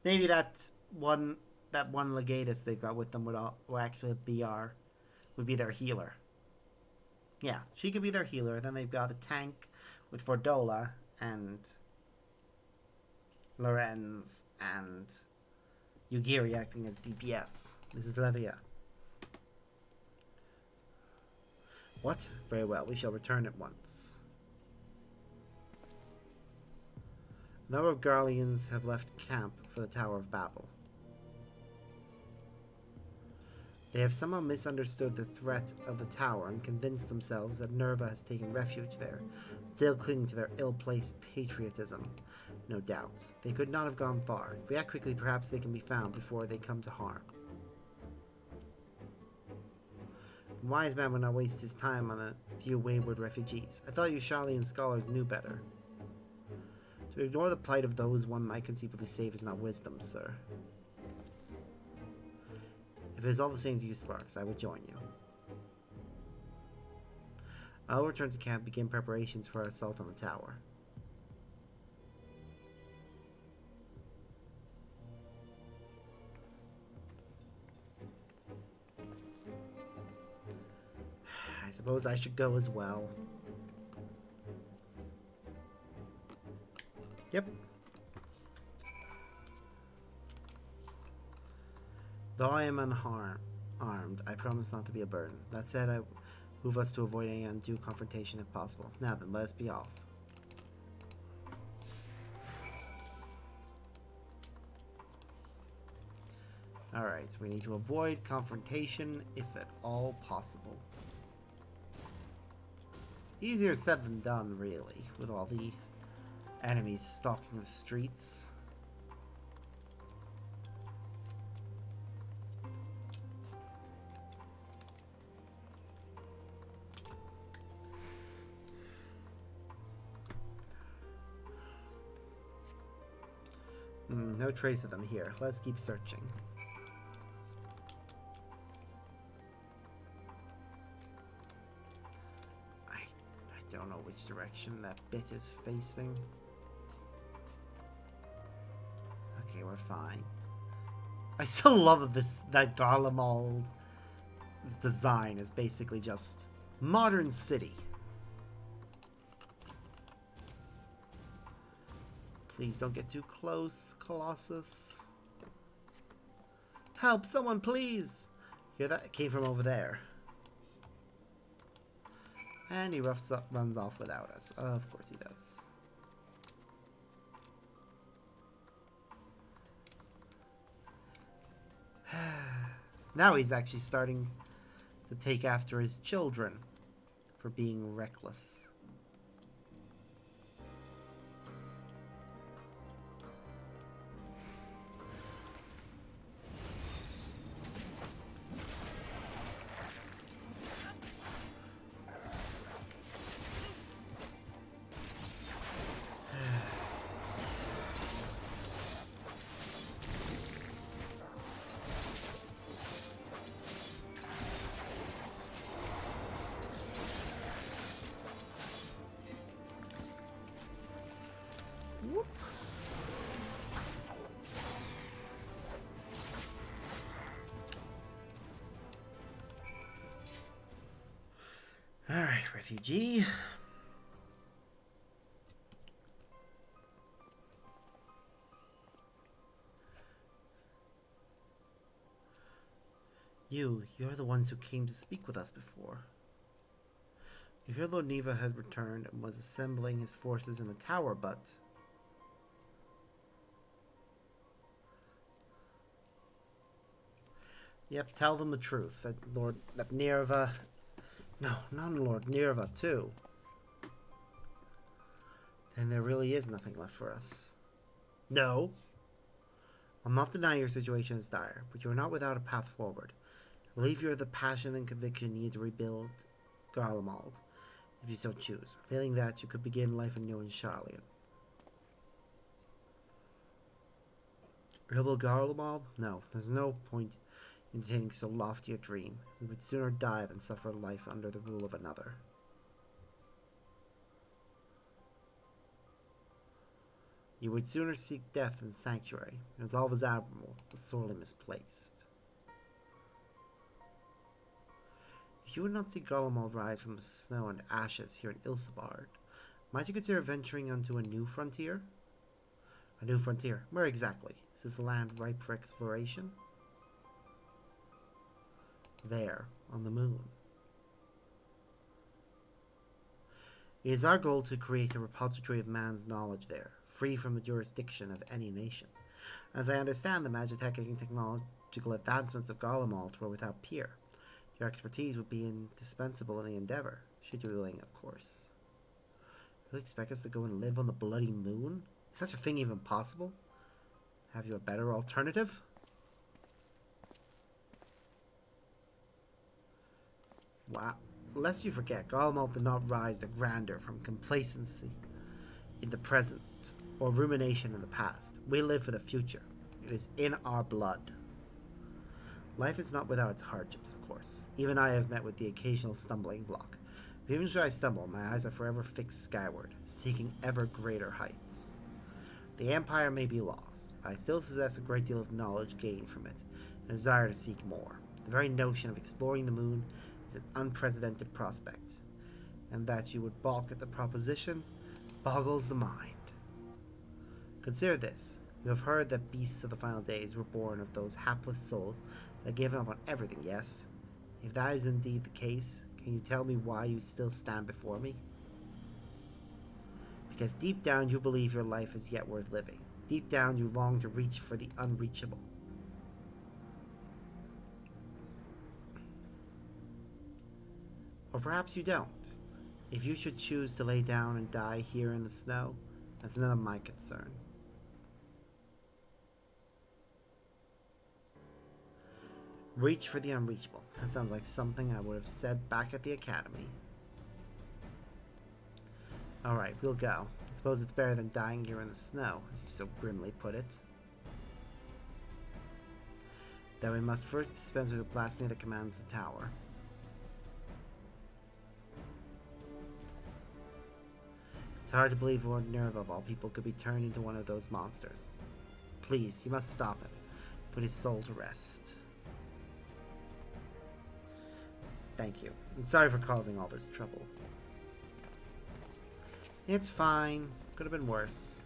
Maybe that one legatus they've got with them will actually be would be their healer. Yeah, she could be their healer. Then they've got a tank with Fordola and Lorenz and Yugiri acting as DPS. This is Levia. What? Very well, we shall return at once. A number of Garleans have left camp for the Tower of Babel. They have somehow misunderstood the threat of the tower and convinced themselves that Nerva has taken refuge there, still clinging to their ill-placed patriotism. No doubt. They could not have gone far. If we act quickly, perhaps they can be found before they come to harm. A wise man would not waste his time on a few wayward refugees. I thought you Charlian scholars knew better. To ignore the plight of those one might conceivably save is not wisdom, sir. If it is all the same to you, Sparks, I would join you. I'll return to camp, begin preparations for our assault on the tower. I suppose I should go as well. Yep. Though I am armed, I promise not to be a burden. That said, I move us to avoid any undue confrontation if possible. Now then, let us be off. Alright, so we need to avoid confrontation if at all possible. Easier said than done, really, with all the enemies stalking the streets. No trace of them here. Let's keep searching. I don't know which direction that bit is facing. Okay, we're fine. I still love that Garlemald's design is basically just modern city. Please don't get too close, Colossus. Help, someone, please! Hear that? It came from over there. And he runs off without us. Of course he does. Now he's actually starting to take after his children for being reckless. Whoop. All right, refugee. You're the ones who came to speak with us before. You hear Lord Neva had returned and was assembling his forces in the tower, but... Yep, tell them the truth. That Nerva... No, not Lord Nerva, too. Then there really is nothing left for us. No. I'll not deny your situation is dire, but you are not without a path forward. I believe you have the passion and conviction needed to rebuild Garlemald, if you so choose. Failing that, you could begin life anew in Charlian. Rebuild Garlemald? No, there's no point in attaining so lofty a dream. We would sooner die than suffer life under the rule of another. You would sooner seek death than sanctuary. Your resolve is admirable, but sorely misplaced. If you would not see Garlemald rise from the snow and ashes here in Ilsebard, might you consider venturing onto a new frontier? A new frontier? Where exactly? Is this a land ripe for exploration? There, on the moon. It is our goal to create a repository of man's knowledge there, free from the jurisdiction of any nation. As I understand, the magitech and technological advancements of Garlemald were without peer. Your expertise would be indispensable in the endeavor, should you be willing, of course. Really expect us to go and live on the bloody moon? Is such a thing even possible? Have you a better alternative? Wow. Lest you forget, Garlemald did not rise to grandeur from complacency in the present or rumination in the past. We live for the future. It is in our blood. Life is not without its hardships, of course. Even I have met with the occasional stumbling block. But even should I stumble, my eyes are forever fixed skyward, seeking ever greater heights. The Empire may be lost, but I still possess a great deal of knowledge gained from it, and a desire to seek more. The very notion of exploring the moon is an unprecedented prospect, and that you would balk at the proposition boggles the mind. Consider this. You have heard that beasts of the final days were born of those hapless souls that gave up on everything, yes? If that is indeed the case, can you tell me why you still stand before me? Because deep down you believe your life is yet worth living. Deep down you long to reach for the unreachable. Or perhaps you don't. If you should choose to lay down and die here in the snow, that's none of my concern. Reach for the unreachable. That sounds like something I would have said back at the academy. Alright, we'll go. I suppose it's better than dying here in the snow, as you so grimly put it. Though we must first dispense with the blasphemy that commands the tower. It's hard to believe Lord Nerva of all people could be turned into one of those monsters. Please, you must stop him. Put his soul to rest. Thank you. And sorry for causing all this trouble. It's fine. Could have been worse.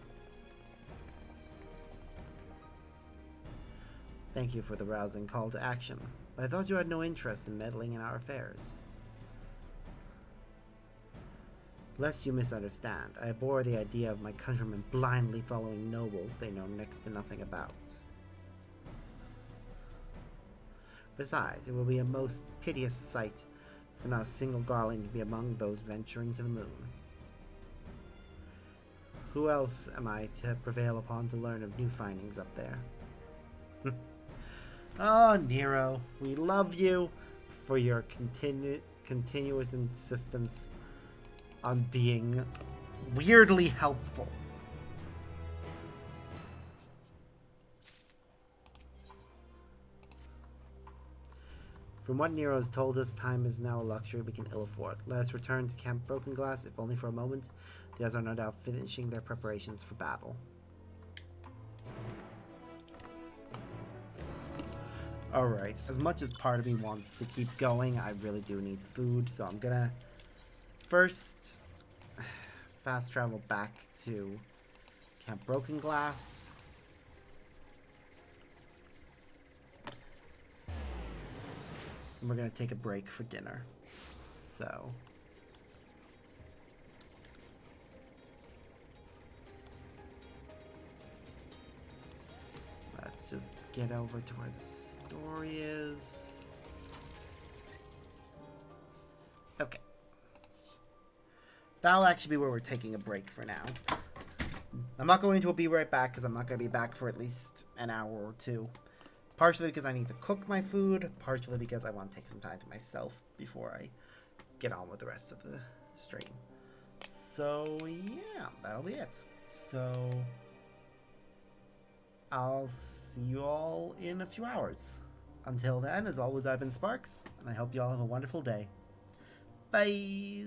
Thank you for the rousing call to action. But I thought you had no interest in meddling in our affairs. Lest you misunderstand, I abhor the idea of my countrymen blindly following nobles they know next to nothing about. Besides, it will be a most piteous sight for not a single Garling to be among those venturing to the moon. Who else am I to prevail upon to learn of new findings up there? Oh, Nero, we love you for your continuous insistence on being weirdly helpful. From what Nero has told us, time is now a luxury we can ill afford. Let us return to Camp Broken Glass, if only for a moment. The others are no doubt finishing their preparations for battle. Alright, as much as part of me wants to keep going, I really do need food, so I'm gonna first fast travel back to Camp Broken Glass. And we're gonna take a break for dinner. So let's just get over to where the story is. Okay. That'll actually be where we're taking a break for now. I'm not going to be right back because I'm not going to be back for at least an hour or two. Partially because I need to cook my food, partially because I want to take some time to myself before I get on with the rest of the stream. So yeah, that'll be it. So I'll see you all in a few hours. Until then, as always, I've been Sparks, and I hope you all have a wonderful day. Bye!